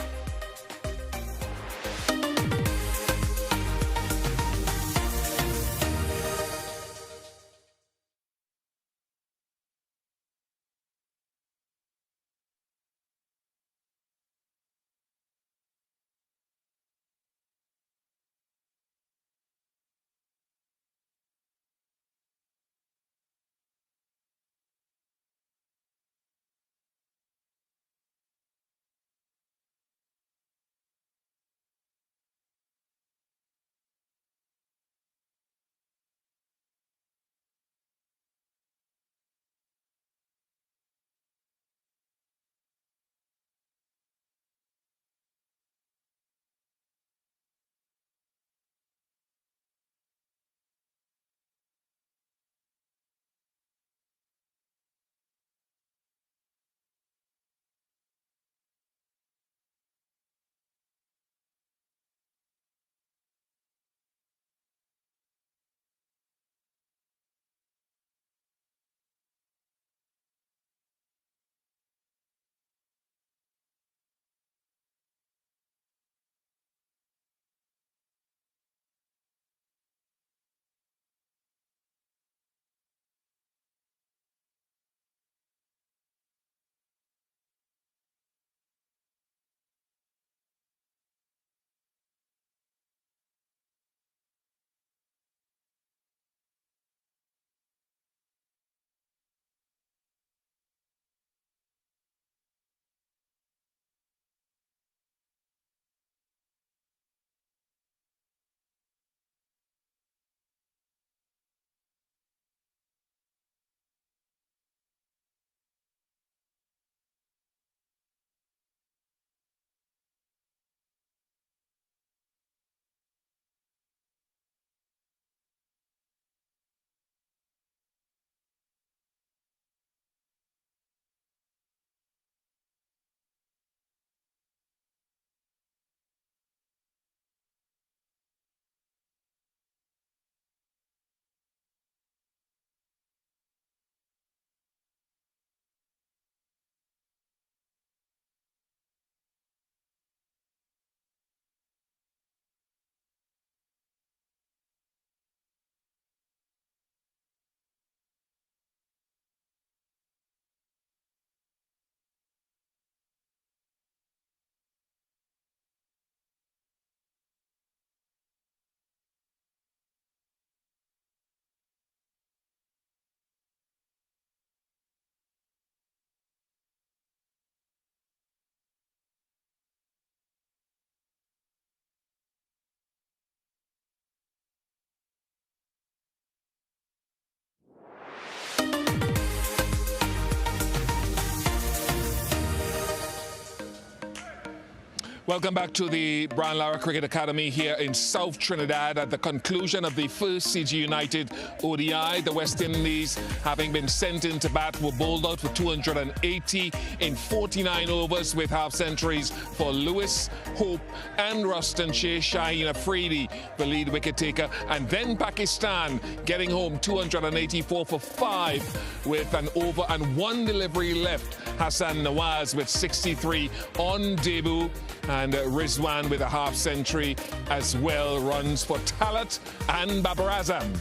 Welcome back to the Brian Lara Cricket Academy here in South Trinidad. At the conclusion of the first CG United ODI, the West Indies, having been sent into bat, were bowled out for 280 in 49 overs with half centuries for Lewis, Hope and Ruston Shea. Shaheen Afridi, the lead wicket taker, and then Pakistan getting home 284 for 5 with an over and 1 delivery left. Hassan Nawaz with 63 on debut, and Rizwan with a half century as well. Runs for Talat and Babar Azam.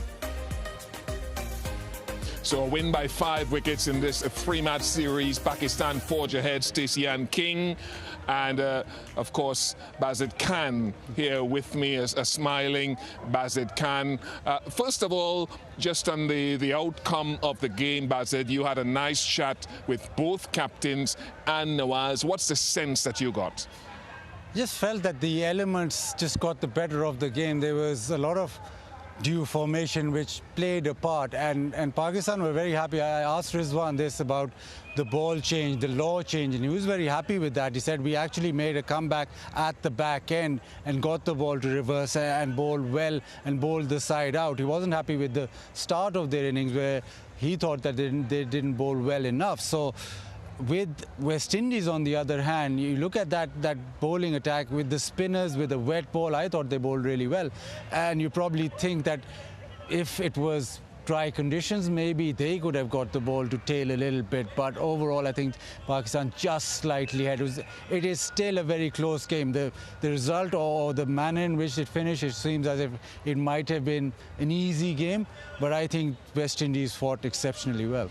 So a win by 5 wickets in this 3-match series. Pakistan forge ahead. Stacey-Ann King and, of course, Bazid Khan here with me, a smiling Bazid Khan. First of all, just on the outcome of the game, Bazid, you had a nice chat with both captains and Nawaz. What's the sense that you got? Just felt that the elements just got the better of the game. There was a lot of due formation which played a part, and Pakistan were very happy. I asked Rizwan this about the ball change, the law change, and he was very happy with that. He said we actually made a comeback at the back end and got the ball to reverse and bowl well and bowl the side out. He wasn't happy with the start of their innings where he thought that they didn't bowl well enough. So with West Indies, on the other hand, you look at that bowling attack with the spinners, with the wet ball. I thought they bowled really well. And you probably think that if it was dry conditions, maybe they could have got the ball to tail a little bit. But overall, I think Pakistan just slightly ahead. It is still a very close game. The result or the manner in which it finished, it seems as if it might have been an easy game. But I think West Indies fought exceptionally well.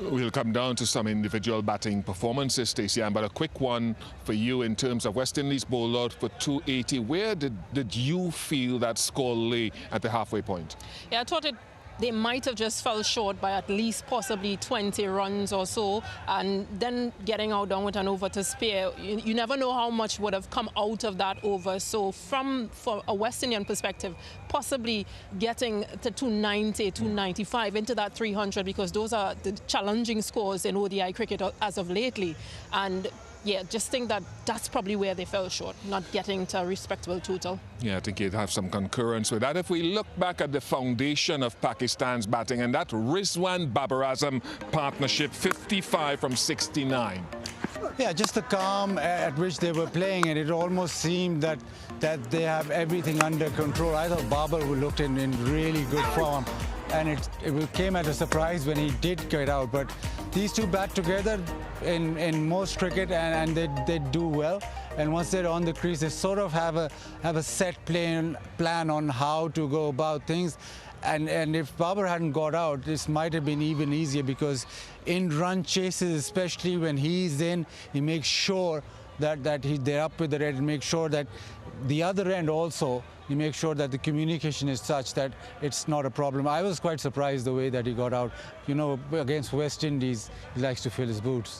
We'll come down to some individual batting performances, Stacey-Ann, but a quick one for you in terms of West Indies bowled out for 280. Where did you feel that score lay at the halfway point? Yeah, I thought they might have just fell short by at least possibly 20 runs or so, and then getting out down with an over to spare. You never know how much would have come out of that over. So for a West Indian perspective, possibly getting to 290, 295 into that 300, because those are the challenging scores in ODI cricket as of lately. And yeah, just think that that's probably where they fell short, not getting to a respectable total. Yeah, I think you'd have some concurrence with that. If we look back at the foundation of Pakistan's batting and that Rizwan-Babar Azam partnership, 55 from 69. Yeah, just the calm at which they were playing, and it almost seemed that they have everything under control. I thought Babar looked in really good form, and it came as a surprise when he did get out. But these two bat together in most cricket, and they do well. And once they're on the crease, they sort of have a set plan on how to go about things. And if Babar hadn't got out, this might have been even easier, because in run chases, especially when he's in, he makes sure that they're up with the red, and make sure that the other end also, he makes sure that the communication is such that it's not a problem. I was quite surprised the way that he got out. You know, against West Indies, he likes to fill his boots.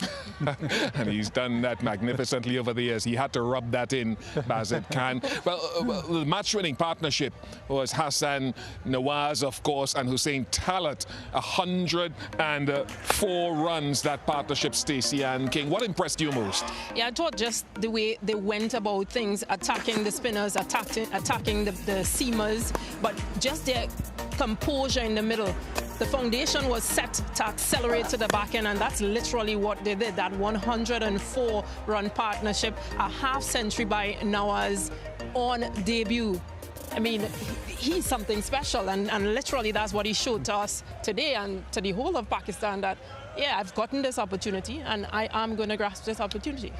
And he's done that magnificently over the years. He had to rub that in, Bazid Khan. Well, the match-winning partnership was Hassan Nawaz, of course, and Hussein Talat. 104 runs, that partnership, Stacey-Ann King. What impressed you most? Yeah, I thought just the way they went about things, attacking the spinners, attacking the seamers, but just their composure in the middle. The foundation was set to accelerate to the back end, and that's literally what they did. That 104-run partnership, a half-century by Nawaz on debut. I mean, he's something special, and literally that's what he showed to us today and to the whole of Pakistan, that, yeah, I've gotten this opportunity and I am going to grasp this opportunity.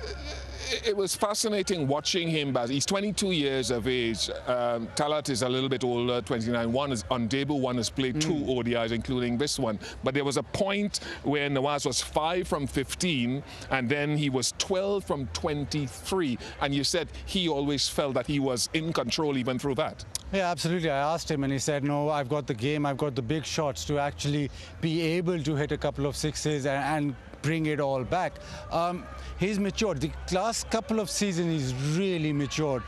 It was fascinating watching him, Baz. He's 22 years of age. Talat is a little bit older, 29. One is on debut, one has played 2 ODIs, including this one. But there was a point where Nawaz was 5 from 15, and then he was 12 from 23. And you said he always felt that he was in control even through that. Yeah, absolutely. I asked him and he said, no, I've got the game, I've got the big shots to actually be able to hit a couple of sixes and bring it all back. He's matured. The last couple of seasons, he's really matured.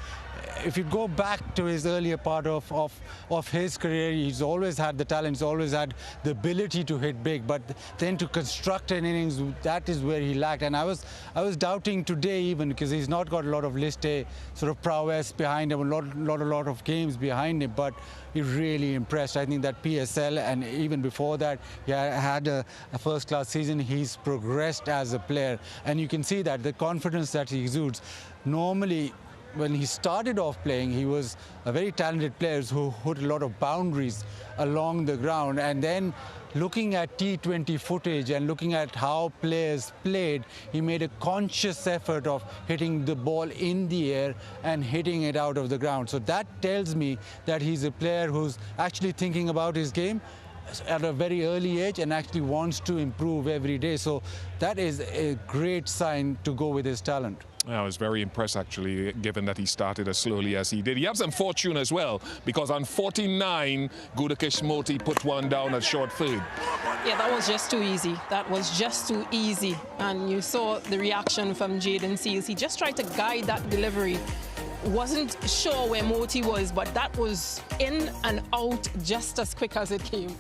if you go back to his earlier part of his career, he's always had the talent, he's always had the ability to hit big, but then to construct an innings, that is where he lacked. And I was doubting today even, because he's not got a lot of list A sort of prowess behind him, a lot of games behind him, but he really impressed. I think that PSL, and even before that, he had a first-class season. He's progressed as a player, and you can see that the confidence that he exudes. Normally, when he started off playing, he was a very talented player who hit a lot of boundaries along the ground, and then looking at T20 footage and looking at how players played, he made a conscious effort of hitting the ball in the air and hitting it out of the ground. So that tells me that he's a player who's actually thinking about his game at a very early age and actually wants to improve every day. So that is a great sign to go with his talent. I was very impressed, actually, given that he started as slowly as he did. He had some fortune as well, because on 49, Gudakish Moti put one down at short field. Yeah, that was just too easy. That was just too easy. And you saw the reaction from Jaden Seals. He just tried to guide that delivery. Wasn't sure where Moti was, but that was in and out just as quick as it came.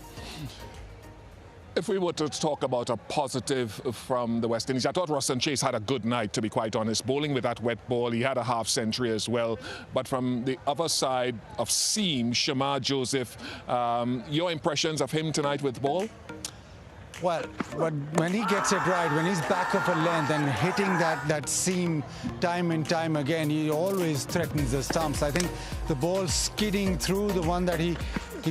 If we were to talk about a positive from the West Indies, I thought Ruston Chase had a good night, to be quite honest. Bowling with that wet ball, he had a half century as well. But from the other side of seam, Shamar Joseph, your impressions of him tonight with ball? Well, when he gets it right, when he's back up a length and hitting that seam time and time again, he always threatens the stumps. I think the ball skidding through, the one that he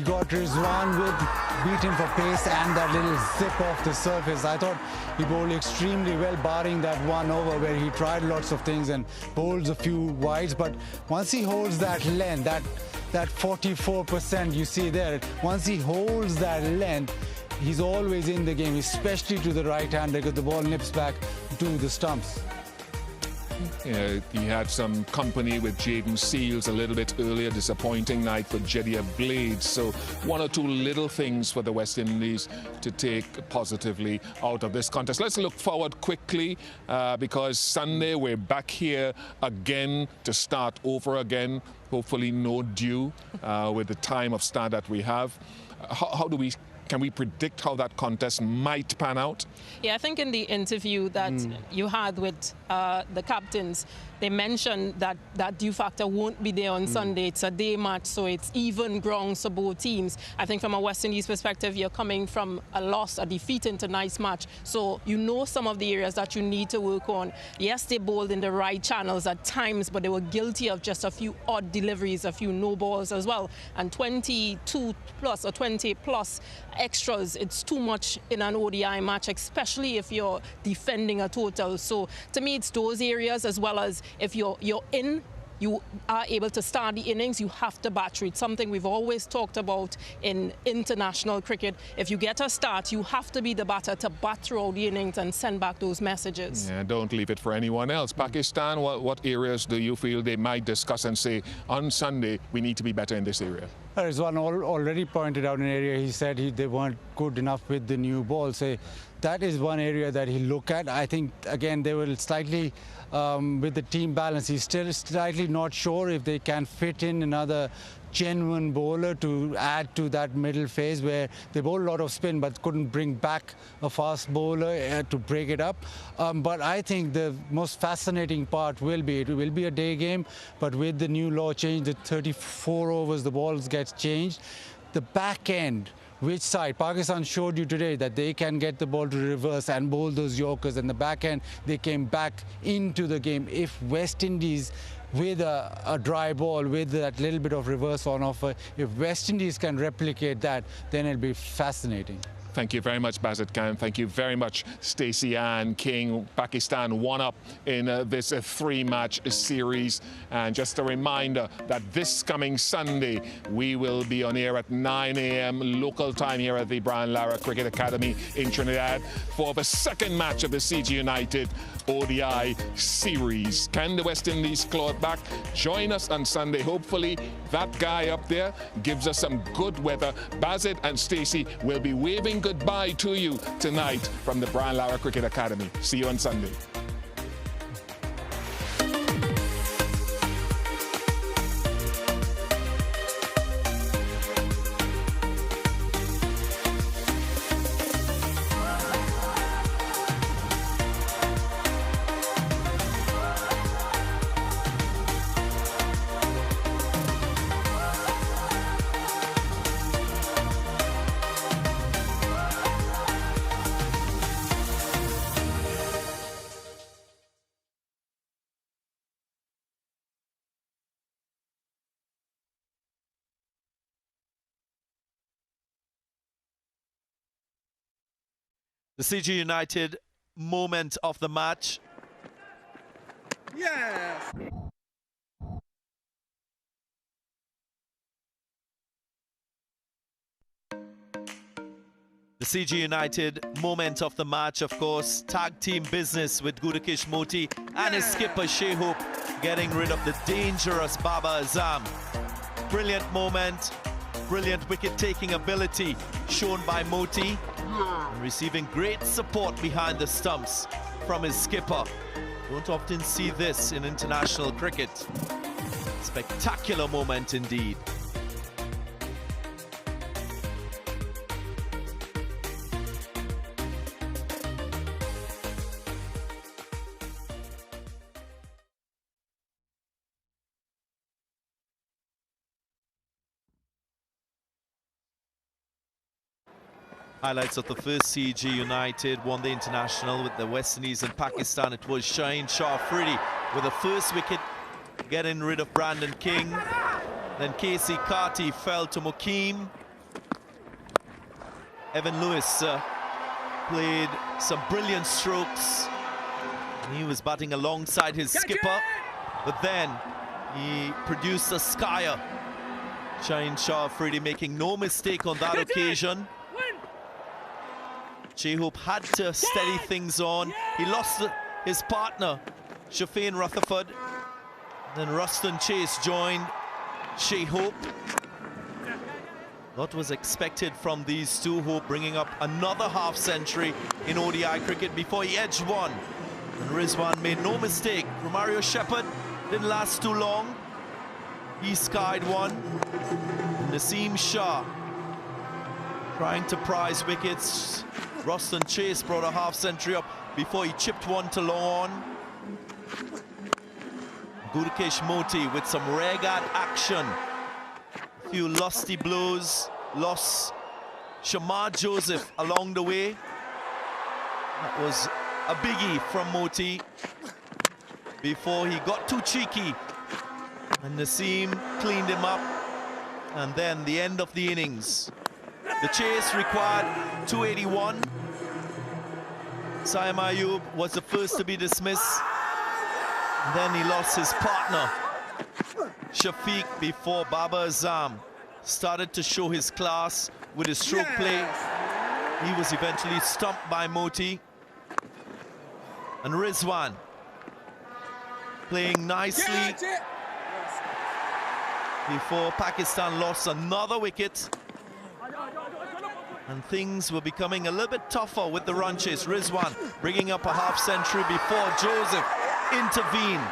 got Rizwan with, beat him for pace and that little zip off the surface. I thought he bowled extremely well, barring that one over where he tried lots of things and bowls a few wides. But once he holds that length, that 44% you see there, once he holds that length, he's always in the game, especially to the right-hander, because the ball nips back to the stumps. Yeah, he had some company with Jaden Seals a little bit earlier. Disappointing night for Jediah Blades. So one or two little things for the West Indies to take positively out of this contest. Let's look forward quickly, because Sunday we're back here again to start over again. Hopefully no dew with the time of start that we have. Can we predict how that contest might pan out? Yeah, I think in the interview that you had with the captains, they mentioned that that dew factor won't be there on Sunday. It's a day match, so it's even ground for both teams. I think from a West Indies perspective, you're coming from a defeat in tonight's match, so you know some of the areas that you need to work on. Yes, they bowled in the right channels at times, but they were guilty of just a few odd deliveries, a few no balls as well. And 22 plus or 20 plus extras, it's too much in an ODI match, especially if you're defending a total. So to me, it's those areas, as well as if you are able to start the innings, you have to bat through. It's something we've always talked about in international cricket. If you get a start, you have to be the batter to bat throughout the innings and send back those messages. Yeah, don't leave it for anyone else. Pakistan, what areas do you feel they might discuss and say, on Sunday, we need to be better in this area? Rizwan already pointed out an area. He said they weren't good enough with the new ball. So that is one area that he'll look at. I think, again, they will slightly, with the team balance, he's still slightly not sure if they can fit in another genuine bowler to add to that middle phase where they bowl a lot of spin but couldn't bring back a fast bowler to break it up. But I think the most fascinating part will be, it will be a day game, but with the new law change, the 34 overs, the balls get changed. The back end, which side? Pakistan showed you today that they can get the ball to reverse and bowl those Yorkers, and the back end, they came back into the game. If West Indies, with a dry ball, with that little bit of reverse on offer, if West Indies can replicate that, then it'll be fascinating. Thank you very much, Bazit Khan. Thank you very much, Stacey Ann King. Pakistan one up in this three-match series. And just a reminder that this coming Sunday, we will be on air at 9 a.m. local time here at the Brian Lara Cricket Academy in Trinidad for the second match of the CG United ODI series. Can the West Indies claw it back? Join us on Sunday. Hopefully, that guy up there gives us some good weather. Bazit and Stacey will be waving goodbye to you tonight from the Brian Lara Cricket Academy. See you on Sunday. The CG United moment of the match. Yes. The CG United moment of the match, of course, tag team business with Gudakesh Moti and his skipper Shea Hope getting rid of the dangerous Baba Azam. Brilliant moment, brilliant wicket-taking ability shown by Moti, and receiving great support behind the stumps from his skipper. Don't often see this in international cricket. Spectacular moment indeed. Highlights of the first CG United one-day international with the West Indies and Pakistan. It was Shaheen Shah Afridi with the first wicket, getting rid of Brandon King. Then Casey Carty fell to Mukeem. Evan Lewis played some brilliant strokes. He was batting alongside his skipper, but then he produced a skyer. Shaheen Shah Afridi making no mistake on that occasion. Shea Hope had to steady things on. He lost his partner, Shafeen Rutherford. Then Ruston Chase joined Shea Hope. What was expected from these two, Hope bringing up another half-century in ODI cricket before he edged one. And Rizwan made no mistake. Romario Shepherd didn't last too long. He skied one. And Naseem Shah trying to prize wickets. Ruston Chase brought a half-century up before he chipped one to long on. Gudakesh Moti with some rearguard action. A few lusty blows. Lost Shamar Joseph along the way. That was a biggie from Moti before he got too cheeky. And Naseem cleaned him up. And then the end of the innings. The chase required 281. Saim Ayub was the first to be dismissed. And then he lost his partner, Shafiq, before Baba Azam started to show his class with his stroke play. He was eventually stumped by Moti. And Rizwan playing nicely before Pakistan lost another wicket. And things were becoming a little bit tougher with the run chase. Rizwan bringing up a half-century before Joseph intervened.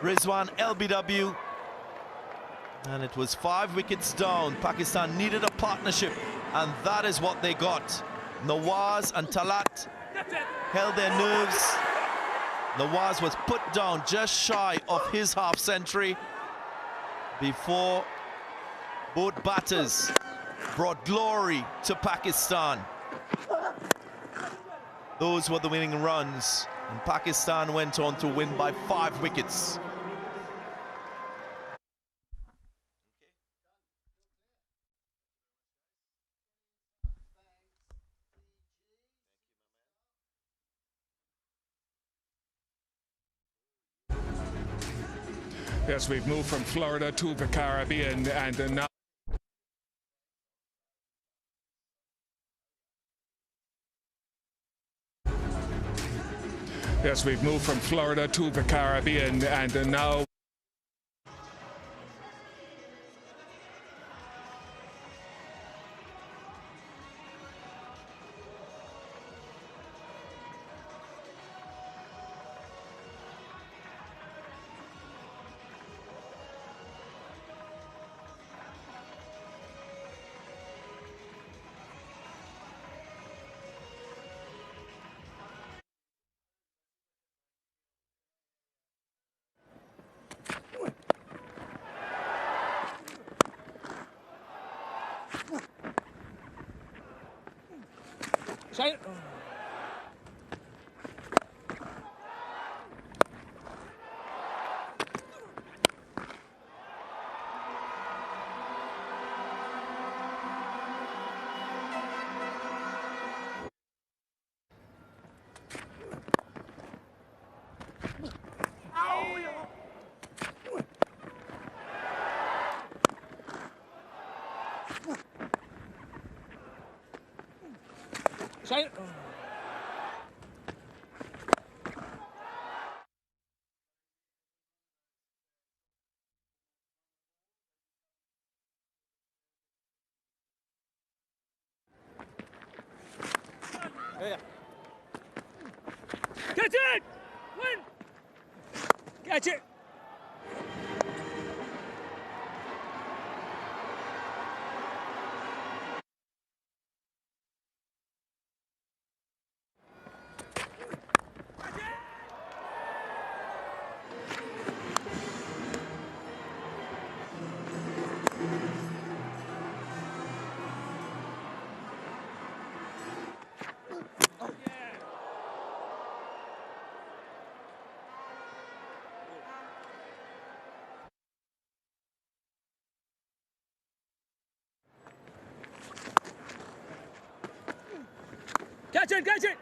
Rizwan LBW. And it was 5 wickets down. Pakistan needed a partnership, and that is what they got. Nawaz and Talat held their nerves. Nawaz was put down just shy of his half-century before both batters brought glory to Pakistan. Those were the winning runs, and Pakistan went on to win by 5 wickets. Yes, we've moved from Florida to the Caribbean, and now yes, we've moved from Florida to the Caribbean, and now Shine. Yeah. Catch it! Win! Catch it! Catch it! Catch it!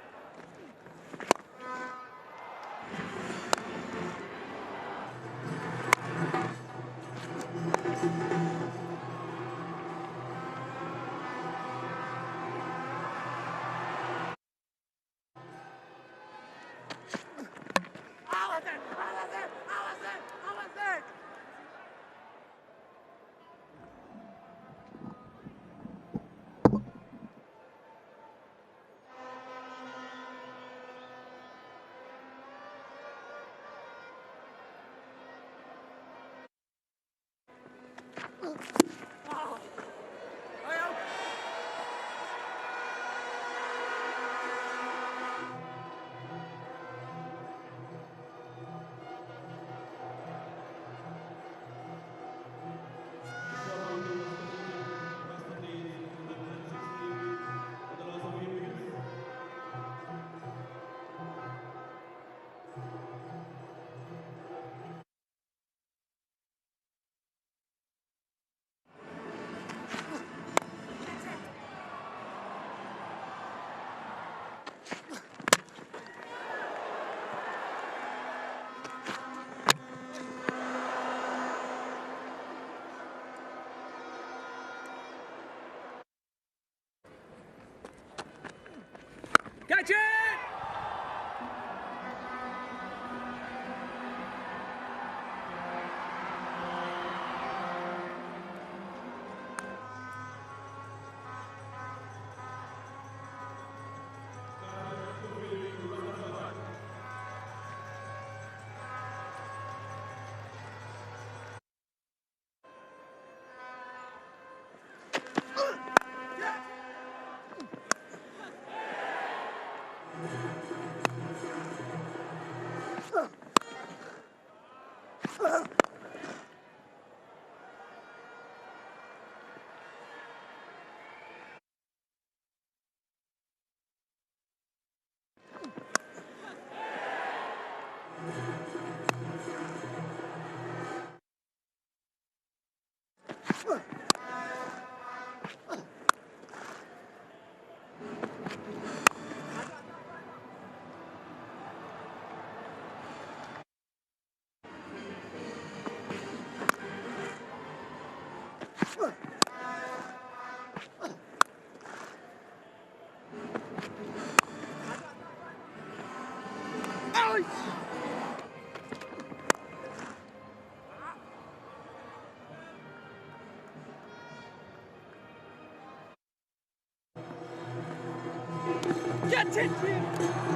Catch it! Get it!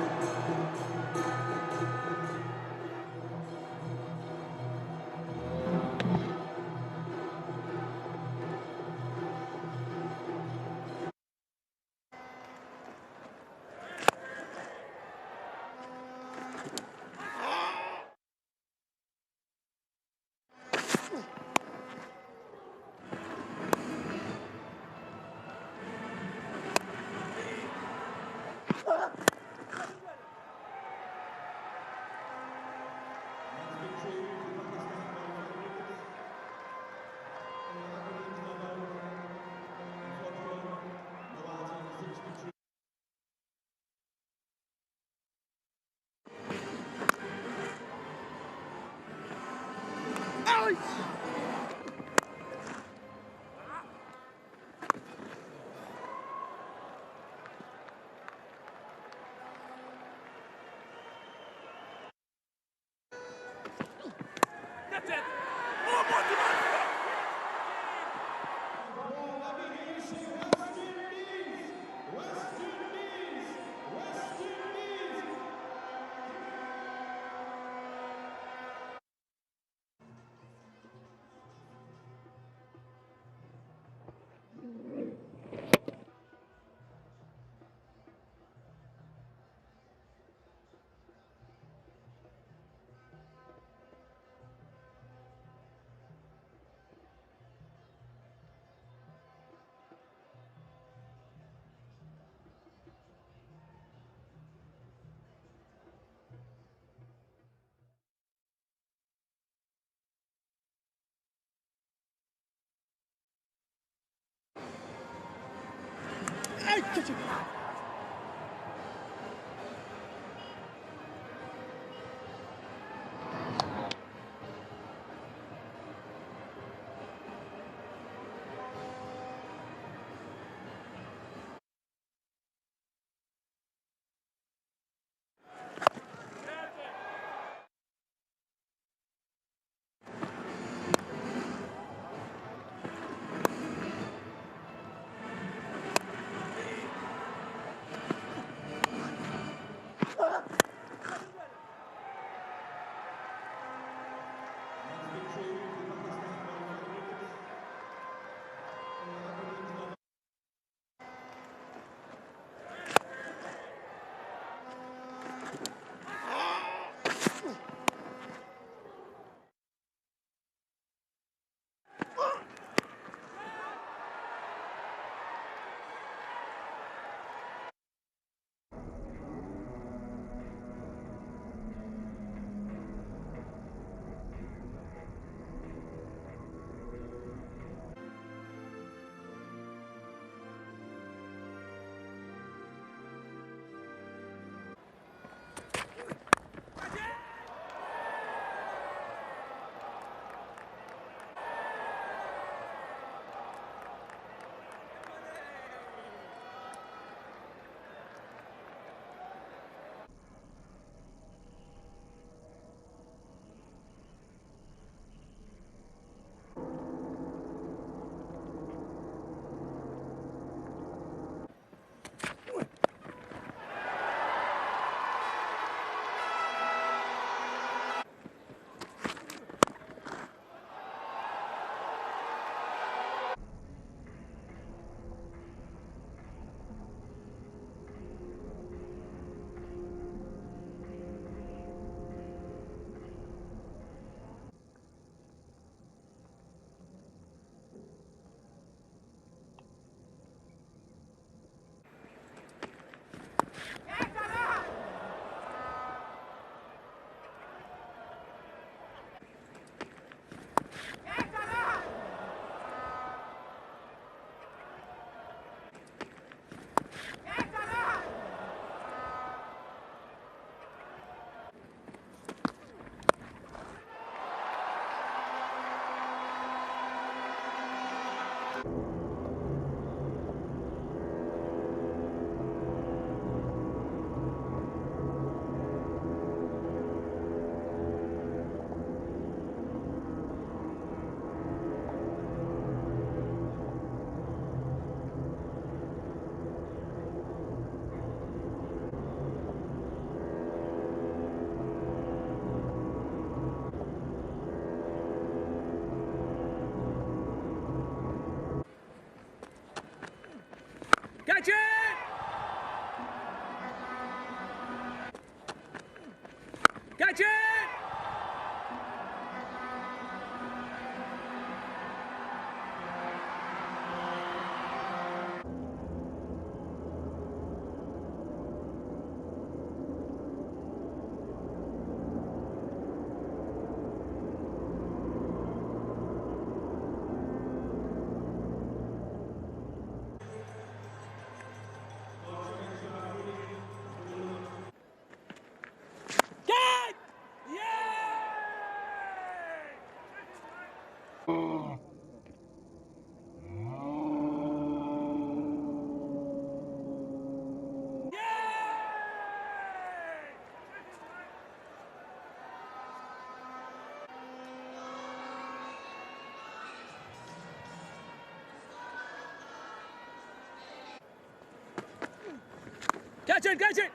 Catch it! Catch it! Catch it, catch it!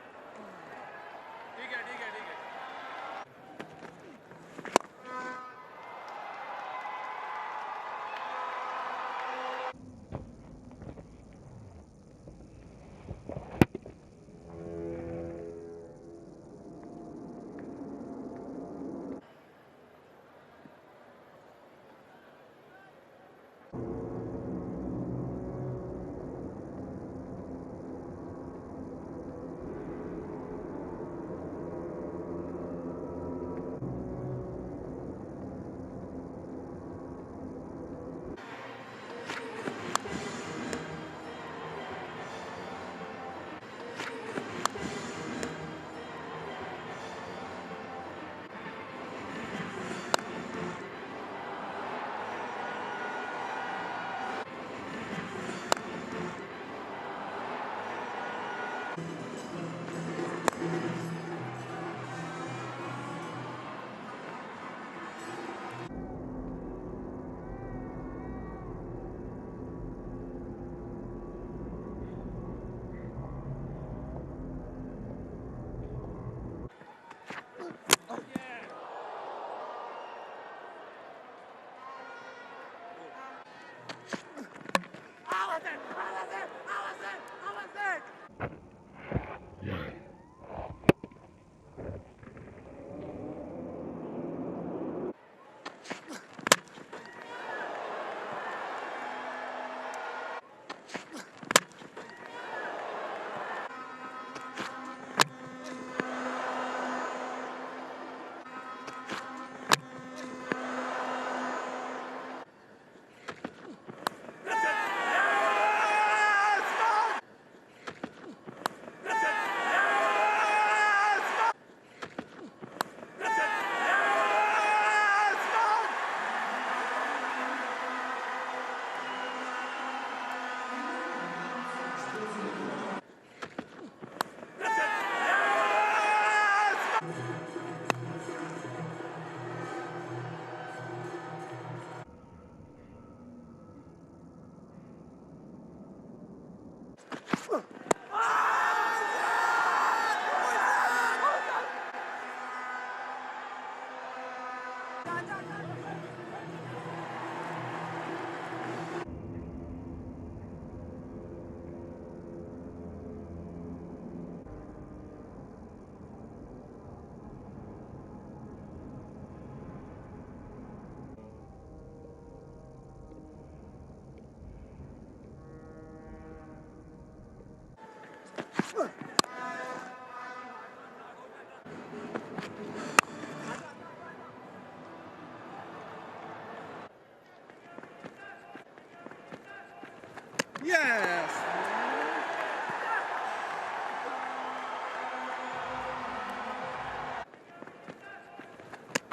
Yes!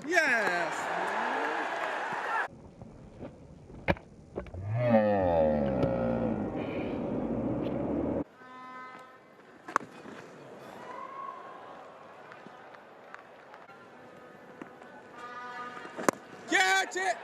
Yes! Catch it!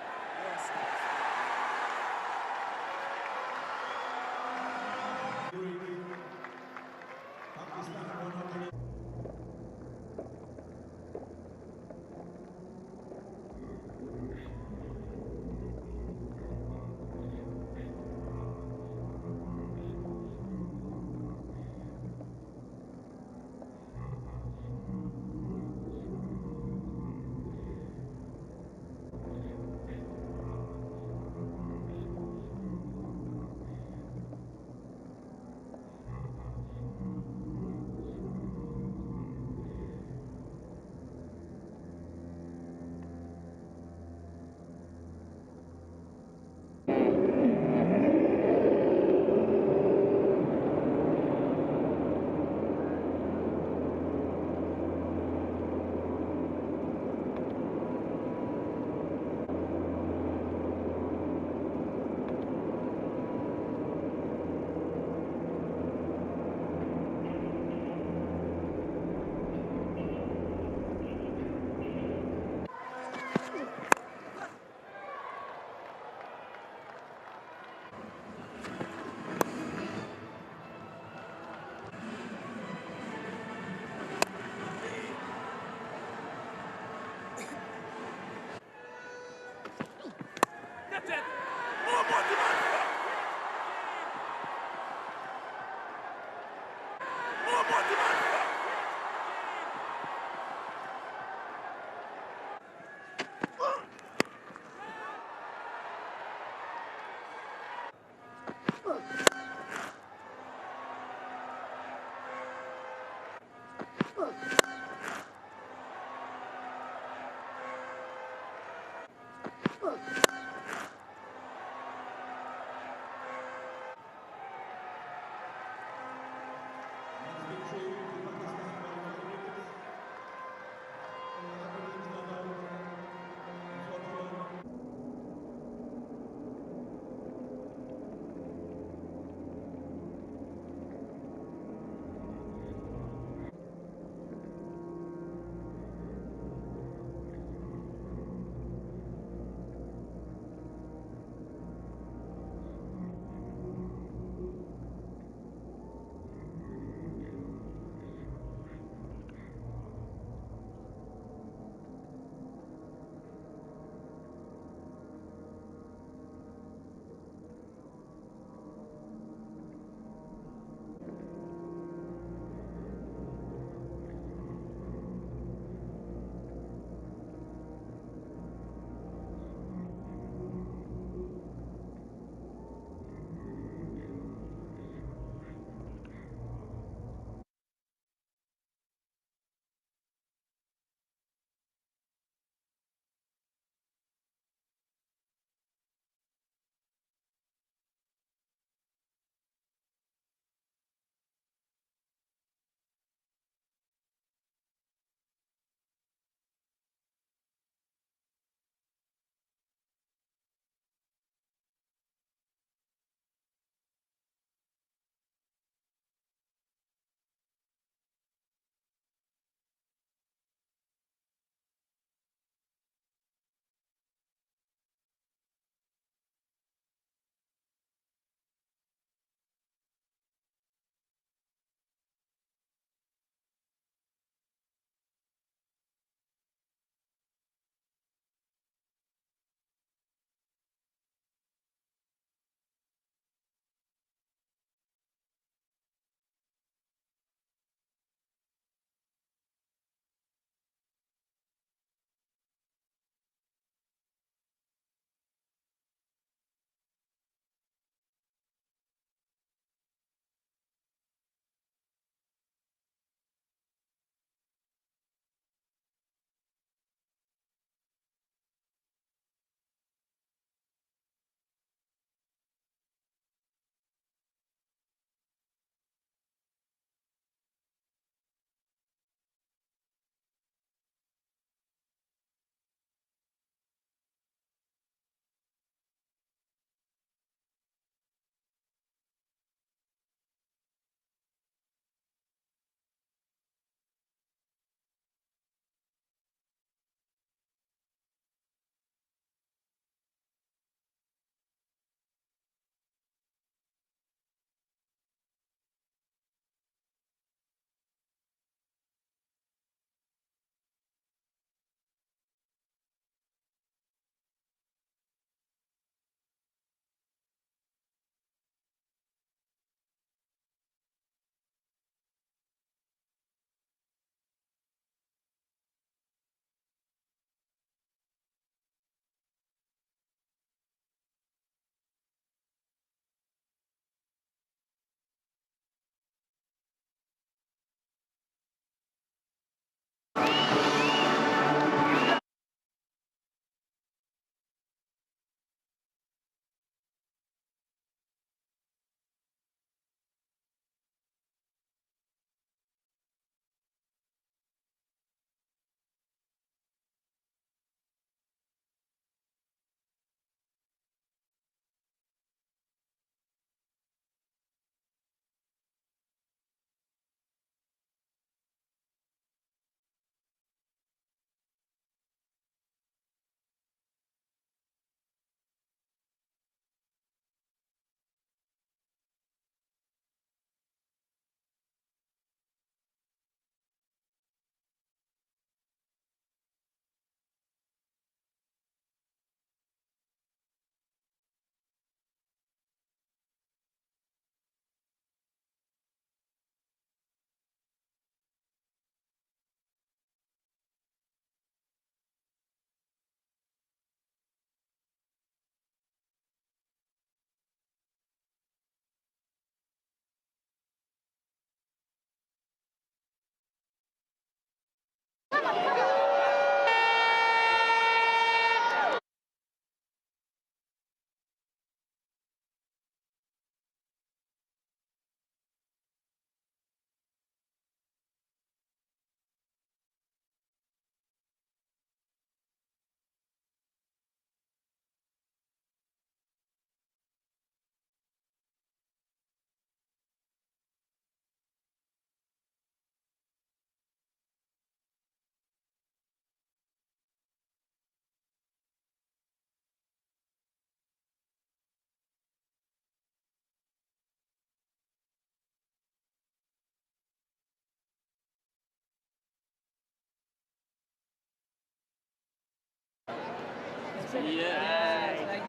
Yeah.